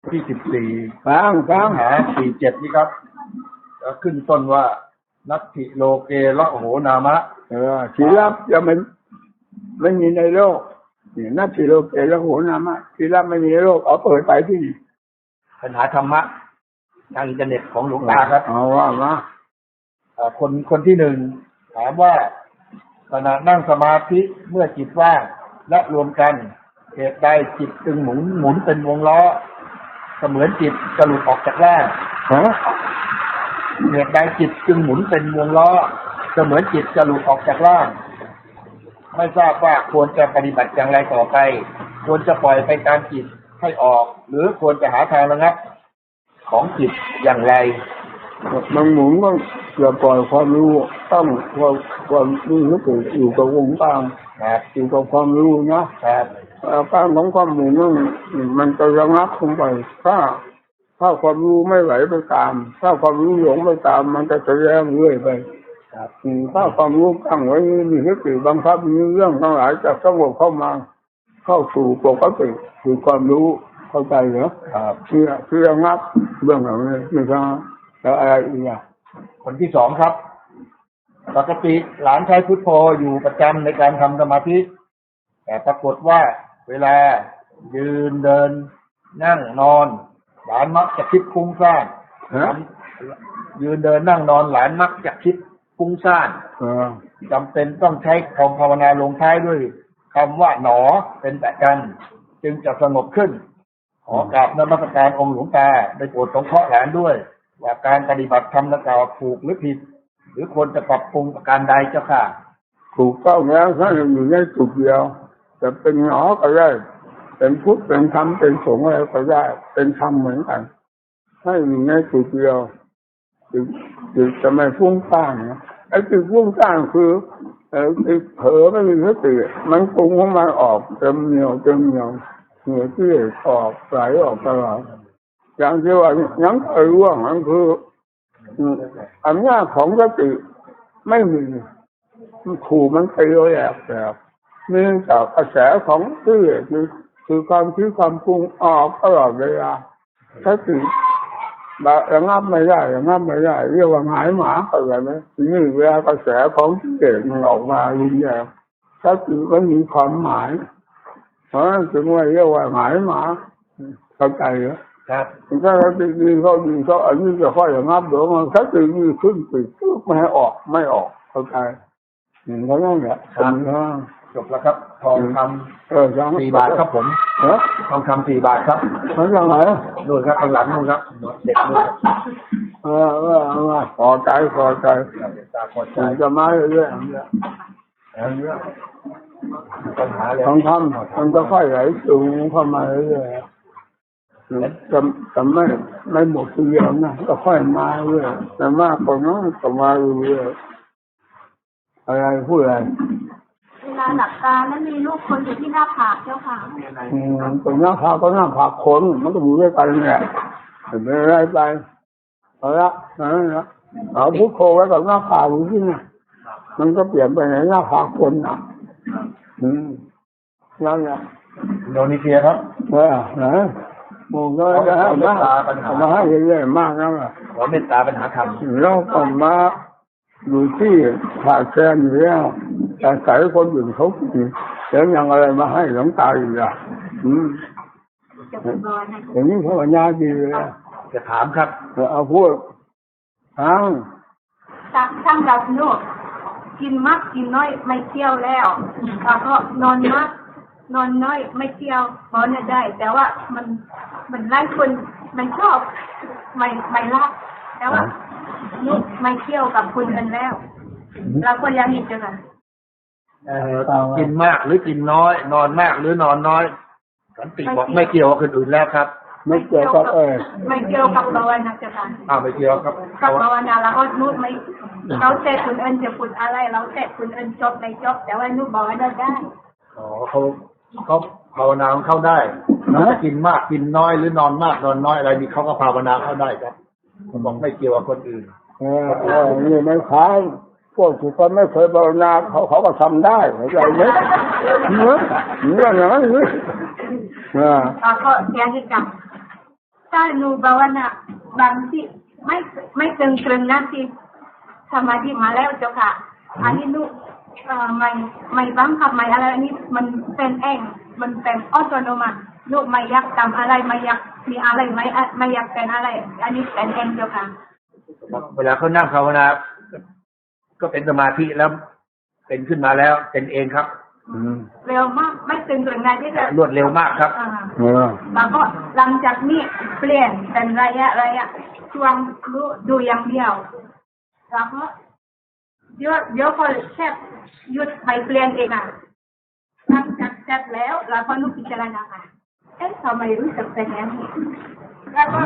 ที่14ฟังหา47นี่ครับแล้วขึ้นต้นว่านัตถิโลเกละโหนามะศีลจะไม่มีในโลกนี่นัตถิโลเกละโหนามะศีลไม่มีในโลกเอาเปิดไปที่นี่ปัญหาธรรมะทางอินเทอร์เน็ตของหลวงตาครับเอาว่ามาคนที่หนึ่งถามว่าขณะนั่งสมาธิเมื่อจิตว่างและรวมกันเหตุใดจิตจึงหมุนเป็นวงล้อเสมือนจิตจะหลุดออกจากร่างเหตุใดจิตจึงหมุนเป็นวงล้อเสมือนจิตจะหลุดออกจากร่างไม่ทราบว่าควรจะปฏิบัติอย่างไรต่อไปควรจะปล่อยไปตามจิตให้ออกหรือควรจะหาทางระงับของจิตอย่างไรบางหมุนก็อย่าปล่อยความรู้ต้องความรู้นึกอยู่กับวงกลางอยู่กับความรู้นะครับการของความหมุนมันจะระงับลงไปถ้าความรู้ไม่ไหลไปตามถ้าความรู้หลงไปตามมันจะแสดงเรื่อยไปถ้าความรู้ตั้งไว้มีสติบังคับมีเรื่องทั้งหลายจะสงบเข้ามาเข้าสู่ปกติคือความรู้เข้าใจเหรอคือระงับเรื่องแบบนี้ไม่ใช่แล้วอะไรอีกคนที่สองครับปกติหลานใช้พุทโธอยู่ประจำในการทำสมาธิแต่ปรากฏว่าเวลายืนเดินนั่งนอนหลานมักจะคิดฟุ้งซ่านยืนเดินนั่งนอนหลานมักจะคิดฟุ้งซ่านจำเป็นต้องใช้คำภาวนาลงท้ายด้วยคำว่าหนอเป็นแต่กันจึงจะสงบขึ้นขอกราบนมัสการองค์หลวงตาได้โปรดสงเคราะห์หลานด้วยว่าการปฏิบัติธรรมดังกล่าวถูกหรือผิดหรือควรจะปรับปรุงประการใดเจ้าค่ะถูกต้องแล้วถ้าอยู่ในจุดเดียวจะเป็นหนอก็ได้เป็นพุทธเป็นธรรมเป็นสงฆ์อะไรก็ได้เป็นธรรมเหมือนกันให้อยู่ในจุดเดียวจึงจะไม่ฟุ้งซ่านนะไอ้ที่ฟุ้งซ่านคือเผลอไม่มีสติมันปรุงของมันออกเต็มเหนียวเหงื่อที่ออกไหลออกตลอดอย่างที่ว่ายังเคยร่วงนั่นคืออำนาจของสติไม่มีขู่มันไปเลยแบบเนื่องจากกระแสของที่คือความคิดความปรุงออกตลอดเวลาสติระงับไม่ได้เรียกว่าหายหมาอะไรไหมทีนี้เวลากระแสของเกิดมันออกมารุนแรงสติมันมีความหมายเพราะฉะนั้นถึงว่าเรียกว่าหายหมาเข้าใจเหรอครับถ้าสติดีเขาอันนี้จะค่อยระงับเดี๋ยวมันสติดีขึ้นปิดไม่ให้ออกไม่ออกเข้าใจเพราะนั่นแหละจบแล้วครับทองคำ4 บาทครับผมทองคำ4 บาทครับมันยังไงนู่นครับข้างหลังนู่นครับเด็กนู่นพอใจจะมาเรื่อยปัญหาเลยทองคำมันจะค่อยไหลสูงเข้ามาเรื่อยจะไม่หมดทีเดียวนะก็ค่อยมาเรื่อยแต่มากกว่านั้นก็มาเรื่อยอะไรพูดอะไรเวลาหลับตาแล้วมีลูกคนอยู่ที่หน้าผากเจ้าค่ะตรงหน้าผากก็หน้าผากคนมันก็อยู่ด้วยกันแหละไม่ได้ไปเอาละนั่นนะเอาพุทโธไว้กับหน้าผากอยู่ที่นี่มันก็เปลี่ยนไปในหน้าผากคนนะนั่นแหละโดนีเซียครับนะโอ้ก็ได้มาให้เรื่อยๆมากนะขอเมตตาปัญหาธรรมเราก็มาอยู่ที่ขาดแคลนอยู่แล้วแต่ใส่คนอื่นเขาแล้วยังอะไรมาให้หลวงตาอีกอย่างนี้ภาวนาดีเลยจะถามครับเอาพูดช่างดาวโนกินมากกินน้อยไม่เที่ยวแล้วก็นอนมากนอนน้อยไม่เที่ยวพอเนี่ยได้แต่ว่ามันไล่คนไม่ชอบไม่รักแต่ว่านุไม่เที่ยวกับคุณกันแล้วเราก็ยังอีกจังกินมากหรือกินน้อยนอนมากหรือนอนน้อยสันติบอกไม่เกี่ยวกับคนอื่นแล้วครับไม่เกี่ยวกับไม่เกี่ยวกับภาวนาจ้ะค่ะไม่เกี่ยวกับภาวนาแล้วก็นุไม่เราเสร็จคุณเอิญจะพูดอะไรเราเสร็จคุณเอิญจบในจบแต่ว่านุบอกว่าได้เขาภาวนาเข้าได้จะกินมากกินน้อยหรือนอนมากนอนน้อยอะไรนี่เขาก็ภาวนาเข้าได้ครับบอกไม่เกี่ยวกับคนอื่นนี่ไม่ค้างพวกที่คนไม่เคยภาวนาเขาก็ทำได้เข้าใจไหมเนี่ยอย่างนั้นก็แก้ที่จับ ถ้าหนูภาวนาบางที่ไม่ตึงนะที่สมาธิมาแล้วเจ้าค่ะอันนี้หนูไม่บังคับไม่อะไรอันนี้มันเป็นเองมันเป็นออโตโนมัติลูกไม่อยากทำอะไรไม่อยากมีอะไรไม่อยากเป็นอะไรอันนี้เป็นเองเจ้าค่ะเวลาเขานั่งภาวนาก็เป็นสมาธิแล้วเป็นขึ้นมาแล้วเป็นเองครับเร็วมากไม่ตึงไงที่จะรวดเร็วมากครับแล้วก็หลังจากนี้เปลี่ยนเป็นระยะช่วงดูอย่างเดียวแล้วก็เดี๋ยวพอแค่หยุดไปเปลี่ยนเองอ่ะหลังจากเสร็จแล้วเราก็นุพิจารณาค่ะทำไมรู้สึกเป็นอย่างนี้แล้วก็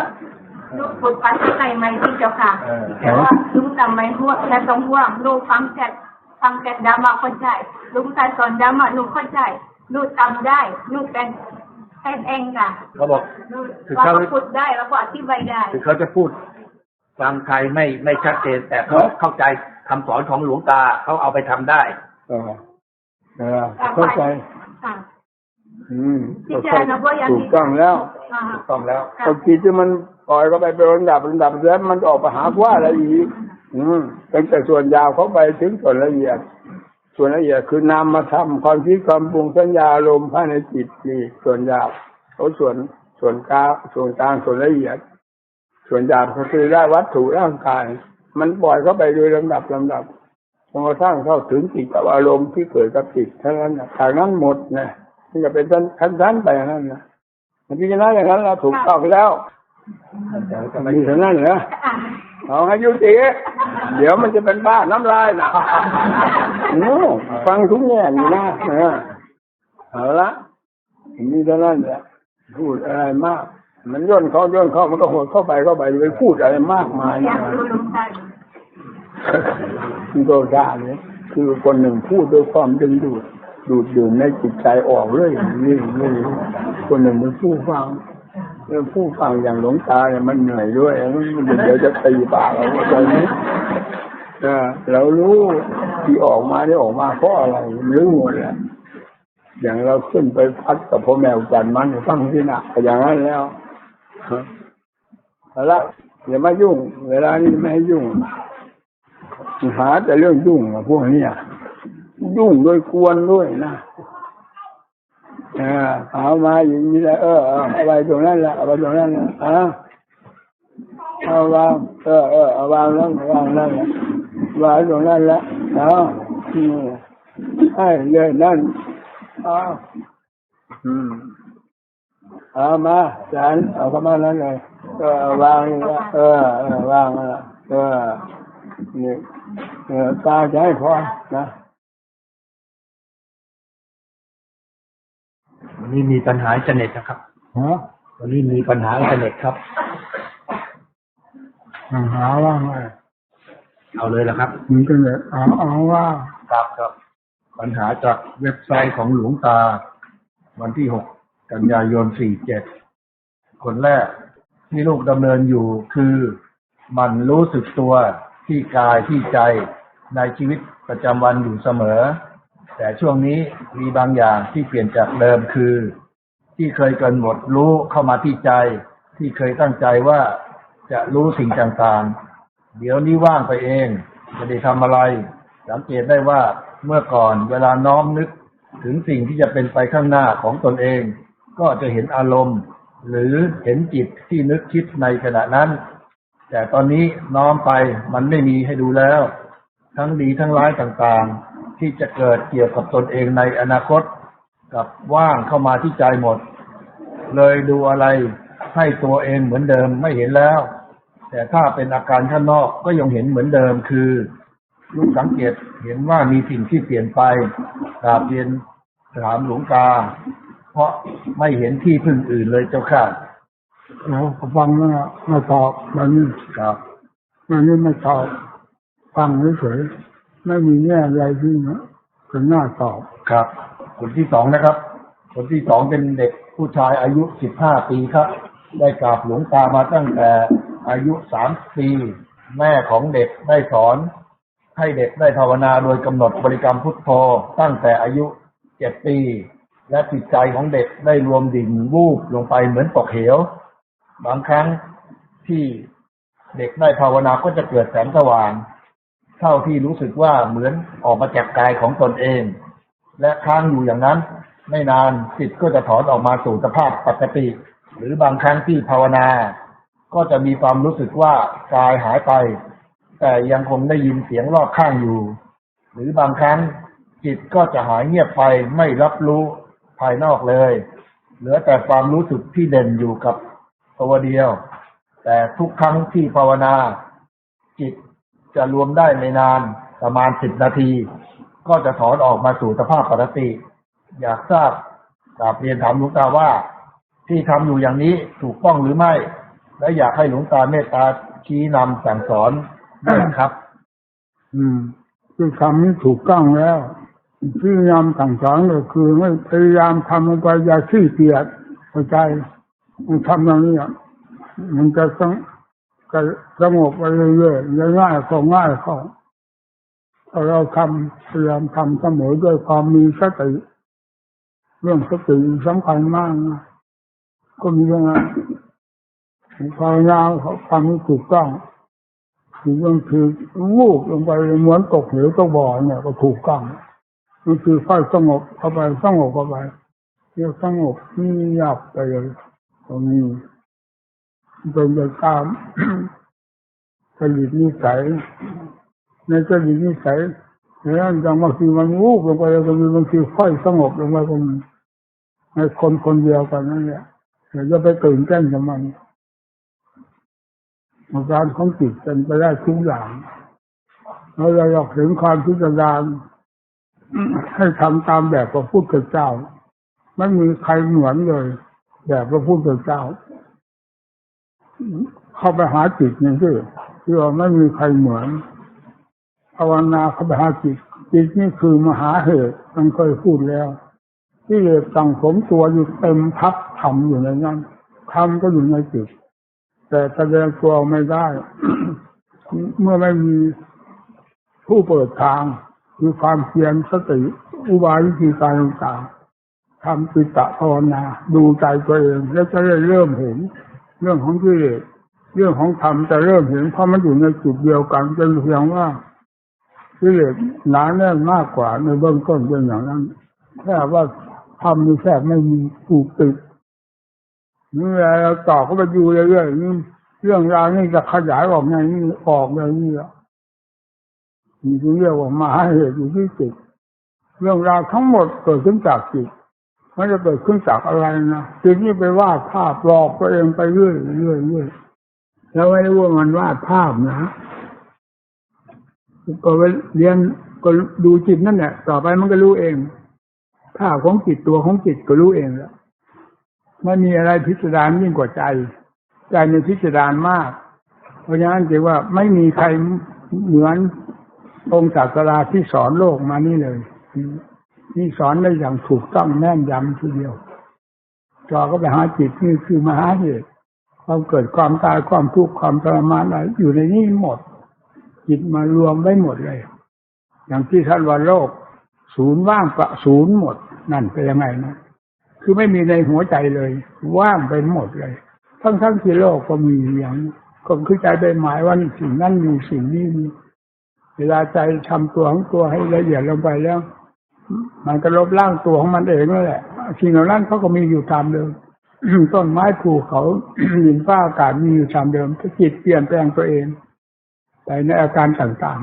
ลูกฝึกปัญญาใหม่ที่เจ้าค่ะแต่ว่าลุงทำไม่ห่วงและต้องห่วงลูกฟังแกดามาเข้าใจลุงตาสอนดามาลูกเข้าใจลูกทำได้ลูกเป็นเองค่ะเขาบอกคือเขาพูดได้แล้วก็อธิบายได้คือเขาจะพูดฟังไทยไม่ชัดเจนแต่เขาเข้าใจคำสอนของหลวงตาเขาเอาไปทำได้เข้าใจถูกต้องแล้วพอจิตที่มันปล่อยเข้าไปเป็นระดับแล้วมันออกไปหาว่าอะไรอีกตั้งแต่ส่วนยาวเข้าไปถึงส่วนละเอียดคือนามธรรมความคิดความปรุงสัญญาอารมณ์ภายในจิตนี่ส่วนยาวส่วนกลางส่วนละเอียดส่วนหยาบก็คือได้วัตถุร่างกายมันปล่อยเข้าไปโดยลำดับจนกระทั่งเข้าถึงจิตกับอารมณ์ที่เกิดกับจิตเท่านั้นทางนั้นหมดนะที่จะเป็นขั้นไปนั่นนะมันพิจารณาอย่างนั้นเราถูกต้องแล้วมีเท่านั้นเหรอเอาให้ยุติเดี๋ยวมันจะเป็นบ้าน้ำลายนะฟังทุกแง่นี่นะเอาละมีเท่านั้นแหละพูดอะไรมากมันย่นเข้ามันก็หดเข้าไปไปพูดอะไรมากมายคือโดดาเนี่ยคือคนหนึ่งพูดด้วยความดึงดูดดื่มในจิตใจออกเลยนี่คนหนึ่งเป็นผู้ฟังอย่างหลวงตาเนี่ยมันเหนื่อยด้วยมันเดี๋ยวจะตีปากเราตอนนี้เรารู้ที่ออกมาเพราะอะไรรู้หมดแหละอย่างเราขึ้นไปพัดกับพ่อแมวจันมันฟังที่หนักอย่างนั้นแล้วเอาละอย่ามายุ่งเวลานี้ไม่ให้ยุ่งหาแต่เรื่องยุ่งกับพวกนี้ยุ่งด้วยกวนด้วยนะเอามาอย่างนี้แหละเอาไว้ตรงนั้นแหละเอาวางเอาวางแล้ววางตรงนั้นแหละให้เลยนั่นเอามาจานเอาเข้ามานั้นเลยวางนี่ละวางละนี่ตาใจพอนะวันนี้มีปัญหาอินเทอร์เน็ตนะครับวันนี้มีปัญหาอินเทอร์เน็ตครับปัญหาว่าไงเอาเลยละครับอินเทอร์เน็ตเอาว่าครับปัญหาจากเว็บไซต์ของหลวงตาวันที่6 กันยายน 47คนแรกที่ลูกดำเนินอยู่คือมันรู้สึกตัวที่กายที่ใจในชีวิตประจำวันอยู่เสมอแต่ช่วงนี้มีบางอย่างที่เปลี่ยนจากเดิมคือที่เคยกำหนดรู้เข้ามาที่ใจที่เคยตั้งใจว่าจะรู้สิ่งต่างๆเดี๋ยวนี้ว่างไปเองไม่ได้ทำอะไรสังเกตได้ว่าเมื่อก่อนเวลาน้อมนึกถึงสิ่งที่จะเป็นไปข้างหน้าของตนเองก็จะเห็นอารมณ์หรือเห็นจิตที่นึกคิดในขณะนั้นแต่ตอนนี้น้อมไปมันไม่มีให้ดูแล้วทั้งดีทั้งร้ายต่างๆที่จะเกิดเกี่ยวกับตนเองในอนาคตกับว่างเข้ามาที่ใจหมดเลยดูอะไรให้ตัวเองเหมือนเดิมไม่เห็นแล้วแต่ถ้าเป็นอาการข้างนอกก็ยังเห็นเหมือนเดิมคือลูกสังเกตเห็นว่ามีสิ่งที่เปลี่ยนไปกราบเรียนถามหลวงตาเพราะไม่เห็นที่พึ่งอื่นเลยเจ้าค่ะเราฟังแล้วไม่ตอบมันนี่ครับมันนี่ไม่ตอบฟังเฉยๆไม่มีแง่อะไรที่เป็นหน้าตอบครับคนที่2นะครับคนที่2เป็นเด็กผู้ชายอายุ15 ปีครับได้กราบหลวงตามาตั้งแต่อายุ3 ปีแม่ของเด็กได้สอนให้เด็กได้ภาวนาโดยกำหนดบริกรรมพุทโธตั้งแต่อายุ7 ปีและจิตใจของเด็กได้รวมดิ่งวูบลงไปเหมือนตกเหว บางครั้งที่เด็กได้ภาวนาก็จะเกิดแสงสว่างเท่าที่รู้สึกว่าเหมือนออกมาจากกายของตนเองและค้างอยู่อย่างนั้นไม่นานจิตก็จะถอนออกมาสู่สภาพปกติหรือบางครั้งที่ภาวนาก็จะมีความรู้สึกว่ากายหายไปแต่ยังคงได้ยินเสียงรอบข้างอยู่หรือบางครั้งจิตก็จะหายเงียบไปไม่รับรู้ภายนอกเลยเหลือแต่ความรู้สึกที่เด่นอยู่กับตัวเดียวแต่ทุกครั้งที่ภาวนาจิตจะรวมได้ไม่นานประมาณ10 นาทีก็จะถอนออกมาสู่สภาพปกติอยากทราบกราบเรียนถามหลวงตาว่าที่ทำอยู่อย่างนี้ถูกต้องหรือไม่และอยากให้หลวงตาเมตตาชี้นำสั่งสอนด้วยครับคือคำนี้ถูกต้องแล้วพยายามสั่งสอนก็คือไม่พยายามทำลงไปอย่าขี้เกียจเข้าใจมันทำอย่างนี้มันจะสงบไปเรื่อยๆง่ายๆง่ายเข้าถ้าเราพยายามทำเสมอด้วยความมีสติเรื่องสติสำคัญมากนะก็มีอย่างนั้นภาวนาทำให้ถูกต้องคือบางทีวูบลงไปเหมือนตกเหวตกบ่อเนี่ยก็ถูกต้องมันคือค่อยสงบเข้าไปสงบเข้าไปเรียกสงบนี่หยับไปเลยตรงนี้เป็นไปตามจริตนิสัยในจริตนิสัยแล้วอย่างบางทีมันวูบลงไปแล้วก็มีบางทีค่อยสงบลงไปก็มีในคนเดียวกันนั่นแหละอย่าไปตื่นเต้นกับมันอาการของจิตเป็นไปได้ทุกอย่างเราอยากเห็นความพิจารณาให้ทำตามแบบพระพุทธเจ้าไม่มีใครเหมือนเลยแบบพระพุทธเจ้าเข้าไปหาจิตนี่คือว่าไม่มีใครเหมือนภาวนาเข้าไปหาจิตนี่คือมหาเหตุมันเคยพูดแล้วที่เหตุสั่งสมตัวอยู่เต็มพักธรรมอยู่ในนั้นธรรมก็อยู่ในจิตแต่แสดงตัวไม่ได้ เมื่อไม่มีผู้เปิดทางคือความเพียรสติอุบายวิธีการต่างๆทำจิตตภาวนาดูใจตัวเองแล้วจะได้เริ่มเห็นเรื่องของกิเลสเรื่องของธรรมจะเริ่มเห็นเพราะมันอยู่ในจุดเดียวกันเป็นเพียงว่ากิเลสหนาแน่นมากกว่าในเบื้องต้นเป็นอย่างนั้นแค่ว่าธรรมนี่แทบไม่มีถูกติดเมื่อเราต่อก็ไปดูเรื่อยๆนี่เรื่องราวนี่จะขยายออกอย่างนี้ออกอย่างนี้นี่ถึงเรียกว่ามหาเหตุอยู่ที่จิตเรื่องราวทั้งหมดเกิดขึ้นจากจิตไม่ได้เกิดขึ้นจากอะไรนะจิตนี่ไปวาดภาพหลอกตัวเองไปเรื่อยๆแล้วไม่รู้ว่ามันวาดภาพนะก็ไปเรียนก็ดูจิตนั่นแหละต่อไปมันก็รู้เองภาพของจิตตัวของจิตก็รู้เองแล้วไม่มีอะไรพิสดารยิ่งกว่าใจในพิสดารมากเพราะฉะนั้นจึงว่าไม่มีใครเหมือนองค์ศาสดาที่สอนโลกมานี่เลยนี่สอนได้อย่างถูกต้องแม่นยำทีเดียวต่อก็ไปหาจิตนี่คือมหาเหตุความเกิดความตายความทุกข์ความทรมานอะไรอยู่ในนี้หมดจิตมารวมไว้หมดเลยอย่างที่ท่านว่าโลกศูนย์ว่างประศูนย์หมดนั่นเป็นยังไงนะคือไม่มีในหัวใจเลยว่างไปหมดเลยทั้งที่โลกก็มีอย่างก็คือใจไปหมายว่าสิ่งนั้นมีสิ่งนี้มีเวลาใจทำตัวของตัวให้ละเอียดลงไปแล้วมันก็ลบล้างตัวของมันเองนั่นแหละสิ่งเหล่านั้นเขาก็มีอยู่ตามเดิมต้นไม้ภูเขาหินฟ้าอากาศมีอยู่ตามเดิมถ้าจิตเปลี่ยนแปลงตัวเองไปในอาการต่าง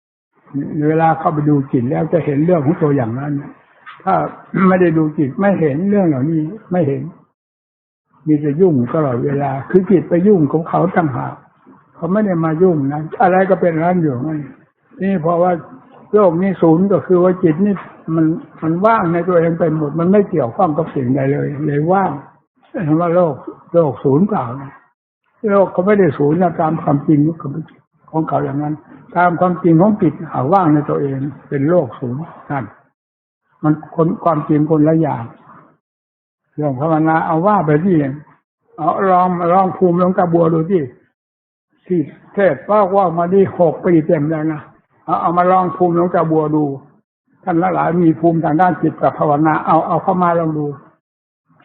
ๆเวลาเข้าไปดูจิตแล้วจะเห็นเรื่องของตัวอย่างนั้นถ้าไม่ได้ดูจิตไม่เห็นเรื่องเหล่านี้ไม่เห็นมีแต่ยุ่งตลอดเวลาคือจิตไปยุ่งของเขาต่างหากเขาไม่ได้มายุ่งนะอะไรก็เป็นร้านอยู่นี่เพราะว่าโลกนี้ศูนย์ก็คือว่าจิตนี่มันว่างในตัวเองไปหมดมันไม่เกี่ยวข้องกับสิ่งใดเลยว่างคำว่าโลกศูนย์เปล่านะโลกเขาไม่ได้ศูนย์ตามความจริงของเขาอย่างนั้นตามความจริงของจิตเขาว่างในตัวเองเป็นโลกศูนย์นั่นมันความจริงคนละอย่างเรื่องภาวนาเอาว่าไปที่เอาลองภูมิลงตาบัวดูที่เทศว่ามาที่6 ปีเต็มแล้วนะเอามาลองภูมิลงตาบัวดูท่านหลายมีภูมิทางด้านจิตกับภาวนาเอาเข้ามาลองดู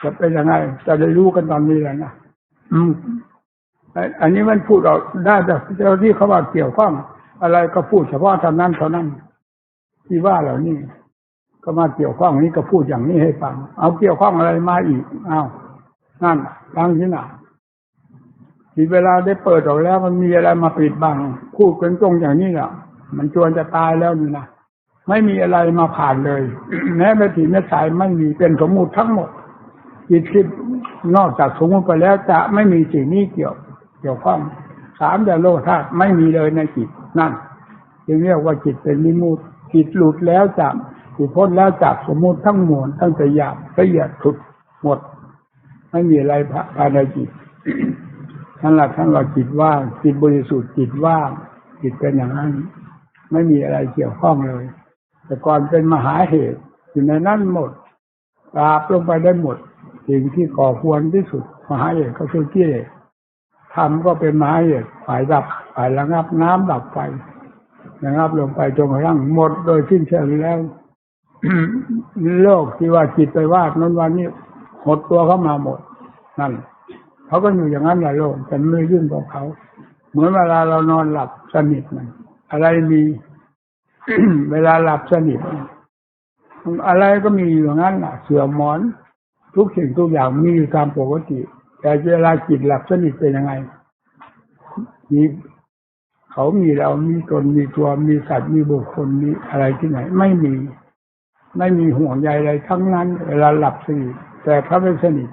จะเป็นยังไงจะได้รู้กันตอนนี้แหละนะ อันนี้มันพูดออกได้แต่เจ้าที่เขาว่าเกี่ยวข้องอะไรก็พูดเฉพาะเท่านั้นที่ว่าเหล่านี้ก็มาเกี่ยวข้องนี้ก็พูดอย่างนี้ให้ฟังเอาเกี่ยวข้องอะไรมาอีกนั่นฟังที่ไหนทีเวลาได้เปิดออกแล้วมันมีอะไรมาปิดบังพูดกันตรงอย่างนี้แหละมันจวนจะตายแล้วนี่นะไม่มีอะไรมาผ่านเลย แม้แต่ที่แม่สายไม่มีเป็นสมมุติทั้งหมดจิตคิดนอกจากสมมุติไปแล้วจะไม่มีสิ่งนี้เกี่ยวข้องสามแต่โลกธาตุไม่มีเลยในจิตนั่นจึงเรียกว่าจิตเป็นวิมุตติจิตหลุดแล้วจากจิตพ้นแล้วจากสมมุติทั้งมวลตั้งแต่หยาบละเอียดสุดหมดไม่มีอะไรภายในจิต ท่านว่าจิตว่างจิตบริสุทธิ์จิตว่างจิตเป็นอย่างนั้นไม่มีอะไรเกี่ยวข้องเลยแต่ก่อนเป็นมหาเหตุอยู่ในนั้นหมดปราบลงไปได้หมดสิ่งที่ก่อควรที่สุดมหาเหตุก็คือกิเลสธรรมก็เป็นมหาเหตุฝ่ายดับฝ่ายระงับน้ำดับไฟระงับลงไปจนกระทั่งหมดโดยสิ้นเชิงแล้ว โลกที่ว่าจิตไปวาดนั้นวันนี้หดตัวเข้ามาหมดนั่นเขาก็อยู่อย่างนั้นแหละโลกแต่ไม่ยื่นกับเขาเหมือนเวลาเรานอนหลับสนิทมันอะไรมี เวลาหลับสนิทอะไรก็มีอย่างนั้นแหละเสื่อมหมอนทุกสิ่งทุกอย่างมีอยู่ตามปกติแต่เวลาจิตหลับสนิทเป็นยังไงมีเขามีเรามีตนมีตัวมีสัตว์มีบุคคลมีอะไรที่ไหนไม่มีห่วงใยอะไรทั้งนั้นเวลาหลับสนิทแต่ถ้าไม่สนิท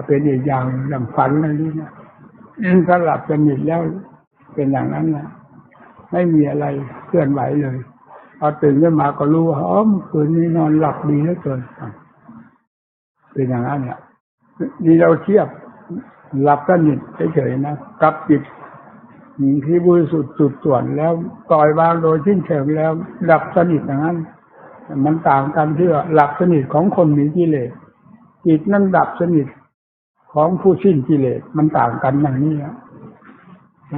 เป็นอีกอย่างฝันอะไรนี่นะถ้าหลับสนิทแล้วเป็นอย่างนั้นนะไม่มีอะไรเคลื่อนไหวเลยพอตื่นขึ้นมาก็รู้ว่าเมื่อคืนนี้นอนหลับดีเหลือเกินเป็นอย่างนั้นเนี่ยนี่เราเทียบหลับสนิทเฉยๆนะกับจิตที่บริสุทธิ์สุดส่วนแล้วปล่อยวางโดยสิ้นเชิงแล้วหลับสนิทอย่างนั้นมันต่างกันที่ว่าหลับสนิทของคนมีกิเลสจิตนั้นดับสนิทของผู้สิ้นกิเลสมันต่างกันอย่างนี้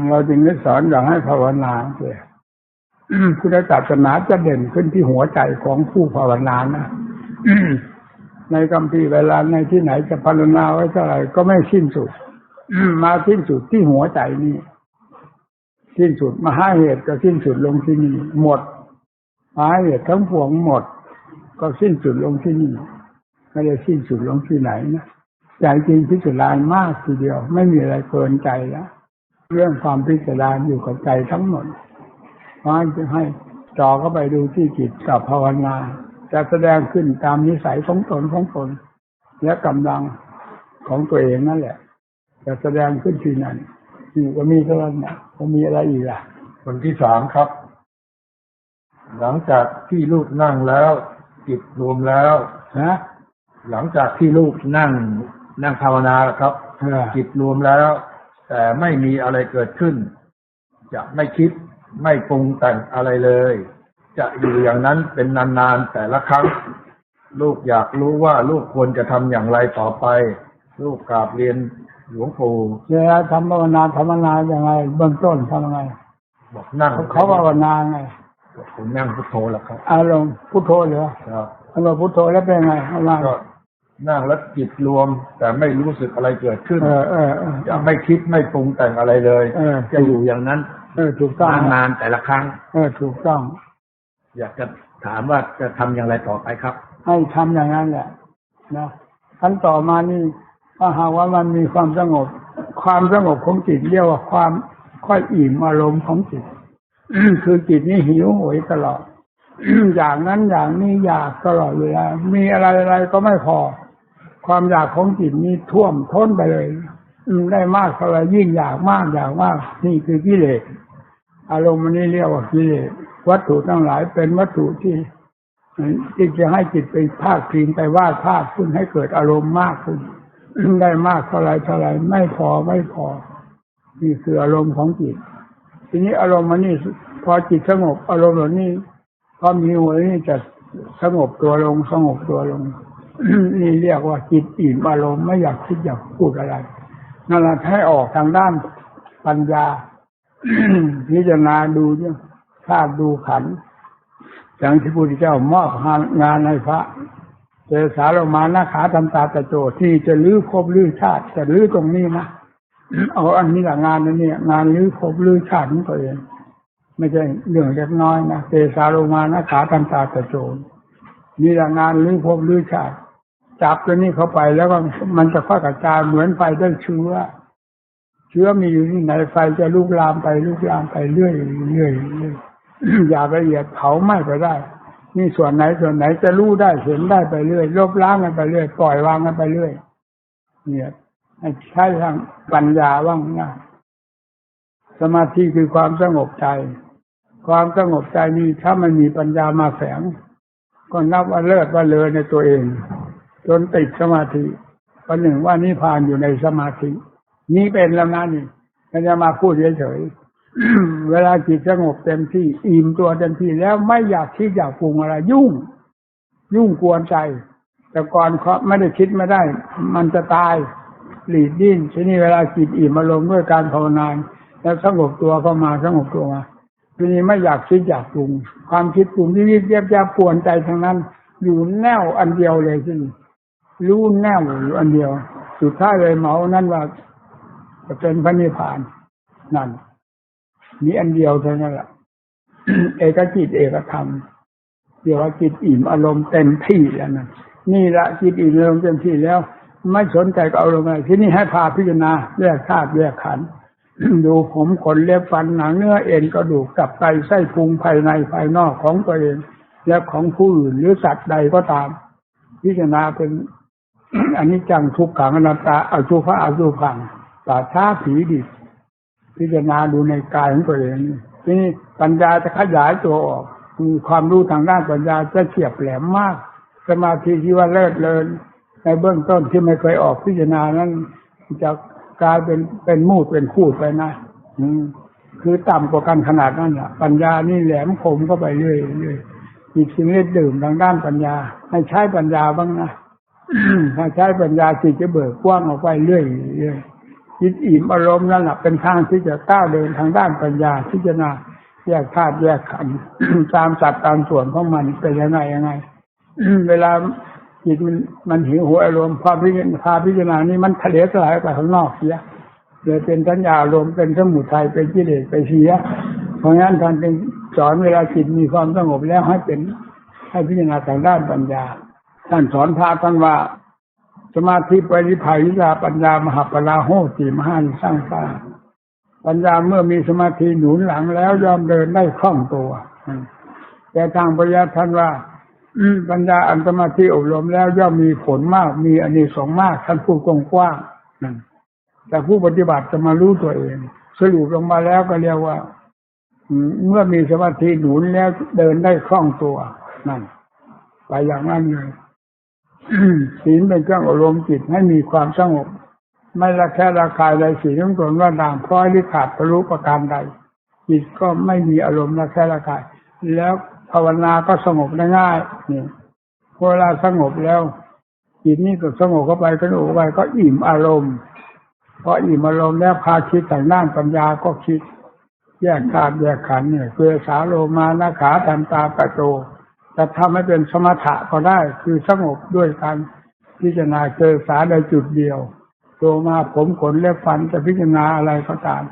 เราจึงได้สอนอย่างให้ภาวนาเลยพุทธศาสนาจะเด่นขึ้นที่หัวใจของผู้ภาวนานะ ในคัมภีร์เวลาในที่ไหนจะภาวนาไว้เท่าไหร่ก็ไม่สิ้นสุด มาสิ้นสุดที่หัวใจนี่สิ้นสุดมหาเหตุก็สิ้นสุดลงที่นี่หมดมหาเหตุทั้งปวงหมดก็สิ้นสุดลงที่นี่ไม่ได้สิ้นสุดลงที่ไหนนะใจจริงพิจารณามากทีเดียวไม่มีอะไรเกินใจแล้วเรื่องความพิจารณาอยู่กับใจทั้งหมดเพราะฉะนั้นจะให้จ่อเข้าไปดูที่จิตกับภาวนาจะแสดงขึ้นตามนิสัยของตนและกำลังของตัวเองนั่นแหละจะแสดงขึ้นที่นั่นก็มีเท่านั้นนะก็มีอะไรอีกล่ะคนที่สามครับหลังจากที่ลูกนั่งแล้วจิตรวมแล้วหลังจากที่ลูกนั่งภาวนาครับจิตรวมแล้วแต่ไม่มีอะไรเกิดขึ้นจะไม่คิดไม่ปรุงแต่งอะไรเลยจะอยู่อย่างนั้นเป็นนานๆแต่ละครั้งลูกอยากรู้ว่าลูกควรจะทำอย่างไรต่อไปลูกกราบเรียนหลวงปู่เวลาทำภาวนาอย่างไรเบื้องต้นทำยังไงบอกนั่งเขาภาวนาไงผมนั่งพุทโธแล้วครับอารมณ์พุทโธเหรอครับอารมณ์พุทโธแล้วเป็นไงก็นั่งแล้วจิตรวมแต่ไม่รู้สึกอะไรเกิดขึ้นจะไม่คิดไม่ปรุงแต่งอะไรเลยจะอยู่อย่างนั้นถูกต้องนานแต่ละครั้งถูกต้องอยากจะถามว่าจะทำอย่างไรต่อไปครับให้ทำอย่างนั้นแหละนะขั้นต่อมานี่ถ้าหากว่ามันมีความสงบของจิตเรียกว่าความค่อยอิ่มอารมณ์ของจิต คือจิตนี้หิวโหยตลอด อย่างนั้นอย่างนี้อยากตลอดเวลามีอะไรก็ไม่พอความอยากของจิตนี้ท่วมท้นไปเลยได้มากเท่าไรยิ่งอยากมากนี่คือกิเลสอารมณ์นี้เรียกว่ากิเลสวัตถุทั้งหลายเป็นวัตถุที่จะให้จิตไปภาคพิงไปวาดภาพขึ้นให้เกิดอารมณ์มากขึ้นได้มากเท่าไรไม่พอนี่คืออารมณ์ของจิตทีนี้อารมณ์มันนี่พอจิตสงบอารมณ์เหล่านี้พอมีหัวนี้จะสงบตัวลงนี่เรียกว่าจิตอิ่มอารมณ์ไม่อยากคิดอยากพูดอะไรนั่นแหละให้ออกทางด้านปัญญา พิจารณาดูเนี่ยธาตุดูขันธ์อย่างที่พระพุทธเจ้ามอบงานให้พระเจสาโลมานะขาทำตาตะโจที่จะลื้อภพลื้อชาติจะลื้อตรงนี้นะ เอาอันนี้แหละงานนั้นเนี่ยงานลื้อภพลื้อชาติของตัวเองไม่ใช่เรื่องเล็กน้อยนะเตสาโลมานะขาตันตาตะโจนนี่แหละงานลื้อภพลื้อชาติจับตัวนี้เข้าไปแล้วก็มันจะค่อยกระจายเหมือนไฟได้เชื้อมีอยู่ที่ไหนไฟจะลุกลามไปเรื่อยอย่าไปเหยียดเผาไหม้ไปได้นี่ส่วนไหนจะรู้ได้เห็นได้ไปเรื่อยลบล้างกันไปเรื่อยปล่อยวางกันไปเรื่อยเนี่ยใช้ทางปัญญาว่างนะสมาธิคือความสงบใจความสงบใจนี้ถ้ามันมีปัญญามาแฝงก็นับว่าเลิศว่าเลอในตัวเองจนติดสมาธิวันหนึ่งว่านิพพานอยู่ในสมาธินี้เป็นแล้วนะนี่มันจะมาพูดเฉยๆ เวลาจิตสงบเต็มที่อิ่มตัวเต็มที่แล้วไม่อยากคิดอยากปรุงอะไรยุ่งกวนใจแต่ก่อนเขาไม่ได้คิดไม่ได้มันจะตายหลีดดิ้นทีนี้เวลาจิตอิ่มอารมณ์ด้วยการภาวนาแล้วสงบตัวเข้ามาทีนี้ไม่อยากคิดอยากปรุงความคิดปรุงที่เรียบปวนใจทั้งนั้นอยู่แนวอันเดียวเลยที่รู้แนวอยู่อันเดียวสุดท้ายเลยเหมานั่นว่าจะเป็นพระนิพพานนั่นมีอันเดียวเท่านั้นแหละ เอกจิตเอกธรรมเดี๋ยวว่าจิตอิ่มอารมณ์เต็มที่แล้วนั่นนี่ละจิตอิ่มอารมณ์เต็มที่แล้วไม่สนใจกับอารมณ์อะไรที่นี่ให้พาพิจารณาแยกธาตุแยกขันธ์ ดูผมขนเล็บฟันหนังเนื้อเอ็นกระดูกตับไตไส้พุงภายในภายนอกของตัวเองและของผู้อื่นหรือสัตว์ใดก็ตามพิจารณาเป็น อันนี้จังทุกขังอนัตตาอสุภะอสุภังป่าช้าผีดิบพิจารณาดูในกายของตัวเองนี่ปัญญาจะขยายตัวออกมีความรู้ทางด้านปัญญาจะเฉียบแหลมมากสมาธิที่ว่าเลิศเลินในเบื้องต้นที่ไม่เคยออกพิจารณานั้นจะกลายเป็นมูดเป็นคูดไปนะคือต่ำกว่ากันขนาดนั้นแหละปัญญานี่แหลมคมเข้าไปเรื่อยจิตสิ่งเล่นดื่มทางด้านปัญญาให้ใช้ปัญญาบ้างนะ ถ้าใช้ปัญญาจิตจะเบิกกว้างออกไปเรื่อยจิตอิ่มอารมณ์นั่นแหละเป็นทางที่จะก้าวเดินทางด้านปัญญาพิจารณาแยกธาตุแยกขันธ์ ตามสัดตามส่วนของมันเป็นยังไง เวลาจิตมันหิวโหยอารมณ์พาพิจารณานี่มันทะเลสลายไปข้างนอกเสียเลยเป็นสัญญาอารมณ์เป็นสมุทัยเป็นกิเลสไปเสียเพราะงั้นท่านจึงสอนเวลาจิตมีความสงบแล้วให้พิจารณาทางด้านปัญญาท่านสอนพาท่านว่าสมาธิปริภาวิชาปัญญามหาปราโหติมหานิสร้างสร้างปัญญาเมื่อมีสมาธิหนุนหลังแล้วย่อมเดินได้คล่องตัวแต่ทางปัญญาท่านว่าปัญญาอันสมาธิอบรมแล้วย่อมมีผลมากมีอานิสงส์มากท่านพูดกว้างๆแต่ผู้ปฏิบัติจะมารู้ตัวเองสรุปลงมาแล้วก็เรียกว่าเมื่อมีสมาธิหนุนแล้วเดินได้คล่องตัวนั่นไปอย่างนั้นเลย ศีลเป็นเครื่องอบรมจิตให้มีความสงบไม่ละแค่ระคายใดศีลของตนว่าด่างพร้อยหรือขาดทะลุประการใดจิตก็ไม่มีอารมณ์ละแค่ระคายแล้วภาวนาก็สงบได้ง่ายนี่เวลาสงบแล้วจิตนี่ก็สงบเข้าไปก็อิ่มอารมณ์พออิ่มอารมณ์แล้วพาคิดทางด้านปัญญาก็คิดแยกธาตุแยกขันธ์เนี่ยคือสาโลมานะขาทันตาปะโตจะทำให้เป็นสมถะก็ได้คือสงบด้วยการพิจารณาเจอสาใดจุดเดียวโตมาผมขนเล็บฟันจะพิจารณาอะไรก็ตาม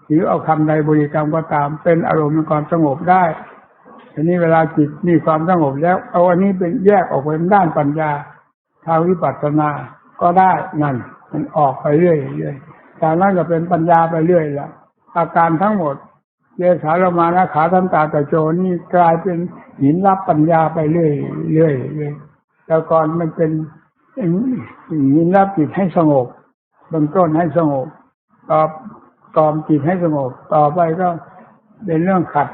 หรือเอาคำใดบริกรรมก็ตามเป็นอารมณ์ในความสงบได้ทีนี้เวลาจิตมีความสงบแล้วเอาอันนี้เป็นแยกออกเป็นด้านปัญญาทางวิปัสสนาก็ได้นั่นมันออกไปเรื่อยจากนั้นก็เป็นปัญญาไปเรื่อยละอาการทั้งหมดเยสาโลมานะขาทันตาตะโจนี่กลายเป็นหินรับปัญญาไปเรื่อยแต่ก่อนมันเป็นหินรับจิตให้สงบเบื้องต้นให้สงบกอมจิตให้สงบต่อไปก็เป็นเรื่องขัด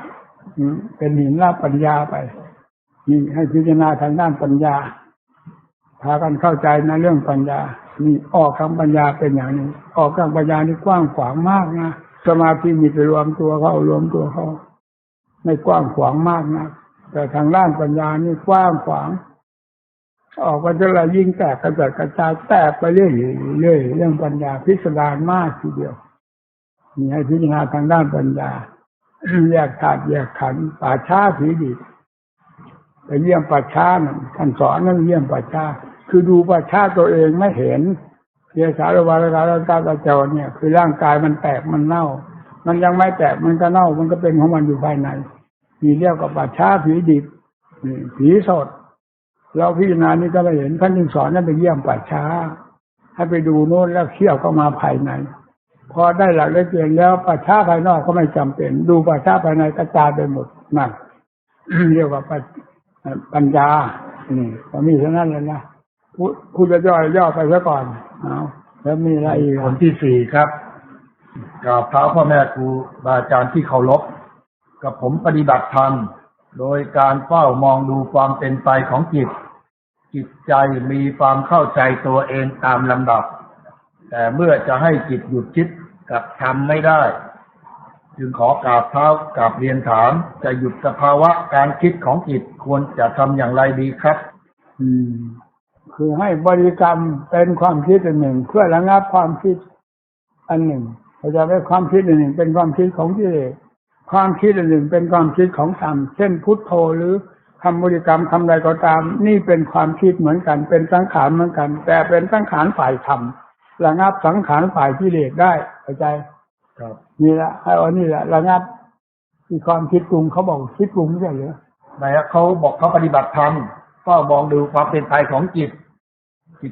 เป็นหินรับปัญญาไปนี่ให้พิจารณาทางด้านปัญญาพากันเข้าใจนะเรื่องปัญญานี่ออกทางปัญญาเป็นอย่างนี้ออกทางปัญญานี่กว้างขวางมากนะสมาธิมีแต่รวมตัวเขาไม่กว้างขวางมากนะแต่ทางด้านปัญญานี่กว้างขวางออกไปจะละยิ่งแตกกระจายแตกไปเรื่อยเรื่องปัญญาพิสดารมากทีเดียวมีให้พิจารณาทางด้านปัญญาแยกธาตุแยกขันธ์ป่าช้าผีดิบไปเยี่ยมป่าช้าท่านสอนนั่นเยี่ยมป่าช้าคือดูป่าช้าตัวเองไม่เห็น เกียร์สารวาระตาตาเจ้าเนี่ยคือร่างกายมันแตกมันเน่ามันยังไม่แตกมันก็เน่ามันก็เป็นของมันอยู่ภายในมีเรียกกับป่าช้าผีดิบผีสดเราพิจารณานี่ก็ไม่เห็นท่านจึงสอนให้ไปเยี่ยมป่าช้าให้ไปดูโน้นแล้วเขี่ยวเข้ามาภายในพอได้หลักได้เกณฑ์แล้วป่าช้าภายนอกก็ไม่จำเป็นดูป่าช้าภายในกระจายไปหมดนั่น เรียกว่าปัญญาก็มีเท่านั้นเลยนะพูดย่อไปซะก่อนเอาแล้วมีอะไรอีก คนที่สี่ครับกราบเท้าพ่อแม่ครูบาอาจารย์ที่เคารพกับผมปฏิบัติธรรมโดยการเฝ้ามองดูความเป็นไปของจิตใจมีความเข้าใจตัวเองตามลำดับแต่เมื่อจะให้จิตหยุดคิดกับทำไม่ได้จึงขอกราบเท้ากราบเรียนถามจะหยุดสภาวะการคิดของจิตควรจะทำอย่างไรดีครับคือให้บริกรรมเป็นความคิดอันหนึ่งเพื่อระงับความคิดอันหนึ่งเราจะให้ความคิดอันหนึ่งเป็นความคิดของกิเลสความคิดอันหนึ่งเป็นความคิดของธรรมเช่นพุทโธหรือคำบริกรรมคำใดก็ตามนี่เป็นความคิดเหมือนกันเป็นสังขารเหมือนกันแต่เป็นสังขารฝ่ายธรรมระงับสังขารฝ่ายกิเลสได้เข้าใจครับนี่แหละให้เอานี่แหละระงับที่ความคิดปรุงเขาบอกคิดปรุงไม่ใช่เหรอไหนเขาบอกเขาปฏิบัติธรรมก็มองดูความเป็นไปของจิต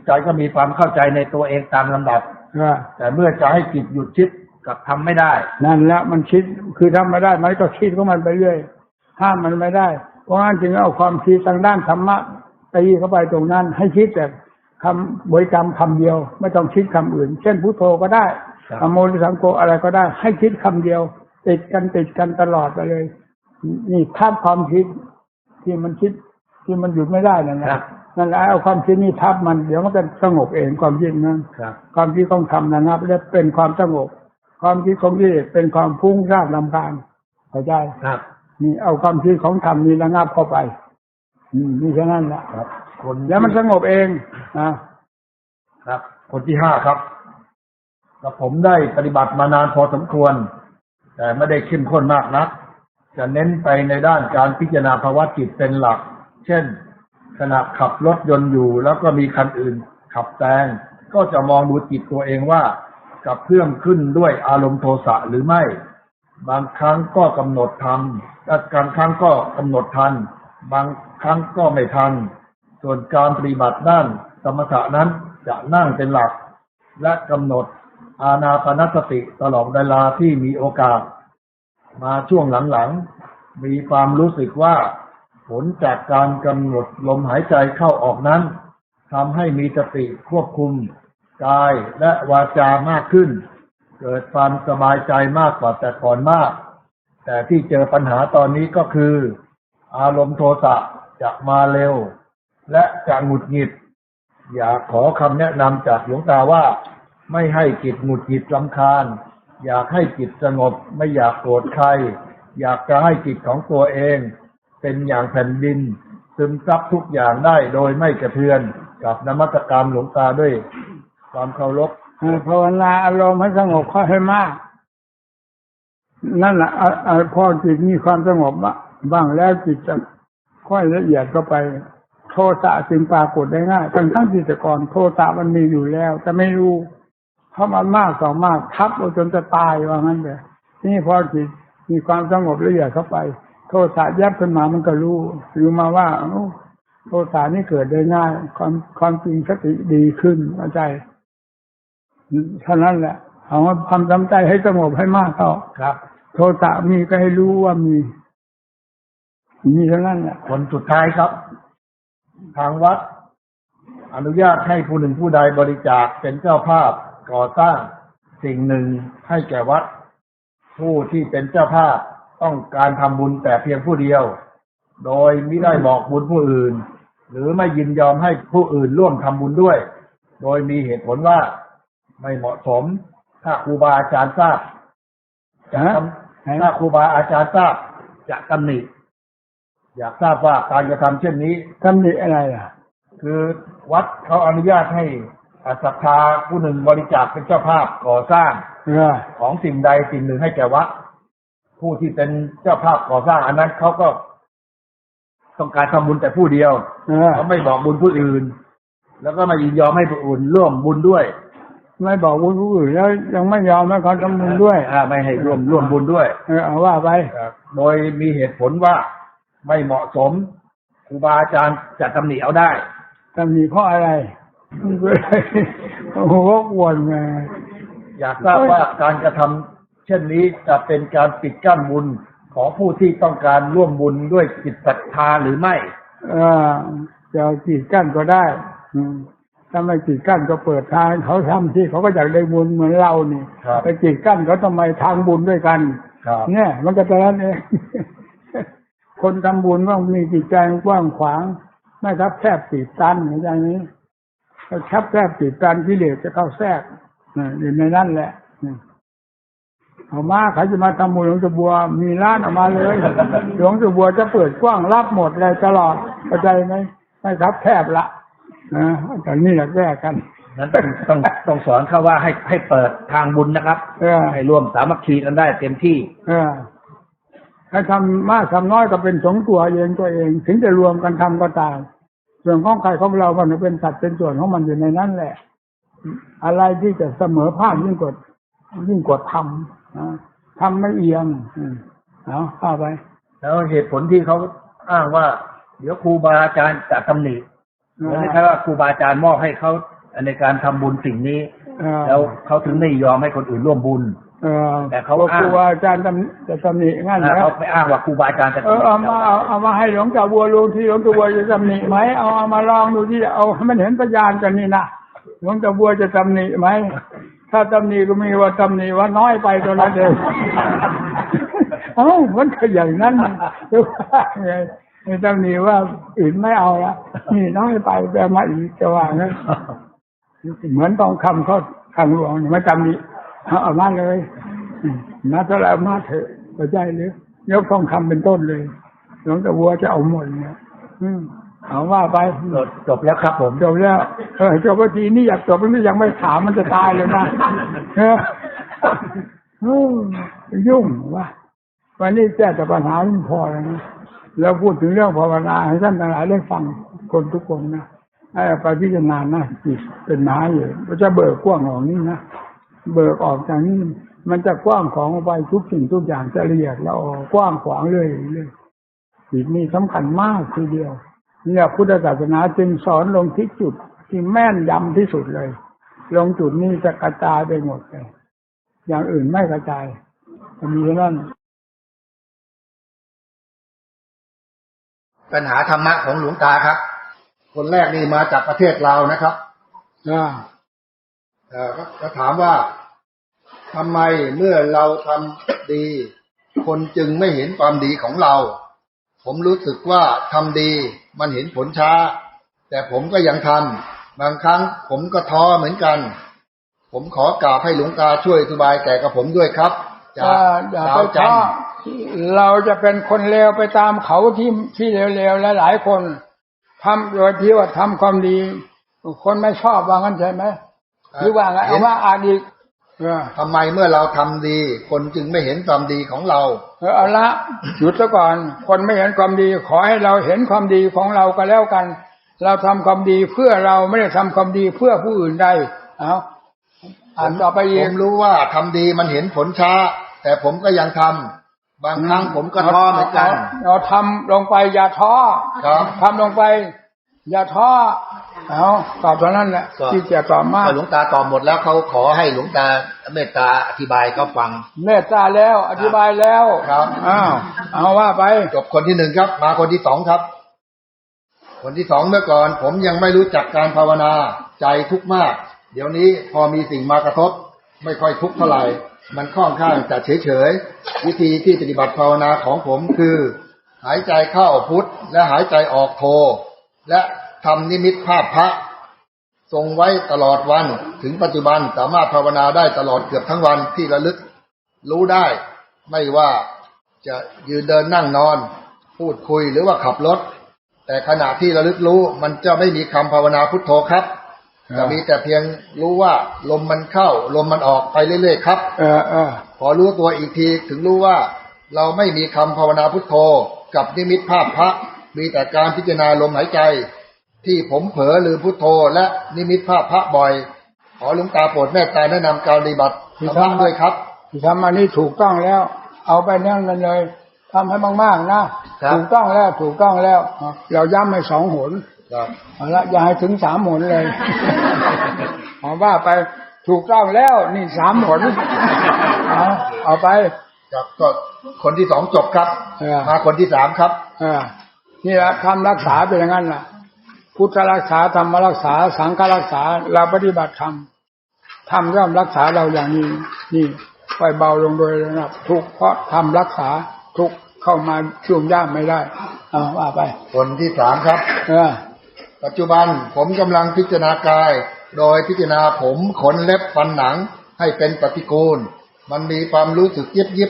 ใจก็มีความเข้าใจในตัวเองตามลำดับแต่เมื่อจะให้จิตหยุดคิดกับทำไม่ได้นั่นแหละมันคิดคือทำไม่ได้มันก็คิดของมันไปเรื่อยห้ามมันไม่ได้เพราะงั้นจึงเอาความคิดทางด้านธรรมะตีเข้าไปตรงนั้นให้คิดแต่คำบริกรรมคำเดียวไม่ต้องคิดคำอื่นเช่นพุทโธก็ได้อโมริสังโฆอะไรก็ได้ให้คิดคำเดียวติดกันตลอดไปเลยนี่ทับความคิดที่มันคิดที่มันหยุดไม่ได้นั่นแหละนั่นแหละเอาความคิดนี้ทับมันเดี๋ยวมันจะสงบเองความคิดนั้นความคิดต้องทำนะครับและเป็นความสงบความคิดของกิเลสเป็นความฟุ้งซ่านรำคาญเข้าใจครับนี่เอาความคิดของธรรมนี่ระงับเข้าไปนี่แค่นั้นแหละแล้วมันสงบเองนะครับคนที่ห้าครับกับผมได้ปฏิบัติมานานพอสมควรแต่ไม่ได้เข้มข้นมากนักจะเน้นไปในด้านการพิจารณาภาวะจิตเป็นหลักเช่นขณะขับรถยนต์อยู่แล้วก็มีคันอื่นขับแซงก็จะมองดูจิตตัวเองว่ากับเพื่อมขึ้นด้วยอารมณ์โทสะหรือไม่บางครั้งก็กำหนดทันและบางครั้งก็กำหนดทันบางครั้งก็ไม่ทันส่วนการปฏิบัติด้านสมถะนั้นจะนั่งเป็นหลักและกำหนดอานาปานสติตลอดเวลาที่มีโอกาสมาช่วงหลังๆมีความรู้สึกว่าผลจากการกำหนดลมหายใจเข้าออกนั้นทำให้มีสติควบคุมกายและวาจามากขึ้นเกิดความสบายใจมากกว่าแต่ก่อนมากแต่ที่เจอปัญหาตอนนี้ก็คืออารมณ์โทสะจะมาเร็วและจะหงุดหงิดอยากขอคำแนะนำจากหลวงตาว่าไม่ให้จิตหงุดหงิดรำคาญอยากให้จิตสงบไม่อยากโกรธใครอยากจะให้จิตของตัวเองเป็นอย่างแผ่นดินซึมซับทุกอย่างได้โดยไม่กระเทือนกับนมัสการหลวงตาด้วยความเคารพภาวนาอารมณ์ให้สงบให้มากนั่นแหละพอจิตมีความสงบบ้างแล้วจิตจะค่อยละเอียดเข้าไปโทสะจึงปรากฏได้ง่ายทั้งที่แต่ก่อนโทสะมันมีอยู่แล้วแต่ไม่รู้เพราะมันมากต่อมากทับจนจะตายว่างั้นเลยนี่พอจิตมีความสงบละเอียดเข้าไปโทสะยับขึ้นมามันก็รู้มาว่าโทสะนี่เกิดได้ง่ายความจริงสติดีขึ้นเข้าใจเท่านั้นแหละเอาทำจำใจให้สงบให้มากเข้าครับโทสะมีก็ให้รู้ว่ามีเท่านั้นแหละผลสุดท้ายครับทางวัดอนุญาตให้ผู้หนึ่งผู้ใดบริจาคเป็นเจ้าภาพก่อสร้างสิ่งหนึ่งให้แก่วัดผู้ที่เป็นเจ้าภาพต้องการทำบุญแต่เพียงผู้เดียวโดยไม่ได้บอกบุญผู้อื่นหรือไม่ยินยอมให้ผู้อื่นร่วมทำบุญด้วยโดยมีเหตุผลว่าไม่เหมาะสมถ้าครูบาอาจารย์ทราบถ้าครูบาอาจารย์ทราบจะตำหนิอยากทราบว่าการกระทำเช่นนี้ตำหนิอะไรคือวัดเขาอนุญาตให้ศรัทธาผู้หนึ่งบริจาคเป็นเจ้าภาพก่อสร้างของสิ่งใดสิ่งหนึ่งให้แก่วัดผู้ที่เป็นเจ้าภาพก่อสร้างอันนั้นเขาก็ต้องการทำบุญแต่ผู้เดียวเขาไม่บอกบุญผู้อื่นแล้วก็ไม่ยินยอมให้ผู้อื่นร่วมบุญด้วย ไม่บอกบุญผู้อื่นแล้วยังไม่ยอมให้เขาทำบุญด้วยไม่ให้ร่วมบุญด้วยเอาว่าไปโดยมีเหตุผลว่าไม่เหมาะสมครูบาอาจารย์จะตำหนิเอาได้ตำหนิเพราะอะไรโอ้โหวนไงอยากทราบว่าการกระทำเช่นนี้จะเป็นการปิดกั้นบุญของผู้ที่ต้องการร่วมบุญด้วยจิตศรัทธาหรือไม่จะปิดกั้นก็ได้ถ้าไม่ปิดกั้นก็เปิดทางเขาทำที่เขาก็อยากได้บุญเหมือนเรานี่ไปปิดกั้นเขาทำไมทางบุญด้วยกันเนี่ยมันก็ตอนนั้นเองคนทำบุญต้องมีจิตใจกว้างขวางไม่ทับแคบปิดตันอย่างนี้ถ้าทับแคบปิดตันกิเลสจะเข้าแทรกอยู่ในนั้นแหละเอามาใครจะมาทำบุญหลวงปู่บัวมีร้านออกมาเลยหลวงปู่บัวจะเปิดกว้างรับหมดเลยตลอดเข้าใจไหมไม่ทับแคบละแต่นี่แหละแก้กันนั้นต้องสอนเขาว่าให้เปิดทางบุญนะครับให้ร่วมสามัคคีกันได้เต็มที่ถ้าทำมากทำน้อยก็เป็นสงตัวเองถึงจะรวมกันทำก็ตามส่วนของใครของเรามันเป็นสัตว์เป็นส่วนของมันอยู่ในนั้นแหละอะไรที่จะเสมอภาคยิ่งกว่าทำไม่เอียงเอาเข้าไปแล้วเหตุผลที่เขาอ้างว่าเดี๋ยวครูบาอาจารย์จะตำหนิไม่ใช่ว่าครูบาอาจารย์มอบให้เขาในการทำบุญสิ่งนี้แล้วเขาถึงไม่ยอมให้คนอื่นร่วมบุญแต่เขาครูบาอาจารย์จะตำหนิงั้นนะเขาไปอ้างว่าครูบาอาจารย์จะเอามาให้หลวงตาบัวลงที่หลวงตาบัวจะตำหนิไหมเอามาลองดูที่เอาให้มันเห็นพยานกันนี่นะหลวงตาบัวจะตำหนิไหมถ้าตำหนิก็มีว่าตำหนิว่าน้อยไปตัวนั้นเองมันก็อย่างนั้นหรือว่าไงตำหนิว่าอื่นไม่เอาละนี่น้อยไปแต่มาอีกจะว่างั้นเหมือนทองคำเขาทางหลวงไม่ตำหนิเอามาเลยนะถ้าเรามาเถอะเข้าใจหรือยกทองคำเป็นต้นเลยหลวงตาบัวจะเอาหมดเนี่ยเอาว่าไปจบแล้วครับผมจบแล้วจบทีนี้อยากจบแล้วยังไม่ถามมันจะตายเลยนะยุ่งว่าวันนี้แก้แต่ปัญหาไม่พอแล้วนะแล้วพูดถึงเรื่องภาวนาให้ท่านทั้งหลายได้ฟังคนทุกคนนะให้ไปพิจารณานะจิตเป็นไม้อยู่ก็จะเบิกกว้างออกนี่นะเบิกออกจากนี้มันจะกว้างของไปทุกสิ่งทุกอย่างจะละเอียดแล้วกว้างขวางเลยจิตนี่สำคัญมากทีเดียวเนี่ยพุทธศาสนาจึงสอนลงที่จุดที่แม่นยำที่สุดเลยลงจุดนี้จะกระจายไปหมดเลยอย่างอื่นไม่กระจายมีนั่นปัญหาธรรมะของหลวงตาครับคนแรกนี่มาจากประเทศเรานะครับก็ถามว่าทำไมเมื่อเราทำดีคนจึงไม่เห็นความดีของเราผมรู้สึกว่าทำดีมันเห็นผลช้าแต่ผมก็ยังทำบางครั้งผมก็ท้อเหมือนกันผมขอกราบให้หลวงตาช่วยอธิบายแก่กับผมด้วยครับอย่าไปท้อเราจะเป็นคนเลวไปตามเขาที่เลวๆหลายๆคนทำโดยที่ว่าทำความดีคนไม่ชอบว่างั้นใช่ไหมหรือว่าไงเอาว่าอ่านอีกทำไมเมื่อเราทำดีคนจึงไม่เห็นความดีของเราเอาละหยุดซะก่อนคนไม่เห็นความดีขอให้เราเห็นความดีของเราก็แล้วกันเราทำความดีเพื่อเราไม่ได้ทำความดีเพื่อผู้อื่นใดอ่านต่อไปอีกผมรู้ว่าทำดีมันเห็นผลช้าแต่ผมก็ยังทำบางครั้งผมก็ท้อเหมือนกันเราทำลงไปอย่าท้อทำลงไปอย่าท้อตอบเท่านั้นแหละที่จะตอบมากหลวงตาตอบหมดแล้วเขาขอให้หลวงตาเมตตาอธิบายเขาฟังเมตตาแล้วอธิบายแล้วครับเอาว่าไปจบคนที่หนึ่งครับมาคนที่สองครับคนที่สองเมื่อก่อนผมยังไม่รู้จักการภาวนาใจทุกข์มากเดี๋ยวนี้พอมีสิ่งมากระทบไม่ค่อยทุกข์เท่าไหร่มันค่อนข้างจะเฉยๆวิธีที่ปฏิบัติภาวนาของผมคือหายใจเข้าพุทและหายใจออกโทและทำนิมิตภาพพระทรงไว้ตลอดวันถึงปัจจุบันสามารถภาวนาได้ตลอดเกือบทั้งวันที่ระลึกรู้ได้ไม่ว่าจะยืนเดินนั่งนอนพูดคุยหรือว่าขับรถแต่ขณะที่ระลึกรู้มันจะไม่มีคำภาวนาพุทโธครับจะมีแต่เพียงรู้ว่าลมมันเข้าลมมันออกไปเรื่อยๆครับพอรู้ตัวอีกทีถึงรู้ว่าเราไม่มีคำภาวนาพุทโธกับนิมิตภาพพระมีแต่การพิจารณาลมหายใจที่ผมเผลอลืมพุทโธและนิมิตภาพพระบ่อย ขอหลวงตาโปรดเมตตาแนะนำการปฏิบัติธรรมด้วยครับที่ทำมานี่ถูกต้องแล้วเอาไปนั่งกันเลยทำให้มากๆนะถูกต้องแล้วเราย้ำให้2 หนเอาละอย่าให้ถึง3 หนเลยว่าไปถูกต้องแล้วนี่3 หนเอาไปครับก็คนที่2จบครับมาคนที่3ครับนี่แหละทำรักษาเป็นอย่างนั้นล่ะพุทธรักษาธรรมรักษาสังฆรักษาเราปฏิบัติธรรมย่อมรักษาเราอย่างนี้นี่ปล่อยเบาลงโดยระดับทุกข์เพราะทำรักษาทุกข์เข้ามาช่วงย่ามไม่ได้ว่าไปคนที่3ครับปัจจุบันผมกำลังพิจารณากายโดยพิจารณาผมขนเล็บฟันหนังให้เป็นปฏิกูลมันมีความรู้สึกยิบ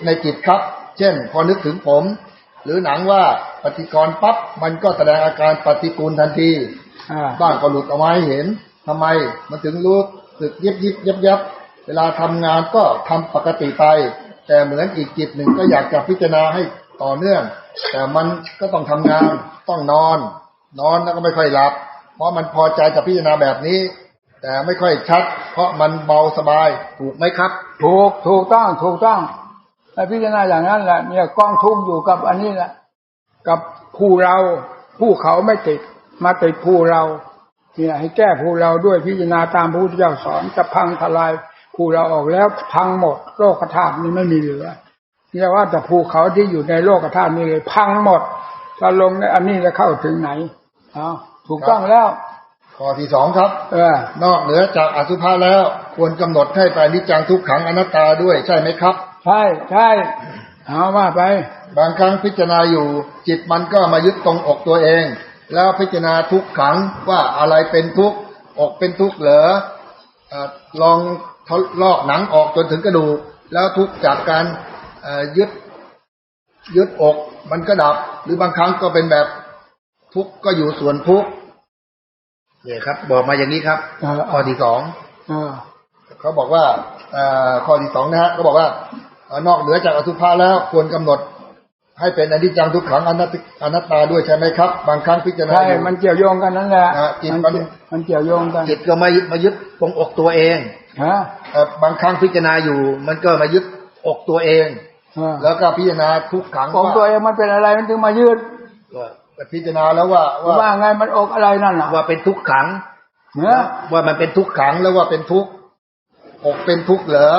ในจิตครับเช่นพอนึกถึงผมหรือหนังว่าปฏิกรณ์ปั๊บมันก็แสดงอาการปฏิกูลทันทีบ้างก็หลุดออกมาให้เห็นทำไมมันถึงรู้สึกยับเวลาทำงานก็ทำปกติไปแต่เหมือนอีกจิตหนึ่งก็อยากจะพิจารณาให้ต่อเนื่องแต่มันก็ต้องทำงานต้องนอนแล้วก็ไม่ค่อยหลับเพราะมันพอใจกับพิจารณาแบบนี้แต่ไม่ค่อยชัดเพราะมันเบาสบายถูกไหมครับถูกต้องพิจารณาอย่างนั้นแหละเนี่ยกองทุกข์อยู่กับอันนี้แหละกับผู้เขาไม่ติดมาติดผู้เราเนี่ยให้แก้ผู้เราด้วยพิจารณาตามพระพุทธเจ้าสอนจะพังทลายผู้เราออกแล้วพังหมดโลกธาตุนี้ไม่มีเหลือเรียกว่าแต่ภูเขาที่อยู่ในโลกธาตุนี้เลยพังหมดถ้าลงในอันนี้จะเข้าถึงไหนถูกต้องแล้วข้อที่2ครับนอกเหนือจากอสุภะแล้วควรกำหนดให้ไปอนิจจังทุกขังอนัตตาด้วยใช่ไหมครับใช่ว่าไปบางครั้งพิจารณาอยู่จิตมันก็มายึดตรงอกตัวเองแล้วพิจารณาทุกขังว่าอะไรเป็นทุกข์อกเป็นทุกข์เหรอลองลอกหนังออกจนถึงกระดูกแล้วทุกข์จากการยึดอกมันก็ดับหรือบางครั้งก็เป็นแบบทุกข์ก็อยู่ส่วนทุกข์เนี่ยครับบอกมาอย่างนี้ครับข้อที่2เขาบอกว่าข้อที่2นะฮะเขาบอกว่านอกเหนือจากอสุภะแล้วควรกำหนดให้เป็นอนิจจังทุกขังอนัตตาด้วยใช่ไหมครับบางครั้งพิจารณาใช่มันเกี่ยวโยงกันนั่นแหละจิตมันเกี่ยวโยงกันจิตก็มายึดตรงอกตัวเองบางครั้งพิจารณาอยู่มันก็มายึดอกตัวเองแล้วก็พิจารณาทุกขังอกตัวเองมันเป็นอะไรมันถึงมายึดก็พิจารณาแล้วว่าไงมันอกอะไรนั่นน่ะว่าเป็นทุกขังว่ามันเป็นทุกขังแล้วว่าเป็นทุกอกเป็นทุกเหรอ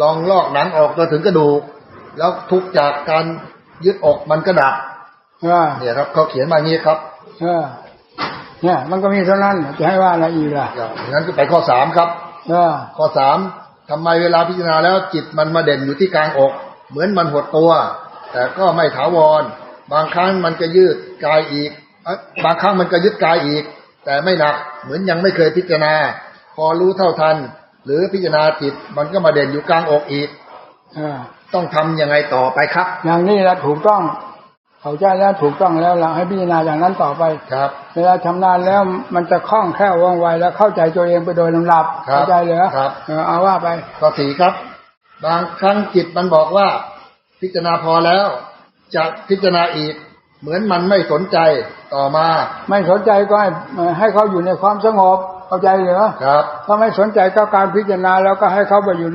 ลองลอกหนังออกจนถึงกระดูกแล้วทุกจากการยึดอกมันก็ดับเนี่ยครับเขาเขียนมาอย่างนี้ครับเนี่ยมันก็มีเท่านั้นจะให้ว่าอะไรอีกล่ะงั้นก็ไปข้อ3ครับข้อ3ทำไมเวลาพิจารณาแล้วจิตมันมาเด่นอยู่ที่กลางอกเหมือนมันหดตัวแต่ก็ไม่ถาวรบางครั้งมันก็ยืดกายอีกบางครั้งมันก็ยึดกายอีกแต่ไม่หนักเหมือนยังไม่เคยพิจารณาพอรู้เท่าทันหรือพิจารณาจิตมันก็มาเด่นอยู่กลางอกอีกต้องทำยังไงต่อไปครับอย่างนี้แหละถูกต้องเข้าใจแล้วถูกต้องแล้วเราให้พิจารณาอย่างนั้นต่อไปครับเวลาชำนาญแล้วมันจะคล่องแคล่วว่องไวแล้วเข้าใจตัวเองไปโดยลำดับเข้าใจเลยครับเอาว่าไปข้อ4ครับบางครั้งจิตมันบอกว่าพิจารณาพอแล้วจะพิจารณาอีกเหมือนมันไม่สนใจต่อมาไม่สนใจก็ให้เขาอยู่ในความสงบเข้าใจเหรอครับถ้าไม่สนใจกับการพิจารณาแล้วก็ให้เขาไปอยู่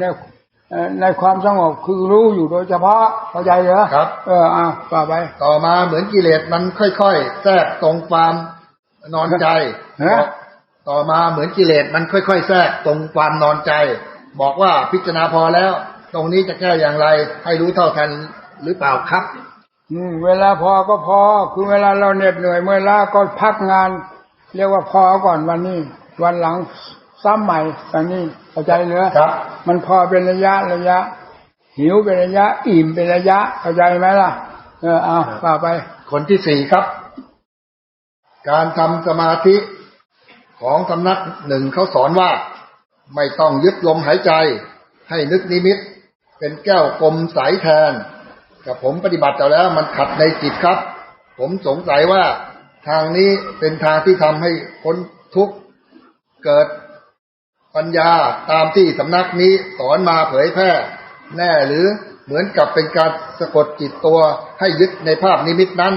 ในความสงบคือรู้อยู่โดยเฉพาะเข้าใจเหรอครับต่อไปต่อมาเหมือนกิเลสมันค่อยๆแทรกตรงความนอนใจต่อมาเหมือนกิเลสมันค่อยๆแทรกตรงความนอนใจบอกว่าพิจารณาพอแล้วตรงนี้จะแก้อย่างไรให้รู้เท่าทันหรือเปล่าครับเวลาพอก็พอคือเวลาเราเหน็ดเหนื่อยเมื่อยล้าก็พักงานเรียกว่าพอก่อนวันนี้วันหลังซ้ำใหม่อย่างนี้เข้าใจเหรอครับมันพอเป็นระยะหิวเป็นระยะอิ่มเป็นระยะเข้าใจไหมล่ะเอาต่อไปคนที่4ครับการทำสมาธิของสำนักหนึ่งเขาสอนว่าไม่ต้องยึดลมหายใจให้นึกนิมิตเป็นแก้วกลมใสแทนกับผมปฏิบัติแล้วมันขัดในจิตครับผมสงสัยว่าทางนี้เป็นทางที่ทำให้พ้นทุกข์เกิดปัญญาตามที่สำนักนี้สอนมาเผยแพร่แน่หรือเหมือนกับเป็นการสะกดจิตตัวให้ยึดในภาพนิมิตนั้น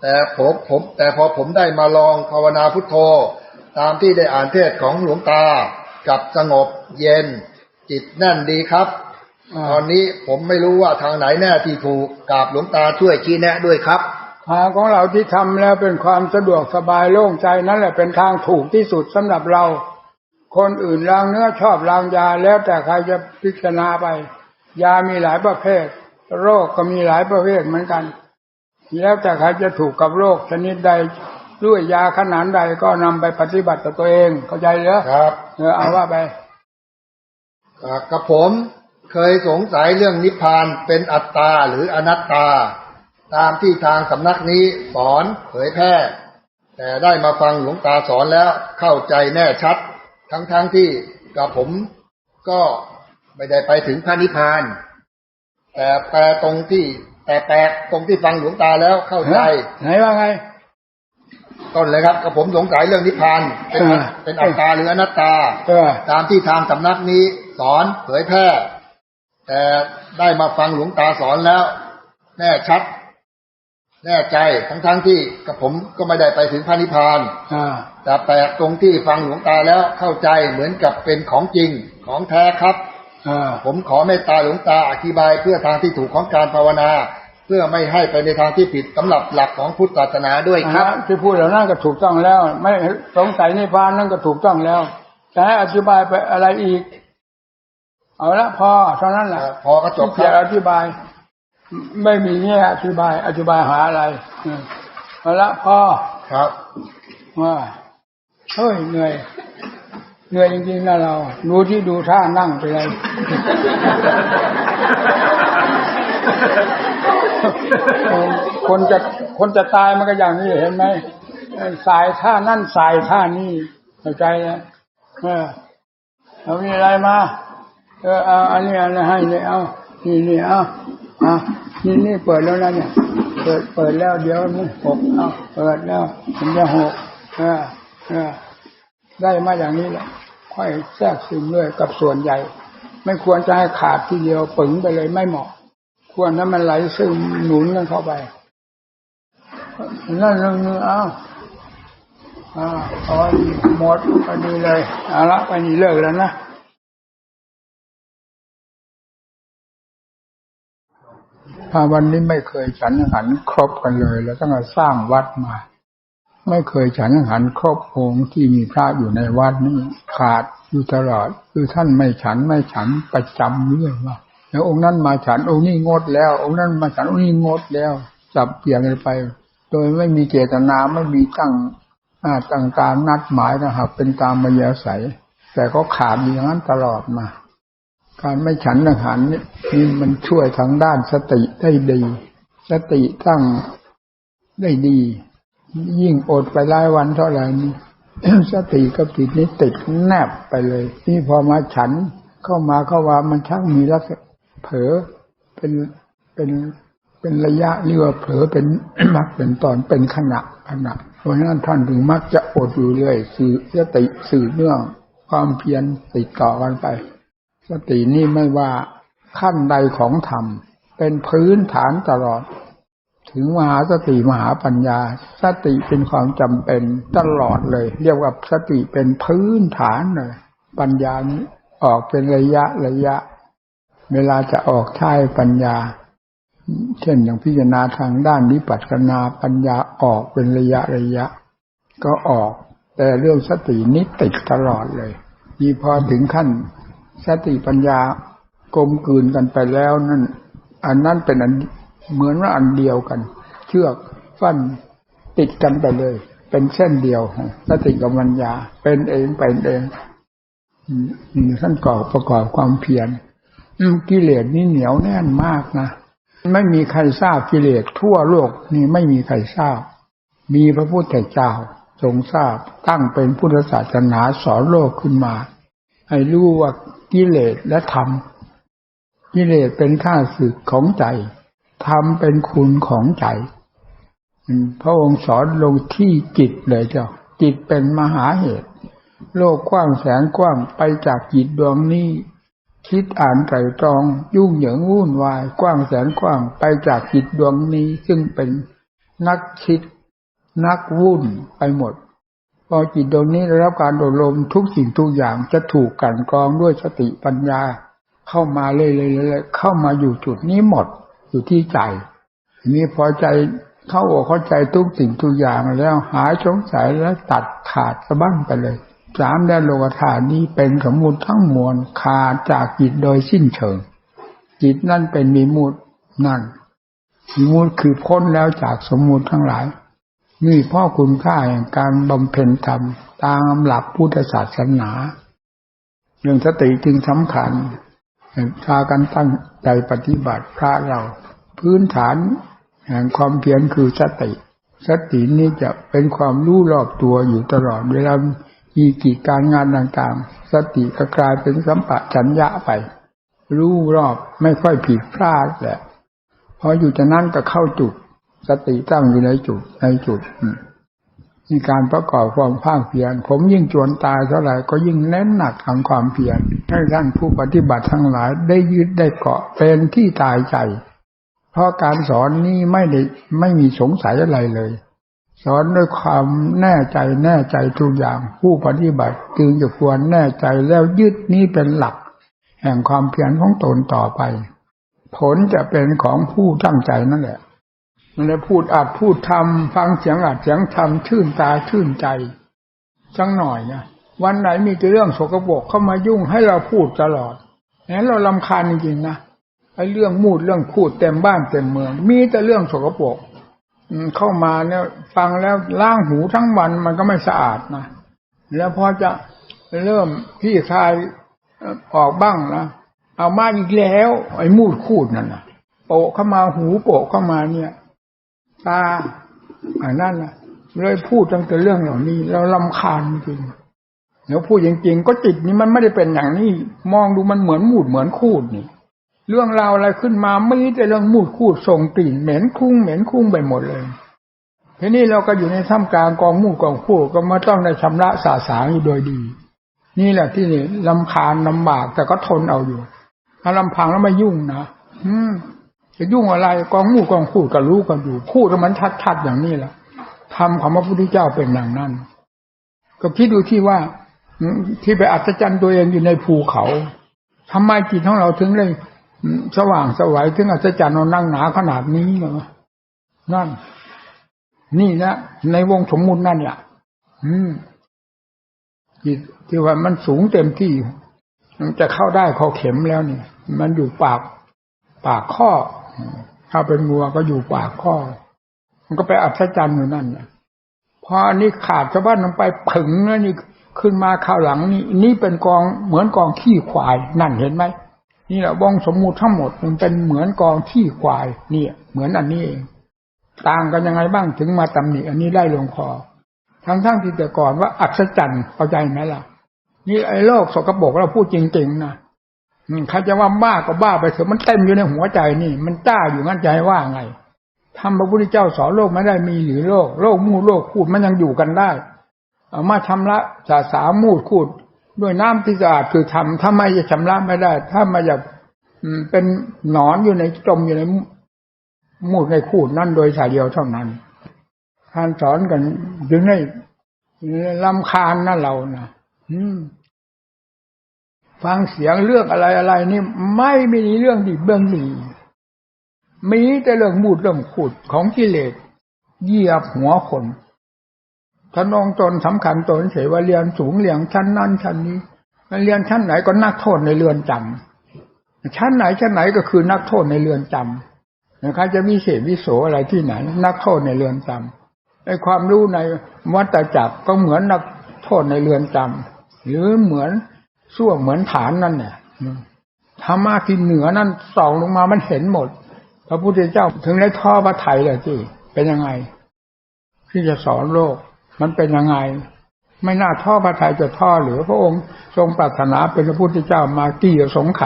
แต่พอผมได้มาลองภาวนาพุทโธ ตามที่ได้อ่านเทศของหลวงตากับสงบเย็นจิตแน่นดีครับตอนนี้ผมไม่รู้ว่าทางไหนแน่ที่ถูกกราบหลวงตาช่วยชี้แนะด้วยครับทางของเราที่ทำแล้วเป็นความสะดวกสบายโล่งใจนั่นแหละเป็นทางถูกที่สุดสำหรับเราคนอื่นล้างเนื้อชอบล้างยาแล้วแต่ใครจะพิจารณาไปยามีหลายประเภทโรคก็มีหลายประเภทเหมือนกันแล้วแต่ใครจะถูกกับโรคชนิดใดด้วยยาขนาดใดก็นำไปปฏิบัติต่อตัวเองเข้าใจเหรอครับเอาว่าไปกับผมเคยสงสัยเรื่องนิพพานเป็นอัตตาหรืออนัตตาตามที่ทางสำนักนี้สอนเผยแพร่แต่ได้มาฟังหลวงตาสอนแล้วเข้าใจแน่ชัดทั้งที่กับผมก็ไม่ได้ไปถึงพระนิพพานแต่แปลตรงที่ฟังหลวงตาแล้วเข้าใจไหนว่าไงต้นเลยครับกับผมสงสัยเรื่องนิพพานเป็นอัตตาหรืออนัตตาตามที่ทางสำนักนี้สอนเผยแพร่แต่ได้มาฟังหลวงตาสอนแล้วแน่ชัดแน่ใจทั้งที่กับผมก็ไม่ได้ไปถึงพระนิพพานแต่แปลกตรงที่ฟังหลวงตาแล้วเข้าใจเหมือนกับเป็นของจริงของแท้ครับผมขอเมตตาหลวงตาอธิบายเพื่อทางที่ถูกของการภาวนาเพื่อไม่ให้ไปในทางที่ผิดสำหรับหลักของพุทธศาสนาด้วยครับที่พูดแล้วนั่นก็ถูกต้องแล้วไม่สงสัยนิพพานนั่นก็ถูกต้องแล้วจะให้อธิบายไปอะไรอีกเอาละพอเท่านั้นแหละพอก็จบครับอธิบายไม่มีแง่อธิบายหาอะไรเอาละพอครับว่าเฮ้ยเหนื่อยจริงๆนะเราดูท่านั่งไปเลยคนจะตายมันก็อย่างนี้เห็นไหมสายท่านั่นสายท่านี่เข้าใจนะเอามีอะไรมาเอาอันนี้อะไรให้เนี่ยเอานี่เอานี่เปิดแล้วนะเนี่ยเปิดแล้วเดี๋ยวมันหกเอาเปิดแล้วมันจะหกได้มาอย่างนี้แหละค่อยแทรกซึมด้วยกับส่วนใหญ่ไม่ควรจะให้ขาดทีเดียวปึ๋งไปเลยไม่เหมาะควรให้มันไหลซึมหนุนกันเข้าไปนั่นเรื่องนึงเอาหมดไปนี่เลยเอาละไปนี่เลิกแล้วนะวันนี้ไม่เคยฉันอาหารครบกันเลยแล้วตั้งแต่สร้างวัดมาไม่เคยฉันอาหารครบองค์ที่มีพระอยู่ในวัดนี้ขาดอยู่ตลอดคือท่านไม่ฉันประจำเรื่อยว่าแล้วองค์นั้นมาฉันองค์นี้งดแล้วองค์นั้นมาฉันองค์นี้งดแล้วจับเปลี่ยนกันไปโดยไม่มีเจตนาไม่มีตั้งตามนัดหมายนะครับเป็นตามมายาศัยแต่ก็ขาดอย่างนั้นตลอดมาการไม่ฉันอาหารนี่มันช่วยทางด้านสติได้ดีสติตั้งได้ดียิ่งอดไปหลายวันเท่าไหร่นี่ สติกับจิตนี้ติดแนบไปเลยนี่พอมาฉันเข้าว่ามันช่างมีลักษณะเผลอเป็นระยะเรียกว่าเผลอเป็นมักเป็นตอนเป็นขณะเพราะฉะนั้นท่านถึงมักจะอดอยู่เรื่อยสื่อสติสื่อเนื่องความเพียรติดต่อกันไปสตินี่ไม่ว่าขั้นใดของธรรมเป็นพื้นฐานตลอดถึงมหาสติมหาปัญญาสติเป็นความจำเป็นตลอดเลยเรียกว่าสติเป็นพื้นฐานเลยปัญญานี้ออกเป็นระยะเวลาจะออกใช้ปัญญาเช่นอย่างพิจารณาทางด้านวิปัสสนาปัญญาออกเป็นระยะก็ออกแต่เรื่องสตินี้ติดตลอดเลยนี่พอถึงขั้นสติปัญญากลมกลืนกันไปแล้วนั่นอันนั้นเป็นอันเหมือนว่าอันเดียวกันเชือกฟันติดกันไปเลยเป็นเส้นเดียวสติกับปัญญาเป็นเองท่านประกอบความเพียรกิเลสนี่เหนียวแน่นมากนะไม่มีใครทราบกิเลสทั่วโลกนี่ไม่มีใครทราบมีพระพุทธเจ้าทรงทราบตั้งเป็นพุทธศาสนาสอนโลกขึ้นมาให้รู้ว่ากิเลสและธรรมกิเลสเป็นข้าศึกของใจธรรมเป็นคุณของใจพระองค์สอนลงที่จิตเลยเจ้าจิตเป็นมหาเหตุโลกกว้างแสนกว้างไปจากจิตดวงนี้คิดอ่านไตร่ตรองยุ่งเหยิงวุ่นวายกว้างแสนกว้างไปจากจิตดวงนี้ซึ่งเป็นนักคิดนักวุ่นไปหมดเพ อจิตดวงนี้ได้รับการอบรมทุกสิ่งทุกอย่างจะถูกกลั่นกรองด้วยสติปัญญาเข้ามาเรื่อยๆเข้ามาอยู่จุดนี้หมดอยู่ที่ใจนี่พอใจเข้าอกเข้าใจทุกสิ่งทุกอย่างแล้วหายสงสัยและตัดขาดสะบั้นไปเลยสามแดนโลกธาตุนี้เป็นสมมุติทั้งมวลขาดจากจิตโดยสิ้นเชิงจิตนั่นเป็นวิมุตตินั่นวิมุตติคือพ้นแล้วจากสมมุติทั้งหลายนี่พ่อคุณค่าแห่งการบำเพ็ญธรรมตามหลักพุทธศาสนาเรื่องสติจึงสำคัญพากันตั้งใจปฏิบัติพระเราพื้นฐานแห่งความเพียรคือสตินี้จะเป็นความรู้รอบตัวอยู่ตลอดเวลามีกิจการงานต่างๆสติก็กลายเป็นสัมปชัญญะไปรู้รอบไม่ค่อยผิดพลาดแหละพออยู่จากนั้นก็เข้าจุดสติตั้งอยู่ในจุดมีการประกอบความภาคเพียรผมยิ่งจวนตายเท่าไหร่ก็ยิ่งเน้นหนักทางความเพียรให้ท่านผู้ปฏิบัติทั้งหลายได้ยึดได้เกาะเป็นที่ตายใจเพราะการสอนนี้ไม่มีสงสัยอะไรเลยสอนด้วยความแน่ใจทุกอย่างผู้ปฏิบัติจึงจะควรแน่ใจแล้วยึดนี้เป็นหลักแห่งความเพียรของตนต่อไปผลจะเป็นของผู้ตั้งใจนั่นแหละมันได้พูดอัดพูดทำฟังเสียงอัดเสียงทำชื่นตาชื่นใจสักหน่อยนะวันไหนมีแต่เรื่องสกปรกเข้ามายุ่งให้เราพูดตลอดงั้นเรารำคาญจริงๆนะไอ้เรื่องมูดเรื่องพูดเต็มบ้านเต็มเมืองมีแต่เรื่องสกปรกเข้ามาเนี่ยฟังแล้วล้างหูทั้งวันมันก็ไม่สะอาดนะแล้วพอจะเริ่มพี่คายออกบ้างนะเอามาอีกแล้วไอ้มูดคูดนั่นน่ะโปะเข้ามาหูโปะเข้ามาเนี่ยตานั่นน่ะเลยพูดตั้งแต่เรื่องเหล่านี้เรารำคาญจริงแล้วพูดจริงๆก็จิตนี้มันไม่ได้เป็นอย่างนี้มองดูมันเหมือนมูดเหมือนคูดนี่เรื่องราวอะไรขึ้นมาไม่แต่เรื่องมูดคูดส่งกลิ่นเหม็นคุ้งไปหมดเลยทีนี้เราก็อยู่ในท่ามกลางกองมูดกองคูดก็มาต้องได้ชำระสาสางอยู่โดยดีนี่แหละที่นี่รำคาญลำบากแต่ก็ทนเอาอยู่ถ้าลำพังแล้วไม่ยุ่งนะจะยุ่งอะไรกองมูดกองคูดก็รู้กันอยู่พูดแล้วมันชัดๆอย่างนี้แหละธรรมของพระพุทธเจ้าเป็นอย่างนั้นก็คิดดูที่ว่าที่ไปอัศจรรย์ตัวเองอยู่ในภูเขาทำไมจิตของเราถึงได้สว่างสวัยถึงอัศจรรย์เรานั่งหนาขนาดนี้เหรอนั่นนี่นะในวงสมมุตินั่นแหละจิตที่ว่ามันสูงเต็มที่มันจะเข้าได้คอเข็มแล้วนี่มันอยู่ปากข้อถ้าเป็นงัวก็อยู่ปากข้อมันก็ไปอัศจรรย์อยู่นั่นเนี่ยพออันนี้ขาดชาวบ้านลงไปผึ่งแล้วนี่ขึ้นมาข้าวหลังนี่เป็นกองเหมือนกองขี้ควายนั่นเห็นไหมนี่แหละวงสมมุติทั้งหมดมันเป็นเหมือนกองขี้ควายนี่เหมือนอันนี้เองต่างกันยังไงบ้างถึงมาตำหนิอันนี้ได้ลงคอทั้งที่แต่ก่อนว่าอัศจรรย์เข้าใจไหมล่ะนี่ไอ้โลกสกปรกเราพูดจริงๆนะใครจะว่าบ้าก็บ้าไปเถอะมันเต็มอยู่ในหัวใจนี่มันจ้าอยู่งั้นใจว่าไงทำพระพุทธเจ้าสอนโลกไม่ได้มีหรือโลกมูดโลกคูดมันยังอยู่กันได้เอามาชำระสามูดคูดด้วยน้ำที่สะอาดคือทำทำไมจะชำระไม่ได้ถ้ามาอยากเป็นหนอนอยู่ในจมอยู่ในมูดในคูดนั่นโดยสายเดียวเท่านั้นการสอนกันถึงได้รำคาญนะเรานะฟังเสียงเรื่องอะไรนี่ไม่มีเรื่องดีเบื้องดีมีแต่เรื่องมูดเรื่องขุดของกิเลสเหยียบหัวคนทนงตนสำคัญตนเฉยว่าเรียนสูงเรียนชั้นนั้นชั้นนี้เรียนชั้นไหนก็นักโทษในเรือนจำชั้นไหนก็คือนักโทษในเรือนจำนะครับจะมีเสวิโสอะไรที่ไหนนักโทษในเรือนจำไอ้ความรู้ในวัฏจักรก็เหมือนนักโทษในเรือนจำหรือเหมือนส้วมเหมือนฐานนั่นเนี่ยธรรมะที่เหนือนั่นส่องลงมามันเห็นหมดพระพุทธเจ้าถึงได้ท่อพระทัยเลยที่เป็นยังไงที่จะสอนโลกมันเป็นยังไงไม่น่าท่อพระทัยจะท่อหรือพระองค์ทรงปรารถนาเป็นพระพุทธเจ้ามากี่สงไข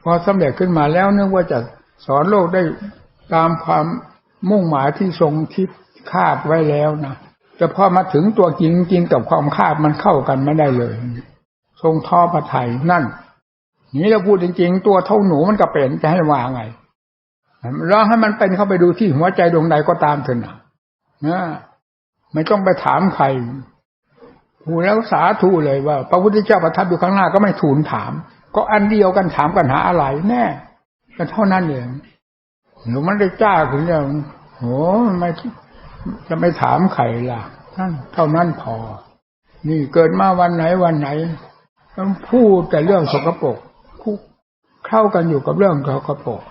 พอสำเร็จขึ้นมาแล้วนึกว่าจะสอนโลกได้ตามความมุ่งหมายที่ทรงคิดคาดไว้แล้วนะแต่พอมาถึงตัวจริงกับความคาดมันเข้ากันไม่ได้เลยทรงท่อพระทัยนั่นนี่เราพูดจริงๆตัวเท่าหนูมันก็เป็นจะให้ว่าไงแล้วให้มันเป็นเข้าไปดูที่หัวใจดวงใดก็ตามเถอะนะไม่ต้องไปถามใคร หูแล้วสาธุเลยว่าพระพุทธเจ้าประทับอยู่ข้างหน้าก็ไม่ทูลถามก็อันเดียวกันถามกันหาอะไรแน่ก็เท่านั้นเองหนูมันได้จ้าถึงอย่างโหไม่จะไม่ถามใครล่ะนั่นเท่านั้นพอนี่เกิดมาวันไหนมันพูดแต่เรื่องสกปรกเข้ากันอยู่กับเรื่องสกปรก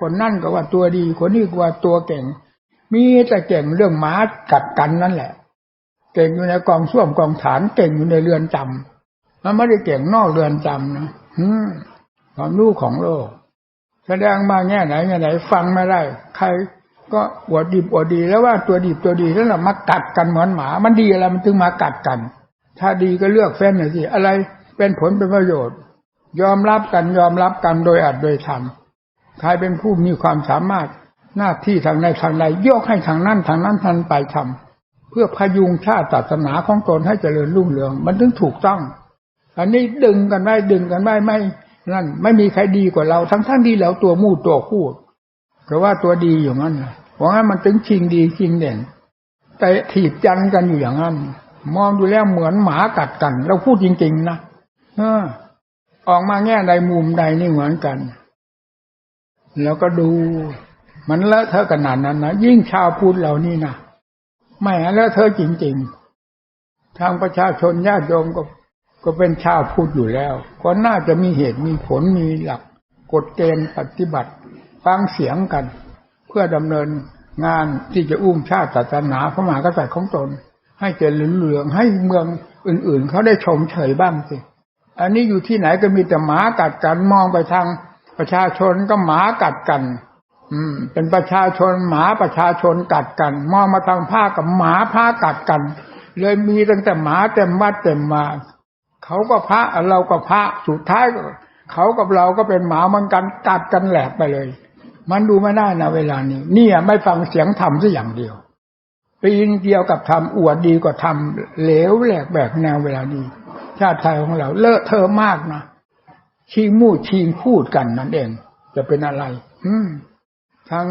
คนนั่นก็ว่าตัวดีคนนี้ก็ว่าตัวเก่งมีแต่เก่งเรื่องหมากัดกันนั่นแหละเก่งอยู่ในกองส้วมกองฐานเก่งอยู่ในเรือนจำมันไม่ได้เก่งนอกเรือนจำนะความรู้ของโลกแสดงมาแง่ไหนฟังไม่ได้ใครก็อวดดีอวดดีแล้วว่าตัวดีตัวดีแล้วมากัดกันเหมือนหมามันดีอะไรมันถึงมากัดกันถ้าดีก็เลือกเฟ้นหน่อยสิอะไรเป็นผลเป็นประโยชน์ยอมรับกันโดยอัดโดยธรรมใครเป็นผู้มีความสามารถหน้าที่ทางใดยกให้ทางนั้นทันไปทำเพื่อพยุงชาติศาสนาของตนให้เจริญรุ่งเรืองมันถึงถูกต้องอันนี้ดึงกันไว้ไม่นั่นไม่มีใครดีกว่าเราทั้งที่แล้วตัวมู่ตัวคู่เพราะว่าตัวดีอย่างนั้นเพราะงั้นมันถึงชิงดีชิงเด่นแต่ถีบจันกันอยู่อย่างนั้นมองดูแล้วเหมือนหมากัดกันเราพูดจริงๆนะออกมาแง่ใดมุมใดนี่เหมือนกันแล้วก็ดูมันเลอะเทอะขนาดนั้นนะยิ่งชาวพุทธเรานี่นะไม่เลอะเทอะจริงๆทางประชาชนญาติโยมก็เป็นชาวพุทธอยู่แล้วก็น่าจะมีเหตุมีผลมีหลักกฎเกณฑ์ปฏิบัติฟังเสียงกันเพื่อดำเนินงานที่จะอุ้มชาติศาสนาพระมหากษัตริย์ของตนให้เจริญรุ่งเรืองให้เมืองอื่นๆเขาได้ชมเชยบ้างสิอันนี้อยู่ที่ไหนก็มีแต่หมากัดกันมองไปทางประชาชนก็หมากัดกันเป็นประชาชนหมาประชาชนกัดกันมองมาทางผ้ากับหมาผ้ากัดกันเลยมีตั้งแต่หมาเต็มวัดเต็มมาเขาก็พระเราก็พระสุดท้ายเขากับเราก็เป็นหมาเหมือนกันกัดกันแหลกไปเลยมันดูไม่ได้นะเวลานี้เนี่ยไม่ฟังเสียงธรรมซะอย่างเดียวปีนเดียวกับธรรมอวดดีกว่าธรรมเหลวแหลกแบกแนวเวลานี้ชาติไทยของเราเลอะเทอะมากนะชิงมู่ชิงพูดกันนั่นเองจะเป็นอะไรทาง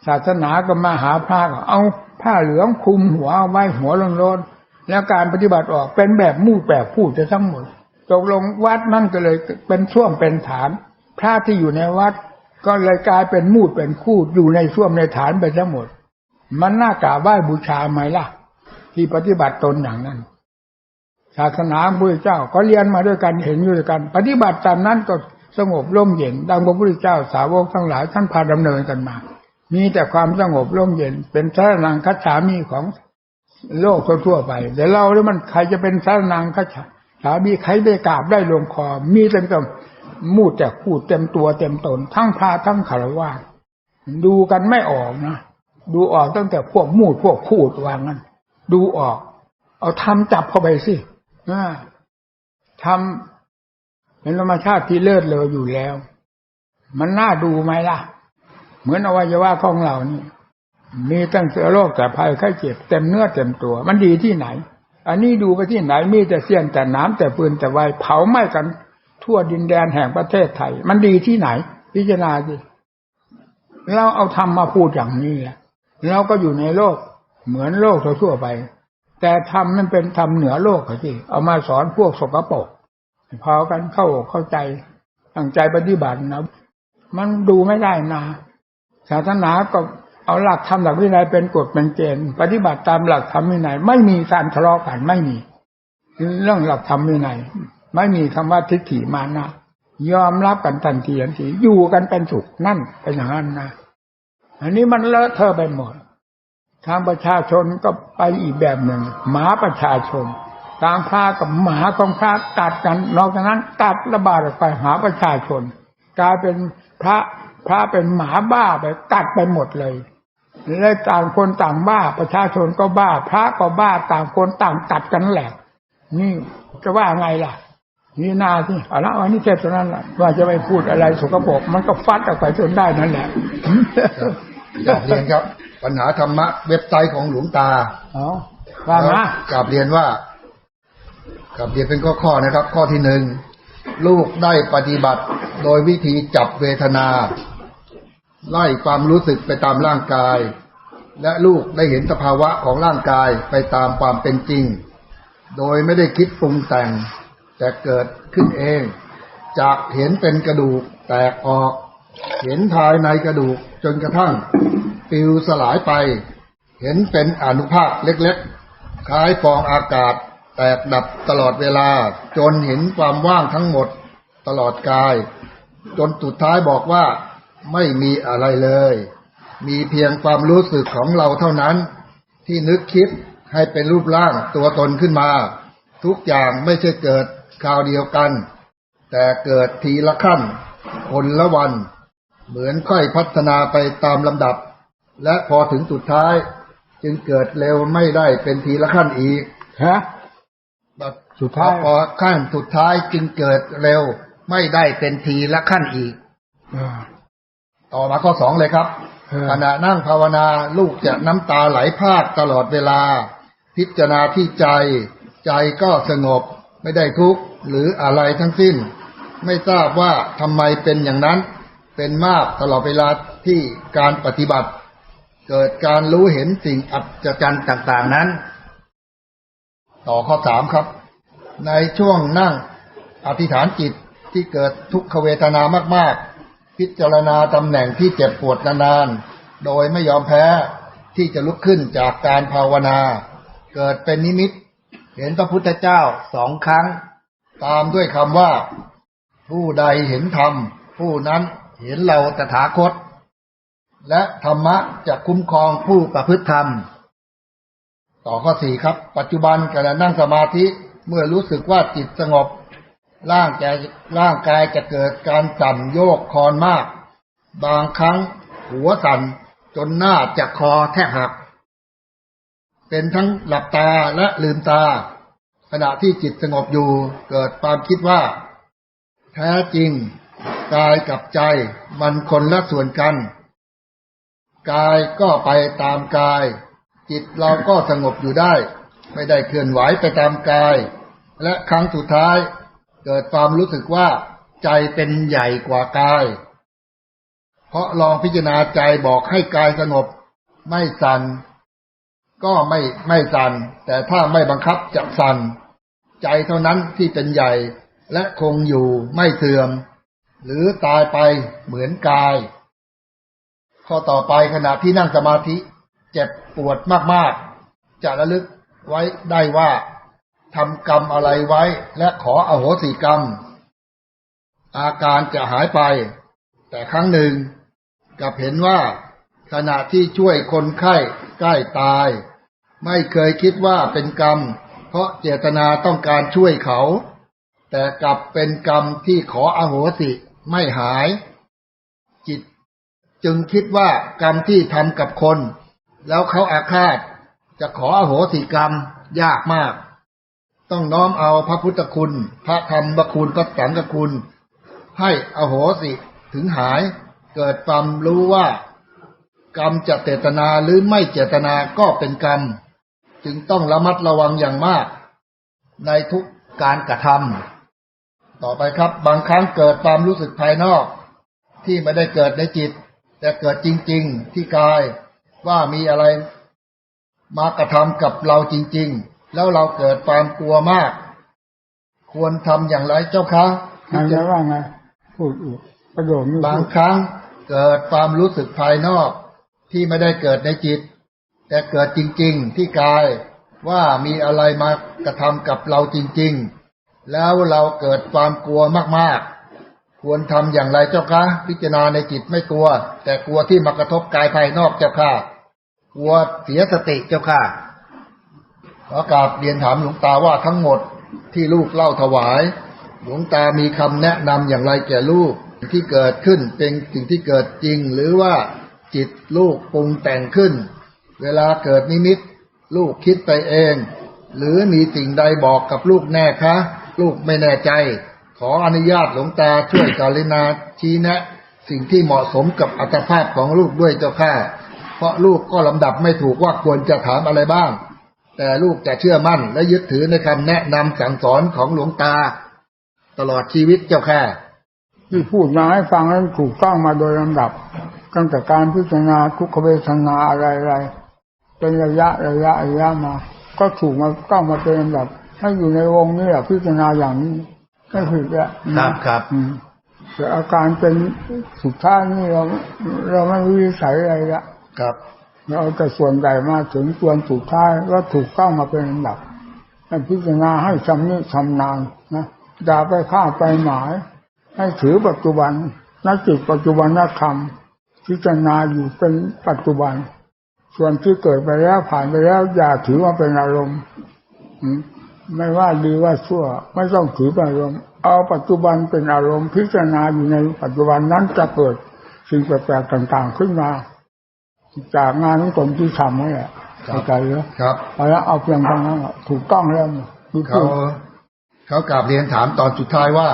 ศาสนาก็มาหาพระก็เอาผ้าเหลืองคลุมหัวเอาไว้หัวโลนๆแล้วการปฏิบัติออกเป็นแบบมู่แบบพูดจะทั้งหมดตกลงวัดนั่นก็เลยเป็นช่วงเป็นฐานพระที่อยู่ในวัดก็เลยกลายเป็นมูดเป็นคู่อยู่ในช่วงในฐานไปทั้งหมดมันน่ากราบไหว้บูชาไหมล่ะที่ปฏิบัติตนอย่างนั้นศาสนาพระพุทธเจ้าก็เรียนมาด้วยกันเห็นอยู่ด้วยกันปฏิบัติตามนั้นก็สงบร่มเย็นดังพระพุทธเจ้าสาวกทั้งหลายท่านพาดำเนินกันมามีแต่ความสงบร่มเย็นเป็นสรณังคัจฉามิของโลกทั่วไปแต่เราแล้วมันใครจะเป็นสรณังคัจฉามิใครได้กราบได้ลงคอมีแต่มูดแต่พูดเต็มตัวเต็มตนทั้งพระทั้งฆราวาสดูกันไม่ออกนะดูออกตั้งแต่พวกมูดพวกพูดวางนั้นดูออกเอาทำจับเข้าไปสิทำเป็นธรรมชาติที่เลิศเลออยู่แล้วมันน่าดูไหมล่ะเหมือนอวัยวะของเรานี่มีตั้งแต่โรคแต่ภัยไข้เจ็บเต็มเนื้อเต็มตัวมันดีที่ไหนอันนี้ดูไปที่ไหนมีแต่เสี้ยนแต่น้ำแต่ปืนแต่ไฟเผาไหม้กันทั่วดินแดนแห่งประเทศไทยมันดีที่ไหนพิจารณาสิเราเอาธรรมมาพูดอย่างนี้แหละเราก็อยู่ในโลกเหมือนโลกทั่วไปแต่ธรรมมันเป็นธรรมเหนือโลกสิเอามาสอนพวกสกปรกพอกันเข้าใจตั้งใจปฏิบัตินะมันดูไม่ได้นะศาสนาก็เอาหลักธรรมหลักวินัยเป็นกฎเป็นเกณฑ์ปฏิบัติตามหลักธรรมวินัยไม่มีการทะเลาะกันไม่มีเรื่องหลักธรรมวินัยไม่มีคำว่าทิฏฐิมานะยอมรับกันทันทีอยู่กันเป็นสุขนั่นเป็นอย่างนั้นนะอันนี้มันเลอะเทอะไปหมดทางประชาชนก็ไปอีกแบบหนึ่งหมาประชาชนทางพระกับหมาของพระตัดกันนอกจากนั้นตัดระบาดออกไปหาประชาชนกลายเป็นพระเป็นหมาบ้าไปตัดไปหมดเลยและต่างคนต่างบ้าประชาชนก็บ้าพระก็บ้าต่างคนต่างตัดกันแหละนี่จะว่าไงล่ะนี่นาที่เอาละวันนี้แค่ตรงนั้นแหละว่าจะไม่พูดอะไรสกปรกมันก็ฟัดออกไปจนได้นั่นแหละอยากเรียนครับปัญหาธรรมะเว็บไซต์ของหลวงตาว่ามาก ราบเรียนเป็นข้อนะครับ ข้อที่ 1ลูกได้ปฏิบัติโดยวิธีจับเวทนาไล่ความรู้สึกไปตามร่างกายและลูกได้เห็นสภาวะของร่างกายไปตามความเป็นจริง โดยไม่ได้คิดปรุงแต่งแต่เกิดขึ้นเองจากเห็นเป็นกระดูกแตกออกเห็นภายในกระดูกจนกระทั่งปลิวสลายไปเห็นเป็นอนุภาคเล็กๆคล้ายฟองอากาศแตกดับตลอดเวลาจนเห็นความว่างทั้งหมดตลอดกายจนสุดท้ายบอกว่าไม่มีอะไรเลยมีเพียงความรู้สึกของเราเท่านั้นที่นึกคิดให้เป็นรูปร่างตัวตนขึ้นมาทุกอย่างไม่ใช่เกิดคราวเดียวกันแต่เกิดทีละขั้นคนละวันเหมือนค่อยพัฒนาไปตามลำดับและพอถึงสุดท้ายจึงเกิดเร็วไม่ได้เป็นทีละขั้นอีกฮะสุดท้ายพอขั้นสุดท้ายจึงเกิดเร็วไม่ได้เป็นทีละขั้นอีกต่อมาข้อ2เลยครับขณะนั่งภาวนาลูกจะน้ำตาไหลพรากตลอดเวลาพิจารณาที่ใจก็สงบไม่ได้ทุกข์หรืออะไรทั้งสิ้นไม่ทราบว่าทำไมเป็นอย่างนั้นเป็นมากตลอดเวลาที่การปฏิบัติเกิดการรู้เห็นสิ่งอัศจรรย์ต่างๆนั้นต่อข้อ3ครับในช่วงนั่งอธิษฐานจิตที่เกิดทุกขเวทนามากๆพิจารณาตำแหน่งที่เจ็บปวดนานๆโดยไม่ยอมแพ้ที่จะลุกขึ้นจากการภาวนาเกิดเป็นนิมิตเห็นพระพุทธเจ้า2 ครั้งตามด้วยคำว่าผู้ใดเห็นธรรมผู้นั้นเห็นเราตถาคตและธรรมะจะคุ้มครองผู้ประพฤติธรรมต่อข้อ4ครับปัจจุบันขณะนั่งสมาธิเมื่อรู้สึกว่าจิตสงบร่างกายจะเกิดการสั่นโยกคลอนมากบางครั้งหัวสั่นจนหน้าจะคอแทบหักเป็นทั้งหลับตาและลืมตาขณะที่จิตสงบอยู่เกิดความคิดว่าแท้จริงกายกับใจมันคนละส่วนกันกายก็ไปตามกายจิตเราก็สงบอยู่ได้ไม่ได้เคลื่อนไหวไปตามกายและครั้งสุดท้ายเกิดความรู้สึกว่าใจเป็นใหญ่กว่ากายเพราะลองพิจารณาใจบอกให้กายสงบไม่สั่นก็ไม่สั่นแต่ถ้าไม่บังคับจะสั่นใจเท่านั้นที่เป็นใหญ่และคงอยู่ไม่เสื่อมหรือตายไปเหมือนกายข้อต่อไปขณะที่นั่งสมาธิเจ็บปวดมากๆจะระลึกไว้ได้ว่าทำกรรมอะไรไว้และขออโหสิกรรมอาการจะหายไปแต่ครั้งหนึ่งกลับเห็นว่าขณะที่ช่วยคนไข้ใกล้ตายไม่เคยคิดว่าเป็นกรรมเพราะเจตนาต้องการช่วยเขาแต่กลับเป็นกรรมที่ขออโหสิไม่หายจิตจึงคิดว่ากรรมที่ทำกับคนแล้วเขาอาฆาตจะขออโหสิกรรมยากมากต้องน้อมเอาพระพุทธคุณพระธรรมคุณพระสังฆคุณให้อโหสิถึงหายเกิดความรู้ว่ากรรมจะเจตนาหรือไม่เจตนาก็เป็นกรรมจึงต้องระมัดระวังอย่างมากในทุกการกระทำต่อไปครับบางครั้งเกิดความรู้สึกภายนอกที่ไม่ได้เกิดในจิตแต่เกิดจริงๆที่กายว่ามีอะไรมากระทำกับเราจริงๆแล้วเราเกิดความกลัวมากควรทำอย่างไรเจ้าคะจะว่าไงพูดอีกประโยชน์บางครั้งเกิดความรู้สึกภายนอกที่ไม่ได้เกิดในจิตแต่เกิดจริงๆที่กายว่ามีอะไรมากระทำกับเราจริงๆแล้วเราเกิดความกลัวมากๆควรทำอย่างไรเจ้าคะพิจารณาในจิตไม่กลัวแต่กลัวที่มากระทบกายภายนอกเจ้าค่ะกลัวเสียสติเจ้าค่ะขอกราบเรียนถามหลวงตาว่าทั้งหมดที่ลูกเล่าถวายหลวงตามีคำแนะนำอย่างไรแก่ลูกที่เกิดขึ้นเป็นสิ่งที่เกิดจริงหรือว่าจิตลูกปรุงแต่งขึ้นเวลาเกิดนิมิตลูกคิดไปเองหรือมีสิ่งใดบอกกับลูกแน่คะลูกไม่แน่ใจขออนุญาตหลวงตาช่วยกรุณาชี้แนะสิ่งที่เหมาะสมกับอัตภาพของลูกด้วยเจ้าค่ะเพราะลูกก็ลำดับไม่ถูกว่าควรจะถามอะไรบ้างแต่ลูกจะเชื่อมั่นและยึดถือในคำแนะนำสั่งสอนของหลวงตาตลอดชีวิตเจ้าค่ะที่พูดมาให้ฟังนั้นถูกต้องมาโดยลำดับตั้งแต่การพิจารณาทุกขเวทนาอะไรๆเป็นระยะมาก็ถูกมาต้องมาเป็นลำดับ ให้อยู่ในวงนี้แหละพิจารณาอย่างนี้ก็ผิดแล้วครับแต่อาการเป็นสุดท้ายนี่เราไม่วิสัยอะไรละครับเราแต่ส่วนใหญ่มาถึงส่วนสุดท้ายก็ถูกต้องมาเป็นลำดับให้พิจารณาให้ชำนิชำนาญนะอย่าไปคาดไปหมายให้ถือปัจจุบันนักจิตปัจจุบันนักธรรมพิจารณาอยู่เป็นปัจจุบันส่วนที่เกิดไปแล้วผ่านไปแล้วอย่าถือว่าเป็นอารมณ์ไม่ว่าดีว่าชั่วไม่ต้องถือเป็นอารมณ์เอาปัจจุบันเป็นอารมณ์พิจารณาอยู่ในปัจจุบันนั้นจะเกิดสิ่งแปลกๆต่างๆขึ้นมาจากงานของตนที่ทำนั่นแหละเข้าใจเหรอครับแล้วเอาเพียงเท่านั้นถูกต้องแล้วเขากราบเรียนถามตอนสุดท้ายว่า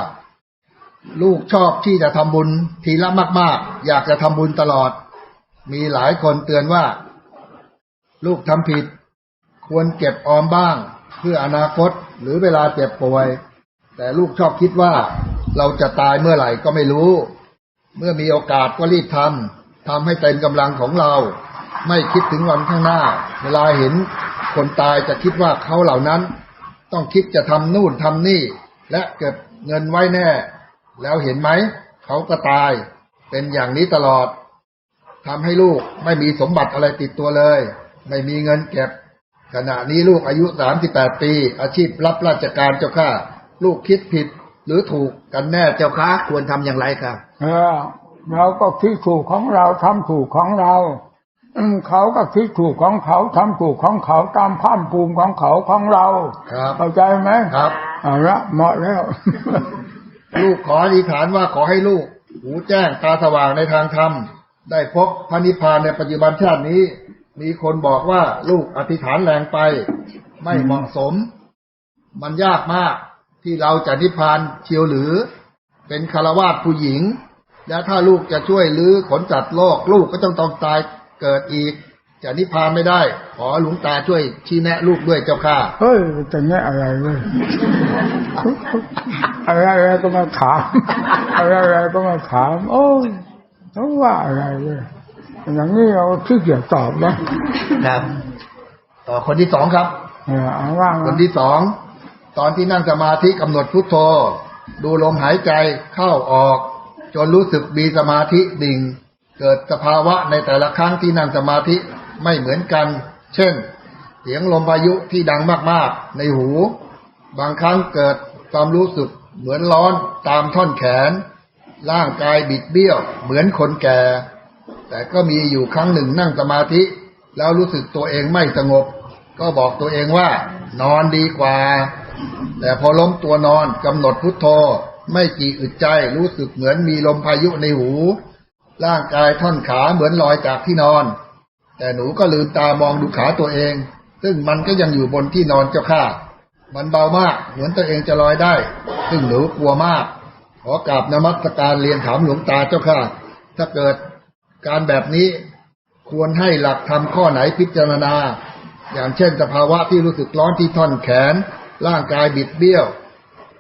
ลูกชอบที่จะทำบุญทีละมากๆอยากจะทำบุญตลอดมีหลายคนเตือนว่าลูกทำผิดควรเก็บออมบ้างเพื่ออนาคตหรือเวลาเจ็บป่วยแต่ลูกชอบคิดว่าเราจะตายเมื่อไหร่ก็ไม่รู้เมื่อมีโอกาสก็รีบทำให้เต็มกำลังของเราไม่คิดถึงวันข้างหน้าเวลาเห็นคนตายจะคิดว่าเขาเหล่านั้นต้องคิดจะทำนู่นทำนี่และเก็บเงินไว้แน่แล้วเห็นไหมเขาก็ตายเป็นอย่างนี้ตลอดทำให้ลูกไม่มีสมบัติอะไรติดตัวเลยไม่มีเงินเก็บขณะนี้ลูกอายุ38 ปีอาชีพรับราชการเจ้าค่ะลูกคิดผิดหรือถูกกันแน่เจ้าค่ะควรทำอย่างไรครับเราก็คิดถูกของเราทำถูกของเราเขาก็คิดถูกของเขาทำถูกของเขาตามภาคภูมิของเขาของเราเข้าใจไหมครับเอาละเหมาะแล้วลูกขออธิษฐานว่าขอให้ลูกหูแจ้งตาสว่างในทางธรรมได้พบพระนิพพานในปัจจุบันชาตินี้มีคนบอกว่าลูกอธิษฐานแรงไปไม่เหมาะสมมันยากมากที่เราจะนิพพานเชียวหรือเป็นฆราวาสผู้หญิงและถ้าลูกจะช่วยลื้อขนสัตว์โลกลูกก็ต้องตายเกิดอีกจะนิพพานไม่ได้ขอหลวงตาช่วยชี้แนะลูกด้วยเจ้าค่ะเฮ้ยจะแนะอะไรเลยอะไรก็มาถามอะไรก็มาถามโอ้ยเขาว่าอะไรเลยอย่างนี้เราขี้เกียจตอบนะครับต่อคนที่สองครับคนที่สองตอนที่นั่งสมาธิกำหนดพุทโธดูลมหายใจเข้าออกจนรู้สึกมีสมาธิดิ่งเกิดสภาวะในแต่ละครั้งที่นั่งสมาธิไม่เหมือนกันเช่นเสียงลมพายุที่ดังมากๆในหูบางครั้งเกิดความรู้สึกเหมือนร้อนตามท่อนแขนร่างกายบิดเบี้ยวเหมือนคนแก่แต่ก็มีอยู่ครั้งหนึ่งนั่งสมาธิแล้วรู้สึกตัวเองไม่สงบก็บอกตัวเองว่านอนดีกว่าแต่พอล้มตัวนอนกำหนดพุทโธไม่กี่อึดใจรู้สึกเหมือนมีลมพายุในหูร่างกายท่อนขาเหมือนลอยจากที่นอนแต่หนูก็ลืมตามองดูขาตัวเองซึ่งมันก็ยังอยู่บนที่นอนเจ้าค่ะมันเบามากเหมือนตัวเองจะลอยได้ซึ่งหนูกลัวมากขอกราบนมัสการเรียนถามหลวงตาเจ้าค่ะถ้าเกิดการแบบนี้ควรให้หลักธรรมข้อไหนพิจารณาอย่างเช่นสภาวะที่รู้สึกร้อนที่ท่อนแขนร่างกายบิดเบี้ยว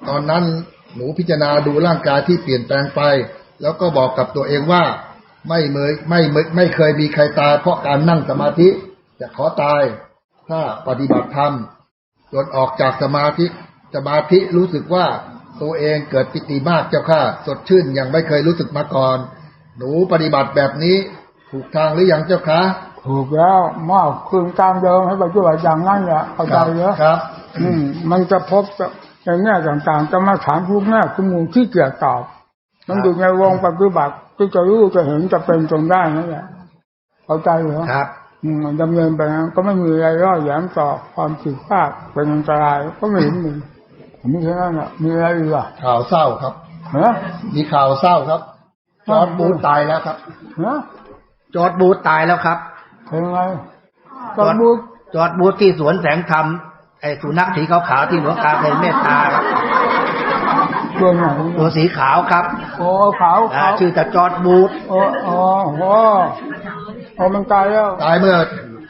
ตอนนั้นหนูพิจารณาดูร่างกายที่เปลี่ยนแปลงไปแล้วก็บอกกับตัวเองว่าไม่เคยมีใครตายเพราะการนั่งสมาธิจะขอตายถ้าปฏิบัติธรรมจนออกจากสมาธิรู้สึกว่าตัวเองเกิดปิติมากเจ้าค่ะสดชื่นอย่างไม่เคยรู้สึกมาก่อนหนูปฏิบัติแบบนี้ถูกทางหรือยังเจ้าคะถูกแล้วมากคืนตามเดิมให้ปฏิบัติอย่างนั้นแหละเข้าใจเหรอครับมันจะพบในแง่ต่างๆจะมาถามทุกแง่ทุกมุมที่เกี่ยวตอบมันอยู่ในวงปฏิบัติที่จะรู้จะเห็นจะเป็นจนได้นั่นแหละเข้าใจเหรอครับมันดำเนินไปก็ไม่มีอะไรร่อแย้มต่อความผิดพลาดเป็นอันตรายก็ไม่เห็นมีแค่นั้นแหละมีอะไรอีกอ่ะข่าวเศร้าครับมีข่าวเศร้าครับจอร์จบูธตายแล้วครับจอร์จบูธตายแล้วครับเป็นไงจอร์จบูธที่สวนแสงธรรมไอ้สุนัขสีขาวๆที่หลวงตาเคยเมตตาครับตัวไหนตัวสีขาวครับโอ้ขาวชื่อแต่จอร์จบูธมันตายแล้วตายเมื่อ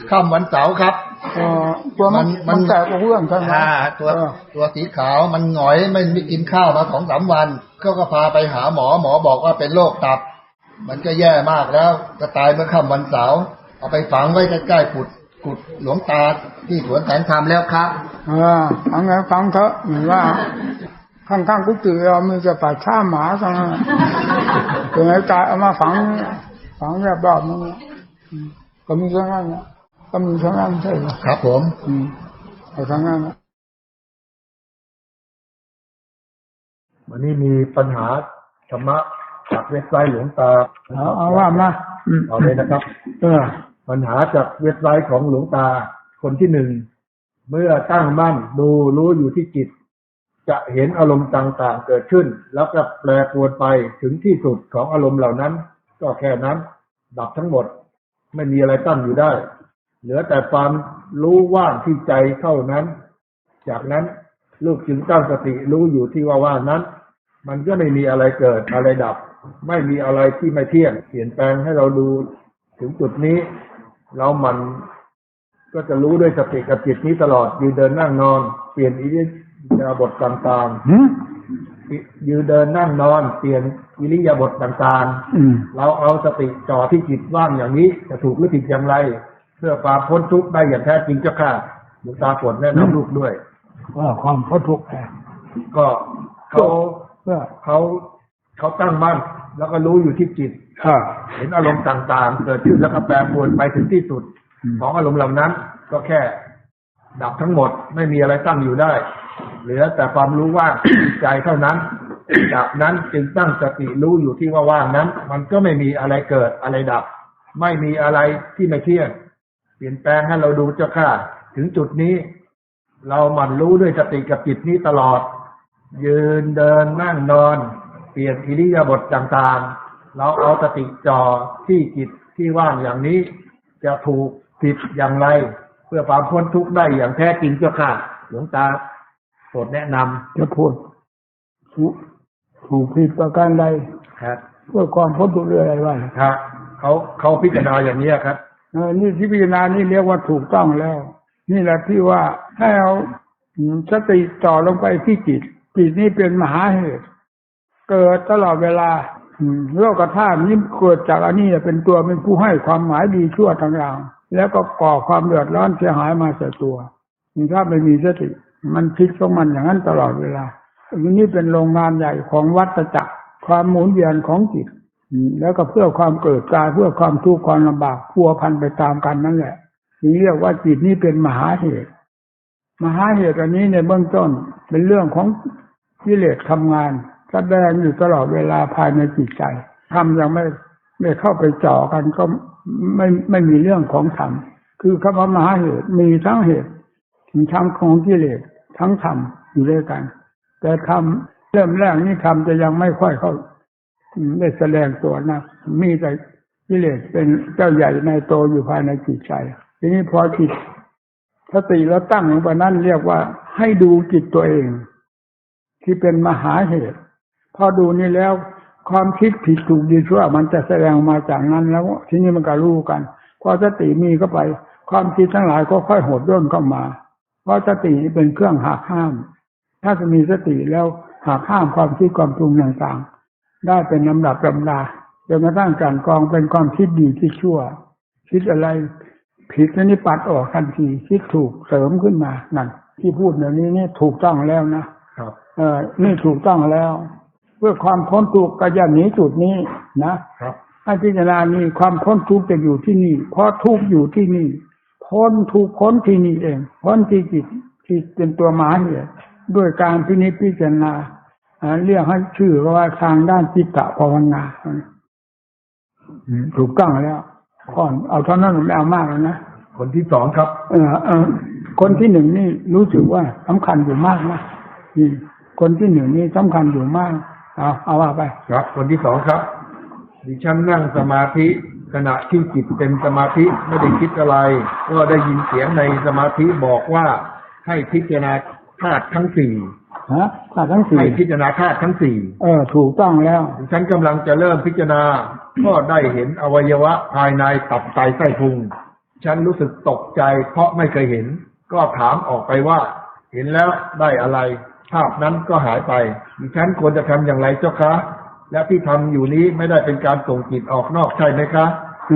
ค่ำวันเสาร์ครับตัวมันแตกกระเพื่อมใช่ไหมตัวสีขาวมันหงอยไม่กินข้าวมา 2-3 วันก็พาไปหาหมอบอกว่าเป็นโรคตับมันก็แย่มากแล้วก็ตายเมื่อค่ำวันเสาร์เอาไปฝังไว้ใกล้ๆกุ กุฎหลวงตาที่สวนแสงธรรมแล้วครับฟังไงฟังเถอะเหมือนว่าข้างๆกุฏิเรามีจะป่าช้าหมากันถึงไอ้กายเอามาฝังแบบแบบนึงก็มีเท่านั้นก็มีเท่านั้นใช่ไหมครับผมเอาเท่านั้นวันนี้มีปัญหาธรรมะจากเว็บไซต์หลวงตาเอาว่ามาเอาเลยนะครับปัญหาจากเว็บไซต์ของหลวงตาคนที่หนึ่งเมื่อตั้งมั่นดูรู้อยู่ที่จิตจะเห็นอารมณ์ต่างๆเกิดขึ้นแล้วก็แปรปรวนไปถึงที่สุดของอารมณ์เหล่านั้นก็แค่นั้นดับทั้งหมดไม่มีอะไรตั้งอยู่ได้เหลือแต่ความรู้ว่างที่ใจเท่านั้นจากนั้นลูกจึงตั้งสติรู้อยู่ที่ว่าว่างนั้นมันก็ไม่มีอะไรเกิดอะไรดับไม่มีอะไรที่ไม่เที่ยงเปลี่ยนแปลงให้เราดูถึงจุดนี้เรามันก็จะรู้ด้วยสติกับจิตนี้ตลอดยืนเดินนั่งนอนเปลี่ยนอิริยาบถต่างๆยืนเดินนั่งนอนเปลี่ยนอิริยาบถต่างๆเราเอาสติจ่อที่จิตว่างอย่างนี้จะถูกหรือผิดอย่างไรเพื่อความพ้นทุกข์ได้อย่างแท้จริงเจ้าค่ะหลวงตาโปรดแนะนำลูกด้วยว่าความพ้นทุกข์ก็เขาตั้งมั่นแล้วก็รู้อยู่ที่จิตเห็นอารมณ์ต่างๆเกิดขึ้นแล้วก็แปรปรวนไปถึงที่สุดของอารมณ์เหล่านั้นก็แค่ดับทั้งหมดไม่มีอะไรตั้งอยู่ได้เหลือแต่ความรู้ว่างใจเท่านั้นจากนั้นจึงตั้งสติรู้อยู่ที่ว่าว่างนั้นมันก็ไม่มีอะไรเกิดอะไรดับไม่มีอะไรที่ไม่เที่ยงเปลี่ยนแปลงให้เราดูเจ้าค่ะถึงจุดนี้เราหมั่นรู้ด้วยสติกับจิตนี้ตลอดยืนเดินนั่งนอนเปลี่ยนอิริยาบถต่างๆเราเอาสติจ่อที่จิตที่ว่างอย่างนี้จะถูกผิดอย่างไรเพื่อความพ้นทุกข์ได้อย่างแท้จริงเจ้าค่ะหลวงตาโปรดแนะนำจะพูดถูกผิดประการใดครับเพื่อความพ้นทุกข์อะไรวะครับเขาพิจารณาอย่างนี้ครับนี่ที่พิจารณานี่เรียกว่าถูกต้องแล้วนี่แหละที่ว่าให้เอาสติจ่อลงไปที่จิตนี่เป็นมหาเหตุเกิดตลอดเวลาโลกธาตุนี้เกิดจากอันนี้เป็นตัวเป็นผู้ให้ความหมายดีชั่วต่างๆแล้วก็ก่อความเดือดร้อนเสียหายมาใส่ตัวถ้าไม่มีสติมันพลิกของมันอย่างนั้นตลอดเวลาอันนี้เป็นโรงงานใหญ่ของวัฏจักรความหมุนเวียนของจิตแล้วก็เพื่อความเกิดกายเพื่อความทุกข์ความลำบากพัวพันไปตามกันนั่นแหละนี่เรียกว่าจิตนี้เป็นมหาเหตุมหาเหตุอันนี้ในเบื้องต้นเป็นเรื่องของกิเลสทำงานแสดงอยู่ตลอดเวลาภายในจิตใจธรรมยังไม่เข้าไปจ่อกันก็ไม่มีเรื่องของธรรมคือคำว่ามหาเหตุมีทั้งเหตุทั้งของกิเลสทั้งธรรมอยู่ด้วยกันแต่ธรรมเริ่มแรกนี่ธรรมจะยังไม่ค่อยเข้าได้แสดงตัวนะมีแต่กิเลสเป็นเจ้าใหญ่ในโตอยู่ภายในจิตใจทีนี้พอจิตสติแล้วตั้งลงไปนั้นเรียกว่าให้ดูจิตตัวเองที่เป็นมหาเหตุพอดูนี่แล้วความคิดผิดถูกดีชั่วมันจะแสดงมาจากนั้นแล้วทีนี้มันก็รู้กันพอสติมีเข้าไปความคิดทั้งหลายก็ค่อยหดย่นเข้ามาเพราะสติเป็นเครื่องหักห้ามถ้าจะมีสติแล้วหักห้ามความคิดความปรุงต่างๆได้เป็นลำดับลำดาจนกระทั่งการกองเป็นความคิดดีที่ชั่วคิดอะไรผิดแล้วนี่ปัดออกทันทีคิดถูกเสริมขึ้นมานั่นที่พูดแบบนี้นี่ถูกต้องแล้วนะครับนี่ถูกต้องแล้วเพื่อความพ้นทุกข์ก็อย่าหนีจุดนี้นะครับให้พิจารณานี่ความพ้นทุกข์จะอยู่ที่นี่เพราะทุกข์อยู่ที่นี่พ้นทุกข์พ้นที่นี่เองพ้นที่จิตที่เป็นตัวหมายเนี่ยด้วยการพิจารณาเรียกให้ชื่อว่าทางด้านจิตภาวนาถูกต้องแล้วก่อนเอาเท่านั้นไม่เอามากแล้วนะคนที่สองครับคนที่หนึ่งนี่รู้สึกว่าสำคัญอยู่มากนะคนที่หนึ่งนี่สำคัญอยู่มากเอาว่าไปครับคนที่สองครับดิฉันนั่งสมาธิขณะที่จิตเป็นสมาธิไม่ได้คิดอะไรก็ได้ยินเสียงในสมาธิบอกว่าให้พิจารณาธาตุทั้งสี่ธาตุทั้งสี่ให้พิจารณาธาตุทั้งสี่ถูกต้องแล้วดิฉันกำลังจะเริ่มพิจารณาก็ได้เห็นอวัยวะภายในตับไตไส้พุงฉันรู้สึกตกใจเพราะไม่เคยเห็นก็ถามออกไปว่าเห็นแล้วได้อะไรภาพนั้นก็หายไปดิฉันควรจะทำอย่างไรเจ้าคะและที่ทำอยู่นี้ไม่ได้เป็นการส่งจิตออกนอกใช่ไหมคะ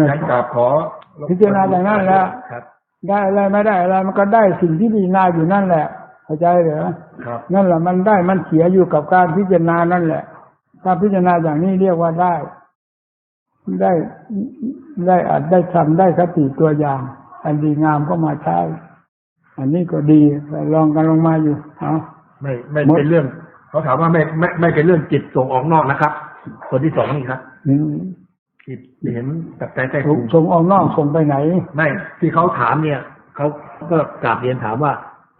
ฉันกราบขอพิจารณาอย่างนั้นแล้ว ได้อะไรไม่ได้อะไรมันก็ได้สิ่งที่พิจารณาอยู่นั่นแหละเข้าใจเหรอครับนั่นแหละมันได้มันเสียอยู่กับการพิจารณานั่นแหละการพิจารณาอย่างนี้เรียกว่าได้อาจได้ทำได้คติตัวอย่างอันดีงามก็มาใช้อันนี้ก็ดีลองกันลงมาอยู่ไม่เป็นเรื่องเขาถามว่าไม่เป็นเรื่องจิตส่งออกนอกนะครับคนที่สองนี่ครับจิตเห็นตัดใจใจส่งออกนอกส่งไปไหนไม่ที่เขาถามเนี่ยเขาก็กราบเรียนถามว่า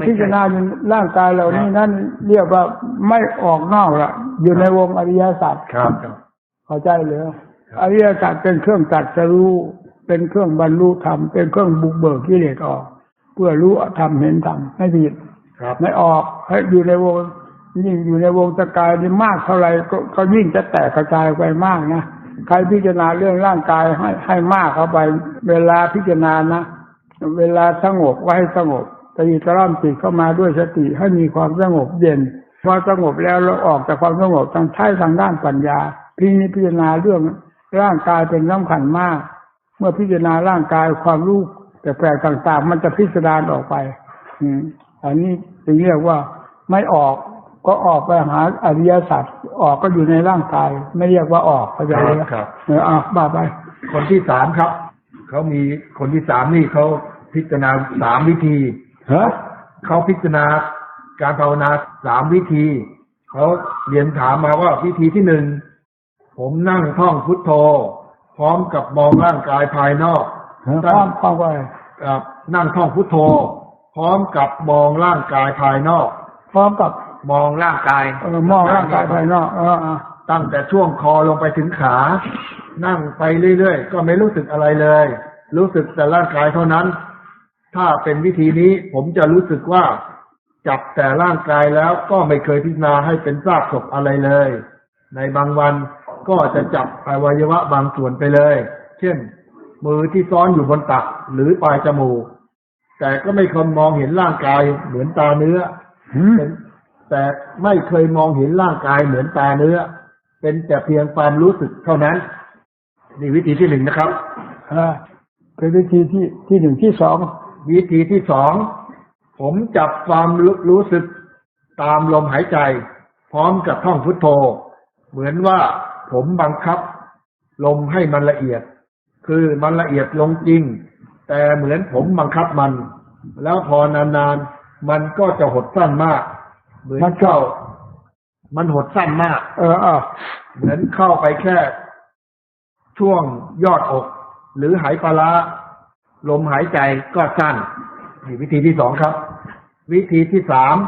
พิจารณาในร่างกายเรานี่นั่นเรียกว่าไม่ออกนอกละอยู่ในวงอริยสัจครับเข้าใจหรืออริยสัจเป็นเครื่องตัดรู้เป็นเครื่องบรรลุธรรมเป็นเครื่องบุกเบิกกิเลสออกเพื่อรู้ธรรมเห็นธรรมไม่ผิดไม่ออกให้อยู่ในวงยิ่งอยู่ในวงตะกายนี่มากเท่าไหร่ก็ยิ่งจะแตกกระจายไปมากนะใครพิจารณาเรื่องร่างกายให้มากเข้าไปเวลาพิจารณานะเวลาสงบก็ให้สงบตรีตร่อมจิตเข้ามาด้วยสติให้มีความสงบเย็นพอสงบแล้วเราออกจากความสงบต้องใช้ทางด้านปัญญาพิจารณาเรื่องร่างกายเป็นสำคัญมากเมื่อพิจารณาร่างกายความรู้แต่แปลกต่างๆมันจะพิสดารออกไปอันนี้จึงเรียกว่าไม่ออกก็ออกไปหาอริยสัจออกก็อยู่ในร่างกายไม่เรียกว่าออกเข้าใจไหมครับบ้าไปคนที่สามครับเขามีคนที่สามนี่เขาพิจารณา3 วิธีเขาพิจารณาการภาวนา3 วิธีเขาเรียนถามมาว่าวิธีที่1ผมนั่งท่องพุทโธพร้อมกับมองร่างกายภายนอกพร้อมไปนั่งท่องพุทโธพร้อมกับมองร่างกายภายนอกพร้อมกับมองร่างกายมองร่างกายภายนอกตั้งแต่ช่วงคอลงไปถึงขานั่งไปเรื่อยๆก็ไม่รู้สึกอะไรเลยรู้สึกแต่ร่างกายเท่านั้นถ้าเป็นวิธีนี้ผมจะรู้สึกว่าจับแต่ร่างกายแล้วก็ไม่เคยพิจารณาให้เป็นซากศพอะไรเลยในบางวันก็จะจับอวัยวะบางส่วนไปเลยเช่นมือที่ซ้อนอยู่บนตักหรือปลายจมูกแต่ก็ไม่เคยมองเห็นร่างกายเหมือนตาเนื้อแต่ไม่เคยมองเห็นร่างกายเหมือนตาเนื้อเป็นแต่เพียงความรู้สึกเท่านั้นนี่วิธีที่1นะครับเป็นวิธีที่1ที่2วิธีที่2ผมจับความรู้สึกตามลมหายใจพร้อมกับท่องพุทโธเหมือนว่าผมบังคับลมให้มันละเอียดคือมันละเอียดลงจริงแต่เหมือนผมบังคับมันแล้วพอนานๆมันก็จะหดสั้นมากเหมือนมันหดสั้นมากเหมือนเข้าไปแค่ช่วงยอดอกหรือหายปลาร้าลมหายใจก็สั้นนี่วิธีที่2ครับวิธีที่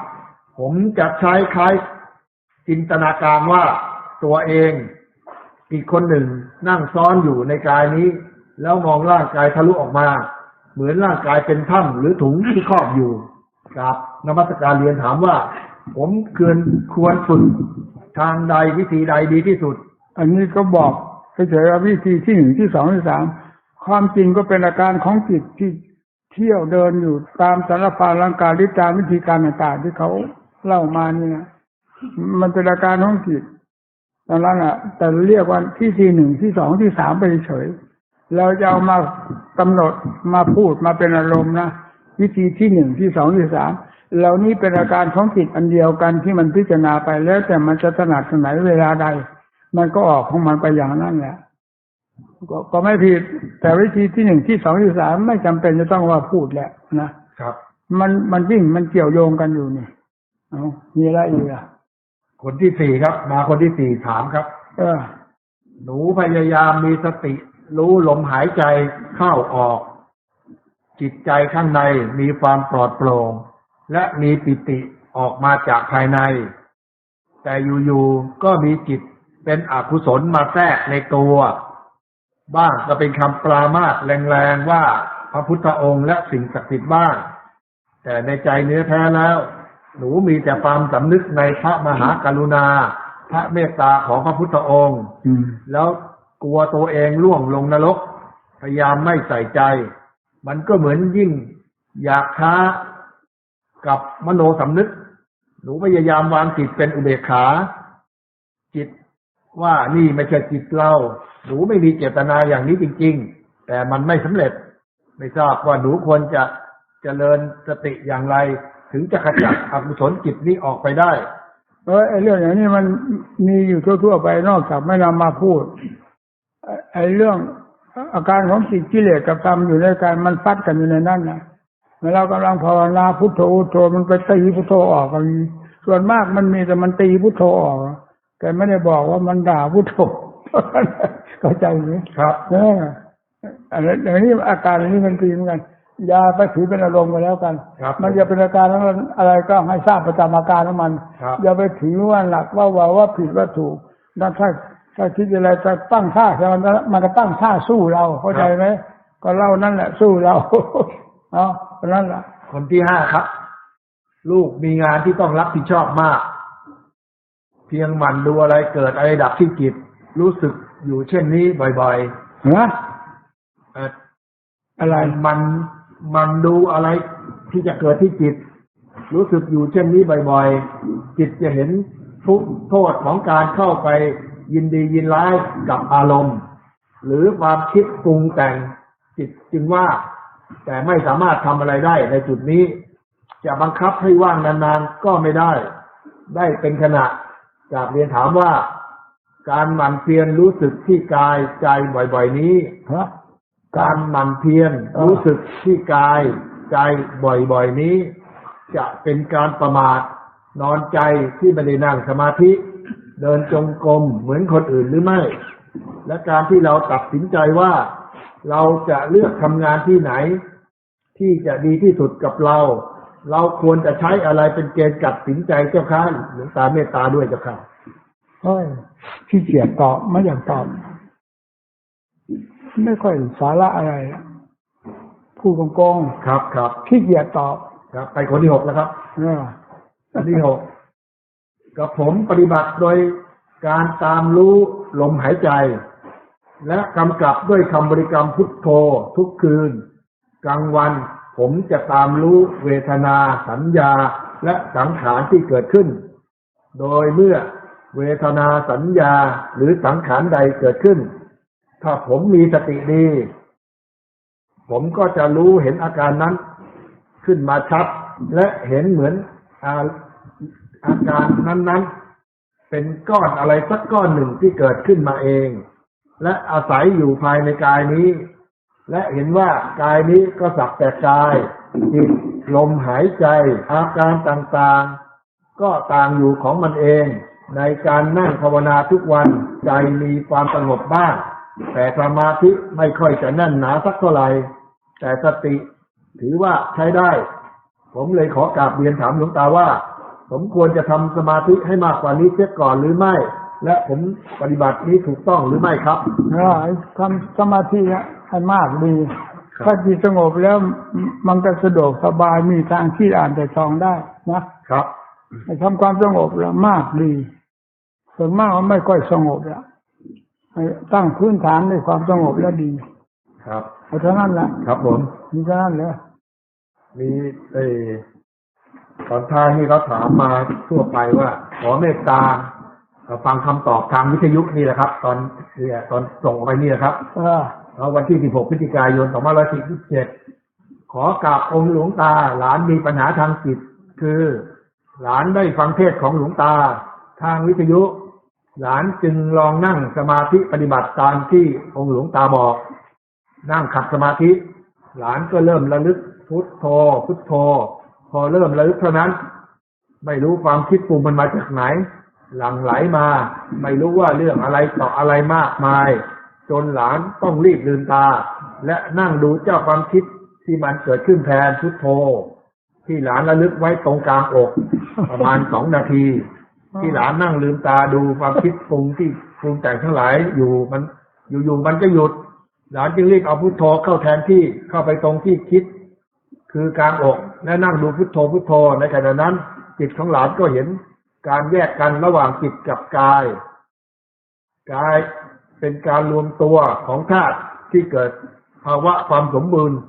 3ผมจะใช้คล้ายจินตนาการว่าตัวเองอีกคนหนึ่งนั่งซ้อนอยู่ในกายนี้แล้วมองร่างกายทะลุออกมาเหมือนร่างกายเป็นถ้ำหรือถุงที่ครอบอยู่กับนมัสการเรียนถามว่าผมควรฝึกทางใดวิธีใดดีที่สุดอันนี้ก็บอกเฉยๆว่าวิธีที่1ที่2ที่3ความจริงก็เป็นอาการของจิตที่เที่ยวเดินอยู่ตามสารพัดร่างกายหรือตามวิธีการต่างๆที่เขาเล่ามานี่นะมันเป็นอาการของจิตดังนั้นแต่เรียกว่าที่1ที่2ที่3ไปเฉยเราจะเอามากำหนดมาพูดมาเป็นอารมณ์นะวิธีที่1ที่2ที่3เหล่านี้เป็นอาการของจิตอันเดียวกันที่มันพิจารณาไปแล้วแต่มันจะถนัดไหนเวลาใดมันก็ออกของมันไปอย่างนั้นแหละก็ไม่ผิดแต่วิธีที่1ที่2ที่3ไม่จำเป็นจะต้องว่าพูดแหละนะครับมันยิ่งมันเกี่ยวโยงกันอยู่นี่มีอะไรอีกคนที่4ครับมาคนที่4ถามครับหนูพยายามมีสติรู้ลมหายใจเข้าออกจิตใจข้างในมีความปลอดโปร่งและมีปิติออกมาจากภายในแต่อยู่ๆก็มีจิตเป็นอกุศลมาแทรกในตัวบ้างก็เป็นคำปรามาสแรงๆว่าพระพุทธองค์และสิ่งศักดิ์สิทธิ์บ้างแต่ในใจเนื้อแท้แล้วหนูมีแต่ความสำนึกในพระมหากรุณาพระเมตตาของพระพุทธองค์แล้วกลัวตัวเองล่วงลงนรกพยายามไม่ใส่ใจมันก็เหมือนยิ่งอยากท้ากับมโนสำนึกหนูพยายามวางจิตเป็นอุเบกขาจิตว่านี่ไม่ใช่จิตเราหนูไม่มีเจตนาอย่างนี้จริงๆแต่มันไม่สำเร็จไม่ทราบว่าหนูควรจะ จริญสติอย่างไรถึงจะขจัดอกุศลจิตนี้ออกไปได้ไอ้เรื่องอย่างนี้มันมีอยู่ทั่วๆไปนอกจากไม่นำมาพูดไอ้เรื่องอาการของจิตกิเลสกับธรรมอยู่ในการมันฟัดกันอยู่ในนั้นนะเมื่อเรากำลังภาวนาพุทโธพุทโธมันไปตีพุทโธออกกันส่วนมากมันมีแต่มันตีพุทโธออกแต่ไม่ได้บอกว่ามันด่าพุทโธเข้าใจไหมครับอันนี้อาการนี้มันตีเหมือนกันอย่าไปถือเป็นอารมณ์กันแล้วกันมันจะเป็นอาการอะไรก็ให้ทราบประจำอาการของมันอย่าไปถือว่าหลักว่าผิดว่าถูกนั่นถ้าคิดอะไรจะตั้งท่ามันก็ตั้งท่าสู้เราเข้าใจไหมก็เล่านั่นแหละสู้เรานั่นแหละคนที่5ครับลูกมีงานที่ต้องรับผิดชอบมากเพียงหมั่นดูอะไรเกิดอะไรดับที่จิตรู้สึกอยู่เช่นนี้บ่อยๆอะไรมันดูอะไรที่จะเกิดที่จิตรู้สึกอยู่เช่นนี้บ่อยๆจิตจะเห็นทุกโทษของการเข้าไปยินดียินร้ายกับอารมณ์หรือความคิดปรุงแต่งจิตจึงว่าแต่ไม่สามารถทำอะไรได้ในจุดนี้จะบังคับให้ว่างนานๆก็ไม่ได้เป็นขณะจากเรียนถามว่าการหมั่นเพียรรู้สึกที่กายใจบ่อยๆนี้การหมั่นเพียรรู้สึกที่กายใจบ่อยๆนี้จะเป็นการประมาทนอนใจที่ไม่ได้นั่งสมาธิเดินจงกรมเหมือนคนอื่นหรือไม่และการที่เราตัดสินใจว่าเราจะเลือกทำงานที่ไหนที่จะดีที่สุดกับเราควรจะใช้อะไรเป็นเกณฑ์ตัดสินใจเจ้าค่ะหลวงตาเมตตาด้วยเจ้าค่ะขี้เกียจตอบไม่อยากตอบไม่ค่อยสาระอะไรพูดโกงๆครับขี้เกียจตอบครับไปคนที่6แล้วครับคนที่6กับผมปฏิบัติโดยการตามรู้ลมหายใจและกำกับด้วยคำบริกรรมพุทโธทุกคืนกลางวันผมจะตามรู้เวทนาสัญญาและสังขารที่เกิดขึ้นโดยเมื่อเวทนาสัญญาหรือสังขารใดเกิดขึ้นถ้าผมมีสติดีผมก็จะรู้เห็นอาการนั้นขึ้นมาชัดและเห็นเหมือนอาการนั้นๆเป็นก้อนอะไรสักก้อนหนึ่งที่เกิดขึ้นมาเองและอาศัยอยู่ภายในกายนี้และเห็นว่ากายนี้ก็สักแต่กายจิตลมหายใจอาการต่างๆก็ต่างอยู่ของมันเองในการนั่งภาวนาทุกวันใจมีความสงบบ้างแต่สมาธิไม่ค่อยจะแน่นหนาสักเท่าไหร่แต่สติถือว่าใช้ได้ผมเลยขอกราบเรียนถามหลวงตาว่าผมควรจะทำสมาธิให้มากกว่านี้เสียก่อนหรือไม่และผมปฏิบัตินี้ถูกต้องหรือไม่ครับทำสมาธิให้มากดีถ้าจิตสงบแล้วมันก็สะดวกสบายมีทางที่อ่านแต่ซองได้นะครับทำความสงบแล้วมากดีส่วนมากมันไม่ค่อยสงบแล้วตั้งพื้นฐานด้วยความสงบแล้วดีครับเท่านั้นแหละครับผมมีเท่านั้นเลยมีตอนท้ายที่เขาถามมาทั่วไปว่าขอเมตตาฟังคำตอบทางวิทยุนี่แหละครับตอนส่งออกไปนี่แหละครับวันที่16พฤศจิกายน2547ขอกราบองค์หลวงตาหลานมีปัญหาทางจิตคือหลานได้ฟังเทศของหลวงตาทางวิทยุหลานจึงลองนั่งสมาธิปฏิบัติตามที่องค์หลวงตาบอกนั่งขัดสมาธิหลานก็เริ่มระลึกพุทโธพุทโธพอเริ่มระลึกเท่านั้นไม่รู้ความคิดปรุงมันมาจากไหนหลั่งไหลมาไม่รู้ว่าเรื่องอะไรต่ออะไรมากมายจนหลานต้องรีบลืมตาและนั่งดูเจ้าความคิดที่มันเกิดขึ้นแทนพุทโธที่หลานระลึกไว้ตรงกลางอกประมาณ2 นาทีที่หลานนั่งลืมตาดูความคิดปรุงที่ปรุงแต่งทั้งหลายอยู่มันอยู่มันก็หยุดหลานจึงรีบเอาพุทโธเข้าแทนที่เข้าไปตรงที่คิดคือกลางอกและนั่งดูพุทโธพุทโธในขณะนั้นจิตของหลานก็เห็นการแยกกันระหว่างจิตกับกายเป็นการรวมตัวของธาตุที่เกิดภาวะความสมบูรณ์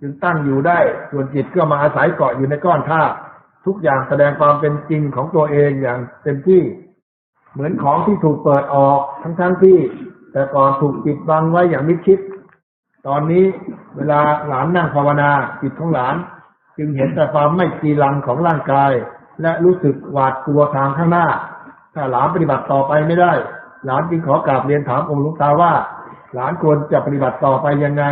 จึงตั้งอยู่ได้ส่วนจิตก็มาอาศัยเกาะอยู่ในก้อนธาตุทุกอย่างแสดงความเป็นจริงของตัวเองอย่างเต็มที่เหมือนของที่ถูกเปิดออกทั้งที่แต่ก่อนถูกปิดบังไว้อย่างมิดชิดตอนนี้เวลาหลานนั่งภาวนาจิตของหลาน จึงเห็นแต่ความไม่จีรังของร่างกายและรู้สึกหวาดกลัวทางข้างหน้าถ้าหลานปฏิบัติต่อไปไม่ได้หลานจึงขอกราบเรียนถามองค์หลวงตาว่าหลานควรจะปฏิบัติต่อไปยังไง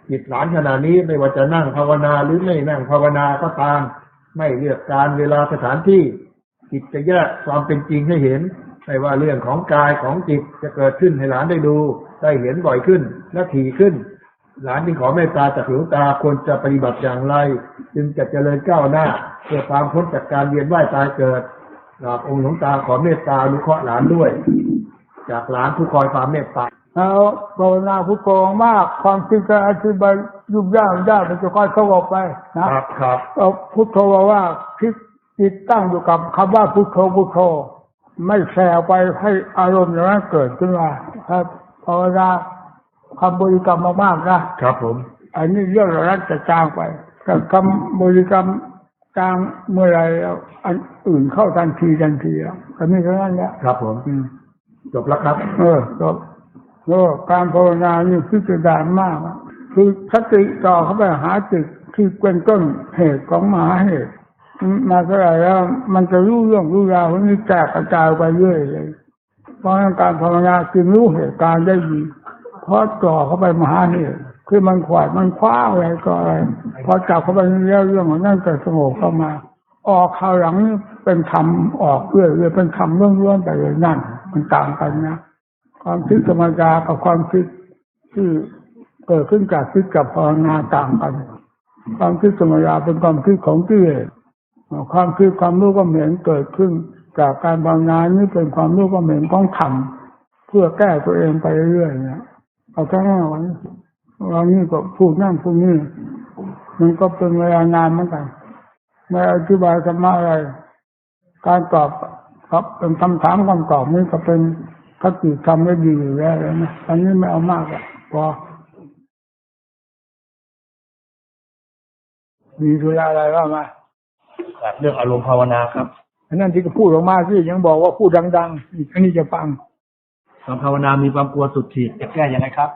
จิตหลานขณะนี้ไม่ว่าจะนั่งภาวนาหรือไม่นั่งภาวนาก็ตามไม่เลือกการเวลาสถานที่จิตจะแยกความเป็นจริงให้เห็นไม่ว่าเรื่องของกายของจิตจะเกิดขึ้นให้หลานได้ดูได้เห็นบ่อยขึ้นและถี่ขึ้นหลานจึงขอเมตตาจากหลวงตาควรจะปฏิบัติอย่างไรจึงจะเจริญก้าวหน้าเพื่อความพ้นจากการเวียนว่ายตายเกิดองค์หลวงตาขอเมตตาอนุเคราะห์หลานด้วยจากหลานผู้คอยความเมตตาเอาภาวนาพุทโธมากความคิดการอธิบายยุ่งยากมันจะค่อยสงบไปนะครับพุทโธว่าคิดจิตตั้งอยู่กับคำว่าพุทโธพุทโธไม่แผ่ไปให้อารมณ์นั้นเกิดขึ้นมาครับภาวนาคำบริกรรมมากๆนะครับผมอันนี้เรื่องนั้นจะจางไปแต่คำบริกรรมจางเมื่อไรอันอื่นเข้าทันทีก็มีเท่านั้นแหละครับผมจบแล้วครับจบการภาวนานี่พิจารณามากคือสติต่อเข้าไปหาจิตที่เป็นต้นเหตุของมหาเหตุมาเท่าไหร่แล้วมันจะรู้เรื่องรู้ราวพวกนี้แตกกระจายไปเรื่อยเลยเพราะการภาวนาจึงรู้เหตุการณ์ได้ดีเพราะจ่อเข้าไปมหาเหตุคือมันขวาดมันคว้าอะไรก็อะไรพอจับเข้าไปเรื่องของนั่นจะสงบเข้ามาออกข่าวหลังเป็นธรรมออกเรื่อยเป็นธรรมล้วนๆไปเลยนั่นมันต่างกันนะความคิดธรรมดากับความคิดที่เกิดขึ้นจากคิดกับภาวนาต่างกันความคิดธรรมดาเป็นความคิดของกิเลสความคิดความรู้ความเห็นเกิดขึ้นจากการภาวนานี่เป็นความรู้ความเห็นของธรรมเพื่อแก้ตัวเองไปเรื่อยๆเนี่ยเอาทั้งวันนี้ก็พูดนั่นพูดนี่มันก็เป็นเวลานานเหมือนกันไม่อธิบายธรรมะอะไรการตอบครับเป็นคำถามคำตอบนี่ก็เป็นคติทำได้ดีอยู่แล้วนะอันนี้ไม่เอามากอ่ะพอมีเวลาอะไรว่ามาเรื่องอารมณ์ภาวนาครับอันนั้นที่ก็พูดออกมาสิยังบอกว่าพูดดังๆอันนี้จะฟังความภาวนามีความกลัวสุดขีดจะแก้ยังไงครับ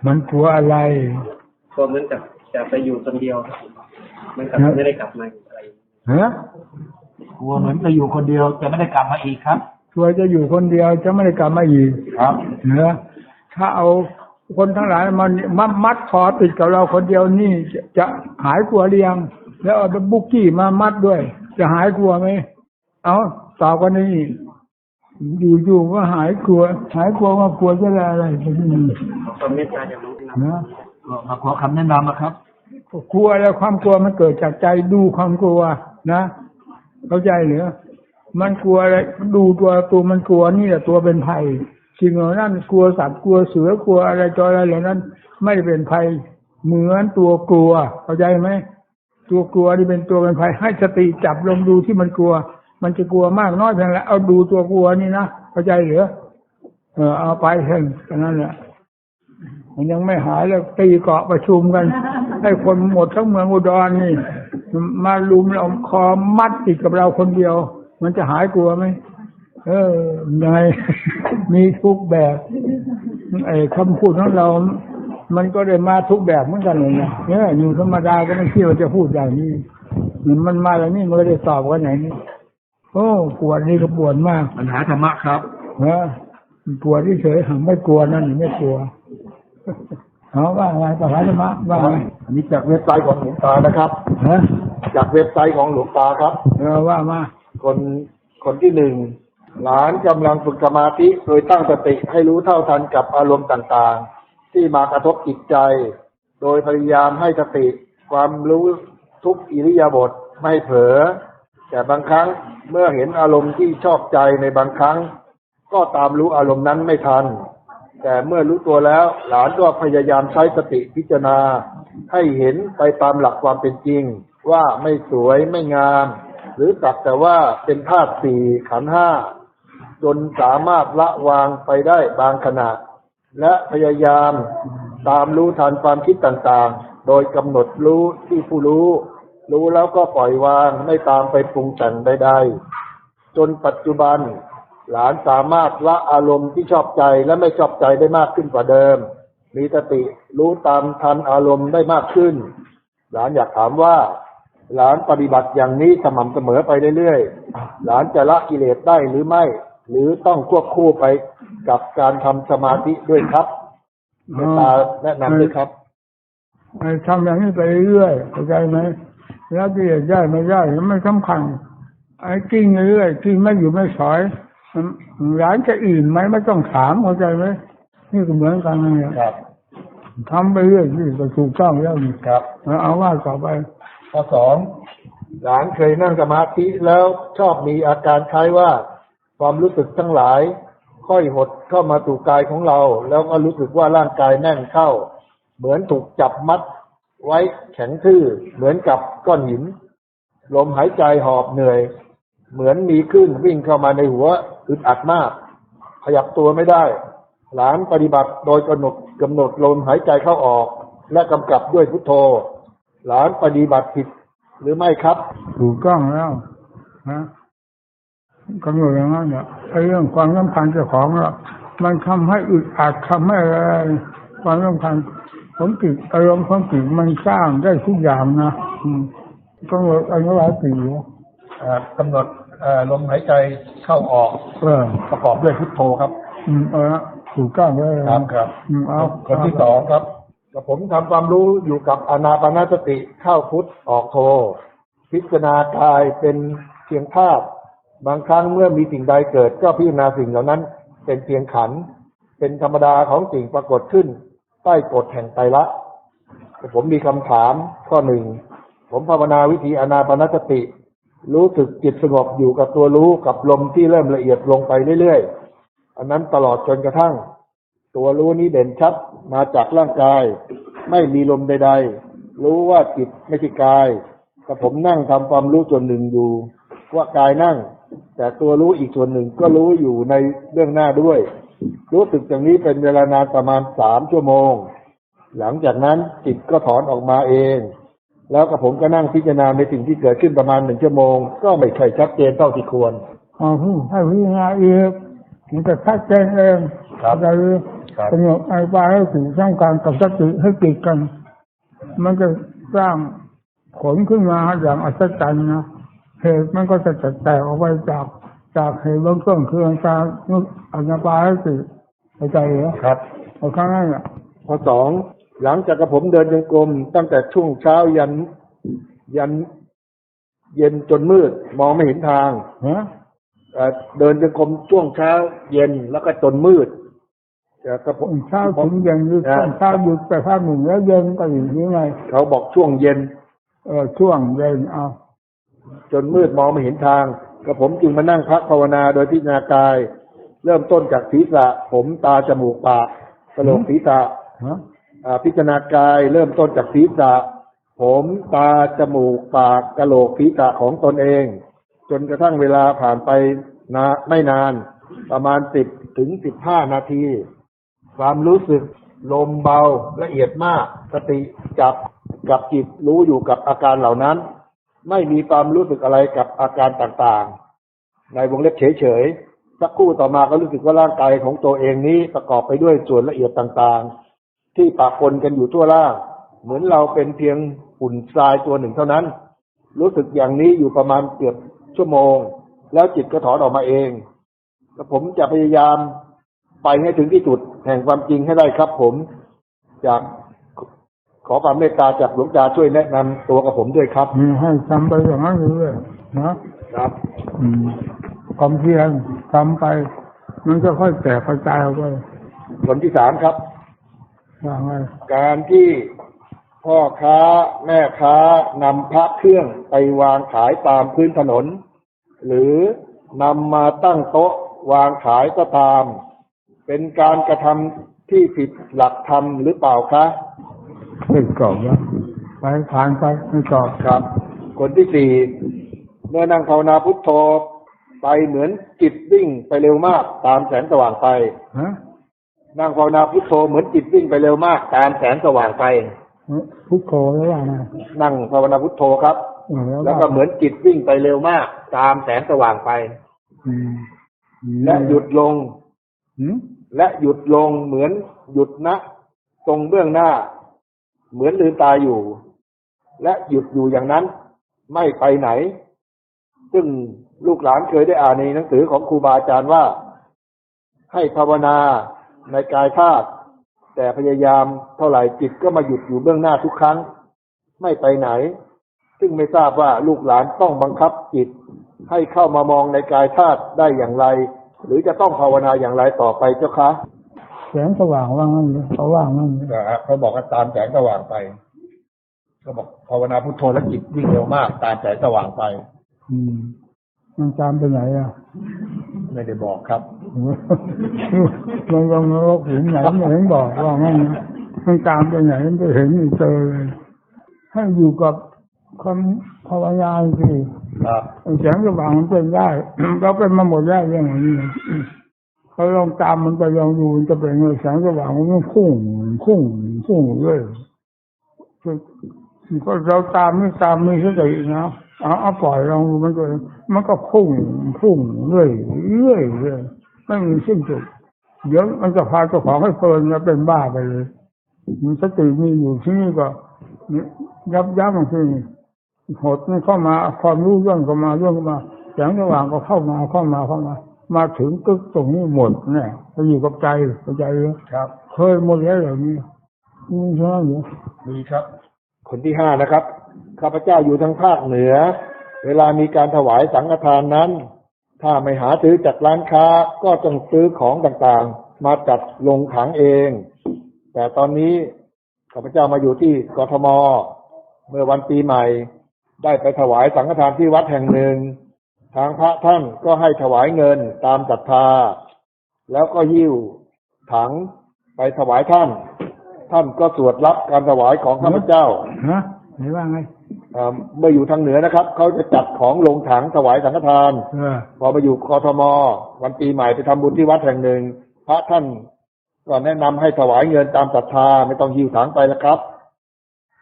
มันกลัวอะไรก็เหมือนกับจะไปอยู่คนเดียวมันกลับไม่ได้กลับมาอะไรกลัวเหมือนจะอยู่คนเดียวจะไม่ได้กลับมาอีกครับกลัวจะอยู่คนเดียวจะไม่ได้กลับมาอีกครับถ้าเอาคนทั้งหลายมันมัดคอติดกับเราคนเดียวนี่จะหายกลัวหรือยังแล้วเอาบุกกี้มามัดด้วยจะหายกลัวไหมเอาตอบกันนี่อยู่ๆก็หายกลัวว่ากลัวจะอะไรความเมตตาอย่างนี้นะมาขอคำแนะนำนะครับกลัวแล้วความกลัวมันเกิดจากใจดูความกลัวนะเข้าใจเหรอมันกลัวอะไรดูตัวมันกลัวนี่แหละตัวเป็นภัยสิ่งเหล่านั้นกลัวสัตว์กลัวเสือกลัวอะไรจออะไรเหล่านั้นไม่เป็นภัยเหมือนตัวกลัวเข้าใจไหมตัวกลัวนี่เป็นตัวเป็นภัยให้สติจับลงดูที่มันกลัวมันจะกลัวมากน้อยเพียงไรเอาดูตัวกลัวนี่นะเข้าใจเหรอเอาไปเห็นแค่นั้นแหละมันยังไม่หายแล้วตีเกาะประชุมกันให้คนหมดทั้งเมืองอุดรนี่มาลุมเราคอมัดติดกับเราคนเดียวมันจะหายกลัวไหมยังไงมีทุกแบบไอ้คำพูดของเรามันก็ได้มาทุกแบบเหมือนกันเลยเนี่ยอยู่ธรรมดาก็ไม่คิดว่าจะพูดอย่างนี้มันมาแล้วนี่มันก็ได้ตอบกันไหนนี่โอ้ปวดนี่ก็ปวดมากปัญหาธรรมะครับปวดที่เฉยไม่กลัวนั่นไม่กลัวว่าไงปัญหาธรรมะว่าไงอันนี้จากเว็บไซต์ของหลวงตานะครับจากเว็บไซต์ของหลวงตาครับว่ามาคนที่หนึ่งหลานกำลังฝึกสมาธิโดยตั้งสติให้รู้เท่าทันกับอารมณ์ต่างๆที่มากระทบจิตใจโดยพยายามให้สติความรู้ทุกอิริยาบถไม่เผลอแต่บางครั้งเมื่อเห็นอารมณ์ที่ชอบใจในบางครั้งก็ตามรู้อารมณ์นั้นไม่ทันแต่เมื่อรู้ตัวแล้วหลานก็พยายามใช้สติพิจารณาให้เห็นไปตามหลักความเป็นจริงว่าไม่สวยไม่งามหรือสักแต่ว่าเป็นธาตุสี่ขันธ์ห้าจนสามารถละวางไปได้บางขณะและพยายามตามรู้ทันความคิดต่างๆโดยกำหนดรู้ที่ผู้รู้แล้วก็ปล่อยวางไม่ตามไปปรุงแต่งใดๆจนปัจจุบันหลานสามารถละอารมณ์ที่ชอบใจและไม่ชอบใจได้มากขึ้นกว่าเดิมมีสติรู้ตามทันอารมณ์ได้มากขึ้นหลานอยากถามว่า หลานปฏิบัติอย่างนี้สม่ำเสมอไปเรื่อยๆหลานจะละกิเลสได้หรือไม่ หรือต้องควบคู่ไปกับการทำสมาธิด้วยครับเมตตาแนะนำด้วยครับทำอย่างนี้ไปเรื่อยๆเข้าใจไหมแล้วกิเลสได้ไม่ได้ไม่สำคัญไอ้กินเรื่อยๆกินไม่อยู่ไม่สอยหลานจะอิ่มไหมไม่ต้องถามเข้าใจไหมนี่ก็เหมือนกันนะครับทำไปเรื่อยนี่ก็ถูกต้องแล้วนี่ครับเอาว่าต่อไปข้อสองหลานเคยนั่งสมาธิแล้วชอบมีอาการคล้ายว่าความรู้สึกทั้งหลายค่อยหดเข้ามาสู่กายของเราแล้วก็รู้สึกว่าร่างกายแน่นเข้าเหมือนถูกจับมัดไว้แข็งทื่อเหมือนกับก้อนหินลมหายใจหอบเหนื่อยเหมือนมีคลื่นวิ่งเข้ามาในหัวอึดอัดมากขยับตัวไม่ได้หลานปฏิบัติโดยกำหนดลมหายใจเข้าออกและกำกับด้วยพุทโธหลานปฏิบัติผิดหรือไม่ครับถูกต้องแล้วนะกำหนดอย่างนั้นเนี่ยไอ้เรื่องความสำคัญเจ้าของเรามันทำให้อึดอัดทำให้อะไรความสำคัญความจิตอารมณ์ความจิตมันสร้างได้ทุกอย่างนะกำหนดอะไรหลายปีกำหนดลมหายใจเข้าออกประกอบด้วยพุทโธครับถูกต้องเลยครับเอาคนที่สองครับกับผมทำความรู้อยู่กับอานาปานสติเข้าพุทออกโธพิจารณากายเป็นเพียงภาพบางครั้งเมื่อมีสิ่งใดเกิดก็พิจารณาสิ่งเหล่านั้นเป็นเพียงขันธ์เป็นธรรมดาของสิ่งปรากฏขึ้นใต้กฎแห่งไตรลักษณ์ผมมีคำถามข้อหนึ่งผมภาวนาวิธีอานาปานสติรู้สึกจิตสงบอยู่กับตัวรู้กับลมที่เริ่มละเอียดลงไปเรื่อยๆอันนั้นตลอดจนกระทั่งตัวรู้นี้เด่นชัดมาจากร่างกายไม่มีลมใดๆรู้ว่าจิตไม่ใช่กายแต่ผมนั่งทำความรู้ส่วนหนึ่งอยู่ว่ากายนั่งแต่ตัวรู้อีกส่วนหนึ่งก็รู้อยู่ในเบื้องหน้าด้วยรู้สึกอย่างนี้เป็นเวลานานประมาณ3 ชั่วโมงหลังจากนั้นจิตก็ถอนออกมาเองแล้วกับผมก็นั่งพิจารณาในสิ่งที่เกิดขึ้นประมาณ1 ชั่วโมงก็ไม่ค่อยชัดเจนเท่าที่ควรให้พิจารณาอีกมันจะชัดเจนเองจะกำหนดไอ้ปลาให้ถึงสร้างการกับสติให้ติดกันมันจะสร้างผลขึ้นมาอย่างอัศจรรย์นะเหตุมันก็จะแตกออกไปจากเหตุเบื้องต้นคือการนึกอนาปานสติเข้าใจเหรอครับเอาข้างนั้นอ่ะข้อสองหลังจากกับผมเดินจงกรมตั้งแต่ช่วงเช้ายันเย็นจนมืดมองไม่เห็นทางเดินจงกรมช่วงเช้าเย็นแล้วก็จนมืดกับผมเช้าถึงเย็นหรือเช้าหยุดไปพักหนึ่งแล้วเย็นก็อยู่ยังไงเขาบอกช่วงเย็นช่วงเย็นเอาจนมืดมองไม่เห็นทางกับผมจึงมานั่งพักภาวนาโดยพิจารณากายเริ่มต้นจากศีรษะผมตาจมูกปากกะโหลกศีรษะพิจารณากายเริ่มต้นจากศีรษะผมตาจมูกปากกะโหลกศีรษะของตนเองจนกระทั่งเวลาผ่านไปไม่นานประมาณ10 ถึง 15 นาทีความรู้สึกลมเบาละเอียดมากสติจับกับจิตรู้อยู่กับอาการเหล่านั้นไม่มีความรู้สึกอะไรกับอาการต่างๆในวงเล็บเฉยๆสักครู่ต่อมาก็รู้สึกว่าร่างกายของตัวเองนี้ประกอบไปด้วยส่วนละเอียดต่างๆที่ปะปนกันอยู่ทั่วร่างเหมือนเราเป็นเพียงฝุ่นทรายตัวหนึ่งเท่านั้นรู้สึกอย่างนี้อยู่ประมาณเกือบชั่วโมงแล้วจิตก็ถอนออกมาเองและผมจะพยายามไปให้ถึงที่สุดแห่งความจริงให้ได้ครับผมจากขอความเมตตาจากหลวงตาช่วยแนะนำตัวกับผมด้วยครับให้ทำไปอย่างนั้นเลยนะครับความเพียรทำไปมันก็ค่อยแตกกระจายออกไปผลที่3ครับว่าไงการที่พ่อค้าแม่ค้านำพระเครื่องไปวางขายตามพื้นถนนหรือนำมาตั้งโต๊ะวางขายก็ตามเป็นการกระทำที่ผิดหลักธรรมหรือเปล่าคะไม่ตอบแล้วไปผ่านไปไม่ตอบครับคนที่4เมื่อนั่งภาวนาพุทโธไปเหมือนจิตวิ่งไปเร็วมากตามแสงสว่างไปนั่งภาวนาพุทโธเหมือนจิตวิ่งไปเร็วมากตามแสงสว่างไปพุทโธแล้วว่านั่งภาวนาพุทโธครับแล้วก็เหมือนจิตวิ่งไปเร็วมากตามแสงสว่างไปและหยุดลงเหมือนหยุดณตรงเบื้องหน้าเหมือนลืมตาอยู่และหยุดอยู่อย่างนั้น ไม่ไปไหนซึ่งลูกหลานเคยได้อ่านในหนังสือของครูบาอาจารย์ว่าให้ภาวนาในกายธาตุแต่พยายามเท่าไหร่จิตก็มาหยุดอยู่เบื้องหน้าทุกครั้งไม่ไปไหนซึ่งไม่ทราบว่าลูกหลานต้องบังคับจิตให้เข้ามามองในกายธาตุได้อย่างไรหรือจะต้องภาวนาอย่างไรต่อไปเจ้าคะแสงสว่างว่างั้นเขาว่างั้นเขาบอกว่าตามแสงสว่างไปเขาบอกภาวนาพุทโธแล้วจิตวิ่งเร็วมากตามแสงสว่างไปมันตามไปไหนอ่ะไม่ได้บอกครับลองหูไหนไม่เห็นบอกว่างั้นนะมันตามไปไหนมันไปเห็นเจอเลยให้อยู่กับความภาวนาสิแสงสว่างมันเป็นได้เราเป็นมาหมดแล้วเรื่องนี้เขาลองตามมันไปลองดูมันจะเป็นแสงสว่างมันพุ่งเลยก็เราตามไม่ตามไม่ใช่ไหมนะเอาปล่อยลองดูมันก็พุ่งเรื่อยไม่มีสิ้นสุดเดี๋ยวมันจะพาเจ้าของให้เพลินแล้วเป็นบ้าไปเลยมันสติมีอยู่ที่นี่ก็ยับมันคือหดมันเข้ามาความรู้เรื่องเข้ามาแสงสว่างก็เข้ามาถึงกึกตรงนี้หมดเนี่ยไปอยู่กับใจเลยครับเคยหมดแล้วอย่างนี้มีใช่ไหมมีครับคนที่5นะครับข้าพเจ้าอยู่ทางภาคเหนือเวลามีการถวายสังฆทานนั้นถ้าไม่หาซื้อจากร้านค้าก็ต้องซื้อของต่างๆมาจัดลงถังเองแต่ตอนนี้ข้าพเจ้ามาอยู่ที่กทมเมื่อวันปีใหม่ได้ไปถวายสังฆทานที่วัดแห่งหนึ่งทางพระท่านก็ให้ถวายเงินตามศรัทธาแล้วก็หิ้วถังไปถวายท่านก็สวดรับการถวายของข้าพเจ้าไหนว่าไงเมื่ออยู่ทางเหนือนะครับเขาจะจัดของลงถังถวายสังฆทานพอมาอยู่กทมวันปีใหม่ไปทำบุญที่วัดแห่งหนึ่งพระท่านก็แนะนำให้ถวายเงินตามศรัทธาไม่ต้องหิ้วถังไปแล้วครับ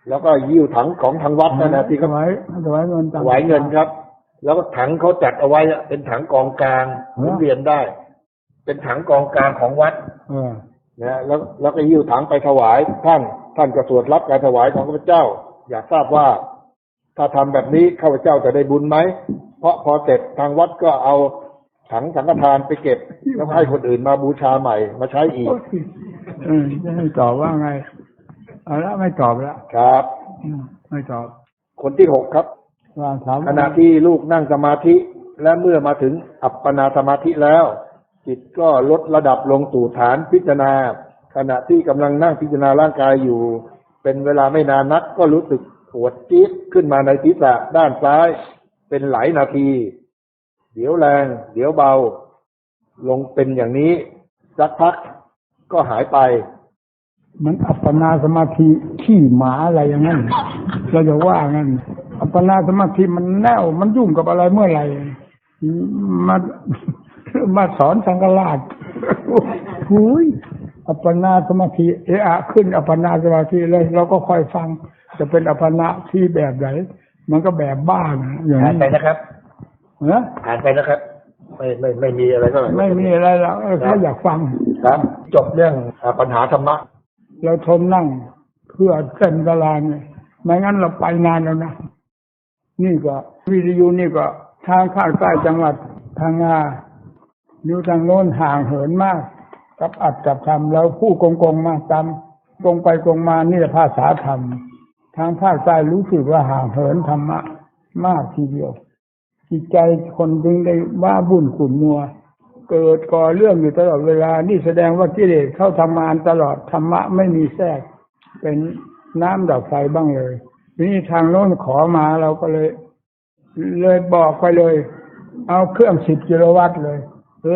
แล้วก็หิ้วถังของทางวัดนั่นนะที่เขาถวายเงินครับแล้วก็ถังเขาจัดเอาไว้เป็นถังกองกลางหมุนเวียนได้เป็นถังกองกลางของวัดนะแล้วก็หิ้วถังไปถวายท่านก็สวดรับการถวายของข้าพเจ้าอยากทราบว่าถ้าทำแบบนี้ข้าพเจ้าจะได้บุญไหมเพราะพอเสร็จทางวัดก็เอาถังสังฆทานไปเก็บแล้วให้คนอื่นมาบูชาใหม่มาใช้อีกจะให้ตอบว่าไงเอาละไม่ตอบแล้วครับไม่ตอบคนที่6ครับขณะที่ลูกนั่งสมาธิและเมื่อมาถึงอัปปนาสมาธิแล้วจิตก็ลดระดับลงสู่ฐานพิจารณาขณะที่กำลังนั่งพิจารณาร่างกายอยู่เป็นเวลาไม่นานนักก็รู้สึกปวดจี๊ดขึ้นมาในศีรษะด้านซ้ายเป็นหลายนาทีเดี๋ยวแรงเดี๋ยวเบาลงเป็นอย่างนี้สักพักก็หายไปมันอัปปนาสมาธิขี้หมาอะไรอย่างนั้นเราจะว่างั้นอัปปนาสมาธิมันแน่วมันยุ่งกับอะไรเมื่อไหร่มาสอนสังฆราชหุยอัปปนาสมาธิขึ้นอัปปนาสมาธิเลยเราก็คอยฟังจะเป็นอัปปนาที่แบบไหนมันก็แบบบ้าอย่างนี้ไปนะครับอ่านไปนะครับไม่มีอะไรก็ไม่มีอะไรแล้วเขาอยากฟังครับจบเรื่องปัญหาธรรมะเราทนนั่งเพื่อเส้นเวลาเนี่ยไม่งั้นเราไปนานแล้วนะนี่ก็วิทยุนี่ก็ทางภาคใต้จังหวัดพังงาอยู่ทางโน้นห่างเหินมากกับอัดกับทำแล้วผู้โกงมาจำตรงไปตรงมานี่ภาษาธรรมทางภาคใต้รู้สึกว่าห่างเหินธรรมะมากทีเดียวจิตใจคนจึงได้ว่าบุ่นขุ่นมัวเกิดก่อเรื่องอยู่ตลอดเวลานี่แสดงว่ากิเลสเข้าทำงานตลอดธรรมะไม่มีแทรกเป็นน้ำดับไฟบ้างเลยนี่ทางโน้นขอมาเราก็เลยบอกไปเลยเอาเครื่อง10 กิโลวัตต์เลย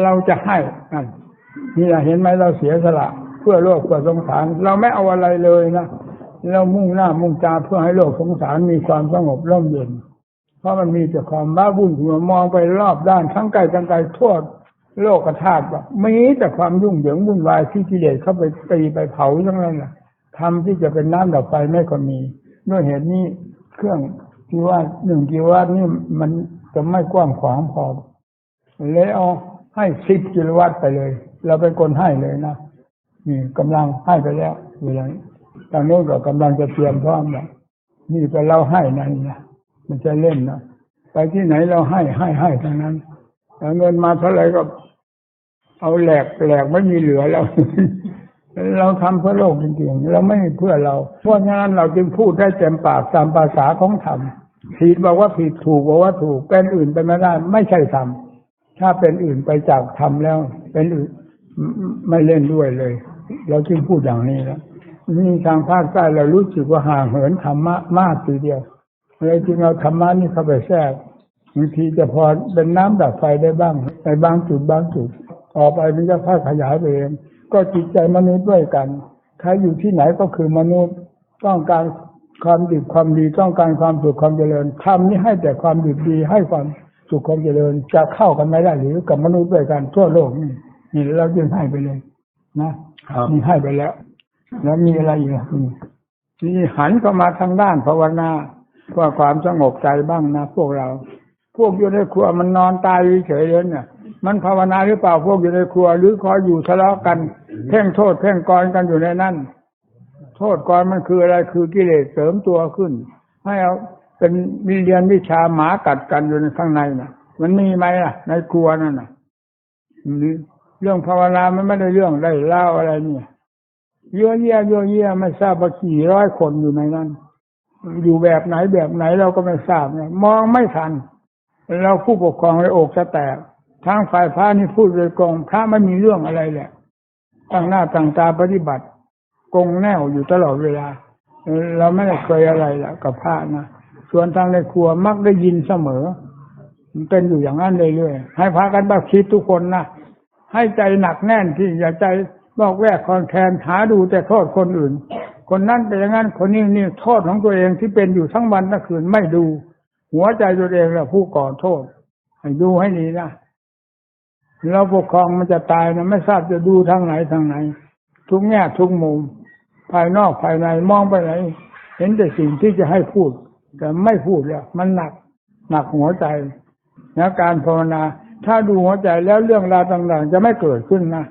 เราจะให้นั่นนี่เห็นไหมเราเสียสละเพื่อโลกเพื่อสงสารเราไม่เอาอะไรเลยนะเรามุ่งหน้ามุ่งตาเพื่อให้โลกสงสารมีความสงบร่มเย็นเพราะมันมีแต่ความบ้าวุ่นหัวมองไปรอบด้านทั้งไกลทั้งไกลทั่วโลกธาตุแบบมีแต่ความยุ่งเหยิงวุ่นวายที่กิเลสเข้าไปตีไปเผาทั้งนั้นแหละทำที่จะเป็นน้ำดับไฟไม่ก็มีด้วยเหตุนี้เครื่องที่ว่า1 กิโลวัตต์นี่มันจะไม่กว้างขวางพอเลยเอาให้10 กิโลวัตต์ไปเลยเราเป็นคนให้เลยนะนี่กำลังให้ไปแล้วเวลาทางโน้นก็กำลังจะเตรียมพร้อมแล้วนี่ก็เราให้นั่นนะ มันจะเล่นนะไปที่ไหนเราให้ทั้งนั้นเอาเงินมาเท่าไหร่ก็เอาแหลกไม่มีเหลือแล้ว เราทำเพื่อโลกจริงๆเราไม่เพื่อเราเพราะฉะนั้นเราจึงพูดได้เต็มปากตามภาษาของธรรมผิดบอกว่าผิดถูกบอกว่าถูกเป็นอื่นไปไม่ได้ไม่ใช่ธรรมถ้าเป็นอื่นไปจากธรรมแล้วเป็นอื่นไม่เล่นด้วยเลยเราจึงพูดอย่างนี้แล้วนี่ทางภาคใต้เรารู้สึกว่าห่างเหินธรรมะมากทีเดียวเลยจึงเอาธรรมะนี่เข้าไปแทรกบางทีจะพอเป็นน้ำดับไฟได้บ้างในบางจุดต่อไปมันจะค่อยขยายไปเองก็จิตใจมนุษย์ด้วยกันใครอยู่ที่ไหนก็คือมนุษย์ต้องการความดีความดีต้องการความสุขความเจริญทำนี่ให้แต่ความดีให้ความสุขความเจริญจะเข้ากันไม่ได้หรือกับมนุษย์ด้วยกันทั่วโลกนี่เราจึงให้ไปเลยนะนี่ให้ไปแล้วมีอะไรอีกนี่หันเข้ามาทางด้านภาวนาเพื่อความสงบใจบ้างนะพวกเราพวกอยู่ในครัวมันนอนตายเฉยๆเนี่ยมันภาวนาหรือเปล่าพวกอยู่ในครัวหรือคอยอยู่ทะเลาะกันเพ่งโทษเพ่งกรกันอยู่ในนั้นโทษกรมันคืออะไรคือกิเลสเสริมตัวขึ้นให้เอาเป็นมีเรียนวิชาหมากัดกันอยู่ในข้างในน่ะมันมีไหมล่ะในครัวนั่นน่ะเรื่องภาวนามันไม่ได้เรื่องได้เล่าอะไรเนี่ยเยอะแยะไม่ทราบว่ากี่ร้อยคนอยู่ในนั้นอยู่แบบไหนเราก็ไม่ทราบเนี่ยมองไม่ทันเราผู้ปกครองเลยอกจะแตกทางฝ่ายพระนี่พูดโดยกองพระไม่มีเรื่องอะไรแหละตั้งหน้าตั้งตาปฏิบัติกงแนวอยู่ตลอดเวลาเราไม่ได้เคยอะไรแหละกับพระนะส่วนทางในครัวมักได้ยินเสมอมันเป็นอยู่อย่างนั้นเรื่อยๆให้พากันบักคิดทุกคนนะให้ใจหนักแน่นที่อย่าใจบอกแวกคอนแคนหาดูแต่โทษคนอื่นคนนั้นเป็นอย่างนั้นคนนี้นี่โทษของตัวเองที่เป็นอยู่ทั้งวันทั้งคืนไม่ดูหัวใจตัวเองแหละผู้ก่อโทษให้ดูให้ดีนะเราปกครองมันจะตายนะไม่ทราบจะดูทางไหนทุกแง่ทุกมุมภายนอกภายในมองไปไหนเห็นแต่สิ่งที่จะให้พูดแต่ไม่พูดแล้วมันหนักหัวใจนะการภาวนาถ้าดูหัวใจแล้วเรื่องราวต่างๆจะไม่เกิดขึ้นนะ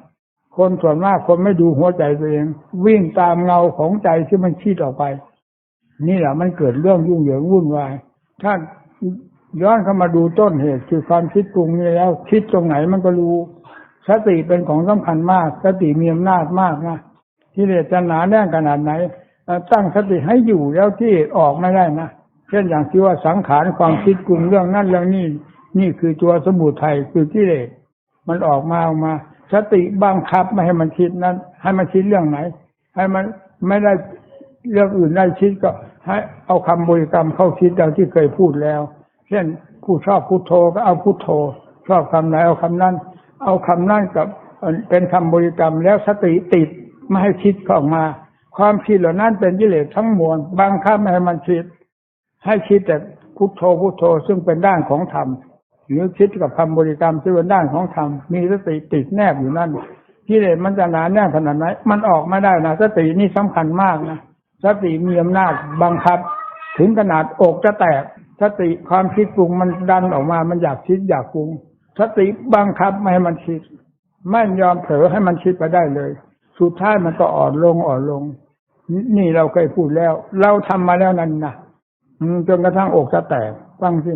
คนส่วนมากคนไม่ดูหัวใจตัวเองวิ่งตามเงาของใจที่มันคิดออกไปนี่แหละมันเกิดเรื่องยุ่งเหยิงวุ่นวายถ้าย้อนเข้ามาดูต้นเหตุคือความคิดปรุงนี่แล้วคิดตรงไหนมันก็รู้สติเป็นของสำคัญมากสติมีอำนาจมากนะกิเลสจะหนาแน่นขนาดไหนตั้งสติให้อยู่แล้วที่ออกไม่ได้นะเช่นอย่างที่ว่าสังขารความคิดปรุงเรื่องนั้นเรื่องนี้นี่คือตัวสมุทัยคือกิเลสมันออกมาสติบังคับไม่ให้มันคิดนั้นให้มันคิดเรื่องไหนให้มันไม่ได้เรื่องอื่นได้คิดก็ให้เอาคำบริกรรมเข้าคิดดังที่เคยพูดแล้วเช่นผู้ชอบพุทโธก็เอาพุทโธชอบคำไหนเอาคำนั้นเอาคำนั้นกับเป็นคำบริกรรมแล้วสติติดไม่ให้คิดเข้ามาความคิดเหล่านั้นเป็นกิเลสทั้งมวลบังคับไม่ให้มันคิดให้คิดแต่พุทโธซึ่งเป็นด้านของธรรมหรือคิดกับคำบริกรรมซึ่งเป็นด้านของธรรมมีสติติดแนบอยู่นั่นกิเลสมันจะหนาแน่นขนาดไหนมันออกไม่ได้นะสตินี่สำคัญมากนะสติมีอำนาจบังคับถึงขนาดอกจะแตกสติความคิดปรุงมันดันออกมามันอยากคิดอยากปรุงสติบังคับไม่ให้มันคิดไม่ยอมเผลอให้มันคิดไปได้เลยสุดท้ายมันก็อ่อนลงนี่เราเคยพูดแล้วเราทำมาแล้วนั่นนะจนกระทั่งอกจะแตกฟังสิ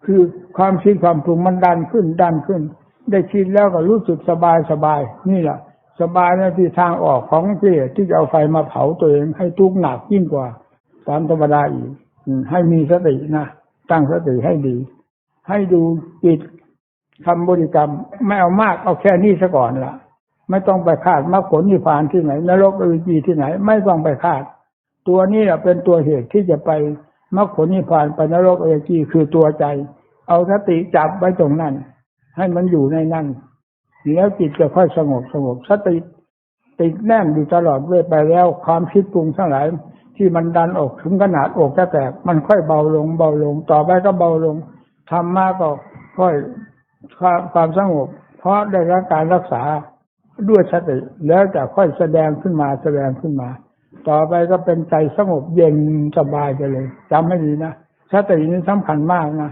คือความคิดความปรุงมันดันขึ้นได้คิดแล้วก็รู้สึกสบายนี่แหละสบายนะที่ทางออกของกิเลสที่จะเอาไฟมาเผาตัวเองให้ทุกข์หนักยิ่งกว่าตามธรรมดาอีกให้มีสตินะตั้งสติให้ดีให้ดูจิตคำบริกรรมไม่เอามากเอาแค่นี้ซะก่อนละไม่ต้องไปคาดมรรคผลนิพพานที่ไหนนรกอเวจีที่ไหนไม่ต้องไปคาดตัวนี้แหละเป็นตัวเหตุที่จะไปมรรคผลนิพพานไปนรกอเวจีคือตัวใจเอาสติจับไว้ตรงนั้นให้มันอยู่ในนั้นแล้วจิตจะค่อยสงบสติติดแน่นอยู่ตลอดเวลาไปแล้วความคิดปรุงทั้งหลายที่มันดันออกถึงขนาดอกจะแตกมันค่อยเบาลงต่อไปก็เบาลงธรรมะก็ค่อยความสงบเพราะได้รับการรักษาด้วยสติแล้วจะค่อยแสดงขึ้นมาต่อไปก็เป็นใจสงบเย็นสบายไปเลยจำให้ดีนะสตินี้สำคัญมากนะ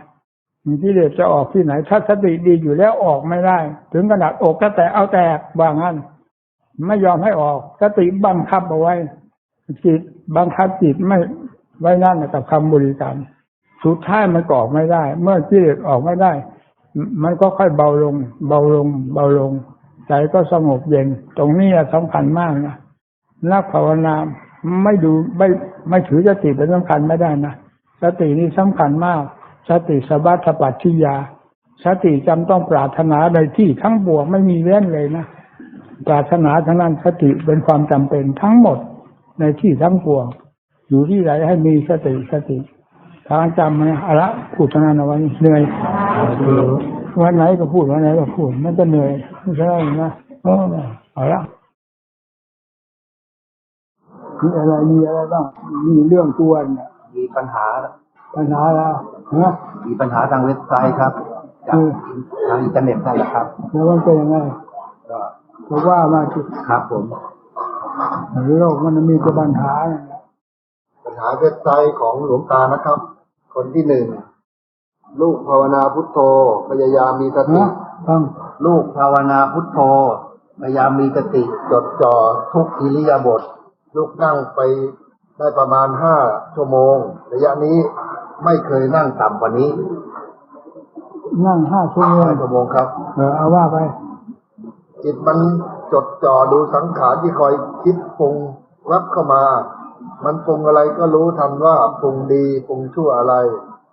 กิเลสจะออกที่ไหนถ้าสติดีอยู่แล้วออกไม่ได้ถึงขนาดอกจะแตกเอาแตกว่างั้นไม่ยอมให้ออกสติบังคับเอาไว้จิตบังคับจิตไม่ไว้นั่นกับคำบริกรรม สุดท้ายมันก็ออกไม่ได้ เมื่อกิเลสออกไม่ได้ มันก็ค่อยเบาลงเบาลงเบาลงใจก็สงบเย็นตรงนี้สำคัญมากนะนักภาวนาไม่ถือสติเป็นสำคัญไม่ได้นะสตินี่สำคัญมากสติสัพพะปัจฉิยาสติจำต้องปรารถนาในที่ทั้งปวงไม่มีเว้นเลยนะปรารถนาทั้งนั้นสติเป็นความจำเป็นทั้งหมดในที่ทั้งปวงอยู่ที่ไหนให้มีสติทางจำนะเอาละพูดทางนั้นเอาไว้เหนื่อยวันไหนก็พูดวันไหนก็พูดมันจะเหนื่อยไม่ใช่นะเอาละมีอะไรบ้างมีเรื่องตัวเนี่ยมีปัญหาแล้วมีปัญหาทางเว็บไซต์ครับทางอินเทอร์เน็ตนั่นแหละครับแล้วมันเป็นยังไงก็ว่ามาสิครับผมโลกมันมีปัญหาเว็บไซต์ของหลวงตานะครับคนที่หนึ่งลูกภาวนาพุทโธพยายามมีสติลูกภาวนาพุทโธพยายามมีสติจดจ่อทุกอิริยาบถลูกนั่งไปได้ประมาณ5 ชั่วโมงระยะนี้ไม่เคยนั่งต่ำกว่านี้นั่ง5 ชั่วโมงครับเอาว่าไปจิตมันจดจ่อดูสังขารที่คอยคิดปรุงรับเข้ามามันปรุงอะไรก็รู้ทันว่าปรุงดีปรุงชั่วอะไร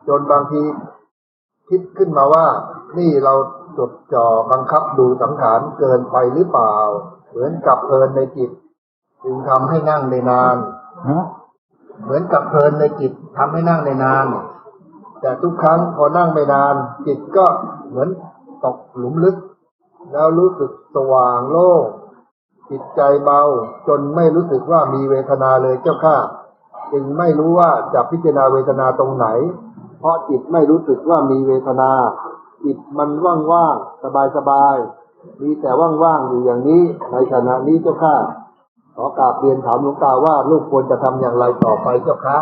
จนบางทีคิดขึ้นมาว่านี่เราจดจ่อบังคับดูสังขารเกินไปหรือเปล่าเหมือนกับเพลินในจิตจึงทำให้นั่งได้นานเหมือนกับเพลินในจิตทำให้นั่งได้นานแต่ทุกครั้งพอนั่งไม่นานจิตก็เหมือนตกหลุมลึกแล้วรู้สึกสว่างโล่งจิตใจเบาจนไม่รู้สึกว่ามีเวทนาเลยเจ้าข้าจึงไม่รู้ว่าจะพิจารณาเวทนาตรงไหนเพราะจิตไม่รู้สึกว่ามีเวทนาจิตมันว่างๆสบายๆมีแต่ว่างๆอยู่อย่างนี้ในขณะนี้เจ้าข้าขอกราบเรียนถามหลวงตาว่าลูกควรจะทำอย่างไรต่อไปเจ้าคะ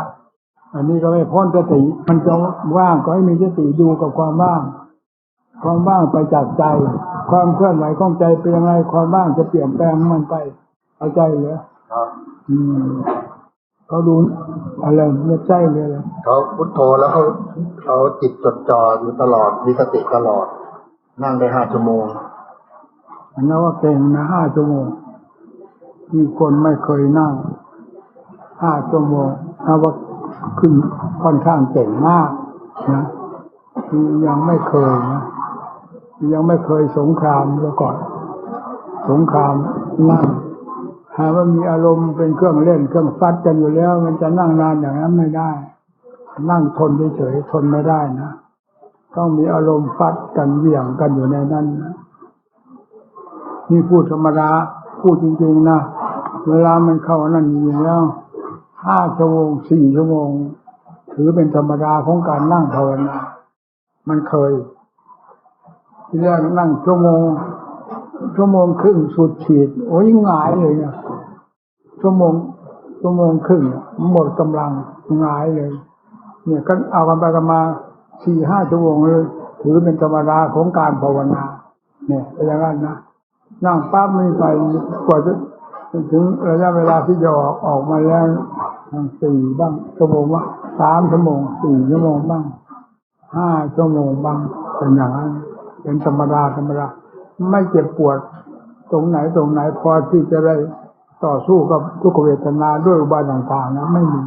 อันนี้ก็ไม่พ้นสติมันจะว่างก็ให้มีสติดูกับความว่างไปจากใจความเคลื่อนไหวของใจเป็นยังไงความว่างจะเปลี่ยนแปลงมันไปเอาใจเหรอครับเขาดูอะไรเนี่ยใจเลยเขาพุทโธแล้วเขาจิตจดจ่ออยู่ตลอดมีสติตลอดนั่งได้5 ชั่วโมงอันนั้นว่าเก่งนะ5 ชั่วโมงที่คนไม่เคยนั่ง5 ชั่วโมงถ้าว่าขึ้นค่อนข้างเก่งมากนะยังไม่เคยนะยังไม่เคยสงครามแล้วก่อนสงครามนั่งหาว่ามีอารมณ์เป็นเครื่องเล่นเครื่องฟัดกันอยู่แล้วมันจะนั่งนานอย่างนั้นไม่ได้นั่งทนเฉยๆทนไม่ได้นะต้องมีอารมณ์ฟัดกันเหวี่ยงกันอยู่ในนั้นนะนี่พูดธรรมดาพูดจริงๆนะเวลามันเข้านั่นอยู่แล้ว5 ชั่วโมง4 ชั่วโมงถือเป็นธรรมดาของการนั่งภาวนามันเคยที่แรกนั่งชั่วโมงครึ่งสุดขีดโอ้ยหงายเลยนะชั่วโมงครึ่งหมดกำลังหงายเลยเนี่ยก็เอากันไปกันมา 4-5 ชั่วโมงเลยถือเป็นธรรมดาของการภาวนาเนี่ยเป็นอย่างนั้นนะนั่งปั๊บไม่ไปกว่าจะถึงระยะเวลาที่จะออกมาแล้ว4 บ้างชั่วโมงบ้าง3 ชั่วโมง4 ชั่วโมงบ้าง5 ชั่วโมงบ้างเป็นอย่างนั้นเป็นธรรมดาไม่เจ็บปวดตรงไหนพอที่จะได้ต่อสู้กับทุกขเวทนาด้วยอุบายต่างๆนะไม่มี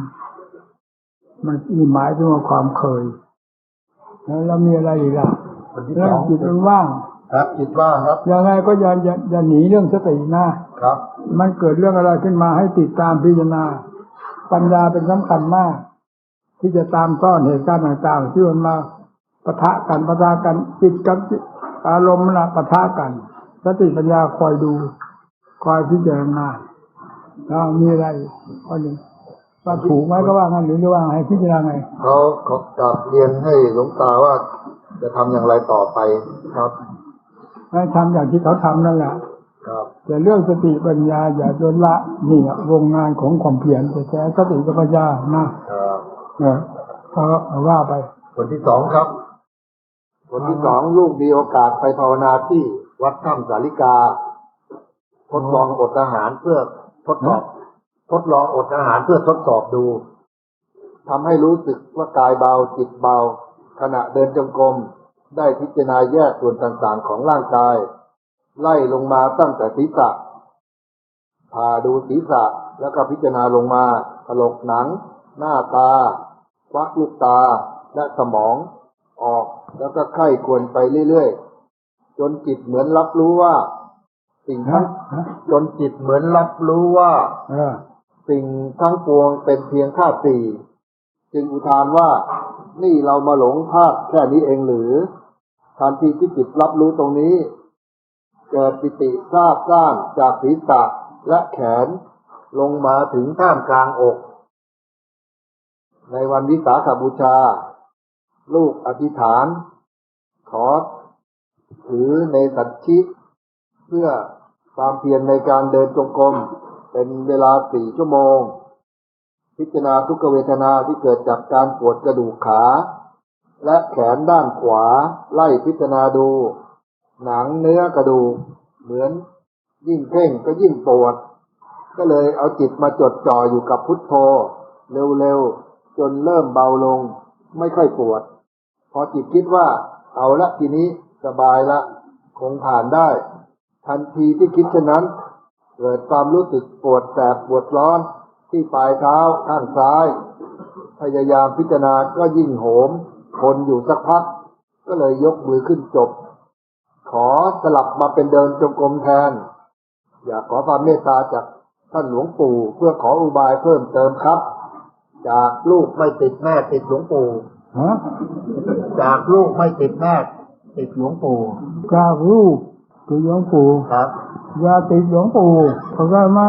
มันหมายถึงความเคยแล้วมีอะไรอีกล่ะแล้วจิตมันว่างครับจิตว่างครับยังไงก็อย่าหนีเรื่องสตินะครับมันเกิดเรื่องอะไรขึ้นมาให้ติดตามพิจารณาปัญญาเป็นสำคัญมากที่จะตามต้อนเหตุการณ์ต่างๆที่มันมาปะทะกันจิตกับอารมณ์ปะทะกันสติปัญญาคอยดูคอยพิจารณาแล้วมีอะไรข้อหนึ่งว่าถูกไหมก็ว่างั้นหรือว่าให้พิจารณาไงเขากลับเรียนให้หลวงตาว่าจะทำอย่างไรต่อไปครับให้ทำอย่างที่เขาทำนั่นแหละครับแต่เรื่องสติปัญญาอย่าโดนละนี่วงงานของความเพียรแต่สติกับปัญญานะครับว่าไปคนที่2ครับคนที่2ลูกมีโอกาสไปภาวนาที่วัดถ้ำสาลิกาทดลองอดอาหารเพื่อทดลองอดอาหารเพื่อทดสอบดู ทำให้รู้สึกว่ากายเบาจิตเบาขณะเดินจงกรมได้พิจารณาแยกส่วนต่างๆของร่างกายไล่ลงมาตั้งแต่ศีรษะพาดูศีรษะแล้วก็พิจารณาลงมาถลกหนังหน้าตาควักลูกตาและสมองออกแล้วก็ไข้ควรไปเรื่อยๆจนจิตเหมือนรับรู้ว่าสิ่งทั้งจนจิตเหมือนรับรู้ว่าสิ่งทั้งปวงเป็นเพียงธาตุสี่จึงอุทานว่านี่เรามาหลงธาตุแค่นี้เองหรือทันทีที่จิตรับรู้ตรงนี้เกิดปิติซาบซ่านจากศีรษะและแขนลงมาถึงท่ามกลางอกในวันวิสาขบูชาลูกอธิษฐานขอถือในสัจฉิเพื่อความเพียรในการเดินจงกรมเป็นเวลา4 ชั่วโมงพิจารณาทุกขเวทนาที่เกิดจากการปวดกระดูกขาและแขนด้านขวาไล่พิจารณาดูหนังเนื้อกระดูกเหมือนยิ่งเพ่งก็ยิ่งปวดก็เลยเอาจิตมาจดจ่ออยู่กับพุทโธเร็วๆจนเริ่มเบาลงไม่ค่อยปวดพอจิตคิดว่าเอาละทีนี้สบายละคงผ่านได้ทันทีที่คิดเช่นนั้นเกิดความรู้สึกปวดแสบปวดร้อนที่ปลายเท้าข้างซ้ายพยายามพิจารณาก็ยิ่งโหมทนอยู่สักพักก็เลยยกมือขึ้นจบขอสลับมาเป็นเดินจงกรมแทนอยากขอความเมตตาจากท่านหลวงปู่เพื่อขออุบายเพิ่มเติมครับจากลูกไม่ติดแม่ติดหลวงปู่จากลูกไม่ติดแม่ติดหลวงปู่จากลูกติดหลวงปู่ครับอย่าติดหลวงปู่เข้าใจไหม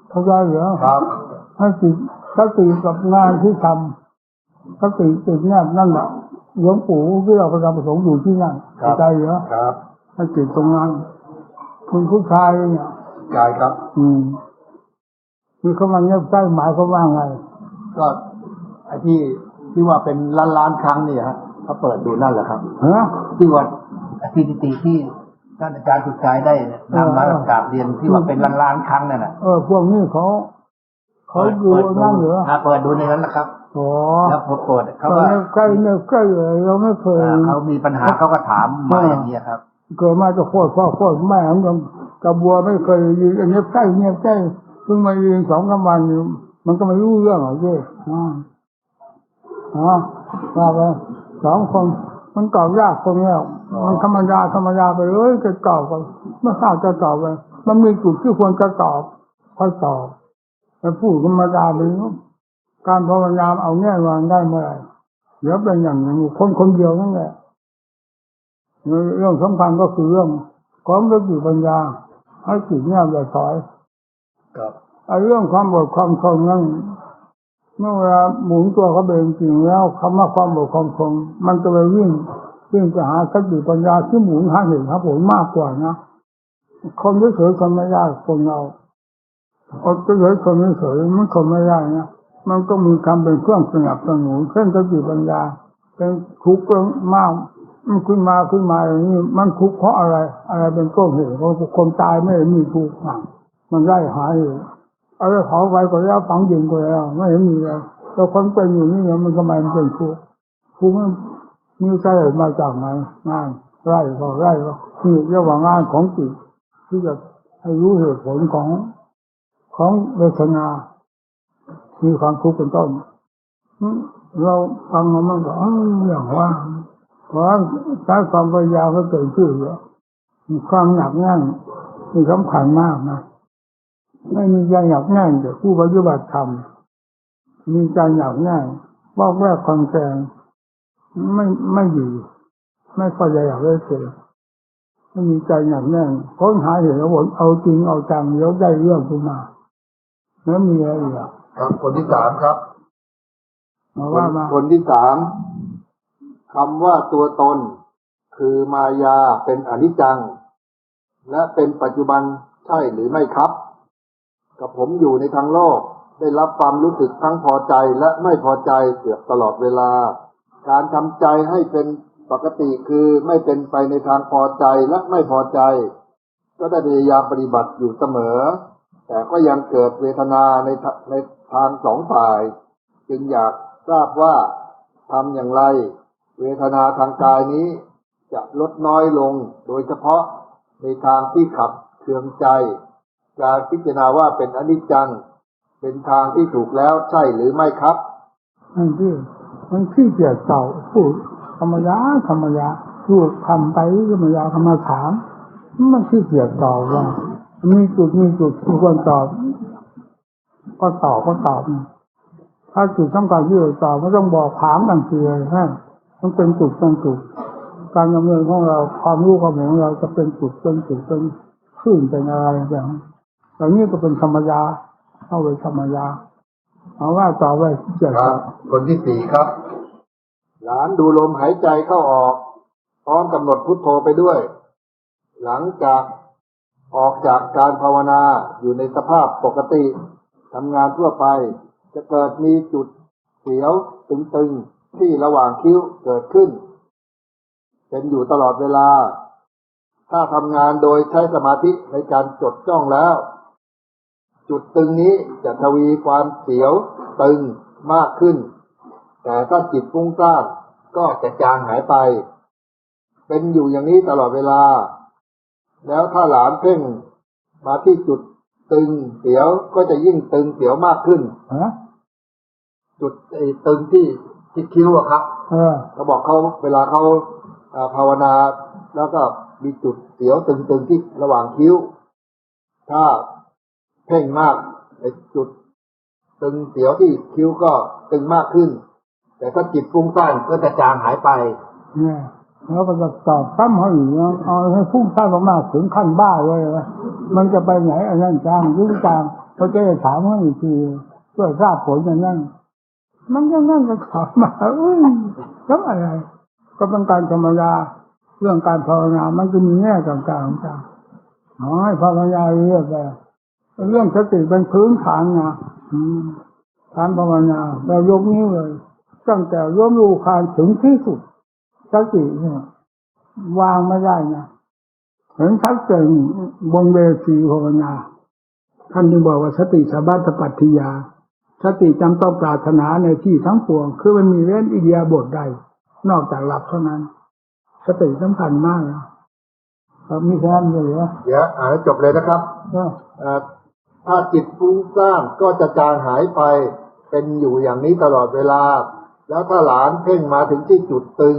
เข้าใจเหรอครับให้ติดสติกับงานที่ทำสติติดเนี่ยนั่นแหละหลวงปู่ที่เราประจำประสงค์อยู่ที่นั่นเข้าใจเหรอครับให้ติดตรงนั้นคุณผู้ชายเนี่ยใช่ครับคือเขามาเงียบใกล้หมายเขาว่าไงก็ไอ้ที่ว่าเป็นล้านครั้งเนี่ยฮะเขาเปิดดูนั่นแหละครับที่ว่าสถิติที่ท่านอาจารย์สุดท้ายได้นำมากราบเรียนที่ว่าเป็นล้านครั้งนั่นแหละพวกนี้เขาดูนั่นเหรอเปิดดูในนั้นแหละครับแล้วพอเปิดเขาก็ใกล้เราไม่เคยเขามีปัญหาเขาก็ถามมาอย่างนี้ครับเกิดมาจะโคตรแม่ของกระบัวไม่เคยยืนเงียบใกล้เพิ่งมายืน2-3 วันมันก็ไม่รู้เรื่องหรอกเจ้ว่าไป2 คนมันตอบยากคนแล้วมันธรรมดาไปเลยจะตอบกันไม่ทราบจะตอบไปมันมีจุดที่ควรจะตอบค่อยตอบแต่พูดธรรมดาไปการภาวนาเอาแง่วางได้เมื่อไหร่เดี๋ยวเป็นอย่างนี้คนเดียวนั่นแหละเรื่องสำคัญก็คือเรื่องของสติปัญญาให้จิตเนี่ยอย่าถอยเรื่องความอดความทนนั่นเมื่อเวลาหมุนตัวเขาเป็นจริงแล้วคำว่าความอดความทนมันจะไปวิ่งไปหาสติปัญญาที่หมุนหาเหตุหาผลมากกว่านะคนเฉยๆคนไม่ได้คนเราอดเฉยๆคนไม่เฉยมันคนไม่ได้นะมันก็มีคำเป็นเครื่องสนับสนุนเช่นสติปัญญาเป็นทุกข์มากมันขึ้นมาอย่างนี้มันทุกข์เพราะอะไรเป็นต้นเหตุเพราะคนตายไม่มีทุกข์มันได้หายเอาไปเผาไฟก็แล้วฝังดินก็แล้วไม่เห็นมีเลยแต่คนเป็นอยู่นี่มันทำไมมันเป็นทุกข์มันมีใช่มาจากไหนงานไร่ก็นี่เรียกว่างานของจิตที่จะให้รู้เหตุผลของเวทนามีความทุกข์เป็นต้นเราฟังมันก็อย่างว่าเพราะใช้ความพยายามก็เกิดขึ้นแล้วความหนักแน่นมีสำคัญมากนะไม่มีใจหนักแน่นแต่ผู้ปฏิบัติธรรมมีใจหนักแน่นบอกแรกความแข็งไม่ดีไม่พอใจอยากได้เกิดไม่มีใจหนักแน่นค้นหาเหตุผลเอาจริงเอาจังแล้วได้เรื่องขึ้นมาแล้วมีอะไรอีกครับคนที่3ครับคนที่3คำว่าตัวตนคือมายาเป็นอนิจจังและเป็นปัจจุบันใช่หรือไม่ครับกับผมอยู่ในทางโลกได้รับความรู้สึกทั้งพอใจและไม่พอใจเกือบตลอดเวลาการทำใจให้เป็นปกติคือไม่เป็นไปในทางพอใจและไม่พอใจก็ได้พยายามปฏิบัติอยู่เสมอแต่ก็ยังเกิดเวทนาในทาง2 ฝ่าย จึงอยากทราบว่าทำอย่างไรเวทนาทางกายนี้จะลดน้อยลงโดยเฉพาะในทางที่ขับเคืองใจการพิจารณาว่าเป็นอนิจจังเป็นทางที่ถูกแล้วใช่หรือไม่ครับมันขี้เกียจเก่าพูดธรรมยาพูดทำไปธรรมยาธรรมถามมันขี้เกียจตอบว่ามีจุดที่ควรตอบก็ตอบถ้าจุดต้องการที่จะตอบไม่ต้องบอกถามทันทีเลยฮะต้องเป็นจุดการดำเนินของเราความรู้ความเห็นของเราจะเป็นจุดเป็นขึ้นเป็นอะไรอย่างนี้ก็เป็นธรรมยาเข้าไปธรรมยาเอาว่าต่อไปเจ็ดครับคนที่สี่ครับ หลานดูลมหายใจเข้าออกพร้อมกำหนดพุทโธไปด้วยหลังจากออกจากการภาวนาอยู่ในสภาพปกติทำงานทั่วไปจะเกิดมีจุดเสียวตึงๆที่ระหว่างคิ้วเกิดขึ้นเป็นอยู่ตลอดเวลาถ้าทำงานโดยใช้สมาธิในการจดจ้องแล้วจุดตึงนี้จะทวีความเสียวตึงมากขึ้นแต่ถ้าจิตฟุ้งซ่านก็จะจางหายไปเป็นอยู่อย่างนี้ตลอดเวลาแล้วถ้าหลานเพ่งมาที่จุดตึงเสียวก็จะยิ่งตึงเสียวมากขึ้นจุดตึงที่คิ้วอะครับเขาบอกเขาเวลาเขาภาวนาแล้วก็มีจุดเสียวตึงที่ระหว่างคิ้วถ้าเพ่งมากจุดตึงเสียวที่คิ้วก็ตึงมากขึ้นแต่ถ้าจิตฟุ้งซ่านก็จะจางหายไปแล้วก็จะตอบซ้ำเขาอีกเอาให้ฟุ้งซ่านมากๆถึงขั้นบ้าเลยมันจะไปไหนอันนั้นจางยุ่งจางเขาจะถามว่าอีกทีเพื่อทราบผลอย่างนั้นมันยังนั่นก็ถามมาแล้วอะไรก็เป็นการธรรมดาเรื่องการภาวนามันจะมีแง่ต่างๆให้ภาวนาเรื่อยไปเรื่องสติเป็นพื้นฐานนะการภาวนาเรายกนิ้วเลยตั้งแต่ร่วมรู้คานถึงที่สุดสติเนี่ยวางไม่ได้นะเห็นชัดเจนบนเวทีภาวนาท่านจึงบอกว่าสติสัมปชัญปัตติยาสติจำต้องปรารถนาในที่ทั้งปวงคือมันมีเว้นอิริยาบถใดนอกจากหลับเท่านั้นสติสำคัญมากนะครับมีแค่นั้นเลยนะเดี๋ยวอ่านจบเลยนะครับถ้าจิตฟุ้งซ่านก็จะจางหายไปเป็นอยู่อย่างนี้ตลอดเวลาแล้วถ้าหลานเพ่งมาถึงที่จุดตึง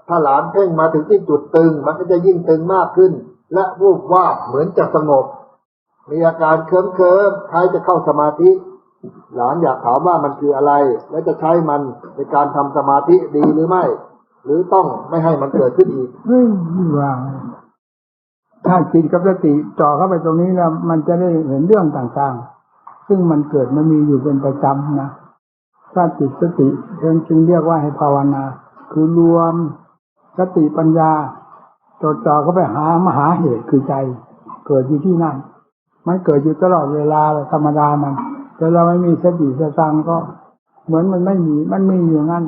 ถ้าหลานเพ่งมาถึงที่จุดตึงมันก็จะยิ่งตึงมากขึ้นและวูบวาบเหมือนจะสงบมีอาการเคลิ้มคล้ายจะเข้าสมาธิหลานอยากถามว่ามันคืออะไรและจะใช้มันในการทำสมาธิดีหรือไม่หรือต้องไม่ให้มันเกิดขึ้นอีกว่าถ้าจิตกับสติจ่อเข้าไปตรงนี้แล้วมันจะได้เห็นเรื่องต่างๆซึ่งมันเกิดมันมีอยู่เป็นประจำนะถ้าจิตสติจึงเรียกว่าให้ภาวนาคือรวมสติปัญญาจ่อเข้าไปหามหาเหตุคือใจเกิดอยู่ที่นั่นมันเกิดอยู่ตลอดเวลาธรรมดามันแต่เราไม่มีสติสตังก็เหมือนมันไม่มีมันมีอยู่งั้น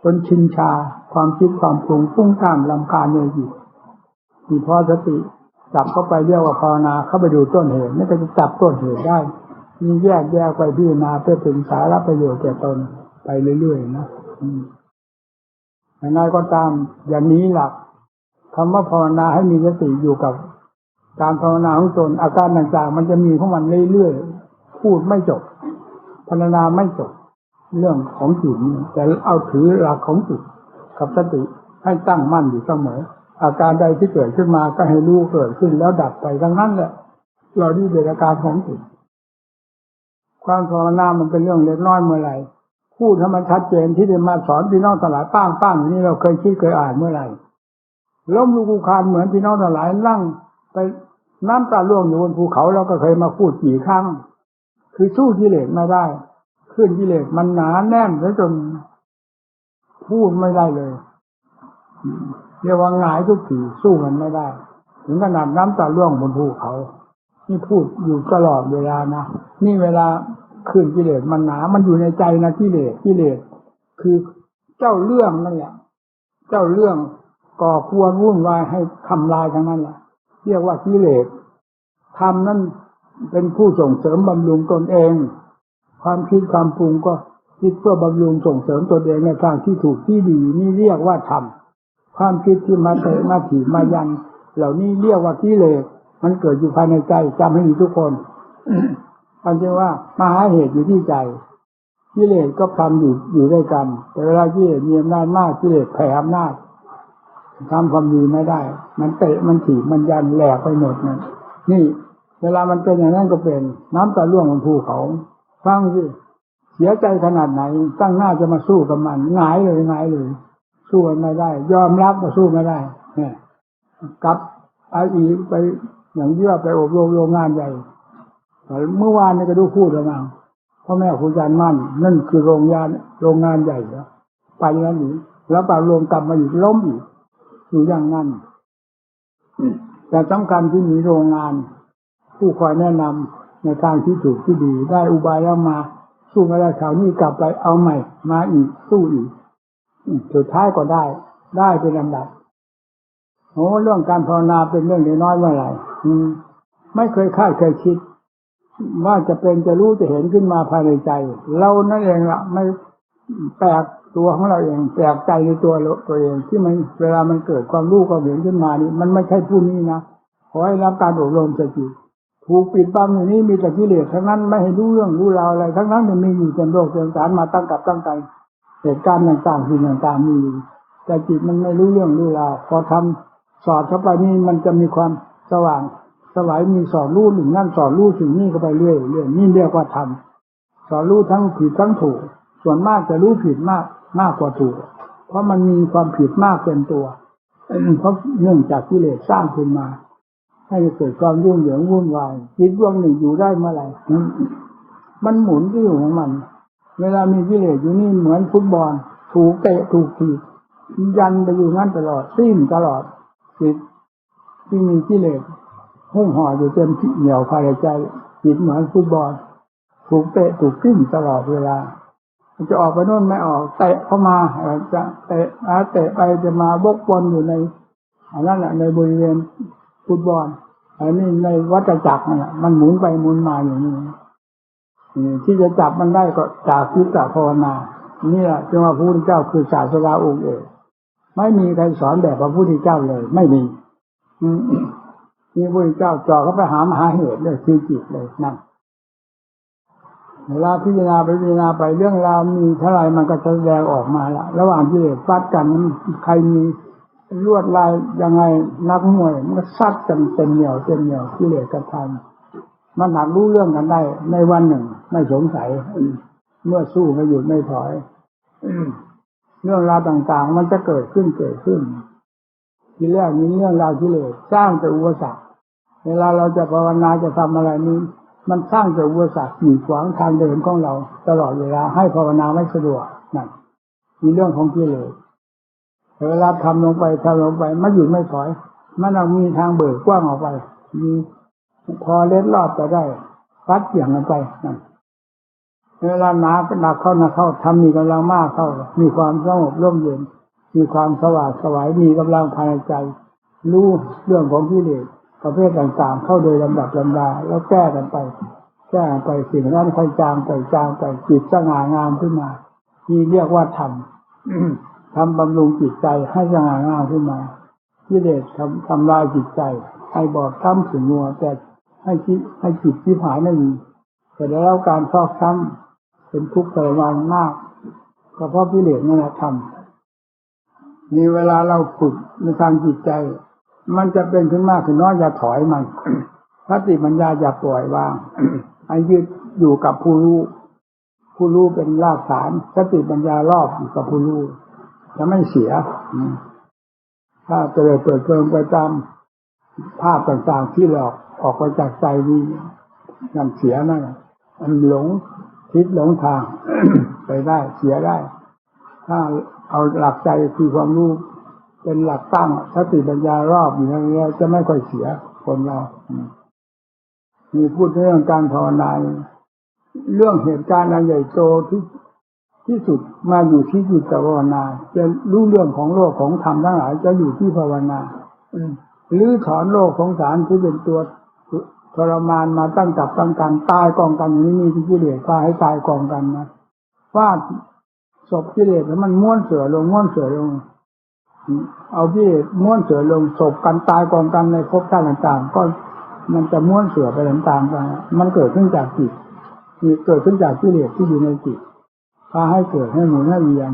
จนชินชาความคิดความปรุงฟุ้งซ่านรำคาญในจิตมีพอสติจับเข้าไปเรียกว่าภาวนาเข้าไปดูต้นเหตุนี่ก็จะจับต้นเหตุได้มีแยกไปพิจารณาเพื่อเป็นสาระประโยชน์แก่ตนไปเรื่อยๆนะอย่างไรก็ตามอย่างนี้หลักคำว่าภาวนาให้มีสติอยู่กับการภาวนาของตนอาการต่างๆมันจะมีของมันเรื่อยๆพูดไม่จบภาวนาไม่จบเรื่องของจิตแต่เอาถือหลักของจิตกับสติให้ตั้งมั่นอยู่เสมออาการใดที่เกิดขึ้นมาก็ให้รู้เกิดขึ้นแล้วดับไปทั้งนั้นแหละเรานี่เป็นอาการของจิตความภาวนามันเป็นเรื่องเล็กน้อยเมื่อไหร่พูดให้มันชัดเจนที่ได้มาสอนพี่น้องทั้งหลายป้างนี่เราเคยคิดเคยอ่านเมื่อไหร่ล้มลุกคลานเหมือนพี่น้องทั้งหลายนั่งไปน้ำตาล่วงอยู่บนภูเขาเราก็เคยมาพูดกี่ครั้งคือสู้กิเลสไม่ได้ขึ้นกิเลสมันหนาแน่นซะจนพูดไม่ได้เลยเรียกว่าหงายทุกทีสู้มันไม่ได้ถึงขนาดน้ำตาล่วงบนภูเขานี่พูดอยู่ตลอดเวลานะนี่เวลาขึ้นกิเลสมันหนามันอยู่ในใจนะกิเลสคือเจ้าเรื่องนั่นแหละเจ้าเรื่องก่อควรวุ่นวายให้ทำลายทั้งนั้นแหละเรียกว่ากิเลสธรรมนั้นเป็นผู้ส่งเสริมบำรุงตนเอง ความคิดความปรุงก็คิดเพื่อบำรุงส่งเสริมตนเองในทางที่ถูกที่ดีนี่เรียกว่าธรรมความคิดที่มาเตะมาถีบมายันเหล่านี้เรียกว่ากิเลสมันเกิดอยู่ภายในใจจำให้ดีทุกคนความจริงว่ามาหาเหตุอยู่ที่ใจกิเลสก็ทำอยู่ด้วยกันแต่เวลากิเลสมีอำนาจมากกิเลสแผ่อำนาจทำความดีไม่ได้มันเตะมันถีบมันยันแหลกไปหมดนั่นนี่เวลามันเป็นอย่างนั้นก็เป็นน้ำตาล่วงบนภูเขาฟังสิเสียใจขนาดไหนตั้งหน้าจะมาสู้กับมันหงายเลยสู้มันไม่ได้ยอมรับว่าสู้ไม่ได้เนี่ยกลับเอาอีกไปอย่างที่ว่าไปอบรมโรงงานใหญ่เมื่อวานนี้ก็ดูพูดแล้วนะพ่อแม่ครูอาจารย์มั่นนั่นคือโรงงานใหญ่แล้วไปแล้วหนีแล้วป่าลงกลับมาอีกล้มอีกอยู่อย่างนั้นแต่สำคัญที่มีโรงงานผู้คอยแนะนำในทางที่ถูกที่ดีได้อุบายแล้วมาสู้ไม่ได้คราวนี้กลับไปเอาใหม่มาอีกสู้อีกสุดท้ายก็ได้เป็นลำดับโอ้เรื่องการภาวนาเป็นเรื่องน้อยเมื่อไหร่ไม่เคยคาดเคยคิดว่าจะเป็นจะรู้จะเห็นขึ้นมาภายในใจเรานั่นเองล่ะไม่แปลกตัวของเราเองแปลกใจในตัวเองที่มันเวลามันเกิดความรู้ความเห็นขึ้นมานี่มันไม่ใช่ผู้นี้นะขอให้รับการอบรมสติถูกปิดบังอยู่นี้มีแต่กิเลสทั้งนั้นไม่ให้รู้เรื่องรู้ราวอะไรทั้งนั้นมันมีอยู่เต็มโลกเต็มสารมาตั้งกับตั้งใจเหตุการณ์ต่างๆสิ่งต่างๆมีแต่จิตมันไม่รู้เรื่องรู้ราวพอทำสอดเข้าไปนี่มันจะมีความสว่างสวายมีสอนรู้หนึ่งนั่นสอนรู้สิ่งนี้เข้าไปเรื่อยนี่เรียกว่าธรรมสอนรู้ทั้งผิดทั้งถูกส่วนมากจะรู้ผิดมากกว่าถูกเพราะมันมีความผิดมากเกินตัวเพราะเนื่องจากกิเลสสร้างขึ้นมาให้เกิดความยุ่งเหยิงวุ่นวายจิตดวงหนึ่งอยู่ได้เมื่อไหร่มันหมุนที่อยู่ของมันเวลามีกิเลสอยู่นี่เหมือนฟุตบอลถูกเตะถูกถีบยันไปอยู่งั้นตลอดสิ้นตลอดจิตที่มีกิเลสหุ้มห่ออยู่เต็มที่เหนี่ยวภายในใจจิตเหมือนฟุตบอลถูกเตะถูกทิ้งตลอดเวลาจะออกไปโน่นไม่ออกเตะเข้ามาจะเตะไปจะมาบกวนอยู่ในอันนั้นแหละในบริเวณฟุตบอลอันนี้ในวัฏจักรเนี่ยมันหมุนไปหมุนมาอย่างนี้ที่จะจับมันได้ก็จากจิตภาวนานี่แหละจึงว่าพระพุทธเจ้าคือศาสดาองค์เอกไม่มีใครสอนแบบพระพุทธเจ้าเลยไม่มีนี่พระพุทธเจ้าจ่อเข้าไปหาเหตุเลยคือจิตเลยนั่นเวลาพิจารณาไปเรื่องราวมีเท่าไรมันก็จะแสดงออกมาละระหว่างกิเลสฟัดกันใครมีลวดลายยังไงนักมวยมันก็ซัดกันเต็มเหนี่ยวกิเลสกับธรรมมันหนักรู้เรื่องกันได้ในวันหนึ่งไม่สงสัยเมื่อสู้ไม่หยุดไม่ถอยเรื่องราวต่างๆมันจะเกิดขึ้นทีแรกมีเรื่องราวกิเลสสร้างแต่อุปสรรคเวลาเราจะภาวนาจะทำอะไรนี้มันสร้างแต่อุปสรรคกีดขวางทางเดินของเราตลอดเวลาให้ภาวนาไม่สะดวกนั่นมีเรื่องของกิเลสเวลาทำลงไปไม่หยุดไม่ถอยมันเรามีทางเบิกกว้างออกไปมีพอเล็ดลอดไปได้ฟัดเกี่ยงกันไปนั่นเวลาหนักเข้าทำมีกำลังมากเข้ามีความสงบร่มเย็นมีความสว่างสวายมีกำลังภายในใจรู้เรื่องของกิเลสประเภทต่างๆเข้าโดยลำดับลำดาแล้วแก้กันไปสิ่งนั้นค่อยจางไปจิตสง่างามขึ้นมาที่เรียกว่าธรรมทำบำรุงจิตใจให้สง่างามขึ้นมากิเลสทำลายจิตใจให้บอบช้ำขุ่นมัวแต่ให้จิตที่หายไม่มีแต่แล้วการฟอกช้ำเป็นทุกข์ทรมานมากก็เพราะกิเลสนั่นแหละทำมีเวลาเราฝึกในทางจิตใจมันจะเป็นขึ้นมากขึ้นน้อยอย่าถอยมันสติปัญญาอย่าปล่อยวางให้ยึดอยู่กับผู้รู้เป็นรากฐานสติปัญญารอบอยู่กับผู้รู้จะไม่เสียถ้าเปิดเผยไปตามภาพต่างๆที่หลอกออกไปจากใจนี้นั่นเสียนั่นมันหลงทิศหลงทาง ไปได้เสียได้ถ้าเอาหลักใจคือความรู้เป็นหลักตั้งสติปัญญารอบอยู่อย่างนี้จะไม่ค่อยเสียคนเรามีพูดเรื่องการภาวนาเรื่องเหตุการณ์อันใหญ่โตที่สุดมาอยู่ที่จิตภาวนาจะรู้เรื่องของโลกของธรรมทั้งหลายจะอยู่ที่ภาวนาหรือถอนโลกของสารที่เป็นตัว ทรมานมาตั้งจับตั้งกันตายกองกันนี่มีกิเลสพาให้ตายกองกันนะว่าศพกิเลสแล้วมันม้วนเสือลงเอากิเลสม้วนเสือลงศพกันตายกองกันในภพชาติต่างๆก็มันจะม้วนเสือไปต่างๆกันมันเกิดขึ้นจากจิตนี่เกิดขึ้นจากกิเลสที่อยู่ในจิตพาให้เกิดให้หมุนให้เวียน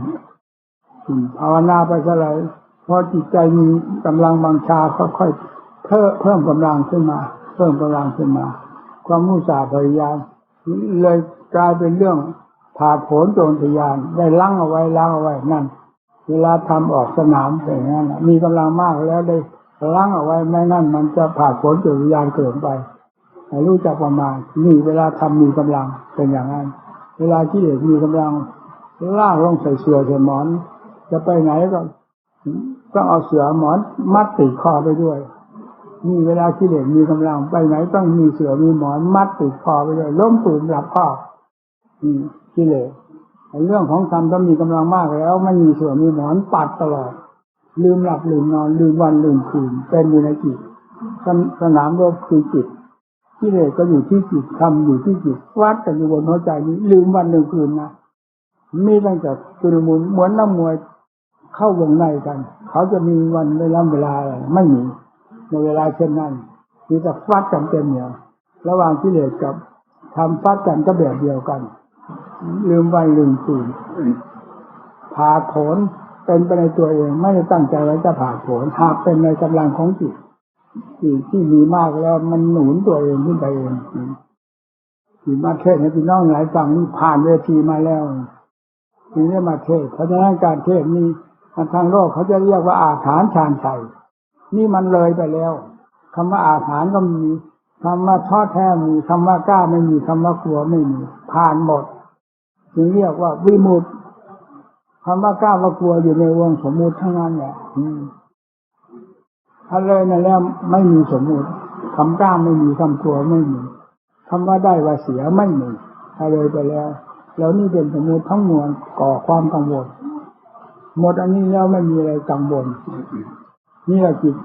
ภาวนาไปเท่าไหร่พอจิตใจมีกำลังบังชาค่อยๆเพิ่มกำลังขึ้นมาความมุ่งสาพยายามเลยกลายเป็นเรื่องผ่าโผนโจรทยานได้ล้างเอาไว้นั่นเวลาทำออกสนามอย่างนั้นมีกำลังมากแล้วได้ล้างเอาไว้ไม่งั้นมันจะผ่าโผนโจรทยานเกินไปให้รู้จักประมาณนี่เวลาทำมีกำลังเป็นอย่างนั้นเวลากิเลสมีกำลังลากลงใส่เสื่อใส่หมอนจะไปไหนก็ต้องเอาเสื่อหมอนมัดติดคอไปด้วยนี่เวลากิเลสมีกำลังไปไหนต้องมีเสื่อมีหมอนมัดติดคอไปด้วยล้มตุ่มหลับคอกิเลสเรื่องของธรรมต้องมีกำลังมากแล้วไม่มีเสื่อมีหมอนปัดตลอดลืมหลับลืมนอนลืมวันลืมคืนเป็นอยู่ในจิตสนามรบคือจิตกิเลสก็อยู่ที่จิตธรรมอยู่ที่จิตวัดกันอยู่บนหัวใจนี้ลืมวันลืมคืนนะมีตั้งแต่ชุลมุนเหมือนนักมวยเข้าวงในกันเขาจะมีวันเวลาอะไรไม่มีในเวลาเช่นนั้นมีแต่ฟัดกันเต็มเหนียวระหว่างกิเลสกับธรรมฟัดกันก็แบบเดียวกันลืมวันลืมคืนผ่าโผนเป็นไปในตัวเองไม่ได้ตั้งใจไว้จะผ่าโผนหากเป็นในกำลังของจิตที่มีมากแล้วมันหนุนตัวเองขึ้นไปเองที่มาเทศให้พี่น้องหลายฟังนี่ผ่านเวทีมาแล้วถึงได้มาเทศเพราะฉะนั้นการเทศนี้ทางโลกเขาจะเรียกว่าอาถรรพ์ฌานชัยนี่มันเลยไปแล้วคำว่าอาถรรพ์ก็มีคำว่าท้อแท้มีคำว่ากล้าไม่มีคำว่ากลัวไม่มีผ่านหมดถึงเรียกว่าวิมุตติคำว่ากล้าว่ากลัวอยู่ในวงสมมุติทั้งนั้นแหละถ้าเลยนั่นแล้วไม่มีสมมุติคำกล้าไม่มีคำกลัวไม่มีคำว่าได้ว่าเสียไม่มีถ้าเลยไปแล้วนี่เป็นสมมุติทั้งมวลก่อความกังวลหมดอันนี้แล้วไม่มีอะไรกังวลนี่แหละจิต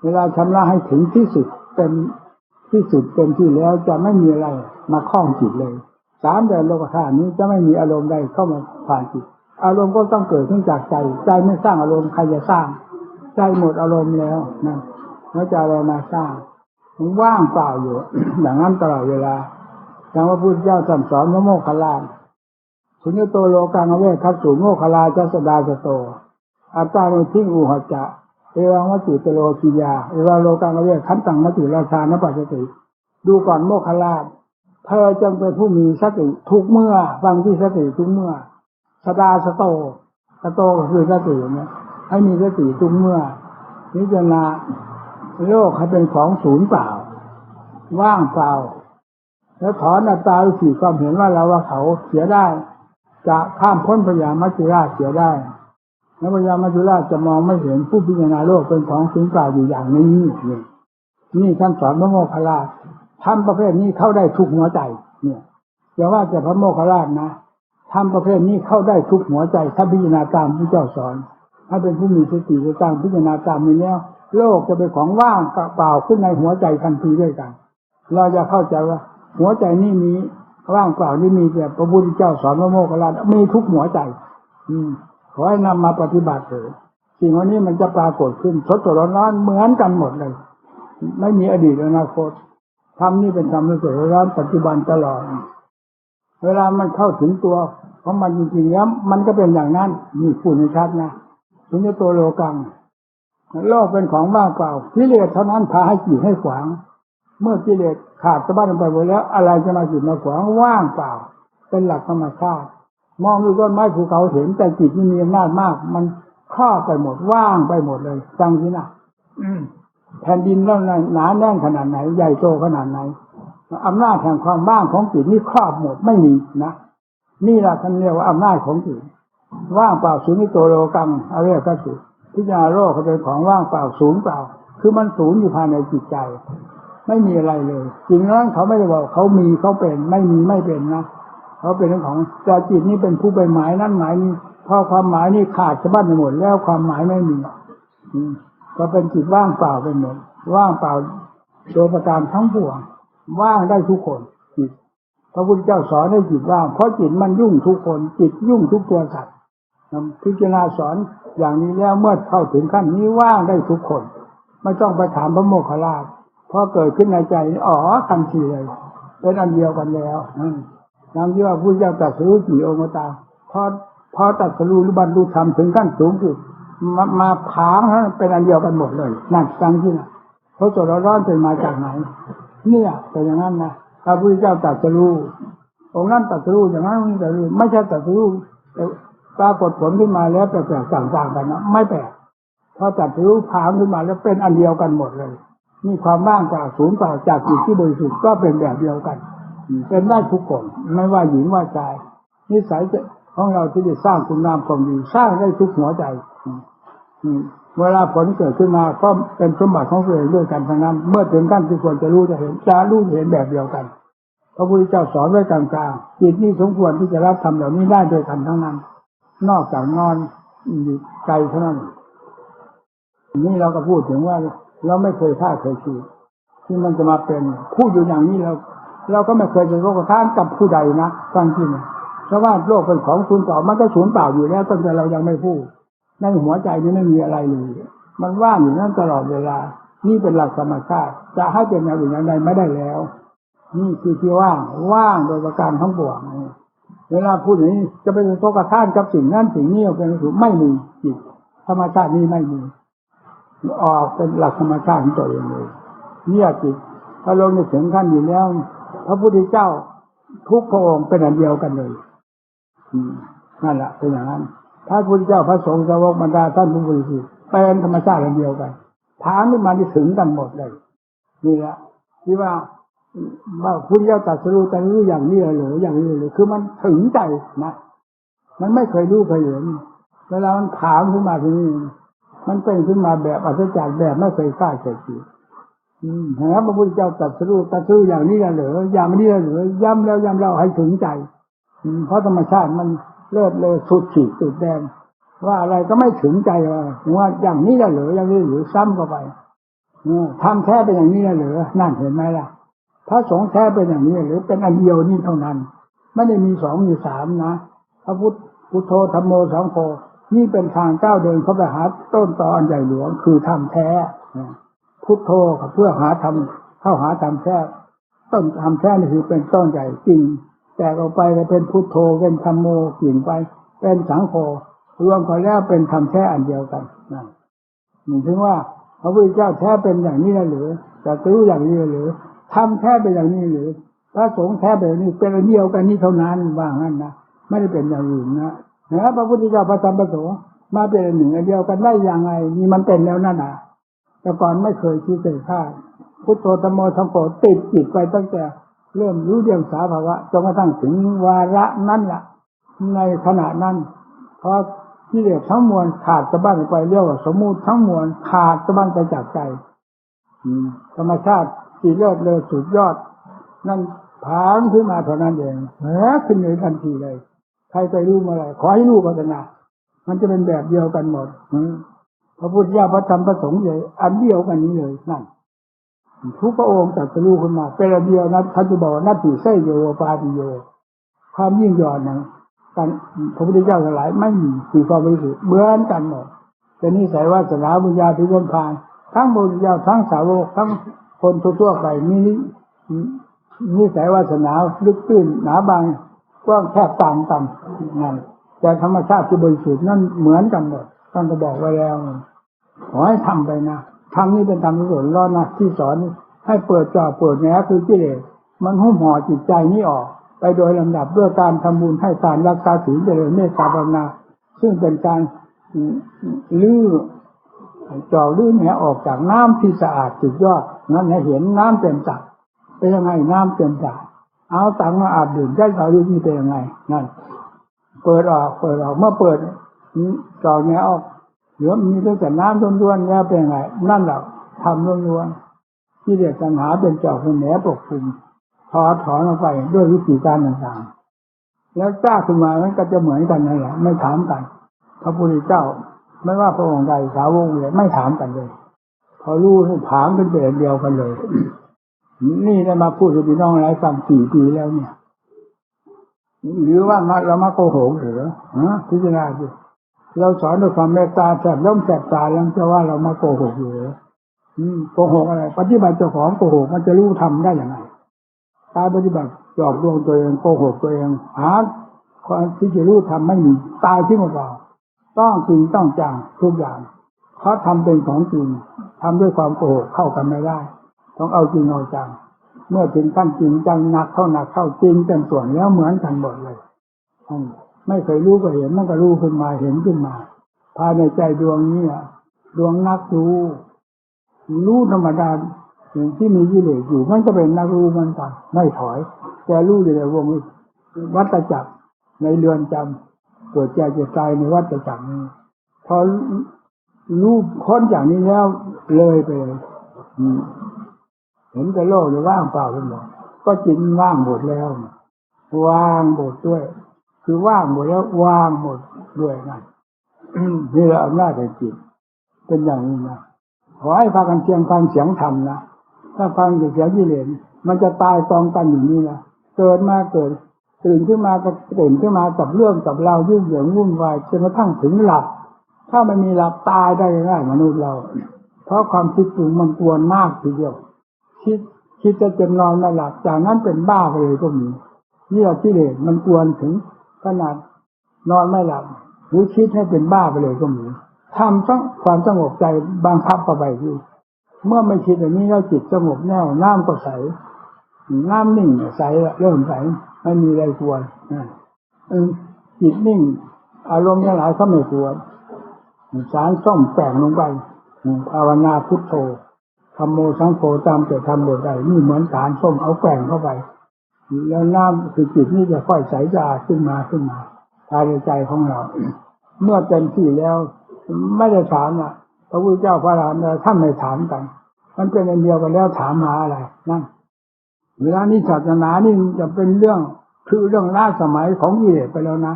เวลาชำระให้ถึงที่สุดเป็นที่สุดเต็มที่แล้วจะไม่มีอะไรมาคล้องจิตเลยสามแดนโลกธาตุนี้จะไม่มีอารมณ์ใดเข้ามาผ่านจิตอารมณ์ก็ต้องเกิดขึ้นจากใจไม่สร้างอารมณ์ใครจะสร้างใจหมดอารมณ์แล้วนะแล้วจะอะไรมาสร้างมันว่างเปล่าอยู่ อย่างนั้นตลอดเวลาอย่างพระพุทธเจ้าสั่งสอนพระโมคคัลลาสุญญโตโลกังอเวคัสสุโมคคัลลาจัสดาสโตอัตตาโนทิงอุหจะเอวังวัตถุตโลกิยาเอวาโลกังอเวคันตังมัตถุราชานปัจจติดูก่อนโมคคัลลาเธอจงเป็นผู้มีสติทุกเมื่อฟังที่สติทุกเมื่อสดาสโตก็คือสติเนี่ยให้มีสติทุกเมื่อพิจารณาโลกให้เป็นของศูนย์เปล่าว่างเปล่าแล้วถอนอัตตาสี่ความเห็นว่าเราว่าเขาเสียได้จะข้ามพ้นพยามัจจุราชเสียได้แล้วพยามัจจุราชจะมองไม่เห็นผู้พิจารณาโลกเป็นของศูนย์เปล่าอยู่อย่างนี้นี่ท่านสอนพระโมคคัลลาทำประเภทนี้เข้าได้ทุกหัวใจเนี่ยอย่าว่าแต่พระโมคคัลลานะทำประเภทนี้เข้าได้ทุกหัวใจถ้าพิจารณาตามที่เจ้าสอนถ้าเป็นผู้มีสติจะตั้งพิจารณาตามนี้แล้วโลกจะเป็นของว่างเปล่าขึ้นในหัวใจทันทีด้วยกันเราจะเข้าใจว่าหัวใจนี่มีว่างเปล่านี่มีแต่พระพุทธเจ้าสอนพระโมคคัลลามีทุกหัวใจขอให้นำมาปฏิบัติเถิดสิ่งวันนี้มันจะปรากฏขึ้นสดๆร้อนๆเหมือนกันหมดเลยไม่มีอดีตอนาคตธรรมนี่เป็นธรรมสดๆร้อนๆปัจจุบันตลอดเวลามันเข้าถึงตัวของมันจริงๆแล้วมันก็เป็นอย่างนั้นนี่พูดให้ชัดนะสุญญโตโลกังโลกเป็นของว่างเปล่ากิเลสเท่านั้นพาให้จิตให้ขวางเมื่อกิเลสขาดสะบั้นไปหมดแล้วอะไรจะมาจิตมาขวางว่างเปล่าเป็นหลักธรรมชาติมองดูต้นไม้ภูเขาเห็นแต่จิตนี่มีอำนาจมากมันครอบไปหมดว่างไปหมดเลยฟังสินะแผ่นดินแล้วหนาแน่นขนาดไหนใหญ่โตขนาดไหนอำนาจแห่งความว่างของจิตนี่ครอบหมดไม่มีนะนี่แหละท่านเรียกว่าอำนาจของจิตว่างเปล่าสุญญโตโลกังอเวคัสสุพิจารณาโลกเขาเป็นของว่างเปล่าศูนย์เปล่าคือมันศูนย์อยู่ภายในจิตใจไม่มีอะไรเลยจริงนั้นเขาไม่ได้บอกเขามีเขาเป็นไม่มีไม่เป็นนะเขาเป็นเรื่องของแต่จิตนี่เป็นผู้ไปหมายนั่นหมายนี้พอความหมายนี่ขาดสะบั้นไปหมดแล้วความหมายไม่มีก็เป็นจิตว่างเปล่าไปหมดว่างเปล่าโดยประการทั้งปวง ว่างได้ทุกคนจิตพระพุทธเจ้าสอนให้จิตว่างเพราะจิตมันยุ่งทุกคนจิตยุ่งทุกตัวสัตว์พิจารณาสอนอย่างนี้แล้วเมื่อเข้าถึงขั้นนี้ว่างได้ทุกคนไม่ต้องไปถามพระโมคคัลลาภพอเกิดขึ้นในใจอ๋อทันทีเลยเป็นอันเดียวกันแล้วอย่างที่ว่าพระพุทธเจ้าตรัสรู้กี่องค์ก็ตามพอตรัสรู้หรือบรรลุธรรมถึงขั้นสูงสุดมาผางเป็นอันเดียวกันหมดเลยนั่นฟังที่น่ะเพราะตัวร้อนเป็นมาจากไหนเนี่ยเป็นอย่างนั้นนะพระพุทธเจ้าตรัสรู้องค์นั้นตรัสรู้อย่างนั้นตรัสรู้ไม่ใช่ตรัสรู้ปรากฏผลขึ้นมาแล้วแปลกๆต่างๆกันนะไม่แปลกพอตรัสรู้ผางขึ้นมาแล้วเป็นอันเดียวกันหมดเลยนี่ความว่างจากศูนย์เปล่าจากจิตที่บริสุทธิ์ก็เป็นแบบเดียวกันเป็นได้ทุกคนไม่ว่าหญิงว่าชายนิสัยของเราที่จะสร้างคุณงามความดีสร้างได้ทุกหัวใจเวลาผลเกิดขึ้นมาก็เป็นสมบัติของตัวเองด้วยกันทั้งนั้นเมื่อถึงขั้นที่ควรจะรู้จะเห็นแบบเดียวกันพระพุทธเจ้าสอนไว้กลางๆจิตนี้สมควรที่จะรับธรรมเหล่านี้ได้โดยกันทั้งนั้นนอกจากนอนอยู่ไกลเท่านั้นนี่เราก็พูดถึงว่าเราไม่เคยพลาดเคยคิดที่มันจะมาเป็นพูดอยู่อย่างนี้เราก็ไม่เคยจะโลกทานกับผู้ใดนะฟังที่นี่เพราะว่าโลกเป็นของศูนย์เปล่ามันก็ศูนย์เปล่าอยู่แล้วตั้งแต่เรายังไม่พูดในหัวใจนี้ไม่มีอะไรเลยมันว่างอยู่นั่นตลอดเวลานี่เป็นหลักธรรมชาติจะให้เป็นอย่างอื่นอย่างใดไม่ได้แล้วนี่คือที่ว่างโดยประการทั้งปวงเวลาพูดอย่างนี้จะเป็นโลกทานกับสิ่งนั้นสิ่งนี้เป็นสิ่งไม่มีจิตธรรมชาตินี้ไม่มีออกเป็นหลักธรรมชาติของตัวเองเลยเนี่ยจิตพอลงในถึงขั้นอยู่แล้วพระพุทธเจ้าทุกพระองค์เป็นอันเดียวกันเลยนั่นแหละเป็นอย่างนั้นพระพุทธเจ้าพระสงฆ์สาวกบรรดาท่านผู้บริสุทธิ์เป็นธรรมชาติอันเดียวกันถามขึ้นมาที่ถึงกันหมดเลยนี่แหละที่ว่าพุทธเจ้าตรัสรู้อย่างนี้เลยหรืออย่างนี้เลยคือมันถึงใจนะมันไม่เคยรู้เคยเห็นเวลามันถามขึ้นมาทีนี้มันเป็นขึ้นมาแบบอัศจรรย์แบบไม่เคยคาดเคยคิดพระพุทธเจ้าตรัสรู้อย่างนี้เหรออย่างนี้เหรอย้ำแล้วย้ำเล่าให้ถึงใจเพราะธรรมชาติมันเลิศเลอสุดขีดสุดแดนว่าอะไรก็ไม่ถึงใจว่าอย่างนี้เหรออย่างนี้หรือซ้ำเข้าไปทำแท้เป็นอย่างนี้เหรอนั่นเห็นไหมล่ะพระสงฆ์แท้เป็นอย่างนี้หรือเป็นอันเดียวนี่เท่านั้นไม่ได้มีสองมีสามนะพระพุทโธธัมโมสังโฆนี่เป็นทางก้าวเดินเข้าไปหาต้นตออันใหญ่หลวงคือธรรมแท้พุทโธเพื่อหาธรรมเข้าหาธรรมแท้ต้นธรรมแท้นี่คือเป็นต้นใหญ่จริงแตกออกไปก็เป็นพุทโธเป็นธัมโมกิ่งไปเป็นสังโฆรวมกันแล้วเป็นธรรมแท้อันเดียวกันนั่นถึงว่าพระพุทธเจ้าแท้เป็นอย่างนี้หรือจะรู้อย่างนี้หรือธรรมแท้เป็นอย่างนี้หรือพระสงฆ์แท้เป็นอย่างนี้เป็นอันเดียวกันนี่เท่านั้นว่างั้นนะไม่ได้เป็นอย่างอื่นนะพระพุทธเจ้าพระธรรมพระสงฆ์มาเป็นหนึ่งอันเดียวกันได้อย่างไรนี่มันเป็นแล้วนั่นน่ะแต่ก่อนไม่เคยคิดเลยค่ะพุทโธธัมโมสังโฆติดจิตไปตั้งแต่เริ่มรู้เรื่องสาภาวะจนกระทั่งถึงวาระนั้นล่ะในขณะนั้นพอกิเลสทั้งมวลขาดสะบั้นไปเรียกว่าสมมุติทั้งมวลขาดสะบั้นไปจากใจธรรมชาติที่เลิศเลอสุดยอดนั่นผางขึ้นมาเท่านั้นเองขึ้นเลยทันทีเลยใครไปรู้เมื่อไรขอให้รู้พัฒนามันจะเป็นแบบเดียวกันหมดพระพุทธเจ้าพระธรรมพระสงฆ์เลยอันเดียวกันนี้เลยนั่นทุกพระองค์ตรัสรู้ขึ้นมาเป็นอันเดียวนั้นท่านจะบอกว่านัตถิเสยโยปาติโยความยิ่งยอดนั้นการพระพุทธเจ้าทั้งหลายไม่มีคือความบริสุทธิ์เหมือนกันหมดเป็นนิสัยวาสนาบุญญาภิญญาทั้งพระพุทธเจ้าทั้งสาวกทั้งคนทั่วไปมีนิสัยวาสนาลึกตื้นหนาบางกว้างแคบต่างกันนั่นแต่ธรรมชาติที่บริสุทธิ์นั่นเหมือนกันหมดท่านก็บอกไว้แล้วขอให้ทำไปนะทำนี้เป็นธรรมที่สอนรอดนะที่สอนให้เปิดจอเปิดแหนคือกิเลสมันหุ้มห่อจิตใจนี้ออกไปโดยลำดับด้วยการทำบุญให้ทานรักษาศีลเจริญเมตตาภาวนาซึ่งเป็นการลื้อเจาะลื้อแหนออกจากน้ำที่สะอาดสุดยอดนั้นให้เห็นน้ำเต็มจักรเป็นยังไงน้ำเต็มจักรเอาตังมาอาบดื่มได้เราดูนี่เป็นยังไงนั่นเปิดออกเมื่อเปิดเจาะแหนออกเหลือมีแต่น้ำล้วนๆแล้วเป็นยังไงนั่นแหละทำล้วนๆที่เรียกปัญหาเป็นเจาะเป็นแหนปกคลุมถอนออกไปด้วยวิธีการต่างๆแล้วจ้าขึ้นมามันก็จะเหมือนกันนั่นแหละไม่ถามกันพระพุทธเจ้าไม่ว่าพระองค์ใดสาวกเลยไม่ถามกันเลยพอรู้ถามเป็นเดียวกันเลย นี่ได้มาพูดกับพี่น้องหลายฟัง4 ปีแล้วเนี่ยหรือว่าเรามาโกหกหรือพิจารณาดูเราสอนด้วยความเมตตาแสบล้มแสบตาแล้วจะว่าเรามาโกหกอยู่หรือโกหกอะไรปฏิบัติเจ้าของโกหกมันจะรู้ทำได้อย่างไรการปฏิบัติหลอกลวงตัวเองโกหกตัวเองหาความที่จะรู้ทำไม่มีตายที่หมดเราต้องจริงต้องจังทุกอย่างเขาทำเป็นของจริงทำด้วยความโกหกเข้ากันไม่ได้ต้องเอาจริงเอาจังเมื่อถึงขั้นจริงจังหนักเข้าจริงเต็มส่วนแล้วเหมือนกันหมดเลยไม่เคยรู้ก็เห็นมันก็รู้ขึ้นมาเห็นขึ้นมาภายในใจดวงนี้ดวงนักรู้ธรรมดาอย่างที่มีกิเลสอยู่มันก็เป็นนักรู้มันกันไม่ถอยแต่รู้อยู่ในวงวัฏจักรในเรือนจำเกิดแก่เจ็บตายในวัฏจักรนี้พอรู้พ้นจากนี้แล้วเลยไปเลยเห็นแต่โลกจะว่างเปล่าไปหมดก็จิตว่างหมดแล้วว่างหมดด้วยคือว่างหมดแล้วว่างหมดด้วยนั่นนี่แหละอำนาจแห่งจิตเป็นอย่างนี้นะขอให้พากันเชียงฟังเสียงธรรมนะถ้าฟังเสียงกิเลสมันจะตายกองกันอย่างนี้นะเกิดมาเกิดตื่นขึ้นมาก็ตื่นขึ้นมากับเรื่องกับเรายุ่งเหยิงวุ่นวายจนกระทั่งถึงหลับถ้าไม่มีหลับตายได้ง่ายมนุษย์เราเพราะความคิดปรุงมันกวนมากทีเดียวคิดจะนอนไม่หลับจากนั้นเป็นบ้าไปเลยก็มีนี่แหละกิเลสมันกวนถึงขนาดนอนไม่หลับหรือคิดให้เป็นบ้าไปเลยก็มีทำต้องความสงบใจบังคับเข้าไปที่เมื่อไม่คิดอย่างนี้แล้วจิตสงบแน่วน้ำก็ใสน้ำนิ่งใสเริ่มใสไม่มีอะไรกวนจิตนิ่งอารมณ์ทั้งหลายก็ไม่กวนสารส้มแฝงลงไปภาวนาพุทโธธัมโมสังโฆตามแต่ทำโดยใดนี่เหมือนสารส้มเอาแฝงเข้าไปแล้วน้ำคือจิตนี่จะค่อยใสสะอาดขึ้นมาภายในใจของเราเมื่อเต็มที่แล้วไม่ได้ถามพระพุทธเจ้าพระอรหันต์ท่านไม่ถามกันมันเป็นอันเดียวกันแล้วถามหาอะไรนั่นเวลานี้ศาสนานี่จะเป็นเรื่องคือเรื่องล้าสมัยของกิเลสไปแล้วนะ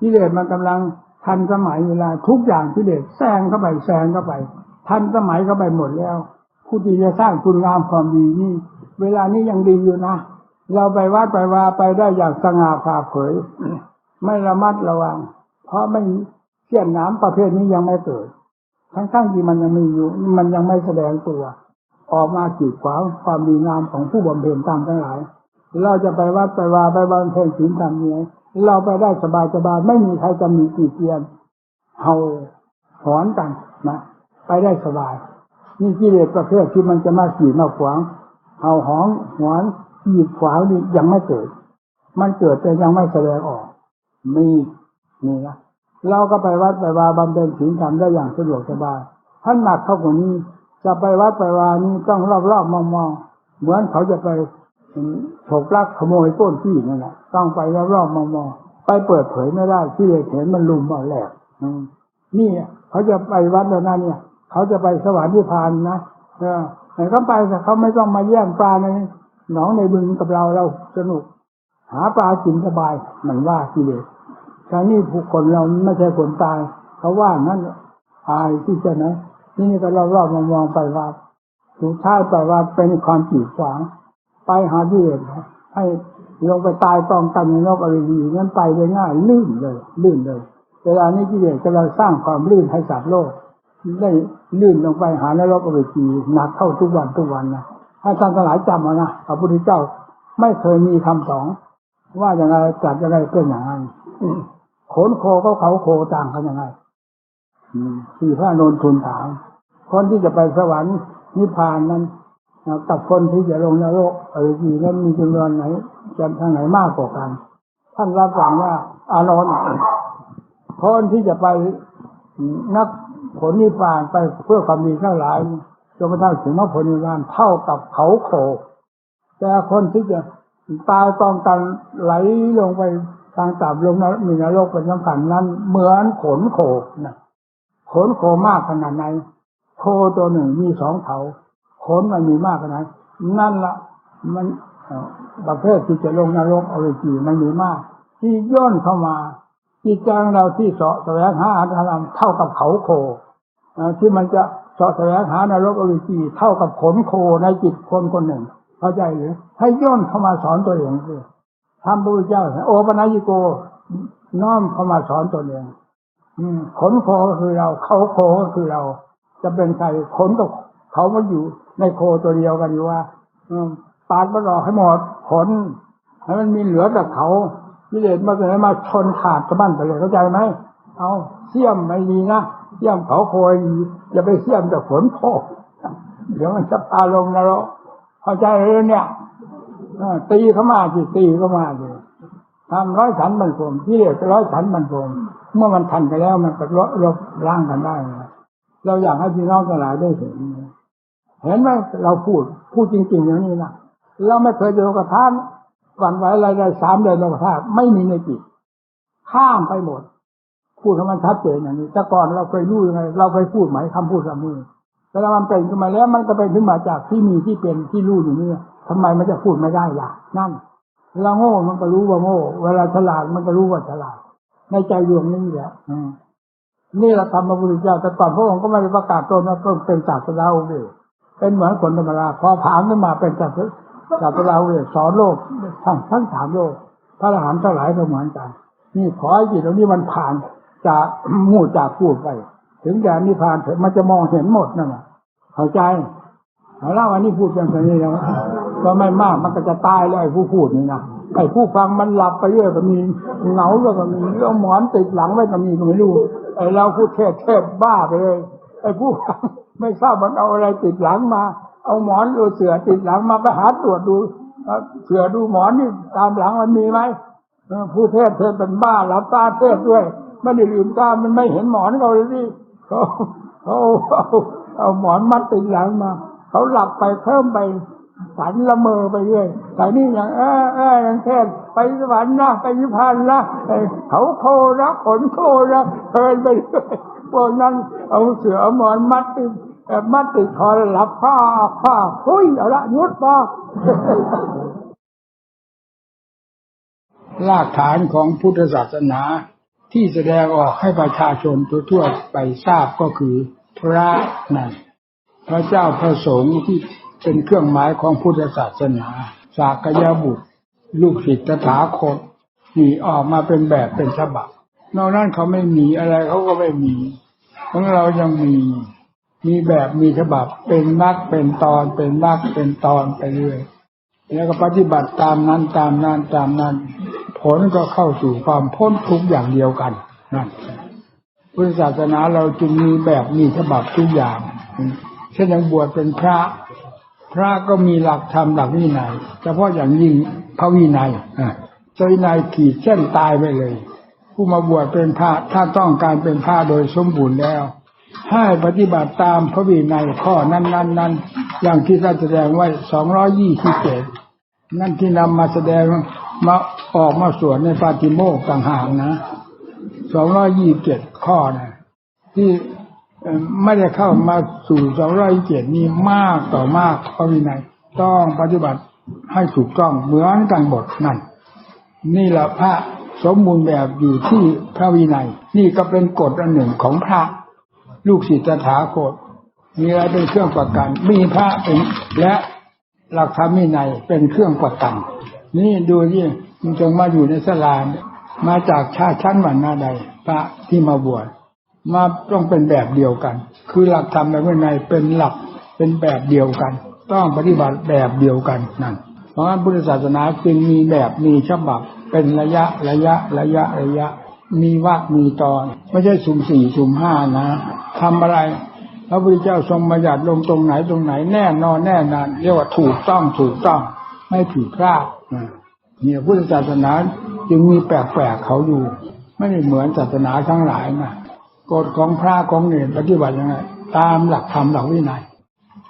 กิเลสมันกำลังทันสมัยเวลาทุกอย่างกิเลสแซงเข้าไปทันสมัยเข้าไปหมดแล้วผู้ที่จะสร้างคุณงามความดีนี่เวลานี้ยังดีอยู่นะเราไปวัดไปวาไปได้อย่างสง่าผ่าเผยไม่ระมัดระวังเพราะไม่เชี่ยนน้ำประเภทนี้ยังไม่เกิดทั้งที่มันยังมีอยู่มันยังไม่แสดงตัวออกมากีดขวางความดีงามของผู้บำเพ็ญตามทั้งหลายเราจะไปวัดไปวาไปบำเพ็ญศีลธรรมนี้เราไปได้สบายไม่มีใครจะมีกีดเกียนเห่าหอนกันนะไปได้สบายนี่กิเลสประเภทที่มันจะมากีดมาขวางเห่าหอนหอนกีดขวางนี่ยังไม่เกิดมันเกิดแต่ยังไม่แสดงออกนี่นะเราก็ไปวัดไปวาบำเพ็ญศีลธรรมได้อย่างสะดวกสบายถ้าหนักเข้ากว่านี้จะไปวัดไปวานี่ต้องรอบๆมองเหมือนเขาจะไปฉกลักขโมยต้นที่นั่นแหละต้องไปรอบๆมองไปเปิดเผยไม่ได้ที่เห็นมันลุมเอาแหลกนี่เขาจะไปวัดแล้วนะเนี่ยเขาจะไปสวรรค์นิพพานนะแต่เขาไปแต่เขาไม่ต้องมาแย่งปลาในหนองในบึงกับเราสนุกหาปลากินสบายมันว่ากิเลสคราวนี้ผู้คนเราไม่ใช่คนตายเขาว่านั่นอายที่จะนะนี่ก็รอบๆมองไปว่าสุดท้ายไปว่าเป็นความกีดขวางไปหาที่อื่นให้ลงไปตายกองกันในโลกอวิชีนั้นไปได้ง่ายลื่นเลยเวลานี้กิเลสกำลังสร้างความลื่นให้สัตว์โลกได้ลื่นลงไปหานรกอวิชีหนักเข้าทุกวันนะถ้าท่านทั้งหลายจำเอานะพระพุทธเจ้าไม่เคยมีคำสอนว่าอย่างไรจัดอย่างไรเป็นอย่างนั้นขนโคเขาโคต่างกันยังไงที่พระนนทุนถามคนที่จะไปสวรรค์นิพพานนั้นกับคนที่จะลงนรกอวิชีนั้นมีจำนวนไหนจะทางไหนมากกว่ากันท่านรับสั่งว่าอานนท์คนที่จะไปนักผลนิพพานไปเพื่อความดีทั้งหลายจนกระทั่งถึงมรรคผลนิพพานเท่ากับเขาโคแต่คนที่จะตายต้องกันไหลลงไปทางต่ำลงมีนรกเป็นสำคัญนั้นเหมือนขนโคนะขนโคมากขนาดไหนโคตัวหนึ่งมี2เขาขนมันมีมากขนาดไหนนั่นละมันประเภทที่จะลงนรกอเวจีมันมีมากที่ย่นเข้ามาจิตใจของเราที่เสาะแสวงหาอารมณ์เท่ากับเขาโคที่มันจะเสาะแสวงหานรกอเวจีเท่ากับขนโคในจิตคนหนึ่ง เข้าใจหรือให้ย่นเข้ามาสอนตัวเองสิทำพระพุทธเจ้าโอปัญญิโกน้อมเข้ามาสอนตัวเองขนโคก็คือเราเขาโคก็คือเราจะเป็นใครขนกับเขามาอยู่ในโคตัวเดียวกันอยู่ว่าปาดมันออกให้หมดขนให้มันมีเหลือแต่เขากิเลสมาเลยมาชนขาดสะบั้นไปเลยเข้าใจไหมเอาเสี่ยมไม่ดีนะเสี่ยมเขาโคยอย่าไปเสี่ยมแต่ขนโคเดี๋ยวมันจะพาลงนรกเข้าใจเลยเนี่ยตีเข้ามาสิตีเข้ามาสิทำร้อยสันบรรพมกิเลสร้อยสันบรรพมเมื่อมันทันไปแล้วมันก็ลบล้างกันได้เราอยากให้พี่น้องทั้งหลายได้เห็นไหมเราพูดจริงๆอย่างนี้นะเราไม่เคยโลกธาตุหวั่นไหวอะไร3 เดือนโลกธาตุไม่มีในจิตข้ามไปหมดพูดให้มันชัดเจนอย่างนี้แต่ก่อนเราเคยรู้ยังไงเราเคยพูดไหมคำพูดคำนี้เวลามันเป็นขึ้นมาแล้วมันก็เป็นขึ้นมาจากที่มีที่เป็นที่รู้อยู่นี่ทำไมมันจะพูดไม่ได้ล่ะนั่นเวลาโง่มันก็รู้ว่าโง่เวลาฉลาดมันก็รู้ว่าฉลาดในใจดวงนี้แหละนี่เราทำพระพุทธเจ้าแต่ก่อนพระองค์ก็ไม่ได้ประกาศตนว่าเป็นศาสดาองค์เดียวเป็นเหมือนคนธรรมดาพอผ่านขึ้นมาเป็นศาสดาองค์เดียวสอนโลกทั้ง3 โลกพระอรหันต์ทั้งหลายก็เหมือนกันนี่ขอให้จิตตรงนี้มันผ่านจากมู่จากพูดไปถึงแดนนิพพานเถอะมันจะมองเห็นหมดนั่นแหละเข้าใจแล้ววันนี้พูดอย่างนี้แล้วก็ไม่มากมันก็จะตายแล้วไอ้ผู้พูดนี่นะไอ้ผู้ฟังมันหลับไปเรื่อยก็มีเหงาก็มีเรื่องหมอนติดหลังไว้ก็มีก็ไม่รู้ไอ้เราพูดเทศบ้าไปเลยไอ้ผู้ฟังไม่ทราบมันเอาอะไรติดหลังมาเอาหมอนเอาเสื่อติดหลังมาไปหาตรวจดูเสื่อดูหมอนนี่ตามหลังมันมีไหมผู้เทศเป็นบ้าหลับตาเทศด้วยไม่ได้ลืมตามันไม่เห็นหมอนเขาเลยที่เขาเอาหมอนมัดติดหลังมาเขาหลับไปเพิ่มไปฝันละเมอไปเรื่อยแต่นี่อย่างอย่างเทศไปสวรรค์นะไปนิพพานนะเขาโคนะขนโคนะเพลินไปเรื่อยพวกนั้นเอาเสือหมอนมัดติดคอหลับผ้าหุ้ยเอาละยุดป่ะรากฐานของพุทธศาสนาที่แสดงออกให้ประชาชนทั่วไปทราบก็คือพระนั่นพระเจ้าพระสงฆ์ที่เป็นเครื่องหมายของพุทธศาสนาสากยบุตรลูกศิษย์ตถาคตนี่ออกมาเป็นแบบเป็นฉบับนอกนั้นเขาไม่มีอะไรเขาก็ไม่มีของเรายังมีแบบมีฉบับเป็นมรรคเป็นตอนเป็นมรรคเป็นตอนไปเรื่อยแล้วก็ปฏิบัติตามนั้นผลก็เข้าสู่ความพ้นทุกข์อย่างเดียวกันนั่นพุทธศาสนาเราจึงมีแบบมีฉบับทุกอย่างเช่นอย่างบวชเป็นพระก็มีหลักธรรมหลักวินัยเฉพาะอย่างยิ่งพระวินัยวินัยขีดเส้นตายไปเลยผู้มาบวชเป็นพระถ้าต้องการเป็นพระโดยสมบูรณ์แล้วให้ปฏิบัติตามพระวินัยข้อนั้นอย่างที่ท่านแสดงไว้227นั่นที่นำมาแสดงมาออกมาสวดในปาติโมกข์ต่างหากนะ227ข้อนะที่ไม่ได้เข้ามาสู่227นี้มากต่อมากพระวินัยต้องปฏิบัติให้ถูกต้องเหมือนกันหมดนั่นนี่แหละพระสมบูรณ์แบบอยู่ที่พระวินัยนี่ก็เป็นกฎอันหนึ่งของพระลูกศิษย์ตถาคตมีอะไรเป็นเครื่องประกันมีพระเป็นและหลักธรรมวินัยเป็นเครื่องประกันนี่ดูที่มันจงมาอยู่ในศาลามาจากชาติชั้นวรรณะใดพระที่มาบวชมาต้องเป็นแบบเดียวกันคือหลักธรรมและวินัยเป็นหลักเป็นแบบเดียวกันต้องปฏิบัติแบบเดียวกันนั่นเพราะฉะนั้นพุทธศาสนาจึงมีแบบมีฉบับเป็นระยะมีวรรคมีตอนไม่ใช่สุ่ม4สุ่ม5นะทำอะไรพระพุทธเจ้าทรงบัญญัติลงตรงไหนแน่นอนเรียกว่าถูกต้องไม่ผิดพลาดเนี่ยพุทธศาสนาจึงมีแปลกๆเขาอยู่ไม่ได้เหมือนศาสนาทั้งหลายนะกฎของพระของเนรปฏิบัติยังไงตามหลักธรรมหลักวินัย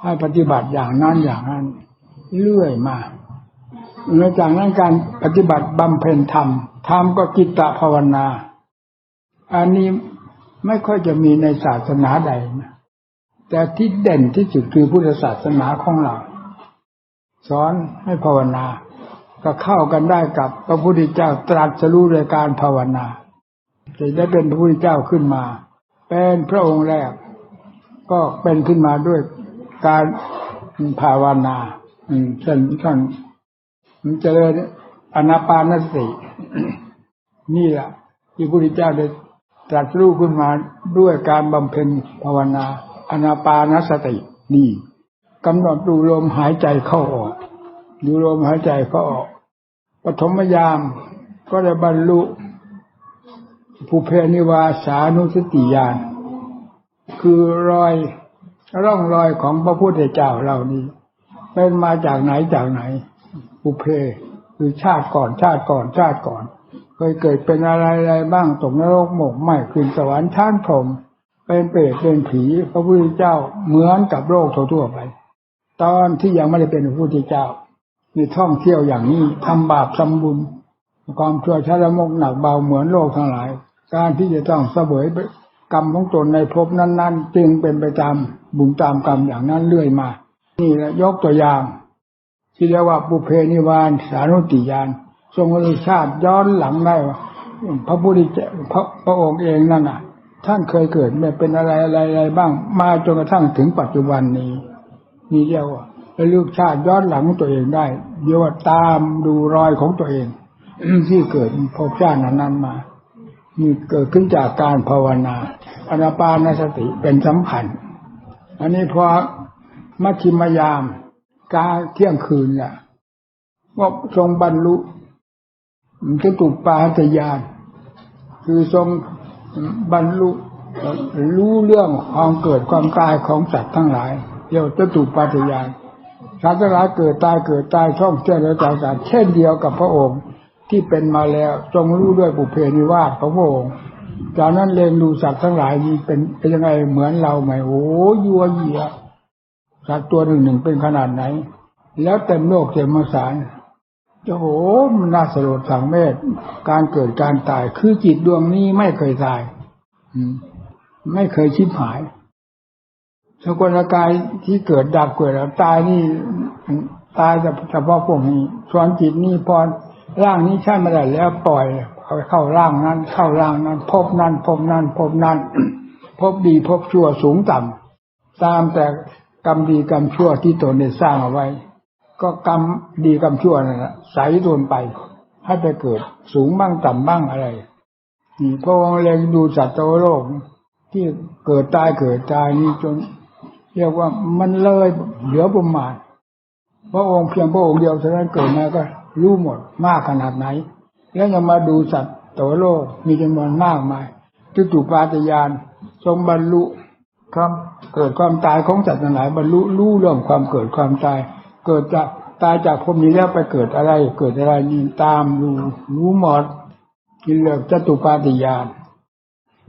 ให้ปฏิบัติอย่างนั้นเรื่อยมาหลังจากนั้นการปฏิบัติบำเพ็ญธรรมก็จิตตภาวนาอันนี้ไม่ค่อยจะมีในศาสนาใดนะแต่ที่เด่นที่สุดคือพุทธศาสนาของเราสอนให้ภาวนาก็เข้ากันได้กับพระพุทธเจ้าตรัสรู้โดยการภาวนาจะได้เป็นพระพุทธเจ้าขึ้นมาเป็นพระองค์แรกก็เป็นขึ้นมาด้วยการภาวนา เช่นท่านมันเจริญอานาปานสตินี่แหละที่พระพุทธเจ้าได้ตรัสรู้ขึ้นมาด้วยการบำเพ็ญภาวนาอานาปานสตินี่กำหนดดูลมหายใจเข้าออกดูลมหายใจเข้าออกปฐมยามก็ได้บรรลุภูเพนิวาสานุสติญาณคือร่องรอยของพระพุทธเจ้าเหล่านี้เป็นมาจากไหนภูเพคือชาติก่อนเคยเกิดเป็นอะไรบ้างตกนรกหมกไหม้ขึ้นสวรรค์ชั้นพรหมเป็นเปรตเป็นผีพระพุทธเจ้าเหมือนกับโลกทั่วไปตอนที่ยังไม่ได้เป็นพระพุทธเจ้ามีท่องเที่ยวอย่างนี้ทำบาปทำบุญความชั่วช้าละมกหนักเบาเหมือนโลกทั้งหลายการที่จะต้องเสวยกรรมของตนในภพนั้นๆจึงเป็นไปตามบุญตามกรรมอย่างนั้นเรื่อยมานี่แหละยกตัวอย่างที่เรียกว่าปุเพนิวาสานุสติญาณทรงอนุชาติย้อนหลังได้ว่าพระพุทธเจ้าพระองค์เองนั่นน่ะท่านเคยเกิดเป็นอะไรบ้างมาจนกระทั่งถึงปัจจุบันนี้นี่เรียกว่าระลึกชาติย้อนหลังตัวเองได้เรียกว่าตามดูรอยของตัวเองที่เกิดภพชาตินั้นมานี่เกิดขึ้นจากการภาวนาอานาปานสติเป็นสำคัญอันนี้พอมัชฌิมยามกาเที่ยงคืนน่ะว่าทรงบรรลุจตุปาทญาณคือทรงบรรลุรู้เรื่องความเกิดความตายของสัตว์ทั้งหลายเรียกว่าจตุปาทญาณสัตว์ทั้งหลายเกิดตายท่องเที่ยวแล้วจากเช่นเดียวกับพระองค์ที่เป็นมาแล้วทรงรู้ด้วยปุเพนิวาสของพระองค์จากนั้นเล็งดูสัตว์ทั้งหลายนี้เป็นยังไงเหมือนเราไหมโอ้ยัวเยียสัตว์ตัวหนึ่งเป็นขนาดไหนแล้วเต็มโลกเต็มมสารโอ้โหมันน่าสลดสังเวชการเกิดการตายคือจิตดวงนี้ไม่เคยตายไม่เคยชิบหายสกุลกายที่เกิดดับเกิดแล้วตายนี่ตายเฉพาะพวกนี้ส่วนจิตนี่พอร่างนี้ใช่ไม่ได้แล้วปล่อยเข้าร่างนั้นพบนั้นพบดีพบชั่วสูงต่ำตามแต่กรรมดีกรรมชั่วที่ตนได้สร้างเอาไว้ก็กรรมดีกรรมชั่วนั่นแหละใส่ตนไปให้ไปเกิดสูงบ้างต่ำบ้างอะไรนี่พระองค์เลยดูสัตว์โลกที่เกิดตายนี่จนเรียกว่ามันเลยเหลือประมาณพระองค์เพียงพระองค์เดียวเท่านั้นเกิดมาก็รู้หมดมากขนาดไหนแล้วยังมาดูสัตว์ตัวโลกมีจำนวนมากมายจตุปาทญาณทรงบรรลุความเกิดความตายของสัตว์ทั้งหลายบรรลุรู้เรื่องความเกิดความตายเกิดจากตายจากภพนี้แล้วไปเกิดอะไรนี่ตามรู้หมดกิเลสจตุปาทญาณ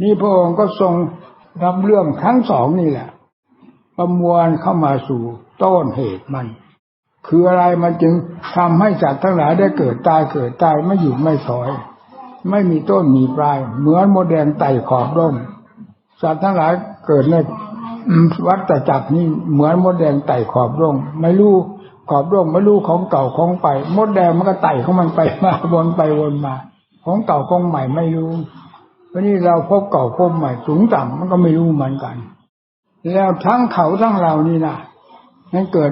นี่พระองค์ก็ทรงรับเรื่องทั้งสองนี่แหละประมวลเข้ามาสู่ต้นเหตุมันคืออะไรมันจึงทำให้สัตว์ทั้งหลายได้เกิดตายไม่หยุดไม่ถอยไม่มีต้นมีปลายเหมือนมดแดงไต่ขอบร่มสัตว์ทั้งหลายเกิดในวัฏจักรนี่เหมือนมดแดงไต่ขอบร่มไม่รู้ขอบร่มไม่รู้ของเก่าของไปมดแดงมันก็ไต่ของมันไปมาวนไปวนมาของเก่าของใหม่ไม่รู้วันนี้เราพบเก่าพบใหม่สูงต่ำมันก็ไม่รู้เหมือนกันแล้วทั้งเขาทั้งเรานี่นะนั่นเกิด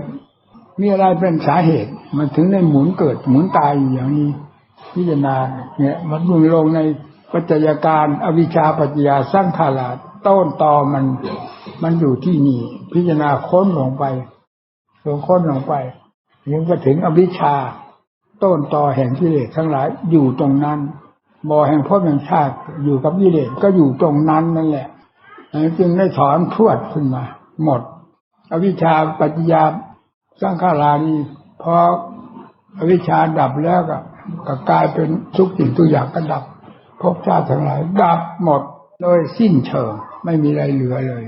มีอะไรเป็นสาเหตุมันถึงได้หมุนเกิดหมุนตายอยู่อย่างนี้พิจารณาเนี่ยมันลงในปัจจัยการอวิชชาปัจจยาสังขาราต้นตอมันอยู่ที่นี่พิจารณาค้นลงไปยังก็ถึงอวิชชาต้นตอแห่งกิเลสทั้งหลายอยู่ตรงนั้นบ่อแห่งภพแห่งชาติอยู่กับกิเลสก็อยู่ตรงนั้นนั่นแหละจึงได้ถอนพรวดขึ้นมาหมดอวิชชาปัจจยาสังขารานี่พออวิชชาดับแล้วก็กลายเป็นทุกสิ่งทุกอย่างก็ดับภพชาติทั้งหลายดับหมดโดยสิ้นเชิงไม่มีอะไรเหลือเลย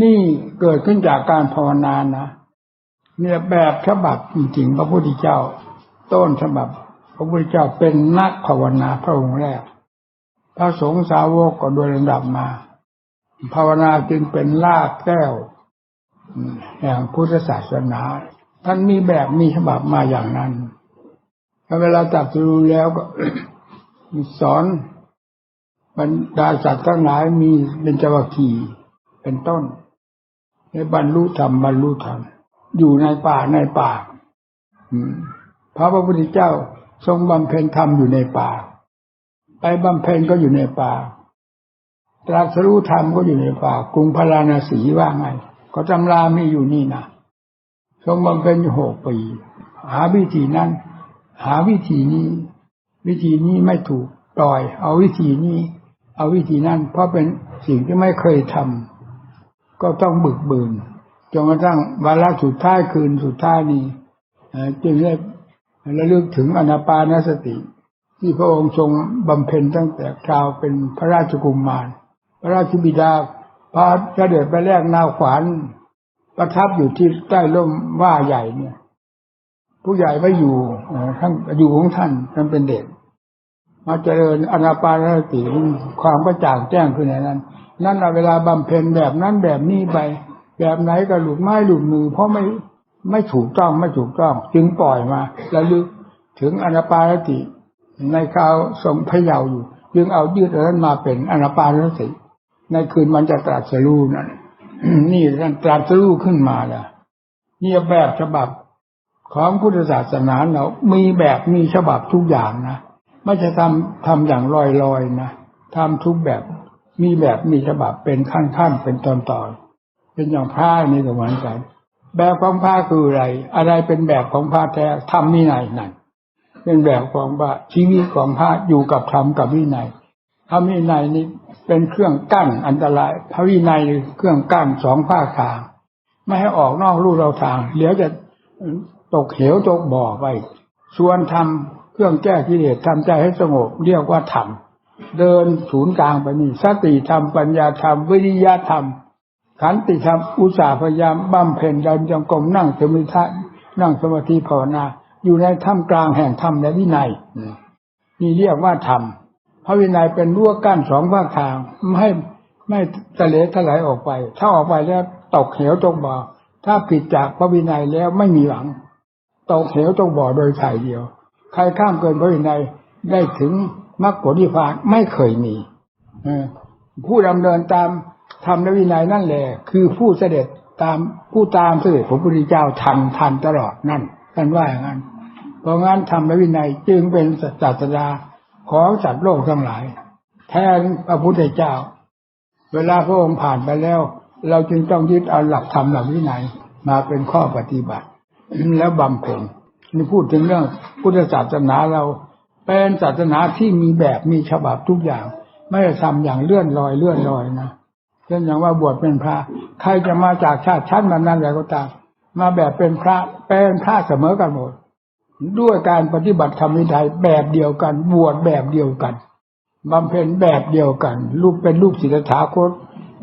นี่เกิดขึ้นจากการภาวนานะเนี่ยแบบฉบับจริงๆพระพุทธเจ้าต้นฉบับพระพุทธเจ้าเป็นนักภาวนาพระองค์แรกพระสงฆ์สาวกก็โดยลำดับมาภาวนาจึงเป็นรากแก้วแห่งพุทธศาสนาท่านมีแบบมีฉบับมาอย่างนั้นเวลาตรัสรู้แล้วก็ สอนบรรดาสัตว์ทั้งหลายมีเบญจวัคคีย์เป็นต้นให้บรรลุธรรมอยู่ในป่า เพราะพระพุทธเจ้าทรงบำเพ็ญธรรมอยู่ในป่าไปบำเพ็ญก็อยู่ในป่าตรัสรู้ธรรมก็อยู่ในป่ากรุงพาราณสีว่าไงก็ตำรามีอยู่นี่นะทรงบำเพ็ญอยู่6 ปีหาวิธีนั้นหาวิธีนี้วิธีนี้ไม่ถูกปล่อยเอาวิธีนี้เอาวิธีนั้นเพราะเป็นสิ่งที่ไม่เคยทำก็ต้องบึกบืนจนกระทั่งวาระสุดท้ายคืนสุดท้ายนี้จึงได้ระลึกถึงอานาปานสติที่พระองค์ทรงบำเพ็ญตั้งแต่คราวเป็นพระราชกุมารพระราชบิดาพาเสด็จไปแลกนาขวานประทับอยู่ที่ใต้ร่มว่าใหญ่เนี่ยผู้ใหญ่ไม่อยู่ท่านอยู่ของท่านเป็นเด็กมาเจริญอานาปานสติความกระจ่างแจ้งขึ้นในนั้นนั่นเวลาบำเพ็ญแบบนั้นแบบนี้ไปแบบไหนก็หลุดไม้หลุดมือเพราะไม่ถูกต้องจึงปล่อยมาแล้วลึกถึงอานาปานสติในคราวทรงพระเยาว์อยู่จึงเอายืดอันนั้นมาเป็นอานาปานสติในคืนมันจะตรัสรู้นั่น นี่ท่านตรัสรู้ขึ้นมาแล้วนี่แบบฉบับของพุทธศาสนาเรามีแบบมีฉบับทุกอย่างนะไม่ใช่ทำอย่างลอยๆนะทำทุกแบบมีแบบมีฉบับเป็นขั้นๆเป็นตอนๆเป็นอย่างพระนี่ก็เหมือนกันแบบของพระคืออะไรเป็นแบบของพระแท้ธรรมวินัยนั่นเป็นแบบของพระชีวิตของพระอยู่กับธรรมกับวินัยธรรมวินัยนี่เป็นเครื่องกั้นอันตรายพระวินัยเครื่องกั้น2 ภาคทางไม่ให้ออกนอกลู่เราทางเดี๋ยวจะตกเหวตกบ่อไปส่วนธรรมเครื่องแก้กิเลสทำใจให้สงบเรียกว่าธรรมเดินศูนย์กลางไปนี่สติธรรมปัญญาธรรมวิริยะธรรมขันติธรรมอุตสาห์พยายามบำเพ็ญเดินจงกรมนั่งสมาธิภาวนาอยู่ในท่ามกลางแห่งธรรมและวินัยนี่เรียกว่าธรรมพระวินัยเป็นรั้วกั้น2 ภาคทางไม่ทะเลทลายออกไปถ้าออกไปแล้วตกเหวตกบ่อถ้าผิดจากพระวินัยแล้วไม่มีหวังตกเหวตกบ่อโดยถ่ายเดียวใครข้ามเกินพระวินัยได้ถึงมรรคผลนิพพานไม่เคยมีผู้ดำเนินตามธรรมและวินัยนั่นแหละคือผู้เสด็จตามผู้ตามเสด็จพระพุทธเจ้าทันตลอดนั่นท่านว่าอย่างนั้นเพราะงั้นธรรมและวินัยจึงเป็นศาสดาของสัตว์โลกทั้งหลายแทนพระพุทธเจ้าเวลาพระองค์ผ่านไปแล้วเราจึงต้องยึดเอาหลักธรรมหลักวินัยมาเป็นข้อปฏิบัติแล้วบำเพ็ญนี่พูดถึงเรื่องพุทธศาสนาเราเป็นศาสนาที่มีแบบมีฉบับทุกอย่างไม่ได้ทำอย่างเลื่อนลอยนะเช่นอย่างว่าบวชเป็นพระใครจะมาจากชาติชั้นนั้นอะไรก็ตามมาแบบเป็นพระเสมอกันหมดด้วยการปฏิบัติธรรมวินัยแบบเดียวกันบวชแบบเดียวกันบำเพ็ญแบบเดียวกันเป็นลูกศิษย์ถาคต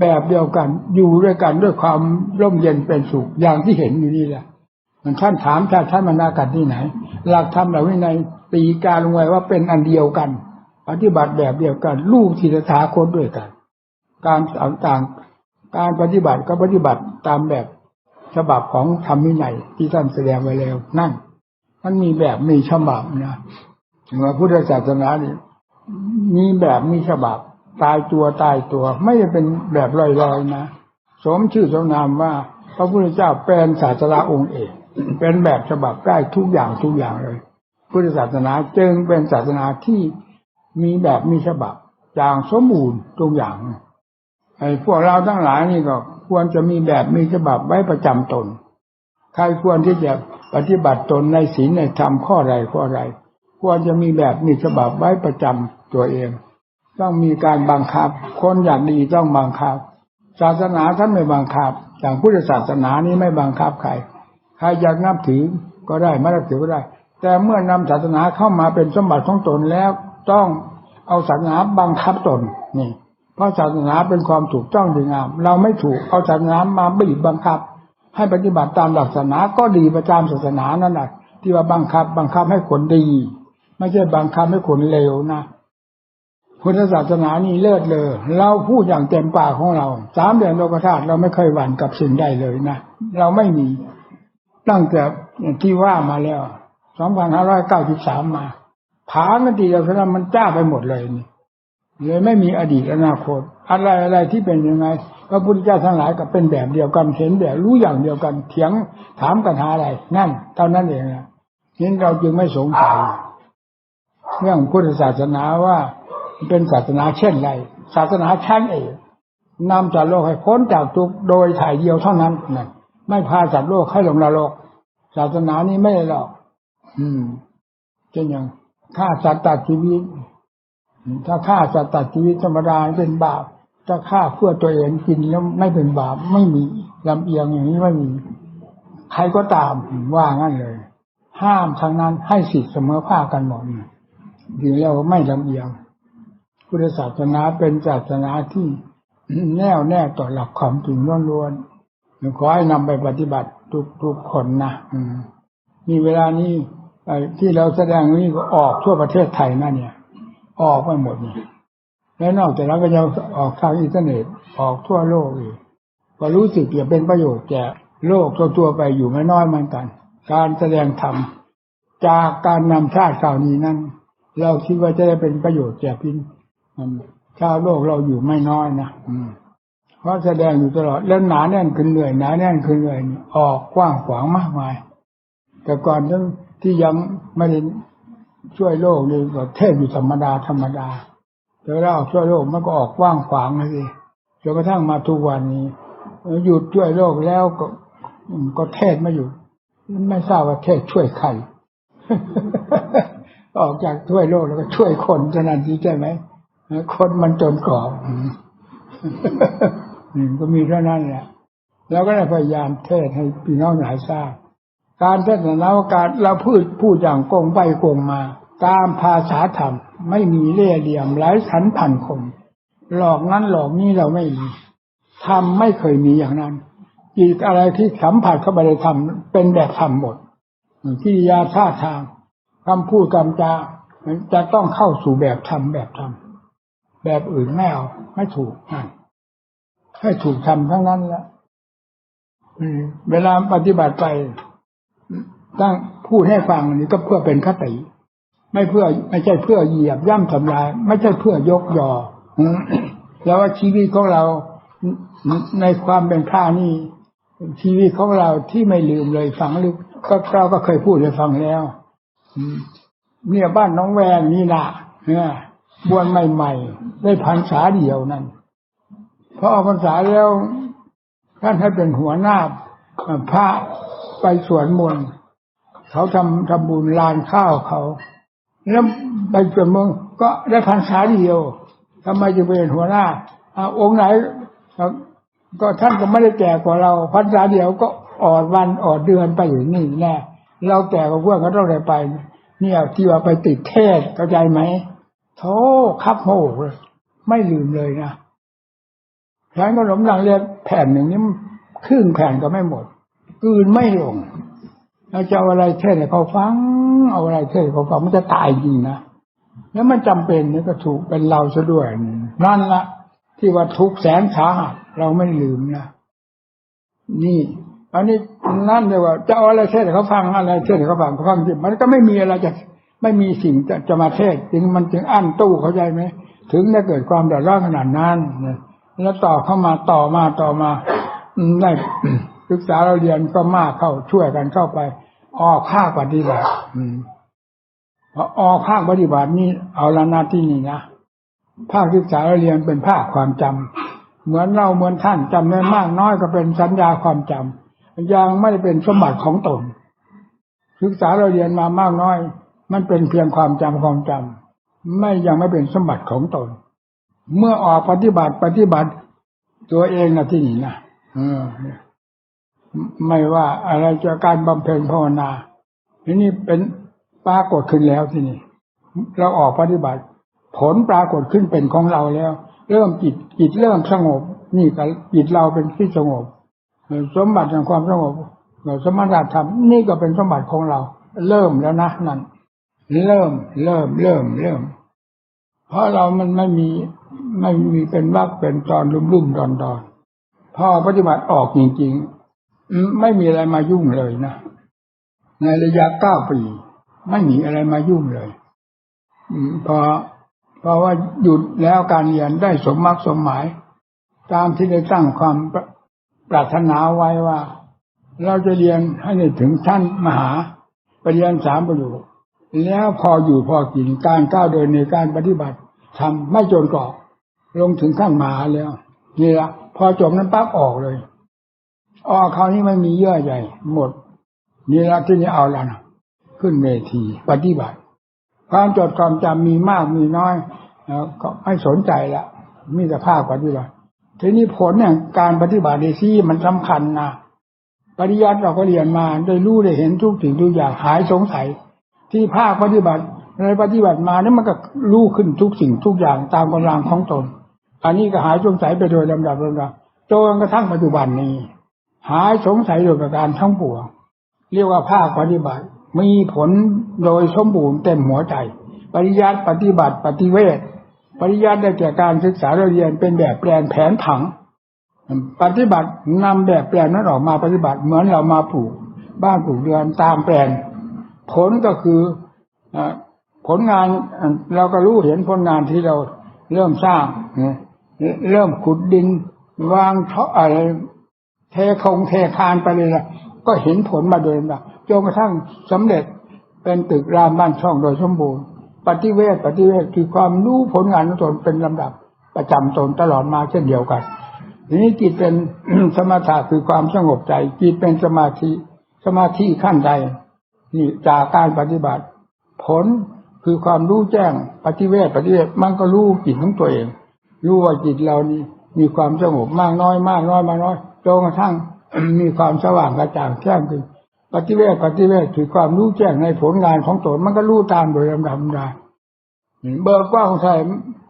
แบบเดียวกันอยู่ด้วยกันด้วยความร่มเย็นเป็นสุขอย่างที่เห็นอยู่นี่แหละมันท่านถามท่านมนากันที่ไหนหลักธรรมเหล่านี้ในตีการลงไว้ว่าเป็นอันเดียวกันปฏิบัติแบบเดียวกันลูกศิษย์ถาคตด้วยกันการต่างการปฏิบัติก็ปฏิบัติตามแบบฉบับของธรรมวินัยที่ท่านแสดงไว้แล้วนั่นมันมีแบบมีฉบับนะพุทธศาสนานี่มีแบบมีฉบับตายตัวไม่ได้เป็นแบบลอยๆนะสมชื่อสมนามว่าพระพุทธเจ้าเป็นศาสดาองค์เอกเป็นแบบฉบับได้ทุกอย่างเลยพุทธศาสนาจึงเป็นศาสนาที่มีแบบมีฉบับอย่างสมบูรณ์ทุกอย่างไอ้พวกเราทั้งหลายนี่ก็ควรจะมีแบบมีฉบับไว้ประจำตนใครควรที่จะปฏิบัติตนในศีลในธรรมข้อใดควรจะมีแบบมีฉบับไว้ประจำตัวเองต้องมีการบังคับคนอยากดีต้องบังคับศาสนาท่านไม่บังคับอย่างพุทธศาสนานี้ไม่บังคับใครอยากนับถือก็ได้ไม่นับถือก็ได้แต่เมื่อนำศาสนาเข้ามาเป็นสมบัติของตนแล้วต้องเอาศาสนาบังคับตนนี่เพราะศาสนาเป็นความถูกต้องดีงามเราไม่ถูกเอาศาสนามาบีบบังคับให้ปฏิบัติตามหลักศาสนาก็ดีประจำศาสนานั่นแหละที่ว่าบังคับให้คนดีไม่ใช่บังคับให้คนเลวนะพุทธศาสนานี่เลิศเลยเราพูดอย่างเต็มปากของเรา3 เดือนโลกธาตุเราไม่เคยหวั่นกับสิ่งใดเลยนะเราไม่มีตั้งแต่ที่ว่ามาแล้ว2593มาผานาทีเดียวเท่านั้นมันจ้าไปหมดเลยนี่เลยไม่มีอดีตอนาคตอะไรที่เป็นยังไงพระพุทธเจ้าทั้งหลายก็เป็นแบบเดียวกันเห็นแบบรู้อย่างเดียวกันเถียงถามกันหาอะไรนั่นเท่านั้นเองนะ นี้เราจึงไม่สงสัยเรื่องพุทธศาสนาว่าเป็นศาสนาเช่นไรศาสนาชั้นเอกนำจากโลกให้พ้นจากทุกข์โดยถ่ายเดียวเท่านั้นนั่นไม่พาสัตว์โลกให้ลงนรกศาสนานี้ไม่ได้หรอกเช่นอย่างฆ่าสัตว์ตัดชีวิตถ้าฆ่าสัตว์ตัดชีวิตธรรมดาเป็นบาปถ้าฆ่าเพื่อตัวเองกินแล้วไม่เป็นบาปไม่มีลำเอียงอย่างนี้ไม่มีใครก็ตามว่างั้นเลยห้ามทางนั้นให้สิทธิเสมอภาคกันหมดจริงแล้วไม่ลำเอียงพุทธศาสนาเป็นศาสนาที่แน่วแน่ต่อหลักความจริงล้วนๆขอให้นำไปปฏิบัติทุกคนนะมีเวลานี้ที่เราแสดงนี้ก็ออกทั่วประเทศไทยนะเนี่ยออกไปหมดนี่แล้วนอกจากนั้นก็ยังออกทางอินเทอร์เน็ตออกทั่วโลกอีกก็รู้สึกจะเป็นประโยชน์แก่โลกทั่วไปอยู่ไม่น้อยเหมือนกันการแสดงธรรมจากการนำชาติข่าวนี้นั้นเราคิดว่าจะได้เป็นประโยชน์แก่พี่ชาวโลกเราอยู่ไม่น้อยนะเพราะแสดงอยู่ตลอดแล้วหนาแน่นขึ้นเรื่อยหนาแน่นขึ้นเรื่อยออกกว้างขวางมากมายแต่ก่อนที่ยังไม่ได้ช่วยโลกเลยก็เทศอยู่ธรรมดาแต่เราช่วยโลกมันก็ออกกว้างขวางเลยสิจนกระทั่งมาทุกวันนี้หยุดช่วยโลกแล้วก็เทศไม่หยุดไม่ทราบว่าเทศช่วยใคร ออกจากช่วยโลกแล้วก็ช่วยคนเท่านั้นใช่ไหมคนมันจนกรอบก็มีเท่านั้นแหละแล้วก็ได้พยายามเทศให้พี่น้องหลายทราบการเทศนาการเราพูดอย่างโกงไปโกงมาตามภาษาธรรมไม่มีเล่ห์เหลี่ยมไร้สันพันคมหลอกนั้นหลอกนี้เราไม่มีธรรมไม่เคยมีอย่างนั้นอีกอะไรที่สัมผัสเข้าไปในธรรมเป็นแบบธรรมหมดกิริยาท่าทางคำพูดคำจาจะต้องเข้าสู่แบบธรรมแบบอื่นไม่เอาไม่ถูกให้ถูกทำทั้งนั้นแหละเวลาปฏิบัติไปตั้งพูดให้ฟังนี่ก็เพื่อเป็นคติไม่ใช่เพื่อเหยียบย่ำทำลายไม่ใช่เพื่อยกยอแล้วว่าชีวิตของเราในความเป็นข้านี่ชีวิตของเราที่ไม่ลืมเลยฟังหรือก็เราก็เคยพูดให้ฟังแล้วเนี่ยบ้านน้องแวงนี่ล่ะบวชใหม่ๆได้พรรษาเดียวนั่นพอออกพรรษาแล้วท่านให้เป็นหัวหน้าพระไปสวดมนต์เขาทำบุญลานข้าวเขาแล้วไปสวดมนต์ก็ได้พรรษาเดียวทำไมจึงเป็นหัวหน้าองค์ไหนก็ท่านก็ไม่ได้แก่กว่าเราพรรษาเดียวก็อดวันอดเดือนไปอยู่นี่แน่เราแก่กว่าพวกก็ต้องได้ไปเนี่ยที่ว่าไปติดเทศเข้าใจไหมโธ่ครับโหไม่ลืมเลยนะร้านขนมดังเรียกแผ่นหนึ่งนี้ครึ่งแผ่นก็ไม่หมดกลืนไม่ลงเราจะเอาอะไรเทศให้เขาฟังเอาอะไรเทศให้เขาฟังมันจะตายจริงนะแล้วมันจำเป็นนี่ก็ถูกเป็นเราซะด้วยนั่นละที่ว่าทุกแสนสาหัสเราไม่ลืมนะนี่อันนี้นั่นเลยว่าจะเอาอะไรเทศให้เขาฟังอะไรเทศให้เขาฟังจริงมันก็ไม่มีอะไรจะไม่มีสิ่งจะมาเทศจึงมันจึงอั้นตู้เข้าใจไหมถึงได้เกิดความเดือดร้อนขนาดนั้นแล้วต่อมาได้ศึกษาเราเรียนก็มากเข้าช่วยกันเข้าไปออกภาคปฏิบัติออกภาคปฏิบัตินี่เอาละหน้าที่นี่นะภาคศึกษาเราเรียนเป็นภาคความจำเหมือนท่านจำได้มากน้อยก็เป็นสัญญาความจำยังไม่ได้เป็นสมบัติของตนศึกษาเราเรียนมามากน้อยมันเป็นเพียงความจำยังไม่เป็นสมบัติของตนเมื่อออกปฏิบัติตัวเองนะที่นี่นะไม่ว่าอะไรจะการบำเพ็ญภาวนาทีนี้เป็นปรากฏขึ้นแล้วที่นี่เราออกปฏิบัติผลปรากฏขึ้นเป็นของเราแล้วเริ่มจิตเริ่มสงบนี่ก็จิตเราเป็นที่สงบสมบัติแห่งความสงบสมถะธรรมนี่ก็เป็นสมบัติของเราเริ่มแล้วนะนั่นเริ่มเพราะเรามันไม่มีเป็นวรรคเป็นตอนลุ่มๆดอนพอปฏิบัติออกจริงๆไม่มีอะไรมายุ่งเลยนะในระยะ9 ปีไม่มีอะไรมายุ่งเลยเพราะว่าหยุดแล้วการเรียนได้สมมรรคสมหมายตามที่ได้ตั้งความปรารถนาไว้ว่าเราจะเรียนให้ถึงชั้นมหา ไปเรียน3ประโยคแล้วพออยู่พอกินการก้าวเดินในการปฏิบัติทำไม่จนกรอกลงถึงขั้นมหาแล้วนี่ละพอจบนั้นปั๊บออกเลยคราวนี้ไม่มีเยื่อใยหมดนี่ละที่นี่เอาละนะขึ้นเวทีปฏิบัติความจดความจำมีมากมีน้อยก็ไม่สนใจละมีแต่ภาคปฏิบัติทีนี้ผลเนี่ยการปฏิบัติในที่มันสำคัญนะปริยัติเราก็เรียนมาได้รู้ได้เห็นทุกสิ่งทุกอย่างหายสงสัยที่ภาคปฏิบัติในปฏิบัติมาเนี่ยมันก็รู้ขึ้นทุกสิ่งทุกอย่างตามกำลังของตนอันนี้ก็หายสงสัยไปโดยลำดับจนกระทั่งปัจจุบันนี้หายสงสัยโดยประการทั้งปวงเรียกว่าภาคปฏิบัติมีผลโดยสมบูรณ์เต็มหัวใจปริยัติปฏิบัติปฏิเวทปริยัติได้แก่การศึกษาเรียนเป็นแบบแปลนแผนผังปฏิบัตินำแบบแปลนนั้นออกมาปฏิบัติเหมือนเรามาปลูกบ้านปลูกเรือนตามแปลนผลก็คือผลงานเราก็รู้เห็นผลงานที่เราเริ่มสร้างเริ่มขุดดินวางท่ออะไรเทคานไปเลยละก็เห็นผลมาโดยลำดับจนกระทั่งสำเร็จเป็นตึกรามบ้านช่องโดยสมบูรณ์ปฏิเวทคือความรู้ผลงานของตนเป็นลำดับประจำตนตลอดมาเช่นเดียวกันทีนี้จิตเป็น สมถะคือความสงบใจจิตเป็นสมาธิขั้นใดนี่จากการปฏิบัติผลคือความรู้แจ้งปฏิเวทมันก็รู้จิตของตัวเองรู้ว่าจิตเรานี่มีความสงบมากน้อยมากน้อยจนกระทั่ง มีความสว่างกระจ่างแจ้งขึ้นปฏิเวทคือความรู้แจ้งในผลงานของตนมันก็รู้ตามโดยลำดับได้เบิกกว้างใช่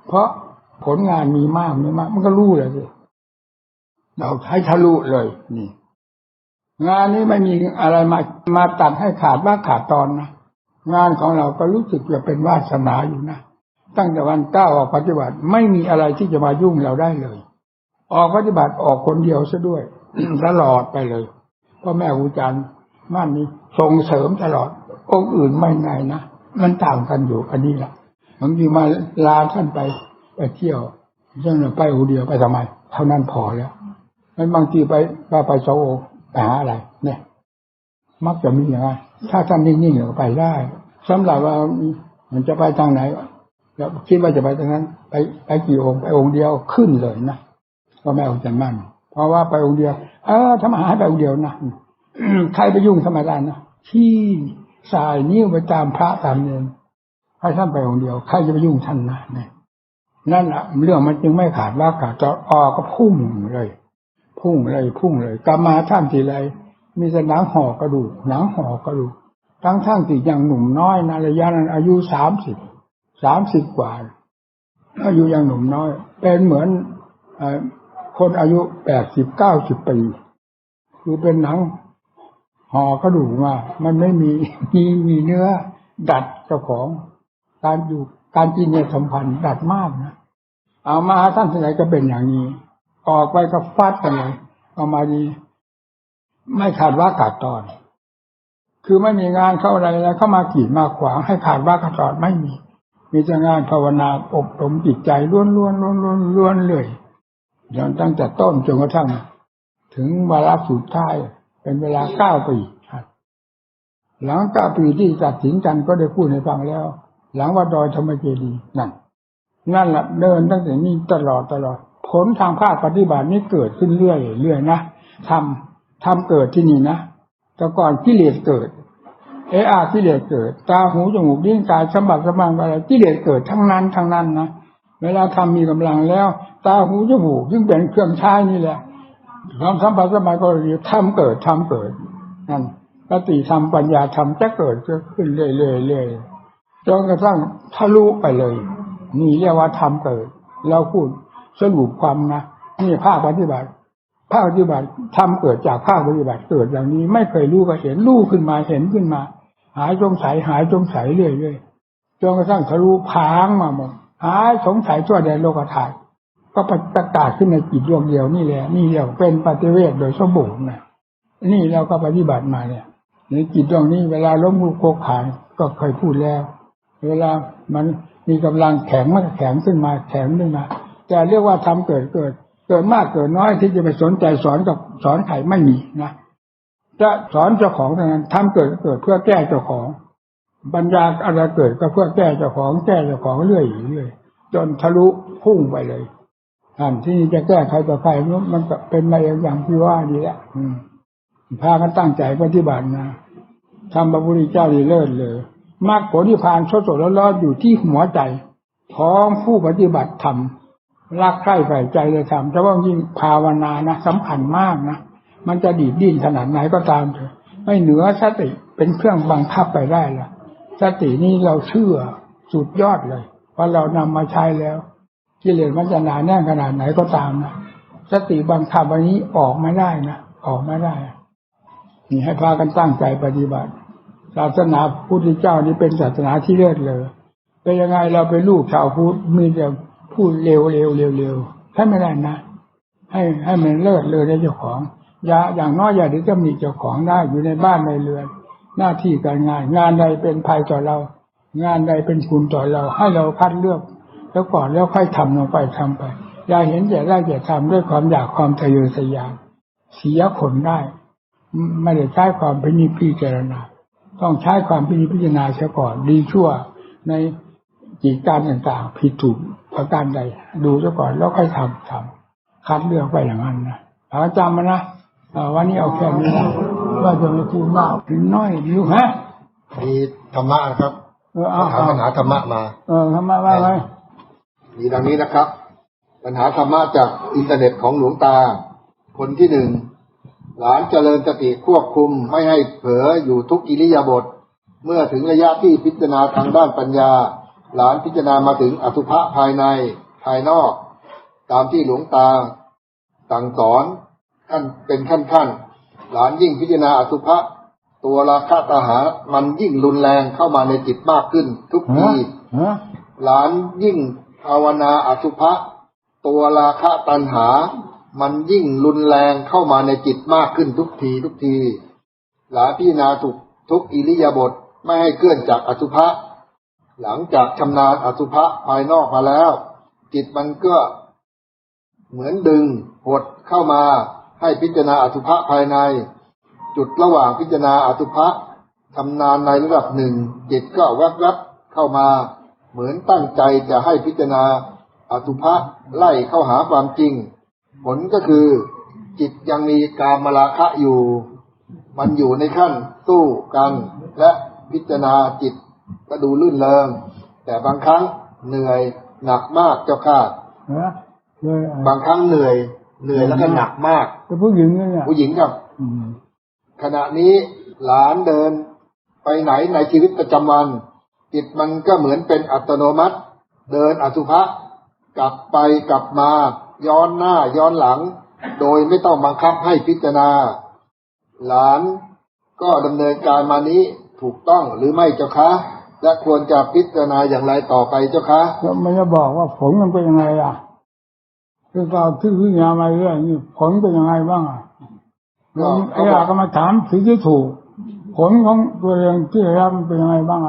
เพราะผลงานมีมากมันก็รู้เลยสิเราให้ทะลุเลยนี่งานนี้ไม่มีอะไรมาตัดให้ขาดว่าขาดตอนนะงานของเราก็รู้สึกจะเป็นวาสนาอยู่นะตั้งแต่วันก้าวออกปฏิบัติไม่มีอะไรที่จะมายุ่งเราได้เลยออกปฏิบัติออกคนเดียวซะด้วย ตลอดไปเลยพ่อแม่ครูอาจารย์มั่นนี้ส่งเสริมตลอดองค์อื่นไม่ไงนะมันต่างกันอยู่อันนี้แหละบางทีมาลาท่านไปเที่ยวเช่นไปองค์เดียวไปทำไมเท่านั้นพอแล้วมันบางทีไปโซโอไปหาอะไรเนี่ยมักจะมีอย่างนั้นถ้าท่านนิ่งๆก็ไปได้สำหรับว่ามันจะไปทางไหนแล้วคิดว่าจะไปทางนั้นไปกี่องค์ไปองค์เดียวขึ้นเลยนะก็ไม่เอาใจมั่นเพราะว่าไปองค์เดียวทำอาหารไปองค์เดียวนะใครไปยุ่งธรรมดานะที่สายนิ้วไปตามพระตามเนรให้ท่านไปองค์เดียวใครจะไปยุ่งท่านนะเนี่ยนั่นแหละเรื่องมันจึงไม่ขาดว่าขาดจะก็พุ่งเลยกลับมาท่านทีไรมีแต่หนังห่อกระดูกทั้งที่ยังหนุ่มน้อยนะระยะนั้นอายุ30กว่าอายุยังหนุ่มน้อยเป็นเหมือนคนอายุ80-90 ปีคือเป็นหนังห่อกระดูกมามันไม่มีเนื้อดัดเจ้าของการกินเนี่ยสัมพันธ์ดัดมากนะเอามาท่านที่ไหนก็เป็นอย่างนี้ออกไปก็ฟาดกันเลยเอามาดีไม่ขาดว่าขาดตอนคือไม่มีงานเข้าอะไรแล้วเข้ามากีดมาขวางให้ขาดว่าขาดตอนไม่มีแต่งานภาวนาอบรมจิตใจล้วนเลยตั้งแต่ต้นจนกระทั่งถึงวาระสุดท้ายเป็นเวลา9 ปีหลัง9 ปีที่ตัดสินกันก็ได้พูดให้ฟังแล้วหลังวัดดอยธรรมเจดีย์นั่นแหละเดินตั้งแต่นี้ตลอดผลทางภาคปฏิบัตินี้เกิดขึ้นเรื่อยนะทำเกิดที่นี่นะแต่ก่อนกิเลสเกิดกิเลสเกิดตาหูจมูกลิ้นกายสัมผัสสัมพันธ์อะไรกิเลสเกิดทั้งนั้นนะเวลาทำมีกำลังแล้วตาหูจมูกซึ่งเป็นเครื่องใช้นี่แหละความสัมผัสสัมพันธ์ก็เรียกทำเกิดนั่นสติธรรมปัญญาธรรมจะเกิดขึ้นเรื่อยจนกระทั่งทะลุไปเลยนี่เรียกว่าธรรมเกิดเราพูดสรุปความนะนี่ภาคปฏิบัติทำเกิดจากภาคปฏิบัติเกิดอย่างนี้ไม่เคยรู้ก็เห็นรู้ขึ้นมาเห็นขึ้นมาหายสงสัยเรื่อยจนกระทั่งทะลุพางมาหมดหายสงสัยทั่วแดนโลกธาตุก็ประกาศขึ้นในจิตดวงเดียวนี่แหละนี่เรียกเป็นปฏิเวทโดยสมบูรณ์นะนี่เราก็ปฏิบัติมาเนี่ยในจิตดวงนี้เวลาล้มลุกคลานก็เคยพูดแล้วเวลามันมีกำลังแข็งมันแข็งขึ้นมาแต่เรียกว่าทำเกิดมากเกิดน้อยที่จะไปสนใจสอนใครไม่มีนะ จะสอนเจ้าของเท่านั้นทำเกิดเพื่อแก้เจ้าของปัญญาอะไรเกิดก็เพื่อแก้เจ้าของเรื่อยจนทะลุพุ่งไปเลยที่นี่จะแก้ใครต่อใครมันก็เป็นมาอย่างที่ว่านี่แหละพากันตั้งใจปฏิบัตินะทำพระพุทธเจ้าดีเลิศเลยมรรคผลนิพพานสดๆร้อนๆอยู่ที่หัวใจของผู้ปฏิบัติธรรมรักใคร่ใฝ่ใจเลยทำแต่ว่ายิ่งภาวนานะสำคัญมากนะมันจะดีดดิ้นขนาดไหนก็ตามเถอะไม่เหนือสติเป็นเครื่องบังคับไปได้ละสตินี้เราเชื่อสุดยอดเลยเพราะเรานำมาใช้แล้วกิเลสมันจะหนาแน่นขนาดไหนก็ตามนะสติบังคับอันนี้ออกไม่ได้นะออกไม่ได้นี่ให้พากันตั้งใจปฏิบัติศาสนาพุทธเจ้านี่เป็นศาสนาที่เลิศเลยเป็นยังไงเราเป็นลูกชาวพุทธมีแต่พูดเร็วให้ไม่ได้นะให้มันเลิศเลยในเจ้าของอย่างน้อยอย่าได้ตำหนิเจ้าของได้อยู่ในบ้านในเรือนหน้าที่การงานใดเป็นภัยต่อเรางานใดเป็นคุณต่อเราให้เราคัดเลือกแล้วก่อนแล้วค่อยทำลงไปทำไปอย่าเห็นแก่ได้แก่ทำด้วยความอยากความทะเยอทะยานเสียผลได้ไม่ได้ใช้ความพิจารณาต้องใช้ความพิจารณาเสียก่อนดีชั่วในกิจการต่างๆผิดถูกประการใดดูเสียก่อนแล้วค่อยทำคัดเลือกไปอย่างนั้นนะเอาจำมานะวันนี้เอาแค่นี้นะว่าจะไม่พูดมากนิดน้อยดิวฮะมีธรรมะครับถามปัญหาธรรมะมาธรรมะว่าไงมีดังนี้นะครับปัญหาธรรมะจากอินเทอร์เน็ตของหลวงตาคนที่หนึ่งหลานเจริญสติควบคุมไม่ให้เผลออยู่ทุกอิริยาบถเมื่อถึงระยะที่พิจารณาทางด้านปัญญาหลานพิจารณามาถึงอสุภะภายในภายนอกตามที่หลวงตาสั่งสอนเป็นขั้นหลานยิ่งพิจารณาอสุภะตัวราคะตัณหามันยิ่งรุนแรงเข้ามาในจิตมากขึ้นทุกทีหลานยิ่งภาวนาอสุภะตัวราคะตัณหามันยิ่งรุนแรงเข้ามาในจิตมากขึ้นทุกทีหลานพิจารณาทุกอิริยาบถไม่ให้เคลื่อนจากอสุภะหลังจากชำนาญอสุภะภายนอกมาแล้วจิตมันก็เหมือนดึงหดเข้ามาให้พิจารณาอสุภะภายในจุดระหว่างพิจารณาอสุภะชำนาญในระดับหนึ่งจิตก็แวบๆเข้ามาเหมือนตั้งใจจะให้พิจารณาอสุภะไล่เข้าหาความจริงผลก็คือจิตยังมีกามราคะอยู่มันอยู่ในขั้นสู้กันและพิจารณาจิตก็ดูลื่นเริงแต่บางครั้งเหนื่อยหนักมากเจ้าค่ะบางครั้งเหนื่อยแล้วก็หนักมากผู้หญิงเนี่ยผู้หญิงครับขณะนี้หลานเดินไปไหนในชีวิตประจำวันจิตมันก็เหมือนเป็นอัตโนมัติเดินอสุภะกลับไปกลับมาย้อนหน้าย้อนหลังโดยไม่ต้องบังคับให้พิจารณาหลานก็ดำเนินการมานี้ถูกต้องหรือไม่เจ้าคะและควรจะพิจารณาอย่างไรต่อไปเจ้าคะแล้วมันจะบอกว่าผลมันเป็นยังไงล่ะคือเราที่พิจารณามาเรื่อยนี่ผลเป็นยังไงบ้างไอ้เราก็มาถามสิ่งที่ถูกผลของตัวเองที่ได้รับมันเป็นยังไงบ้าง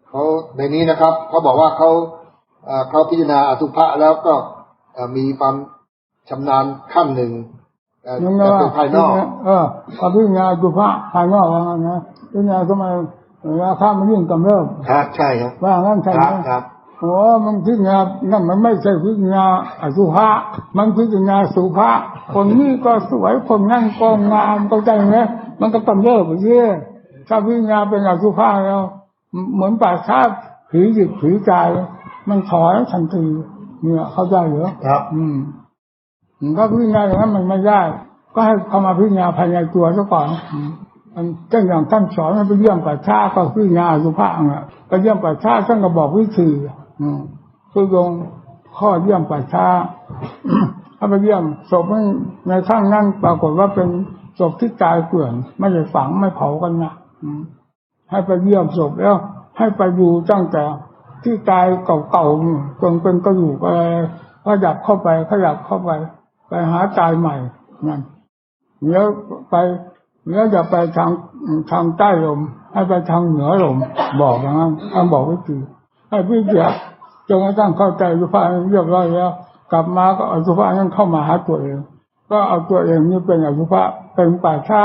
เขาในนี้นะครับเขาบอกว่าเขาพิจารณาอสุภะแล้วก็มีความชำนาญขั้นหนึ่งเป็นภายนอกพอพิจารณาอสุภะภายนอกว่างั้นนะพิจารณาทำไมราคามันยิ่งกำเริบครับใช่ครับว่างั้นใช่ไหมครับโอ้มันพิจารณานั่นมันไม่ใช่พิจารณาอสุภะมันพิจารณาสุภะคนนี้ก็สวยคนนั้นก็งามก็ใจไหมมันก็กำเริบไปเรื่อยถ้าพิจารณาเป็นอสุภะแล้วเหมือนป่าช้าผีหยิบผีใจมันถอยทันทีเนี่ยเข้าใจเหรอครับถ้าพิจารณาอย่างนั้นมันไม่ได้ก็ให้เข้ามาพิจารณาภายในตัวซะก่อนมันเช่นอย่างท่านสอนให้ไปเยี่ยมป่าช้าก็พิจารณาอสุภะไปเยี่ยมป่าช้าท่านก็บอกวิธีคือลงข้อเยี่ยมป่าช้าถ้าไปเยี่ยมศพในข้างนั่งปรากฏว่าเป็นศพที่ตายเกลื่อนไม่ได้ฝังไม่เผากันนะให้ไปเยี่ยมศพแล้วให้ไปดูตั้งแต่ที่ตายเก่าๆจนเป็นกระดูกอะไรขยับเข้าไปหาตายใหม่นั่นแล้วอย่าไปทางใต้ลมให้ไปทางเหนือลมบอกอย่างนั้นท่านบอกไว้ทีให้พี่เจ้าจนกระทั่งเข้าใจอสุภะเรียบร้อยแล้วกลับมาก็อสุภะนั้นเข้ามาหาตัวเองก็เอาตัวเองนี่เป็นอสุภะเป็นป่าช้า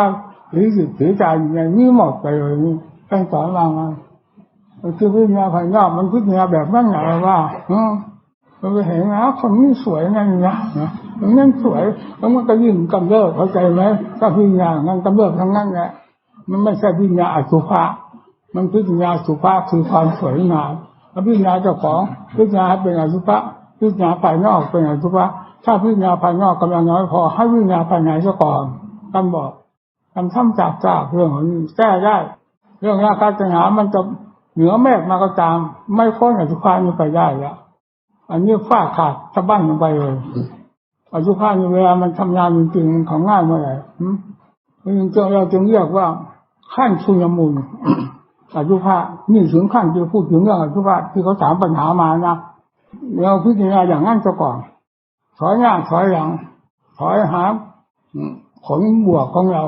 ผีจิตผีใจอย่างนี้หมดไปเลยนี่ท่านสอนว่าไงคือพิจารณาภายนอกมันพิจารณาแบบนั้นไงว่ามันไปเห็นนะคนนี้สวยไงนะมันนั่นสวยแล้วมันก็ยิ่งกำเริบเข้าใจไหมถ้าพิจารณางั้นกำเริบทั้งนั้นแหละมันไม่ใช่พิจารณาอสุภะมันพิจารณาสุภาพคือความสวยงามแล้วพิจารณาเจ้าของพิจารณาเป็นอสุภะพิจารณาภายนอกเป็นอสุภะถ้าพิจารณาภายนอกกำลังน้อยพอให้พิจารณาภายในซะก่อนท่านบอกทำซ้ำจากเรื่องของนี้แก้ได้เรื่องราคะตัณหามันจะเหนือเมฆมาก็ตามไม่พ้นอสุภะนี้ไปได้แล้วอันนี้ฟาดขาดสะบั้นลงไปเลยอสุภะนี้เวลามันทำงานจริงๆของง่ายเมื่อไหร่เราจึงเรียกว่าขั้นชุลมุนอสุภะนี่ถึงขั้นที่พูดถึงเรื่องอสุภะที่เขาถามปัญหามานะเราพิจารณาอย่างนั้นซะก่อนถอยหน้าถอยหลังถอยหาผลบวกของเรา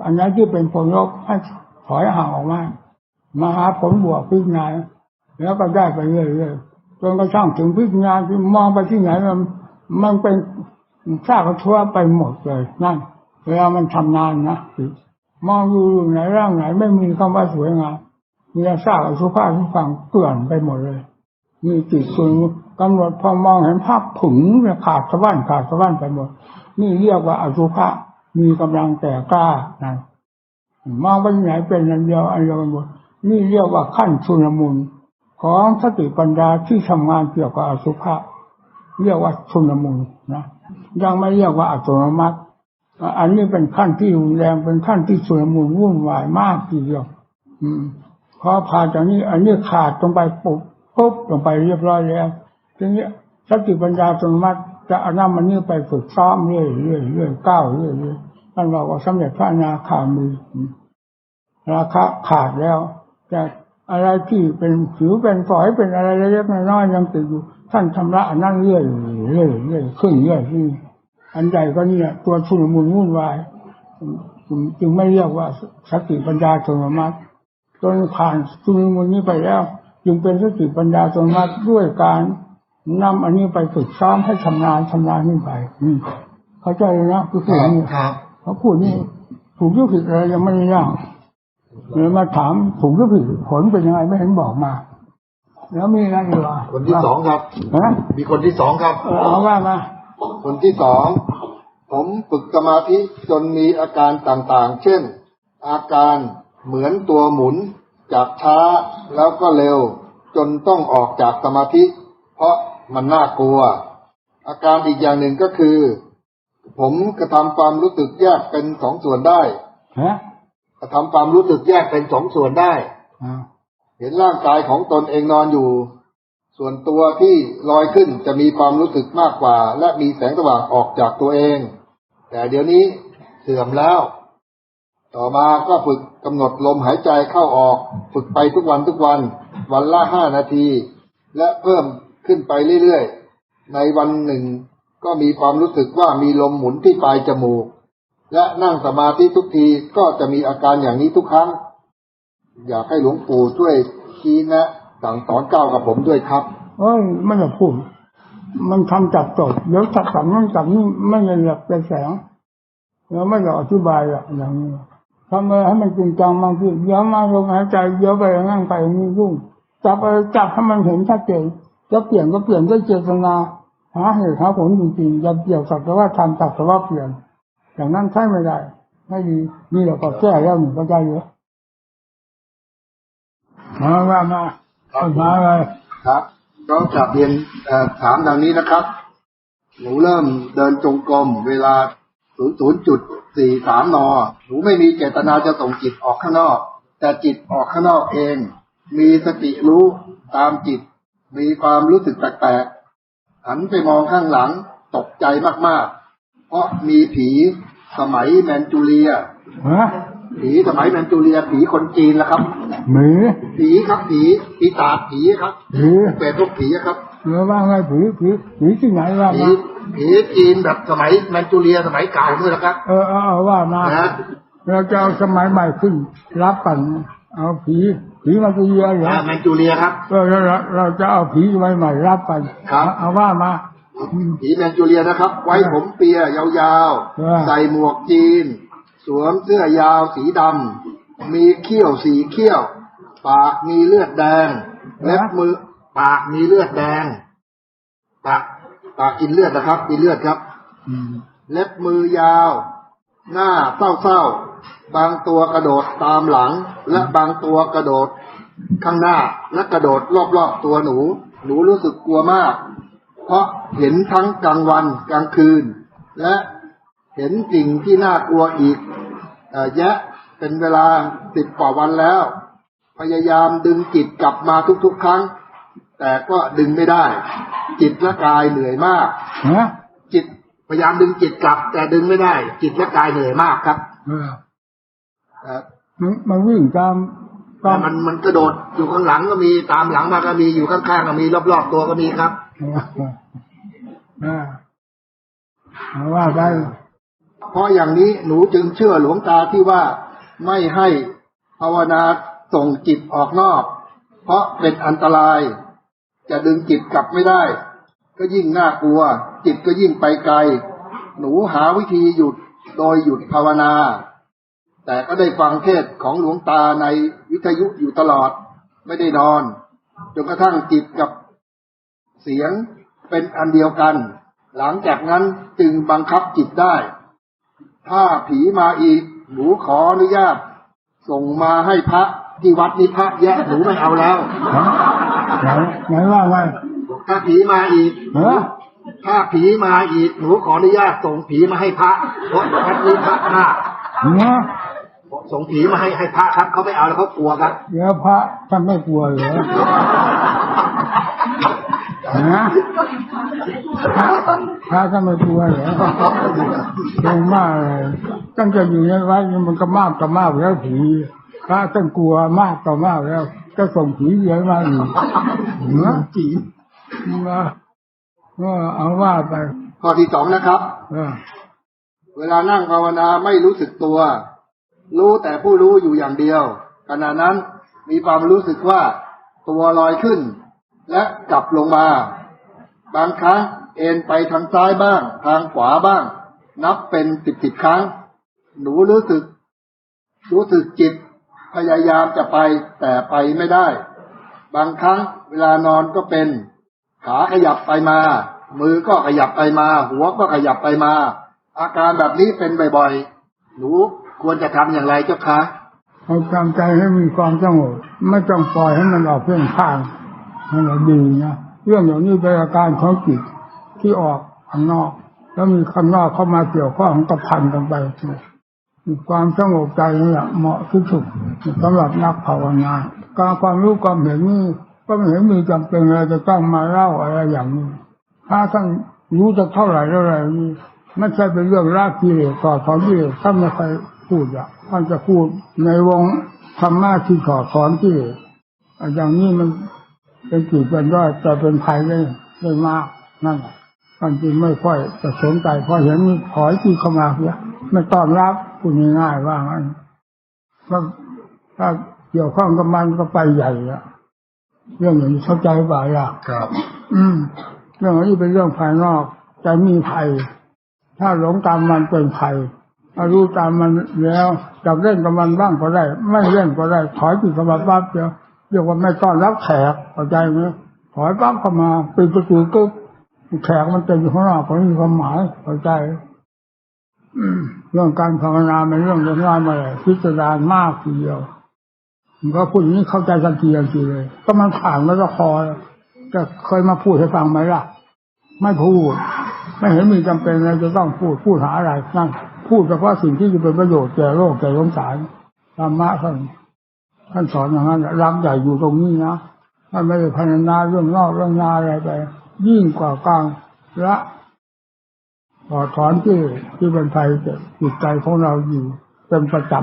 อันนั้นที่เป็นผลลบให้ถอยห่างออกมาหาผลบวกพิจารณาแล้วก็ได้ไปเรื่อยๆจนกระทั่งถึงพิจารณาที่มองไปที่ไหนมันเป็นซากทั่วไปหมดเลยนั่นเวลามันทำงานนะมองอยู่ไหนร่างไหนไม่มีคำว่าสวยงามมีซากอสุภะทุกฝั่งเกลื่อนไปหมดเลยมีจิตส่วนกำหนดพอมองเห็นภาพผึ่งขาดสะบั้นไปหมดนี่เรียกว่าอสุภะมีกำลังแก่กล้านั่นมองไปไหนเป็นอันเดียวกันหมดนี่เรียกว่าขั้นชุลมุนของสติปัญญาที่ทำงานเกี่ยวกับอสุภะเรียกว่าชุลมุนนะยังไม่เรียกว่าอัตโนมัติอันนี้เป็นขั้นที่รุนแรงเป็นขั้นที่ชุลมุนวุ่นวายมากทีเดียวพอผ่านจากนี้อันนี้ขาดลงไปปุ๊บลงไปเรียบร้อยแล้วทีนี้สติปัญญาอัตโนมัติจะเอาน้ำมันนี้ไปฝึกซ้อมเรื่อยก้าวเรื่อยท่านบอกว่าสำเร็จพระอนาคามีราคะขาดแล้วแต่อะไรที่เป็นผิวเป็นฝอยเป็นอะไรเล็กๆน้อยๆยังติดอยู่ท่านชำระอันนั้นเรื่อยขึ้นเรื่อยที่อันใหญ่ก็เนี่ยตัวชุลมุนวุ่นวายจึงไม่เรียกว่าสติปัญญาอัตโนมัติจนผ่านชุลมุนนี้ไปแล้วจึงเป็นสติปัญญาอัตโนมัติด้วยการนำอันนี้ไปฝึกซ้อมให้ชำนาญนี่ไปเข้าใจเลยนะคือพูดนี่เขาพูดนี่ถูกหรือผิดอะไรยังไม่ได้ยากเลยมาถามถูกหรือผิดผลเป็นยังไงไม่เห็นบอกมาแล้วมีอะไรอีกคนที่สองครับมีคนที่สองครับเอาว่ามาคนที่สองผมฝึกสมาธิจนมีอาการต่างๆเช่นอาการเหมือนตัวหมุนจากช้าแล้วก็เร็วจนต้องออกจากสมาธิเพราะมันน่ากลัวอาการอีกอย่างหนึ่งก็คือผมกระทำความรู้สึกแยกเป็นสองส่วนได้กระทำความรู้สึกแยกเป็นสองส่วนได้เห็นร่างกายของตนเองนอนอยู่ส่วนตัวที่ลอยขึ้นจะมีความรู้สึกมากกว่าและมีแสงสว่างออกจากตัวเองแต่เดี๋ยวนี้เสื่อมแล้วต่อมาก็ฝึกกำหนดลมหายใจเข้าออกฝึกไปทุกวันวันละ5 นาทีและเพิ่มขึ้นไปเรื่อยๆในวันหนึ่งก็มีความรู้สึกว่ามีลมหมุนที่ปลายจมูกและนั่งสมาธิทุกทีก็จะมีอาการอย่างนี้ทุกครั้งอยากให้หลวงปู่ช่วยชี้แนะสั่งสอนก้าวกับผมด้วยครับไม่จะพูดมันทำจับจดเดี๋ยวจับนั่นจับนี่ไม่เงินหลับใจแสงแล้วไม่อยากอธิบายอย่างนี้ทำอะไรให้มันจริงจังบางทีเดี๋ยวมาลมหายใจเดี๋ยวไปนั่งไปนี่ยุ่งจับให้มันเห็นชัดเจนจะเปลี่ยนด้วยเจตนาหาเหตุหาผลจริงๆอย่าเกี่ยวกับว่าทำจับแต่ว่าเปลี่ยนอย่างนั้นใช่ไม่ได้ไม่ดีนี่เราก็แก้แล้วหนึ่งก็ได้เยอะมาอะไรครับก็กลับเรียนถามดังนี้นะครับหนูเริ่มเดินจงกรมเวลา 00.43 น.หนูไม่มีเจตนาจะส่งจิตออกข้างนอกแต่จิตออกข้างนอกเองมีสติรู้ตามจิตมีความรู้สึกแปลกๆหันไปมองข้างหลังตกใจมากๆเพราะมีผีสมัยแมนจูเรียผีสมัยแมนจูเรียผีคนจีนละครับผีครับผีตาผีครับเป็นพวกผีครับว่าไงผีที่ไหนว่าผีจีนแบบสมัยแมนจูเรียสมัยเก่าด้วยนะครับว่ามาเราจะเอาสมัยใหม่ขึ้นรับกันเอาผีแมนจูเรียเหรอแมนจูเรียครับเราจะเอาผีสมัยใหม่รับกันเอาว่ามาผีแมนจูเรียนะครับไว้ผมเปียยาวๆใส่หมวกจีน สวมเสื้อยาวสีดำมีเขี้ยว4 เขี้ยวปากมีเลือดแดงเล็บมือปากมีเลือดแดงปากกินเลือดนะครับกินเลือดครับเล็บมือยาวหน้าเศร้าๆบางตัวกระโดดตามหลังและบางตัวกระโดดข้างหน้าและกระโดดรอบๆตัวหนูรู้สึกกลัวมากเพราะเห็นทั้งกลางวันกลางคืนและเห็นสิ่งที่น่ากลัวอีกแยะเป็นเวลา10 กว่าวันแล้วพยายามดึงจิตกลับมาทุกๆครั้งแต่ก็ดึงไม่ได้จิตและกายเหนื่อยมากจิตพยายามดึงจิตกลับแต่ดึงไม่ได้จิตและกายเหนื่อยมากครับมันวิ่งตามมันกระโดดอยู่ข้างหลังก็มีตามหลังมาก็มีอยู่ข้างๆก็มีรอบๆตัวก็มีครับว่าได้เพราะอย่างนี้หนูจึงเชื่อหลวงตาที่ว่าไม่ให้ภาวนาส่งจิตออกนอกเพราะเป็นอันตรายจะดึงจิตกลับไม่ได้ก็ยิ่งน่ากลัวจิตก็ยิ่งไปไกลหนูหาวิธีหยุดโดยหยุดภาวนาแต่ก็ได้ฟังเทศของหลวงตาในวิทยุอยู่ตลอดไม่ได้นอนจนกระทั่งจิตกับเสียงเป็นอันเดียวกันหลังจากนั้นจึงบังคับจิตได้ถ้าผีมาอีกหนูขออนุญาตส่งมาให้พระที่วัดนี้พระแยะหนูไม่เอาแล้วไหนว่าไงถ้าผีมาอีกถ้าผีมาอีกหนูขออนุญาตส่งผีมาให้พระเพราะวัดนี้พระมากส่งผีมาให้พระครับเขาไม่เอาแล้วเขากลัวครับเดี๋ยวพระท่านไม่กลัวเหรอพระท่านไม่กลัวเหรอลงมากเลยตั้งแต่อยู่ในวัดมันก็มากต่อมากแล้วผีพระท่านกลัวมากต่อมากแล้วก็ส่งผีเยอะมาอีกผีก็เอาว่าไปข้อที่2นะครับเวลานั่งภาวนาไม่รู้สึกตัวรู้แต่ผู้รู้อยู่อย่างเดียวขณะนั้นมีความรู้สึกว่าตัวลอยขึ้นและกลับลงมาบางครั้งเอ็นไปทางซ้ายบ้างทางขวาบ้างนับเป็น10 ครั้งหนูรู้สึกจิตพยายามจะไปแต่ไปไม่ได้บางครั้งเวลานอนก็เป็นขาขยับไปมามือก็ขยับไปมาหัวก็ขยับไปมาอาการแบบนี้เป็นบ่อยๆหนูควรจะทำอย่างไรเจ้าคะเอาทำใจให้มีความสงบไม่ต้องปล่อยให้มันออกเพ่นพ่านนั่นแหละดีนะเรื่องอย่างนี้เป็นอาการของจิตที่ออกข้างนอกแล้วมีข้างนอกเข้ามาเกี่ยวข้องกับพันกันไปความสงบใจนี่แหละเหมาะที่สุดสำหรับนักภาวนาการความรู้ความเห็นนี่ก็ไม่เห็นมีจำเป็นอะไรจะต้องมาเล่าอะไรอย่างนี้ถ้าท่านรู้จะเท่าไหร่นี่ไม่ใช่เป็นเรื่องรากกิเลสต่อถอนกิเลสท่านไม่เคยพูดท่านจะพูดในวงธรรมะที่ถอดถอนกิเลสอย่างนี้มันเป็นจุดเป็นด้อยแต่เป็นภัยได้มากนั่นท่านจึงไม่ค่อยจะสนใจพอเห็นนี่ถอยที่เข้ามาเนี่ยไม่ต้อนรับพูดง่ายๆว่างั้นถ้าเกี่ยวข้องกับมันก็ไปใหญ่ละเรื่องอย่างนี้เข้าใจป่ะล่ะครับเรื่องนี้เป็นเรื่องภายนอกใจมีภัยถ้าหลงตามมันเป็นภัยถ้ารู้ตามมันแล้วจะเล่นกับมันบ้างก็ได้ไม่เล่นก็ได้ถอยจิตเข้ามาปั๊บเรียกว่าไม่ต้อนรับแขกเข้าใจไหมถอยปั๊บเข้ามาปิดประตูก็แขกมันจะอยู่ข้างนอกก็มีความหมายเข้าใจเรื่องการภาวนาเป็นเรื่องเล็กน้อยมาเลยพิจารณามากทีเดียวมันก็พูดอย่างนี้เข้าใจทันทีเลยก็มันผ่านแล้วก็คอจะเคยมาพูดให้ฟังไหมล่ะไม่พูดไม่เห็นมีจำเป็นอะไรจะต้องพูดหาอะไรนั่นพูดเฉพาะสิ่งที่จะเป็นประโยชน์แก่โลกแก่สงสารธรรมะท่านสอนอย่างนั้นรักใหญ่อยู่ตรงนี้นะท่านไม่ได้พรรณนาเรื่องนอกเรื่องนาอะไรไปยิ่งกว่ากลางละถอนที่เป็นภัยจิตใจของเราอยู่เป็นประจ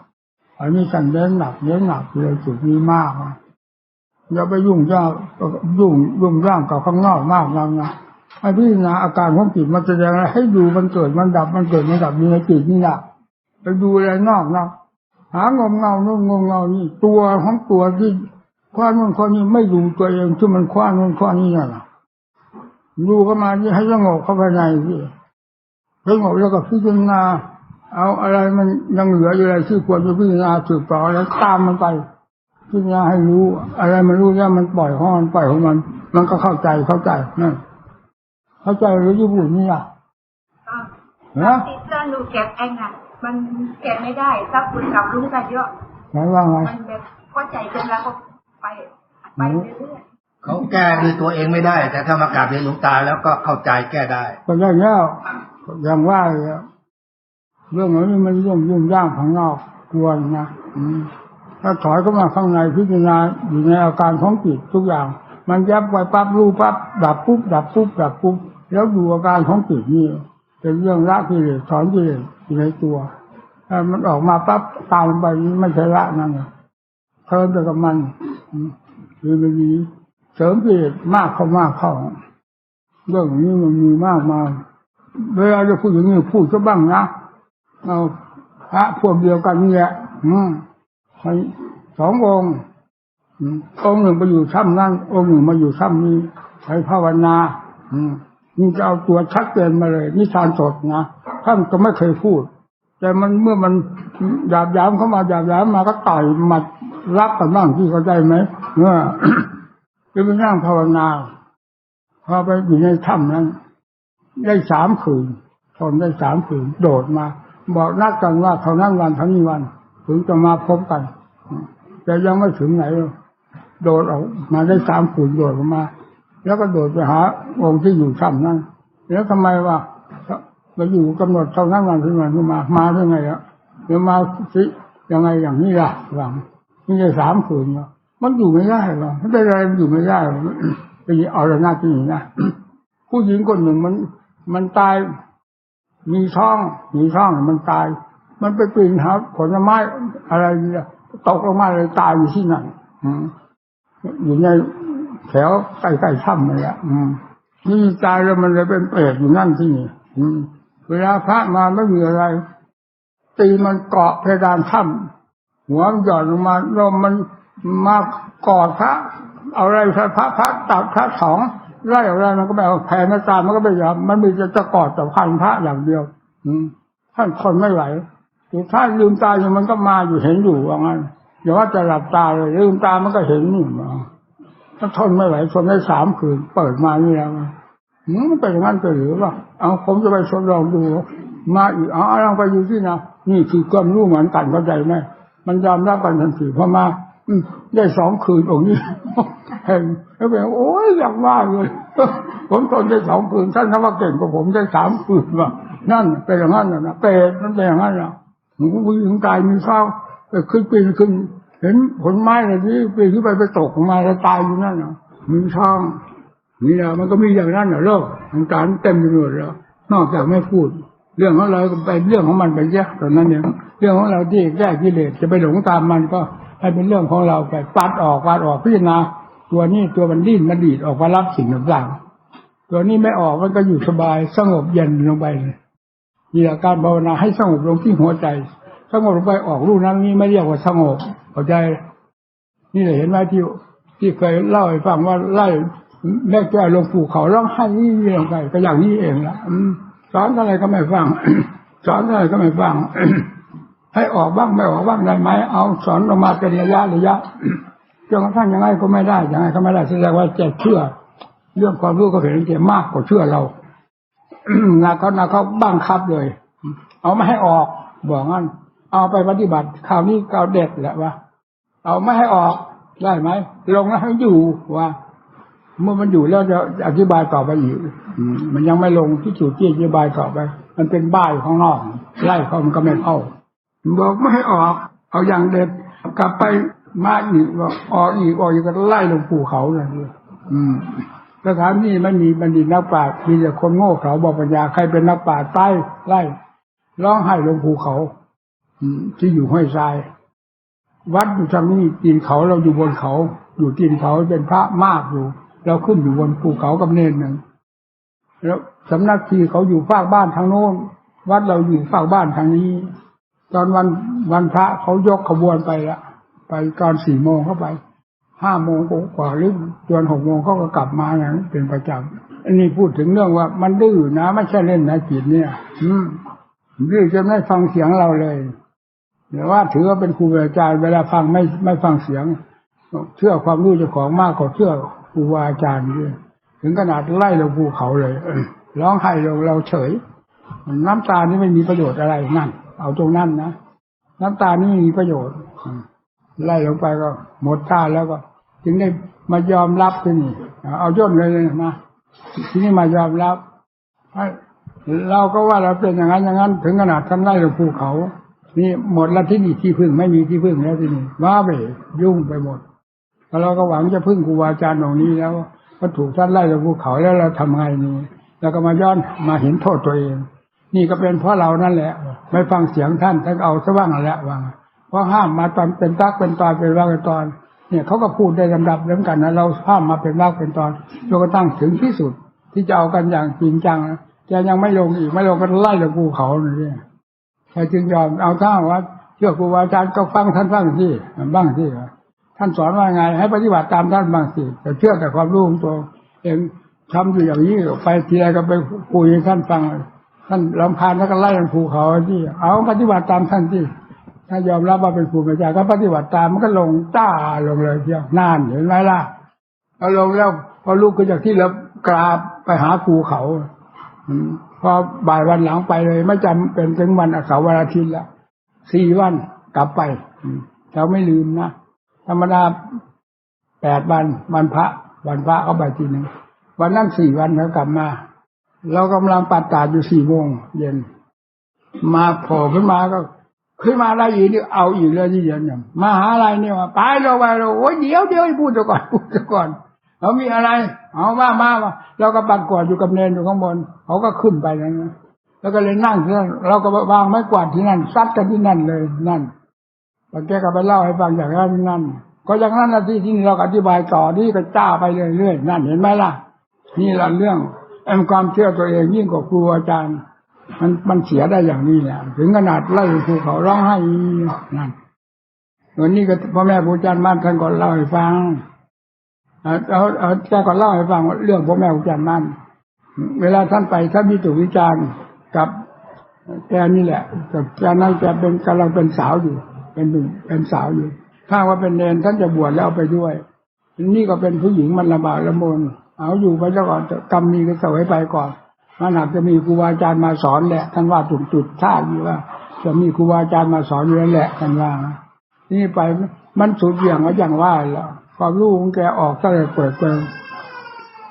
ำอันนี้กันเน้นหนักเลยจุดนี้มากอย่าไปยุ่งย่างกับข้างนอกมากนะให้พิจารณาอาการของจิตมันแสดงอะไรให้ดูมันเกิดมันดับมันเกิดมันดับมีในจิตนี่แหละไปดูอะไรนอกนะหางมเงาโน่นงมเงานี่ตัวของตัวที่คว้านู่นคว้านี่ไม่ดูตัวเองที่มันคว้านู่นคว้านี่น่ะดูเข้ามาให้สงบเข้าไปในที่สงบแล้วก็พิจารณา เอาอะไรมันยังเหลืออยู่อะไรที่ควรจะพิจารณาสืบต่อแล้วตามมันไปพิจารณาให้รู้อะไรมันรู้แล้วมันปล่อยของมันมันก็เข้าใจนั่นเข้าใจหรือญี่ปุ่นนี่อ่ะติดเสื้อหนูแกะเองอ่ะมันแกะไม่ได้ถ้าคุณกับลุงกันเยอะไหนว่าไงมันแบบเข้าใจจนแล้วก็ไปเรื่อยๆเขาแก้ด้วยตัวเองไม่ได้แต่ถ้ามากราบเรียนหลวงตาแล้วก็เข้าใจแก้ได้ก็ได้แล้วอย่างว่าเรื่องนี้มันยุ่งยากข้างนอกกวนนะถ้าถอยเข้ามาข้างในพิจารณาอยู่ในอาการของจิตทุกอย่างมันยับไว้ปั๊บรู้ปั๊บดับปุ๊บแล้วดูอาการของจิตนี่เป็นเรื่องละกิเลสถอนกิเลสอยู่ในตัวถ้ามันออกมาปั๊บตามไปนี่ไม่ใช่ละนั่นนะเพิ่มไปกับมันคือมันมีเสริมกิเลสมากเข้าเรื่องนี้มันมีมากมาเวลาจะพูดอย่างนี้พูดก็บ้างนะเอาพระพวกเดียวกันนี่แหละ2 องค์องค์หนึ่งไปอยู่ถ้ำนั่นองค์หนึ่งมาอยู่ถ้ำนี้ใช้ภาวนานี่จะเอาตัวชัดเจนมาเลยนิทานสดนะท่านก็ไม่เคยพูดแต่มันเมื่อมันหยาบย้ำเข้ามาก็ต่อยมารักกันบ้างที่เข้าใจไหมเมื่อไปนั่งภาวนาพอไปอยู่ในถ้ำนั้นได้3 คืนทนได้3 คืนโดดมาบอกนัดกันว่าเท่านั้นวันเท่านี้วันถึงจะมาพบกันแต่ยังไม่ถึงไหนโดดออกมาได้3 คืนโดดออกมาแล้วก็โดดไปหาองค์ที่อยู่ถ้ำนั้นแล้วทำไมว่าไปอยู่กำหนดเท่านั้นวันที่มันมาได้ไงอ่ะเดี๋ยวมาสิยังไงอย่างนี้ล่ะหลังนี่ได้3 คืนเนาะมันอยู่ไม่ได้หรอกไม่ได้อะไรอยู่ไม่ได้ไปเอาละหน้าที่นะผู้หญิงคนหนึ่งมันตายมีท้องมันตายมันไปปีนหาผลไม้อะไรเนี่ยตกลงมาเลยตายอยู่ที่นั่นอยู่ในแถวใกล้ๆถ้ำนั่นแหละนี่ตายแล้วมันเลยเป็นเปรตอยู่นั่นที่นี่เวลาพระมาไม่มีอะไรตีมันเกาะเพดานถ้ำหัวมันหย่อนลงมาลมมันมากอดพระเอาอะไรพระตัดพระสองไล่อะไรมันก็ไม่เอาแผ่หน้าตามันก็ไม่ยอมมันมีจะกอดแต่พันพระอย่างเดียวท่านทนไม่ไหวถ้าลืมตาอยู่มันก็มาอยู่เห็นอยู่ว่างั้นอย่าว่าจะหลับตาเลยลืมตามันก็เห็นนี่ถ้าทนไม่ไหวทนได้3 คืนเปิดมานี่แล้วมันเป็นอย่างนั้นไปหรือว่าเอาผมจะไปทดลองดูมาอีกลองไปอยู่ที่นะนี่คือความรู้เหมือนกันเข้าใจไหมมันยอมรับกันทันทีพอมาได้2 คืนองค์นี้เห็นแล้วแบบโอ้ยอยากว่าเลยผมทนได้2 คืนท่านทว่าเก่งกว่าผมได้3 คืนว่ะนั่นเป็นอย่างนั้นนะเปรตมันเป็นอย่างนั้นนะผู้หญิงตายมีเศร้าขึ้นปีนขึ้นเห็นผลไม้อะไรที่ปีนขึ้นไปตกลงมาแล้วตายอยู่นั่นนะมีช่องนี่นะมันก็มีอย่างนั้นนะโลกของการเต็มไปหมดแล้วนอกจากไม่พูดเรื่องของเราไปเรื่องของมันไปเยอะตอนนั้นเองเรื่องของเราที่แก้กิเลสจะไปหลงตามมันก็ให้เป็นเรื่องของเราไปปัดออกพิจารณาตัวนี้ตัวมันดิ้นมันดีดออกมารับสิ่งต่างๆตัวนี้ไม่ออกมันก็อยู่สบายสงบเย็นลงไปเลยนี่การภาวนาให้สงบลงที่หัวใจสงบลงไปออกรูปนั้นนี่ไม่เรียกว่าสงบเข้าใจนี่เลยเห็นไหมที่เคยเล่าให้ฟังว่าไล่แม่แก้วลงภูเขาร้องไห้นี่ลงไปก็อย่างนี้เองละสอนอะไรก็ไม่ฟังสอนอะไรก็ไม่ฟังให้ออกบ้างไม่ออกบ้างได้ไหมเอาสอนออกมาเป็นระยะจนกระทั่งยังไงก็ไม่ได้ยังไงก็ไม่ได้แสดงว่าจะเชื่อเรื่องความรู้ก็เห็นเกี่ยมากกว่าเชื่อเราเขาบังคับเลยเอาไม่ให้ออกบอกงั้นเอาไปปฏิบัติคราวนี้ก็เด็ดแหละว่าเอาไม่ให้ออกได้ไหมลงแล้วให้อยู่ว่าเมื่อมันอยู่แล้วจะอธิบายต่อไปอีกมันยังไม่ลงที่จุดที่อธิบายต่อไปมันเป็นบ้าอยู่ข้างนอกไล่เขามันก็ไม่เข้าบอกไม่ให้ออกเอาอย่างเด็ดกลับไปมาอีกว่าออกอีกก็ไล่ลงภูเขาเลยสถานนี้ไม่มีบัณฑิตนักปราชญ์มีแต่คนโง่เขลาบอกปัญญาใครเป็นนักปราชญ์ใต้ไล่ร้องไห้ลงภูเขาที่อยู่ห้วยทรายวัดอยู่ทางนี้ตีนเขาเราอยู่บนเขาอยู่ตีนเขาเป็นพระมากอยู่เราขึ้นอยู่บนภูเขากับเนรหนึ่งแล้วสำนักที่เขาอยู่ฝากบ้านทางโน้นวัดเราอยู่ฝากบ้านทางนี้ตอนวันพระเขายกขบวนไปละไปตอน4 โมงเข้าไป5 โมงกว่าหรือจน6 โมงเขาก็กลับมาอย่างนั้นเป็นประจำอันนี้พูดถึงเรื่องว่ามันดื้อนะไม่ใช่เล่นนะจิตเนี่ย ดื้อจนไม่ฟังเสียงเราเลยหรือว่าถือว่าเป็นครูอาจารย์เวลาฟังไม่ฟังเสียงเชื่อความรู้เจ้าของมากกว่าเชื่อครูอาจารย์ด้วยถึงขนาดไล่ลงภูเขาเลยร้องไห้เราเฉยน้ำตานี่ไม่มีประโยชน์อะไรนั่นเอาตรงนั้นนะน้ำตานี่มีประโยชน์ไล่ลงไปก็หมดท่าแล้วก็จึงได้มายอมรับที่นี่เอาย่นเลยนะที่นี่มายอมรับเราก็ว่าเราเป็นอย่างนั้นถึงขนาดท่านไล่ลงภูเขานี่หมดแล้วที่นี่ที่พึ่งไม่มีที่พึ่งแล้วที่นี่ว้าไปยุ่งไปหมดแล้วเราก็หวังจะพึ่งครูอาจารย์ตรงนี้แล้วก็ถูกท่านไล่ลงภูเขาแล้วเราทำไงนี่แล้วก็มาย้อนมาเห็นโทษตัวเองนี่ก็เป็นเพราะเรานั่นแหละไม่ฟังเสียงท่านเอาซะบ้างแล้วว่าเพราะห้ามมาตอนเป็นตักเป็นตอนเป็นว่าเป็นตอนเนี่ยเขาก็พูดได้ลำดับเรื่องกันนะเราห้ามมาเป็นว่าเป็นตอนจนกระทั่งถึงที่สุดที่จะเอากันอย่างจริงจังนะจะยังไม่ลงอีกไม่ลงก็ไล่ลงภูเขาเนี่ยใครจึงยอมเอาท่าว่าเชื่อครูอาจารย์ก็ฟังท่านบ้างสิท่านสอนว่าไงให้ปฏิบัติตามท่านบ้างสิแต่เชื่อแต่ความรู้ของตัวเองทำอยู่อย่างนี้ไปทีไรก็ไปคุยให้ท่านฟังท่านรำคาญแล้วก็ไล่ลงภูเขาที่เอาปฏิบัติตามท่านที่ถ้ายอมรับว่าเป็นครูอาจารย์ก็ปฏิบัติตามมันก็ลงจ้าลงเลยเที่ยวนานเห็นไหมล่ะพอลงแล้วพอลุกขึ้นจากที่แล้วกราบไปหาภูเขาพอบ่ายวันหลังไปเลยไม่จำเป็นถึงวันเสาร์วันอาทิตย์ละ4 วันกลับไปเราไม่ลืมนะธรรมดา8 วันวันพระก็ไปทีนึงวันนั้น4 วันเขากลับมาเรากำลังปัดตาดอยู่4 โมงเย็นมาโผล่ขึ้นมาก็ขึ้นมาได้อีกนี่เอาอีกเลยที่เย็นเนี่ยมาหาอะไรเนี่ยไปเราโอ้ยเดี๋ยวพูดก่อนเขามีอะไรเอามาเราก็ปัดกวาดอยู่กับเนรอยู่ข้างบนเขาก็ขึ้นไปแล้วก็เลยนั่งที่นั่นเราก็วางไม้กวาดที่นั่นซัดกันที่นั่นเลยนั่นแกก็ไปเล่าให้ฟังอย่างนั้นก็อย่างนั้นนะที่นี่เราอธิบายต่อนี่ก็จ้าไปเรื่อยๆนั่นเห็นไหมล่ะนี่แหละเรื่องความเชื่อตัวเองยิ่งกว่าครูอาจารย์มันเสียได้อย่างนี้แหละถึงขนาดไล่ภูเขาร้องไห้นั่นวันนี้ก็พ่อแม่ครูอาจารย์มั่นท่านก็เล่าให้ฟังแกก็เล่าให้ฟังเรื่องพ่อแม่ครูอาจารย์มั่นเวลาท่านไปท่านมีตุวิจารณ์กับแกนี่แหละกับแกนั้นแกเป็นกำลังเป็นสาวอยู่เป็นสาวอยู่ถ้าว่าเป็นเนรท่านจะบวชแล้วเอาไปด้วยนี่ก็เป็นผู้หญิงมันลำบากลำบนเอาอยู่ไปแล้วก่อนกรรมมีก็เสวยไปก่อนมันหากจะมีครูอาจารย์มาสอนแหละท่านว่าจุดท่าอยู่ว่าจะมีครูอาจารย์มาสอนอยู่แล้วแหละท่านว่านี่ไปมันสุดอย่างว่าอย่างว่าแล้วความรู้ของแกออกตั้งแต่เปิดเผย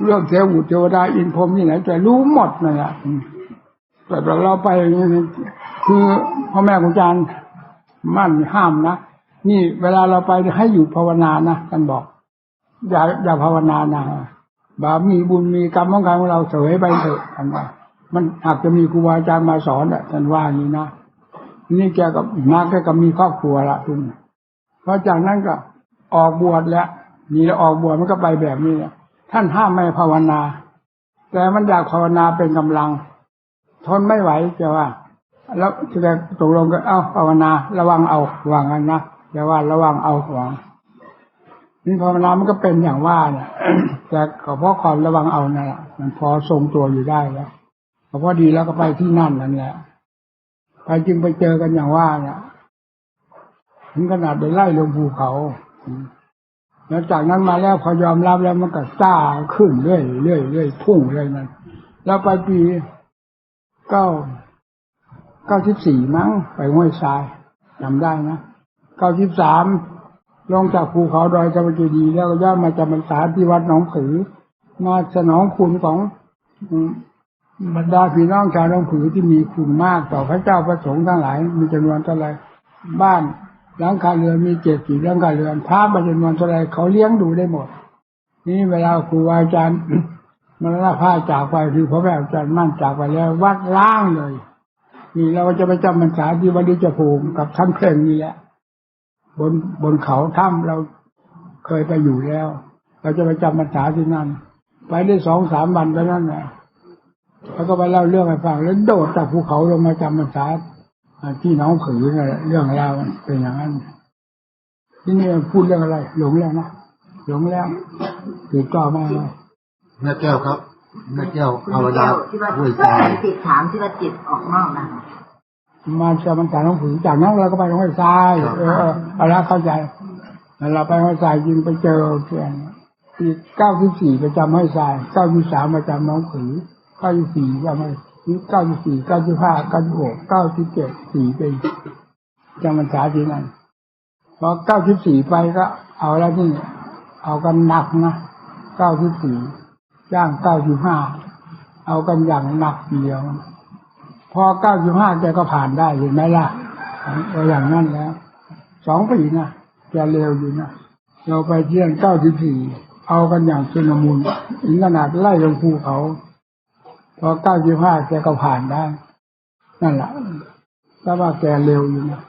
เรื่องเทวดาอินพรหมที่ไหนแกรู้หมดนั่นแหละแต่เราไปคือพ่อแม่ครูอาจารย์มั่นห้ามนะนี่เวลาเราไปให้อยู่ภาวนานะท่านบอกอย่าภาวนานะบาปมีบุญมีกรรมของเราเสวยไปเถอะท่านว่ามันหากจะมีครูอาจารย์มาสอนอ่ะท่านว่าอย่างนี้นะนี่แกกับนักแกก็มีครอบครัวละทุกเพราะจากนั้นก็ออกบวชแล้วนี่แล้วออกบวชมันก็ไปแบบนี้แหละท่านห้ามไม่ภาวนาแต่มันอยากภาวนาเป็นกำลังทนไม่ไหวจะว่าแล้วแกตกลงก็ภาวนาระวังเอาวางกันนะอย่าว่าระวังเอาหวังนี่ภาวนามันก็เป็นอย่างว่าเนี่ยแต่ก็เพราะความระวังเอานั่นแหละมันพอทรงตัวอยู่ได้แล้วพอดีแล้วก็ไปที่นั่นนั่นแหละไปจึงไปเจอกันอย่างว่าเนี่ยถึงขนาดไปไล่ลงภูเขาแล้วจากนั้นมาแล้วพอยอมรับแล้วมันก็จ้าขึ้นเรื่อยพุ่งเลยนั่นแล้วไปปี94มั้งไปห้วยทรายจำได้นะ93ลงจากภูเขาดอยจามเจดีย์แล้วก็ย่อมาจำพรรษาที่วัดหนองผือมาสนองคุณของบรรดาพี่น้องชาวหนองผือที่มีคุณมากต่อพระเจ้าพระสงฆ์ทั้งหลายมีจำนวนเท่าไรบ้านหลังคาเรือนมี74หลังคาเรือนพระจำนวนเท่าไรเขาเลี้ยงดูได้หมดนี่เวลาครูอาจารย์มรณภาพจากไปคือพระแม่อาจารย์มั่นจากไปแล้ววัดล้างเลยนี่เราจะไปจำพรรษาที่วัดดิจภูมิกับท่านเพ่งนี่แหละบนเขาถ้ำเราเคยไปอยู่แล้วเราจะไปจำพรรษาที่นั่นไปได้ 2-3 วันไปนั่นแหละแล้วก็ไปเล่าเรื่องให้ฟังแล้วโดดจากภูเขาลงมาจำพรรษาที่หนองผือเรื่องราวเป็นอย่างนั้นที่นี่พูดเรื่องอะไรหลงแล้วนะหลงแล้วถือต่อมาแม่แก้วครับแม่แก้วภาวนาที่ว่าจิตถามที่ว่าจิตออกนอกนะ มาจะมันจากหนองผือจากนั้นเราก็ไปหนองไผ่ทรายเอาละเข้าใจเราไปห้วยทรายยิงไปเจอเพื่อนปี94ประจำห้วยทราย93ประจำหนองผือ94ประมาณ94 95 96 97 4ปีจำพรรษาที่นั่นพอ94ไปก็เอาแล้วนี่เอากันหนักนะ94ย่าง95เอากันอย่างหนักเดียวพอ95แกก็ผ่านได้เห็นไหมล่ะเอาอย่างนั้นแล้ว2 ปีนะแกเร็วอยู่นะเราไปเที่ยง94เอากันอย่างชุลมุนถึงขนาดไล่ลงภูเขาพอ95แกก็ผ่านได้นั่นแหละแต่ว่าแกเร็วอยู่นะ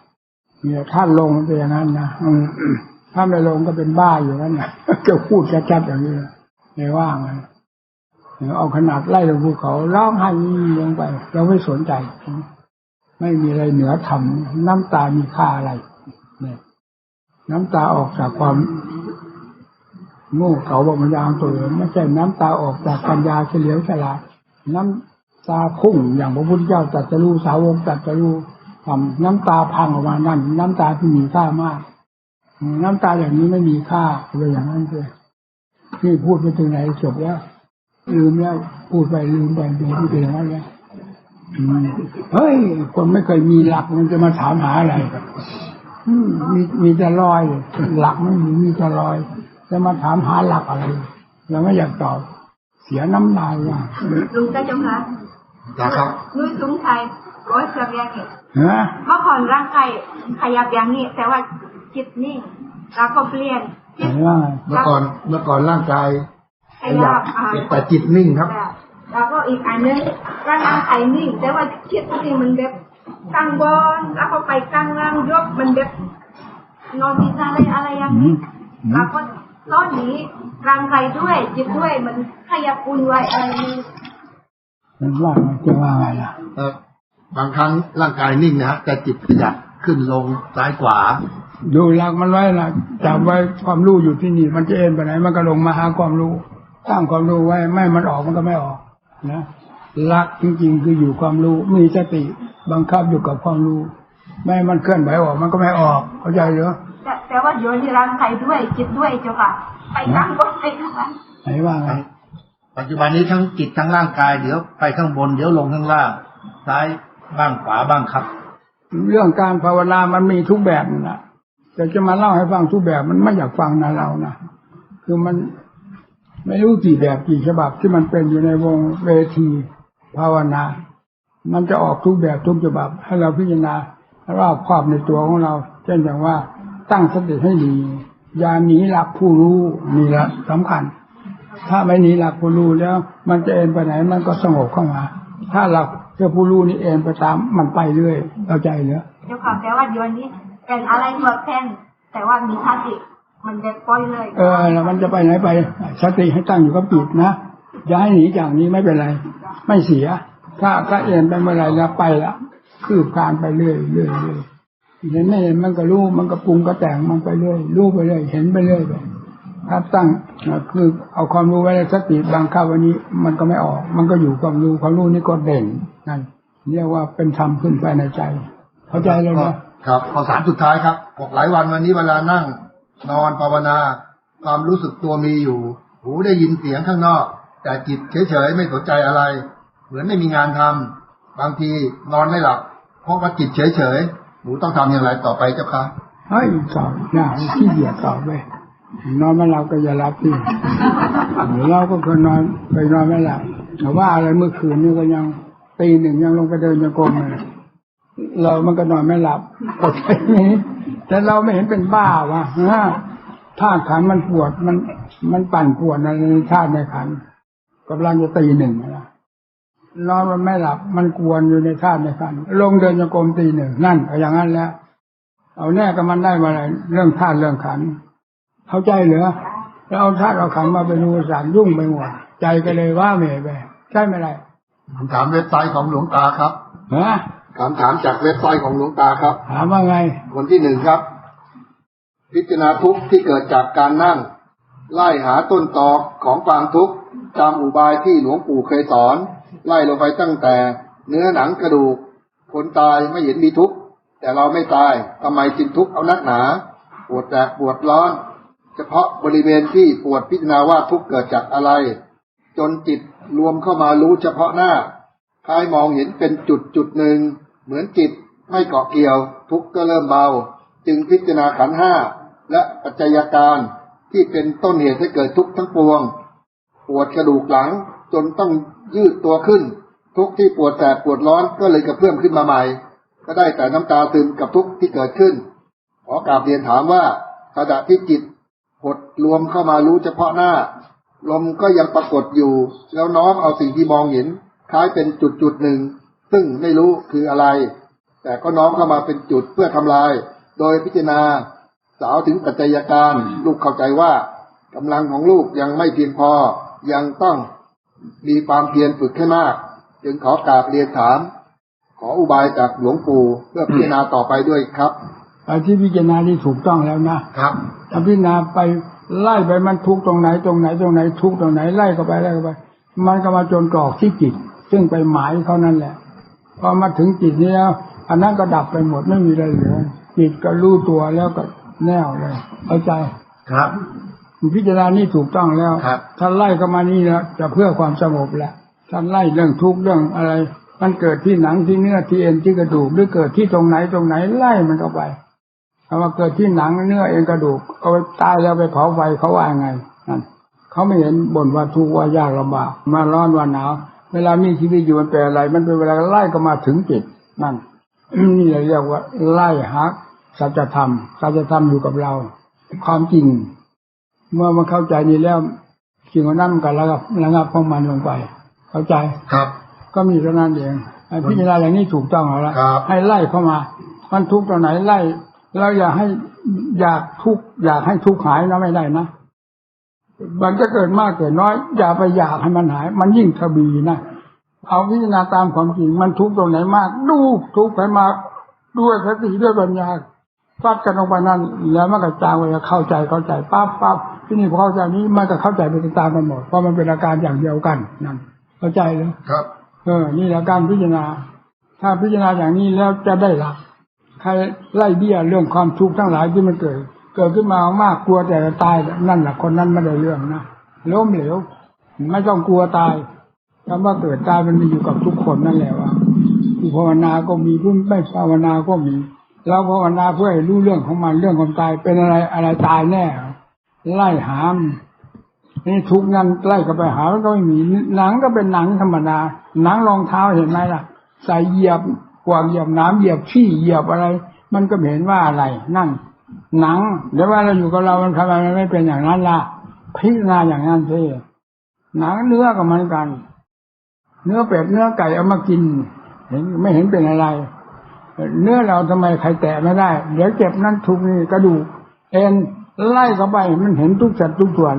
เนี่ยถ้าลงมันเป็นอย่างนั้นนะถ้าไม่ลงก็เป็นบ้าอยู่นั่นนะจะพูดชัดๆอย่างนี้ไม่ว่างเลยเอาขนาดไล่ลงภูเขาร้องไห้ลงไปเราไม่สนใจไม่มีอะไรเหนือธรรมน้ำตามีค่าอะไรเนี่ยน้ำตาออกจากความโง่เขลาบอกมันยางตัวไม่ใช่น้ำตาออกจากปัญญาเฉลียวฉลาดน้ำตาพุ่งอย่างพระพุทธเจ้าตรัสรู้สาวกตรัสรู้ทำน้ำตาพังออกมานั่นน้ำตาที่มีค่ามากน้ำตาอย่างนี้ไม่มีค่าเลยอย่างนั้นเลยนี่พูดไปถึงไหนจบแล้วลืมแล้วพูดไปลืมไปดูที่เป็นอย่างนั้นแล้วเฮ้ยคนไม่เคยมีหลักมันจะมาถามหาอะไรมีแต่ลอยหลักไม่มีแต่ลอยจะมาถามหาหลักอะไรเราไม่อยากตอบเสียน้ำลายว่าลุงเจ้าจงคะครับนุ้ยสงสัยร้อยเสียบอย่างนี้เมื่อก่อนร่างกายขยับอย่างนี้แต่ว่าจิตนี่แล้วก็เปลี่ยนจิตเมื่อก่อนร่างกายขยับแต่จิตนิ่งครับแล้วก็อีกอันนึงร่างกายนิ่งแต่ว่าจิตนี่มันแบบตั้งบนแล้วก็ไปตั้งร่างยกมันแบบนอนดีอะไรอย่างนี้แล้วก็ตอนนี้ร่างกายด้วยจิตด้วยมันขยับอุ่นไหวอะไรนี่มันว่าจะว่าไงล่ะบางครั้งร่างกายนิ่งนะแต่จิตขยับขึ้นลงซ้ายขวาดูหลักมันไว้นะจำไว้ความรู้อยู่ที่นี่มันจะเอ็นไปไหนมันก็ลงมาหาความรู้ตั้งความรู้ไว้ไม่มันออกมันก็ไม่ออกนะหลักจริงๆคืออยู่ความรู้มีสติบังคับอยู่กับความรู้ไม่มันเคลื่อนไหวออกมันก็ไม่ออกเข้าใจเหรอแต่ว่าโยนที่ร่างกายด้วยจิตด้วยเจ้าค่ะไปตั้งบนไปข้างล่างไหนว่าไงปัจจุบันนี้ทั้งจิตทั้งร่างกายเดี๋ยวไปข้างบนเดี๋ยวลงข้างล่างซ้ายบ้างขวาบ้างครับเรื่องการภาวนามันมีทุกแบบนะแต่จะมาเล่าให้ฟังทุกแบบมันไม่อยากฟังนะเรานะคือมันไม่รู้กี่แบบกี่ฉบับที่มันเป็นอยู่ในวงเวทีภาวนามันจะออกทุกแบบทุกฉบับให้เราพิจารณารอบครอบในตัวของเราเช่นอย่างว่าตั้งสติให้ดีอย่าหนีหลักผู้รู้นี่แหละสำคัญถ้าไม่หนีหลักผู้รู้แล้วมันจะเอ็นไปไหนมันก็สงบเข้ามาถ้าหลักเจ้าผู้รู้นี่เอ็นไปตามมันไปเรื่อยเข้าใจเหรอเจ้าค่ะแต่ว่าเดี๋ยวนี้เป็นอะไรเมื่อแค่แต่ว่ามีสติมันจะปล่อยเลยแล้วมันจะไปไหนไปสติให้ตั้งอยู่กับจิตนะอย่าให้หนีจากนี้ไม่เป็นไรไม่เสียถ้าเอ็นไปเมื่อไรแล้วไปละคืบคลานไปเรื่อยเรื่อยเรื่อยเห็นไม่เห็นมันก็รู้มันก็ปรุงก็แต่งมันไปเรื่อยรู้ไปเรื่อยเห็นไปเรื่อยไปถ้าตั้งคือเอาความรู้ไว้ในสติบางคราววันนี้มันก็ไม่ออกมันก็อยู่ความรู้นี่ก็เด่นนั่นเรียกว่าเป็นธรรมขึ้นภายในใจเข้าใจเลยนะครับข้อสามสุดท้ายครับบอกหลายวันวันนี้เวลานั่งนอนภาวนาความรู้สึกตัวมีอยู่หูได้ยินเสียงข้างนอกแต่จิตเฉยๆไม่สนใจอะไรเหมือนไม่มีงานทำบางทีนอนไม่หลับเพราะว่าจิตเฉยๆหนูต้องทำอย่างไรต่อไปเจ้าคะให้สอนนะที่เหยียดต่อไปนอนไม่หลับก็อย่าหลับที่เราก็เคยนอนไปนอนไม่หลับแต่ว่าอะไรเมื่อคืนนี่ก็ยังตีหนึ่งยังลงไปเดินยังกรมเลยเรามันก็นอนไม่หลับก็ใช่ไหมแต่เราไม่เห็นเป็นบ้าวะธาตุขันมันปวดมันปั่นปวดในธาตุในขันกำลังจะตีหนึ่งนะนอนมันไม่หลับมันกวนอยู่ในธาตุในขันลงเดินยังกรมตีหนึ่งนั่นอย่างนั้นแล้วเอาแน่กับมันได้มาอะไรเรื่องธาตุเรื่องขันเข้าใจเหรอแล้วเอาธาตุเอาขันมาเป็นอุปสรรคยุ่งไปหมดใจก็เลยว่าเมย์ไปใช่ไหมไรคำถามเว็บไซต์ของหลวงตาครับคำถามจากเว็บไซต์ของหลวงตาครับถามว่าไงคนที่หนึ่งครับพิจารณาทุกข์ที่เกิดจากการนั่งไล่หาต้นตอของความทุกข์ตามอุบายที่หลวงปู่เคยสอนไล่ลงไปตั้งแต่เนื้อหนังกระดูกผ คนตายไม่เห็นมีทุกข์แต่เราไม่ตายทำไมจึงทุกข์เอานักหนาปวดแสบปวดร้อนเฉพาะบริเวณที่ปวดพิจารณาว่าทุกข์เกิดจากอะไรจนจิตรวมเข้ามารู้เฉพาะหน้าคล้ายมองเห็นเป็นจุดหนึ่งเหมือนจิตไม่เกาะเกี่ยวทุกข์ก็เริ่มเบาจึงพิจารณาขันธ์ห้าและปัจจัยการที่เป็นต้นเหตุให้เกิดทุกข์ทั้งปวงปวดกระดูกหลังจนต้องยืดตัวขึ้นทุกข์ที่ปวดแสบปวดร้อนก็เลยกระเพื่อมขึ้นมาใหม่ก็ได้แต่น้ำตาซึมกับทุกข์ที่เกิดขึ้นขอกราบเรียนถามว่าขณะที่จิตหดรวมเข้ามารู้เฉพาะหน้าลมก็ยังปรากฏอยู่แล้วน้อมเอาสิ่งที่มองเห็นคล้ายเป็นจุดหนึ่งซึ่งไม่รู้คืออะไรแต่ก็น้อมเข้ามาเป็นจุดเพื่อทำลายโดยพิจารณาสาวถึงปัจจัยการลูกเข้าใจว่ากำลังของลูกยังไม่เพียงพอยังต้องมีความเพียรฝึกให้มากจึงขอกราบเรียนถามขออุบายจากหลวงปู่เพื่อพิจารณาต่อไปด้วยครับที่พิจารณาที่ถูกต้องแล้วนะครับถ้าพิจารณาไปไล่ไปมันทุกตรงไหนทุกตรงไหนไล่เข้าไปมันก็มาจนกรอกที่จิตซึ่งไปหมายเขานั่นแหละพอมาถึงจิตนี้แล้วอันนั้นก็ดับไปหมดไม่มีอะไรเหลือจิตก็รู้ตัวแล้วก็แน่วเลยเข้าใจครับพิจารณานี่ถูกต้องแล้วถ้าไล่เข้ามานี่แล้วจะเพื่อความสงบแหละถ้าไล่เรื่องทุกข์เรื่องอะไรมันเกิดที่หนังที่เนื้อที่เอ็นที่กระดูกหรือเกิดที่ตรงไหนไล่มันเข้าไปถ้าว่าเกิดที่หนังเนื้อเอ็นกระดูกเอาไปตายแล้วไปเผาไฟเขาว่าไงนั่นเขาไม่เห็นบ่นว่าทุกข์ว่ายากลำบากมาร้อนว่าหนาวเวลามีชีวิตอยู่มันเป็นอะไรมันเป็นเวลาไล่ก็มาถึงจิตนั่นนี่เรียกว่าไล่หักสัจธรรมอยู่กับเราความจริงเมื่อมันเข้าใจนี่แล้วสิ่งนั้นกันแล้วระงับของมันลงไปเข้าใจครับก็มีเท่านั้นเองพิจารณาอย่างนี้ถูกต้องแล้วให้ไล่เข้ามามันทุกข์ตรงไหนไล่แล้วอยากให้ทุกข์อยากให้ทุกข์หายนะไม่ได้นะมันจะเกิดมากเกิดน้อยอย่าไปอยากให้มันหายมันยิ่งทวีนะเอาพิจารณาตามความจริงมันทุกข์ตรงไหนมากดูทุกข์ไปมากด้วยสติด้วยปัญญาฟัดกันลงไปนั่นแล้วมันก็จางไปเข้าใจปั๊บที่นี่พอเข้าใจนี้มันก็เข้าใจไปตามกันหมดเพราะมันเป็นอาการอย่างเดียวกันนั่นเข้าใจเลยครับนี่แหละการพิจารณาถ้าพิจารณาอย่างนี้แล้วจะได้หลักใครไล่เบี้ยเรื่องความทุกข์ทั้งหลายที่มันเกิดขึ้นมามากกลัวแต่จะตายนั่นแหละคนนั้นไม่ได้เรื่องนะล้มเหลวไม่ต้องกลัวตายคำว่าเกิดตายมันมีอยู่กับทุกคนนั่นแหละว่าผู้ภาวนาก็มีผู้ไม่ภาวนาก็มีเราภาวนาเพื่อให้รู้เรื่องของมันเรื่องความตายเป็นอะไรตายแน่ไล่หามนี่ทุกนั้นไล่ก็ไปหามันก็ไม่มีหนังก็เป็นหนังธรรมดาหนังรองเท้าเห็นไหมล่ะใส่เหยียบกวางเหยียบน้ำเหยียบขี้เหยียบอะไรมันก็เห็นว่าอะไรนั่นหนังเดี๋ยวว่าเราอยู่กับเรามันทำไมมันไม่เป็นอย่างนั้นล่ะพิจารณาอย่างนั้นสิหนังเนื้อก็เหมือนกันเนื้อเป็ดเนื้อไก่เอามากินเห็นไม่เห็นเป็นอะไรเนื้อเราทำไมใครแตะไม่ได้เดี๋ยวเจ็บนั่นทุกนี่กระดูกเอ็นไล่เข้าไปมันเห็นทุกสัตว์ทุกส่วน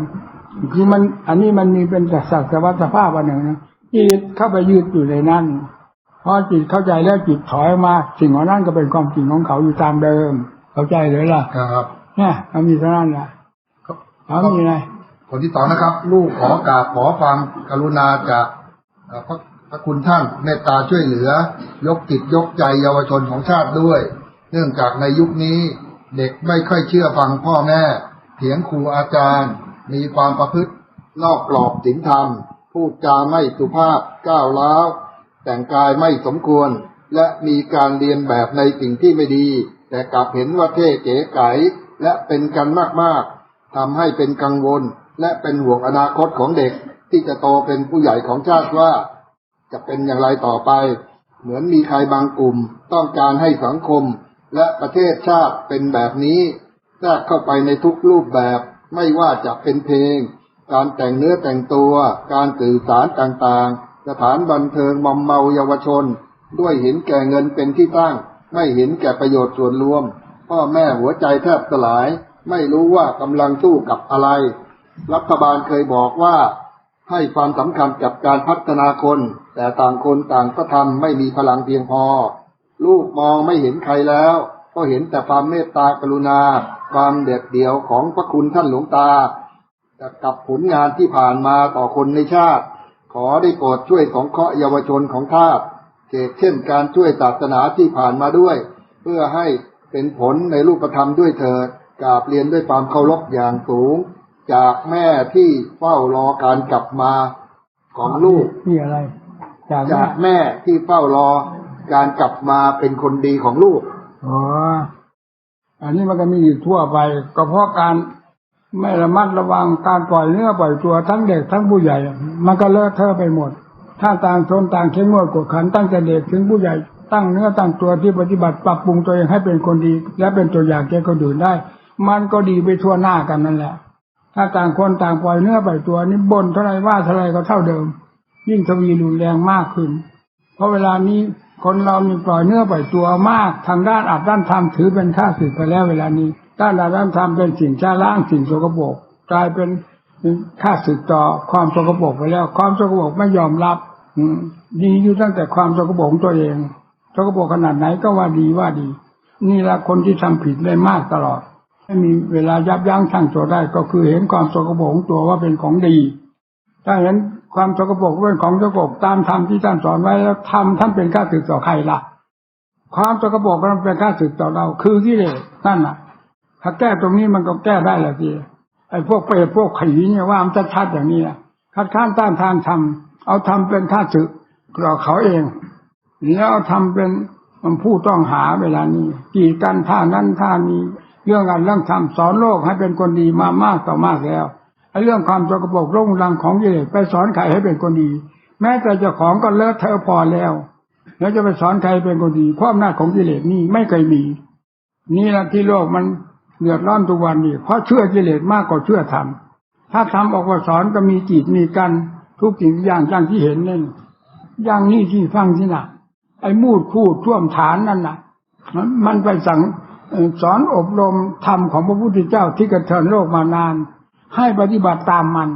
คือมันอันนี้มันมีเป็นแต่สักแต่ว่าสภาพอันหนึ่งนะจิตเข้าไปยืดอยู่ในนั้นพอจิตเข้าใจแล้วจิตถอยมาสิ่งของนั้นก็เป็นความจริงของเขาอยู่ตามเดิมเข้าใจเลยล่ะครับเนี่ยมันมีเท่านั้นแหละเขามีอะไรคนที่สองนะครับลูกขอกราบขอความกรุณาจากพระคุณท่านเมตตาช่วยเหลือยกจิตยกใจเยาวชนของชาติด้วยเนื่องจากในยุคนี้เด็กไม่ค่อยเชื่อฟังพ่อแม่เถียงครูอาจารย์มีความประพฤตินอกกรอบศีลธรรมพูดจาไม่สุภาพก้าวร้าวแต่งกายไม่สมควรและมีการเรียนแบบในสิ่งที่ไม่ดีแต่กลับเห็นว่าเท่เก๋ไก๋และเป็นกันมากๆทำให้เป็นกังวลและเป็นห่วงอนาคตของเด็กที่จะโตเป็นผู้ใหญ่ของชาติว่าจะเป็นอย่างไรต่อไปเหมือนมีใครบางกลุ่มต้องการให้สังคมและประเทศชาติเป็นแบบนี้แทรกเข้าไปในทุกรูปแบบไม่ว่าจะเป็นเพลงการแต่งเนื้อแต่งตัวการสื่อสารต่างๆสถานบันเทิงมอมเมาเยาวชนด้วยเห็นแก่เงินเป็นที่ตั้งไม่เห็นแก่ประโยชน์ส่วนรวมพ่อแม่หัวใจแทบสลายไม่รู้ว่ากำลังสู้กับอะไรรัฐบาลเคยบอกว่าให้ความสำคัญกับการพัฒนาคนแต่ต่างคนต่างก็ทำไม่มีพลังเพียงพอลูกมองไม่เห็นใครแล้วก็เห็นแต่ความเมตตากรุณาความเด็ดเดี่ยวของพระคุณท่านหลวงตากับผลงานที่ผ่านมาต่อคนในชาติขอได้โปรดช่วยสงเคราะห์เยาวชนของชาติ เขตเช่นการช่วยศาสนาที่ผ่านมาด้วย เพื่อให้เป็นผลในรูปธรรมด้วยเถิดกราบเรียนด้วยความเคารพอย่างสูงจากแม่ที่เฝ้ารอการกลับมาของลูก นี่อะไรจากแม่ที่เฝ้ารอการกลับมาเป็นคนดีของลูกอ๋ออันนี้มันก็มีอยู่ทั่วไปก็เพราะการไม่ระมัดระวังการปล่อยเนื้อปล่อยตัวทั้งเด็กทั้งผู้ใหญ่มันก็เลอะเทอะไปหมดถ้าต่างชนต่างเข้มงวดกวดขันตั้งแต่เด็กถึงผู้ใหญ่ตั้งเนื้อตั้งตัวที่ปฏิบัติปรับปรุงตัวเองให้เป็นคนดีและเป็นตัวอย่างแก่คนอื่นได้มันก็ดีไปทั่วหน้ากันนั่นแหละถ้าต่างคนต่างปล่อยเนื้อปล่อยตัวนี่บ่นเท่าไรว่าเท่าไรก็เท่าเดิมยิ่งทวีรุนแรงมากขึ้นเพราะเวลานี้คนเรามีปล่อยเนื้อปล่อยตัวมากทางด้านอัตด้านธรรมถือเป็นข้าศึกไปแล้วเวลานี้ด้านอัตด้านธรรมเป็นสิ่งช้าล้างสิ่งสกปรกกลายเป็นข้าศึกต่อความสกปรกไปแล้วความสกปรกไม่ยอมรับดีอยู่ตั้งแต่ความสกปรกของตัวเองสกปรกขนาดไหนก็ว่าดีว่าดีนี่ละคนที่ทำผิดได้มากตลอดไม่มีเวลายับยั้งชั่งตัวได้ก็คือเห็นความสกปรกของตัวว่าเป็นของดีถ้าเห็นความสกปรกเป็นของสกปรกตามธรรมที่ท่านสอนไว้แล้วธรรมท่านเป็นข้าศึกต่อใครล่ะความสกปรกมันเป็นข้าศึกต่อเราคือกิเลสนั่นน่ะถ้าแก้ตรงนี้มันก็แก้ได้แหละทีไอ้พวกเปรตพวกผีเนี่ยว่ามันชัดๆอย่างนี้นะคัดค้านต้านทานธรรมเอาธรรมเป็นข้าศึกต่อเขาเองแล้วเอาธรรมเป็นผู้ต้องหาเวลานี้กีดกันท่านั้นท่านี้เรื่องการเรื่องธรรมสอนโลกให้เป็นคนดีมามากต่อมากแล้วไอ้เรื่องความสกปรกโลกรังของกิเลสไปสอนใครให้เป็นคนดีแม้แต่เจ้าของก็เลอะเทอะพอแล้วจะไปสอนใครเป็นคนดีเพราะอำนาจของกิเลสนี่ไม่เคยมีนี่แหละที่โลกมันเดือดร้อนทุกวันนี้เพราะเชื่อกิเลสมากกว่าเชื่อธรรมถ้าธรรมออกมาสอนก็มีกีดมีกันทุกสิ่งอย่างที่เห็นนี่อย่างนี้ที่ฟังที่น่ะไอ้มูดคูดท่วมฐานนั่นน่ะมันไปสั่งสอนอบรมธรรมของพระพุทธเจ้าที่กระเทินโลกมานานให้ปฏิบัติตามมัน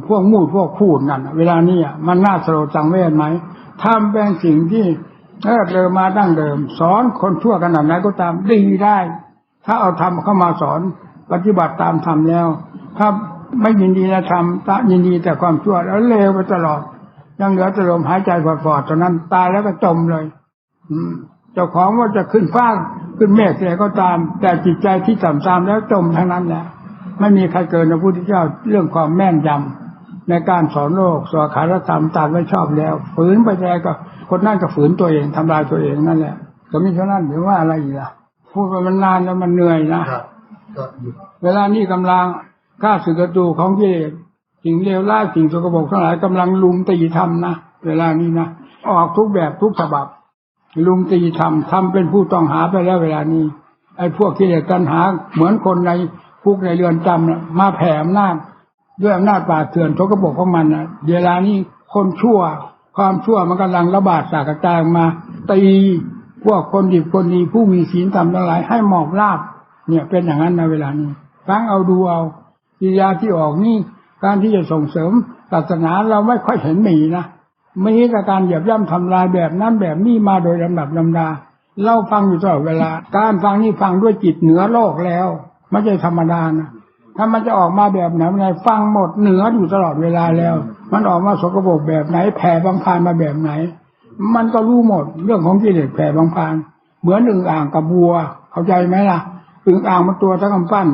พวกมูดพวกพูดนั่นเวลานี้มันน่าสลดสังเวชไหมทำเป็นสิ่งที่เดิมมาดั้งเดิมสอนคนชั่วขนาดไหนก็ตามดีได้ถ้าเอาธรรมเข้ามาสอนปฏิบัติตามธรรมแล้วถ้าไม่ยินดีในธรรมยินดีแต่ความชั่วแล้วเลวไปตลอดยังเหลือแต่ลมหายใจฟอดๆตอนนั้นตายแล้วก็จมเลยเจ้าของว่าจะขึ้นฟ้าขึ้นเมฆอะไรก็ตามแต่จิตใจที่ต่ำทรามแล้วจมทั้งนั้นแหละไม่มีใครเกินพระพุทธเจ้าเรื่องความแม่นยำในการสอนโลกสอนขารธรรมตามไม่ชอบแล้วฝืนไปแต่ก็คนนั่นก็ฝืนตัวเองทำลายตัวเองนั่นแหละก็มีเท่านั้นหรือว่าอะไรอีกล่ะพูดไปมันนานแล้วมันเหนื่อยนะเวลานี้กำลังฆ่าศึกศัตรูของกิเลสสิ่งเลวร้ายสิ่งสกปรกทั้งหลายกำลังลุมตีธรรมนะเวลานี้นะออกทุกแบบทุกฉบับลุมตีธรรมเป็นผู้ต้องหาไปแล้วเวลานี้ไอ้พวกกิเลสตัณหาเหมือนคนในคุกในเรือนจำนะมาแผ่อำนาจด้วยอำนาจป่าเถื่อนสกปรกของมันนะเวลานี้คนชั่วความชั่วมันกำลังระบาดกระจายมาตีพวกคนดีคนดีผู้มีศีลธรรมทั้งหลายให้หมอบราบเนี่ยเป็นอย่างนั้นในเวลานี้ฟังเอาดูเอากิริยาที่ออกนี่การที่จะส่งเสริมศาสนาเราไม่ค่อยเห็นมีนะมีแต่การเหยียบย่ำทำลายแบบนั้นแบบนี้มาโดยลำดับลำดาเราฟังอยู่ตลอดเวลาการฟังนี่ฟังด้วยจิตเหนือโลกแล้วไม่ใช่ธรรมดานะถ้ามันจะออกมาแบบไหนฟังหมดเหนืออยู่ตลอดเวลาแล้วมันออกมาสกปรกแบบไหนแผ่บางพานมาแบบไหนมันก็รู้หมดเรื่องของกิเลสแผ่บางพานเหมือนอึ่งอ่างกับวัวเข้าใจไหมล่ะอึ่งอ่างมันตัวเท่ากับปั้น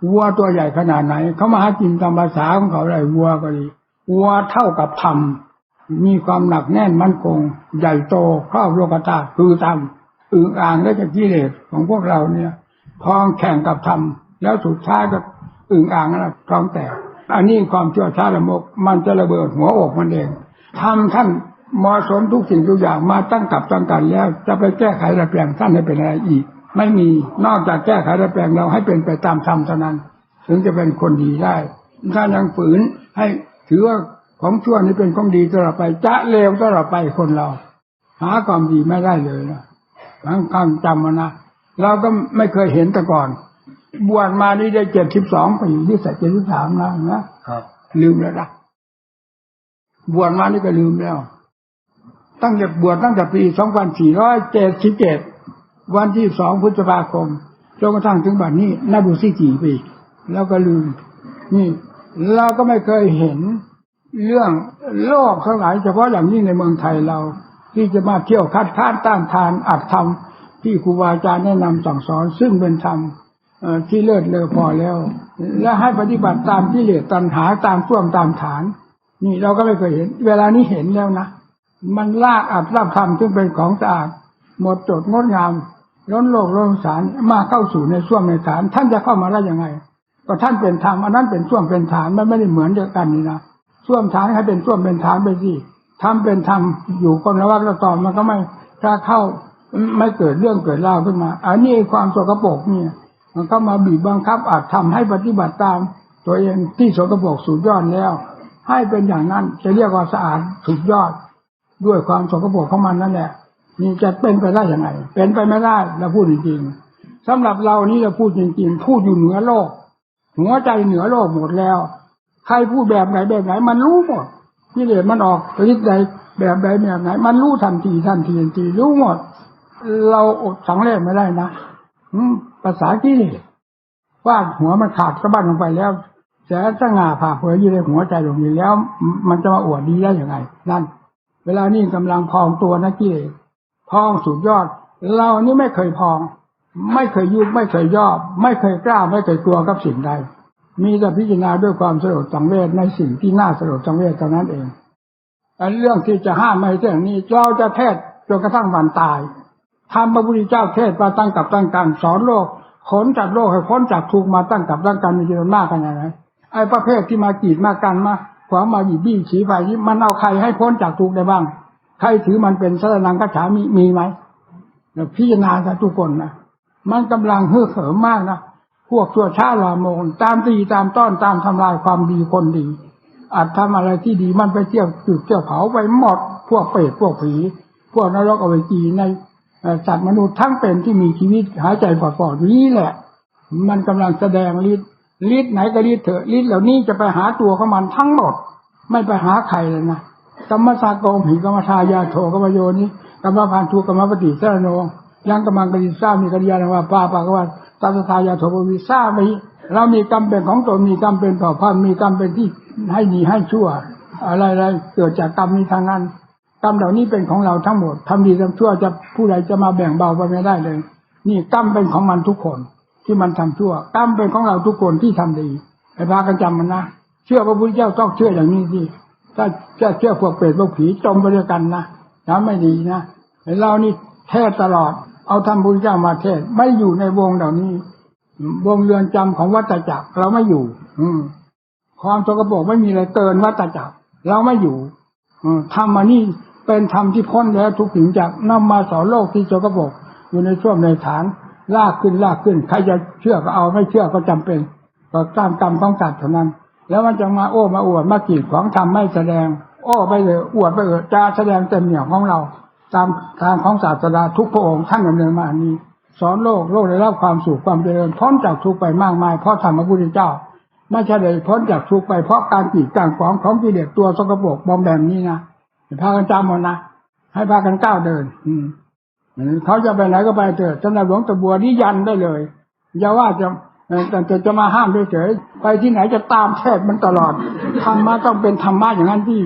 วัวตัวใหญ่ขนาดไหนเขามาหากินตามภาษาของเขาเลยวัวก็ดีวัวเท่ากับธรรมมีความหนักแน่นมั่นคงใหญ่โตครอบโลกธาตุคือธรรมอึ่งอ่างได้จากกิเลสของพวกเราเนี่ยพองแข่งกับธรรมแล้วสุดท้ายก็อึ่งอ่างนั่นท้องแตกอันนี้ความชั่วช้าละมกมันจะระเบิดหัวอกมันเองทำท่านเหมาะสมทุกสิ่งทุกอย่างมาตั้งกับตั้งกันแล้วจะไปแก้ไขระเบียงท่านให้เป็นอะไรอีกไม่มีนอกจากแก้ไขระเบียงเราให้เป็นไปตามธรรมเท่านั้นถึงจะเป็นคนดีได้ถ้ายังฝืนให้ถือว่าของชั่วนี้เป็นของดีตลอดไปจะเลวตลอดไปคนเราหาความดีไม่ได้เลยนะทั้งจำมานะเราก็ไม่เคยเห็นแต่ก่อนบวชมานี่ได้72ปีที่ใส่73แล้วนะครับลืมแล้วนะบวชมานี่ก็ลืมแล้วตั้งแต่บวชตั้งแต่ปี2477วันที่2พฤษภาคมจนกระทั่งถึงบัดนี้นับดูสิกี่ปีแล้วก็ลืมนี่เราก็ไม่เคยเห็นเรื่องโลกทั้งหลายเฉพาะอย่างนี้ในเมืองไทยเรา ที่จะมาเที่ยวคัดค้านต้านทานอัดธรรมที่ครูบาอาจารย์แนะนำสั่งสอนซึ่งเป็นธรรมที่เลิศเลอพอแล้วและให้ปฏิบัติตามกิเลสตัณหาตามท่วมตามฐานนี่เราก็ไม่เคยเห็นเวลานี้เห็นแล้วนะมันลากอัดรับธรรมซึ่งเป็นของสะอาดหมดจดงดงามล้นโลกล้นสารมาเข้าสู่ในท่วมในฐานท่านจะเข้ามาได้ยังไงก็ท่านเป็นธรรมอันนั้นเป็นท่วมเป็นฐานมันไม่ได้เหมือนเดียวกันนี่นะท่วมฐานให้เป็นท่วมเป็นฐานไปสิทำเป็นธรรมอยู่คนละวักละตอนมันก็ไม่ถ้าเข้าไม่เกิดเรื่องเกิดราวขึ้นมาอันนี้ความสกปรกนี่มันก็มาบีบบังคับอาจทำให้ปฏิบัติตามตัวเองที่สกปรกสุดยอดแล้วให้เป็นอย่างนั้นจะเรียกว่าสะอาดสุดยอดด้วยความสกปรกของมันนั่นแหละนี่จะเป็นไปได้ยังไงเป็นไปไม่ได้เราพูดจริงๆสำหรับเรานี่เราพูดจริงๆพูดอยู่เหนือโลกหัวใจเหนือโลกหมดแล้วใครพูดแบบไหนมันรู้หมดกิเลสมันออกฤทธิ์ใดแบบใดแบบไหนมันรู้ทันทีรู้หมดเราอดสังเวชไม่ได้นะภาษากิเลสว่าหัวมันขาดสะบั้นลงไปแล้วแสงสง่าผ่าเผยอยู่ในหัวใจตรงนี้แล้วมันจะมาอวดดีได้ยังไงนั่นเวลานี้กำลังพองตัวนะกิเลสพองสุดยอดเรานี่ไม่เคยพองไม่เคยยุบไม่เคยย่อไม่เคยกล้าไม่เคยกลัวกับสิ่งใดมีแต่พิจารณาด้วยความสลดสังเวชในสิ่งที่น่าสลดสังเวชเท่านั้นเองอันเรื่องที่จะห้ามไม่ให้เรื่องนี้เราจะเทศจนกระทั่งวันตายทำพระพุทธเจ้าเทศมาตั้งกับตั้งกันสอนโลกขนจากโลกให้พ้นจากทุกข์มาตั้งกับตั้งกันมีจำนวนมากขนาดไหนไอ้ประเภทที่มากีดมากันมาขวางมาหยิบบี้ชี้ไฟนี้มันเอาใครให้พ้นจากทุกข์ได้บ้างใครถือมันเป็นสรณังคัจฉามิมีไหมพิจารณาทุกคนนะมันกำลังฮึ่เหิมมากนะพวกชั่วช้าลามกตามตีตามต้อนตามทำลายความดีคนดีอาจทำอะไรที่ดีมันไปเที่ยวจุดเที่ยวเผาไปหมดพวกเปรตพวกผีพวกนรกอเวจีในสัตว์มนุษย์ทั้งเป็นที่มีชีวิตหายใจปอดๆนี้แหละมันกำลังแสดงฤทธิ์ไหนก็ฤทธิ์เถอะฤทธิ์เหล่านี้จะไปหาตัวของมันทั้งหมดไม่ไปหาใครเลยนะกัมมสาโกมหิกัมมทายาโถกัมมโยนิกัมมพันธุกัมมปฏิสรโนยังกำลังกริซ่ามีกริยาณว่าปาปากว่าตัสทายาโถปวิซ่ามีเรามีกรรมเป็นของตนมีกรรมเป็นเผ่าพันธุ์มีกรรมเป็นที่ให้ดีให้ชั่วอะไรๆเกิดจากกรรมนี้ทางนั้นกรรมเหล่านี้เป็นของเราทั้งหมดทำดีทำชั่วจะผู้ใดจะมาแบ่งเบาไปไม่ได้เลยนี่กรรมเป็นของมันทุกคนที่มันทำชั่วกรรมเป็นของเราทุกคนที่ทำดีให้พากันจำมันนะเชื่อพระพุทธเจ้าต้องเชื่ออย่างนี้สิถ้าจะเชื่อพวกเปรตพวกผีจมไปด้วยกันนะแล้วไม่ดีนะเรานี่เทศตลอดเอาธรรมพุทธเจ้ามาเทศไม่อยู่ในวงเหล่านี้วงเรือนจำของวัฏจักรเราไม่อยู่ความสกปรกไม่มีอะไรเกินวัฏจักรเราไม่อยู่ธรรมอันนี้เป็นธรรมที่พ้นแล้วทุกสิ่งจากนำมาสอนโลกที่สกปรกอยู่ในช่วงในฐานลากขึ้นใครจะเชื่อก็เอาไม่เชื่อก็จำเป็นก็ตามกรรมของสัตว์เท่านั้นแล้วมันจะมาโอ้มาอวดมากีดของธรรมไม่แสดงโอ้ไปเลยอวดไปจะแสดงเต็มเหนี่ยวของเราตามทางของศาสดาทุกพระองค์ท่านดำเนินมาอันนี้สอนโลกได้รับความสุขความเจริญพ้นจากทุกข์ไปมากมายเพราะธรรมพระพุทธเจ้าไม่ใช่เลยพ้นจากทุกข์ไปเพราะการกีดกันของกิเลสตัวสกปรกบอมแบมนี้นะพากันจำหมดนะให้พากันก้าวเดินเขาจะไปไหนก็ไปเถิดสำหรับหลวงตาบัวนี่ยันได้เลยอย่าว่าจะมาห้ามเฉยๆไปที่ไหนจะตามเทศมันตลอดธรรมะต้องเป็นธรรมะอย่างนั้นที่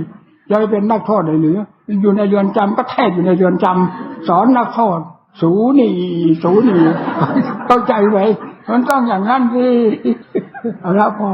จะไปเป็นนักโทษหรืออยู่ในเรือนจำก็เทศอยู่ในเรือนจำสอนนักโทษสูนี่เข้าใจไว้มันต้องอย่างนั้นสิเอาละพอ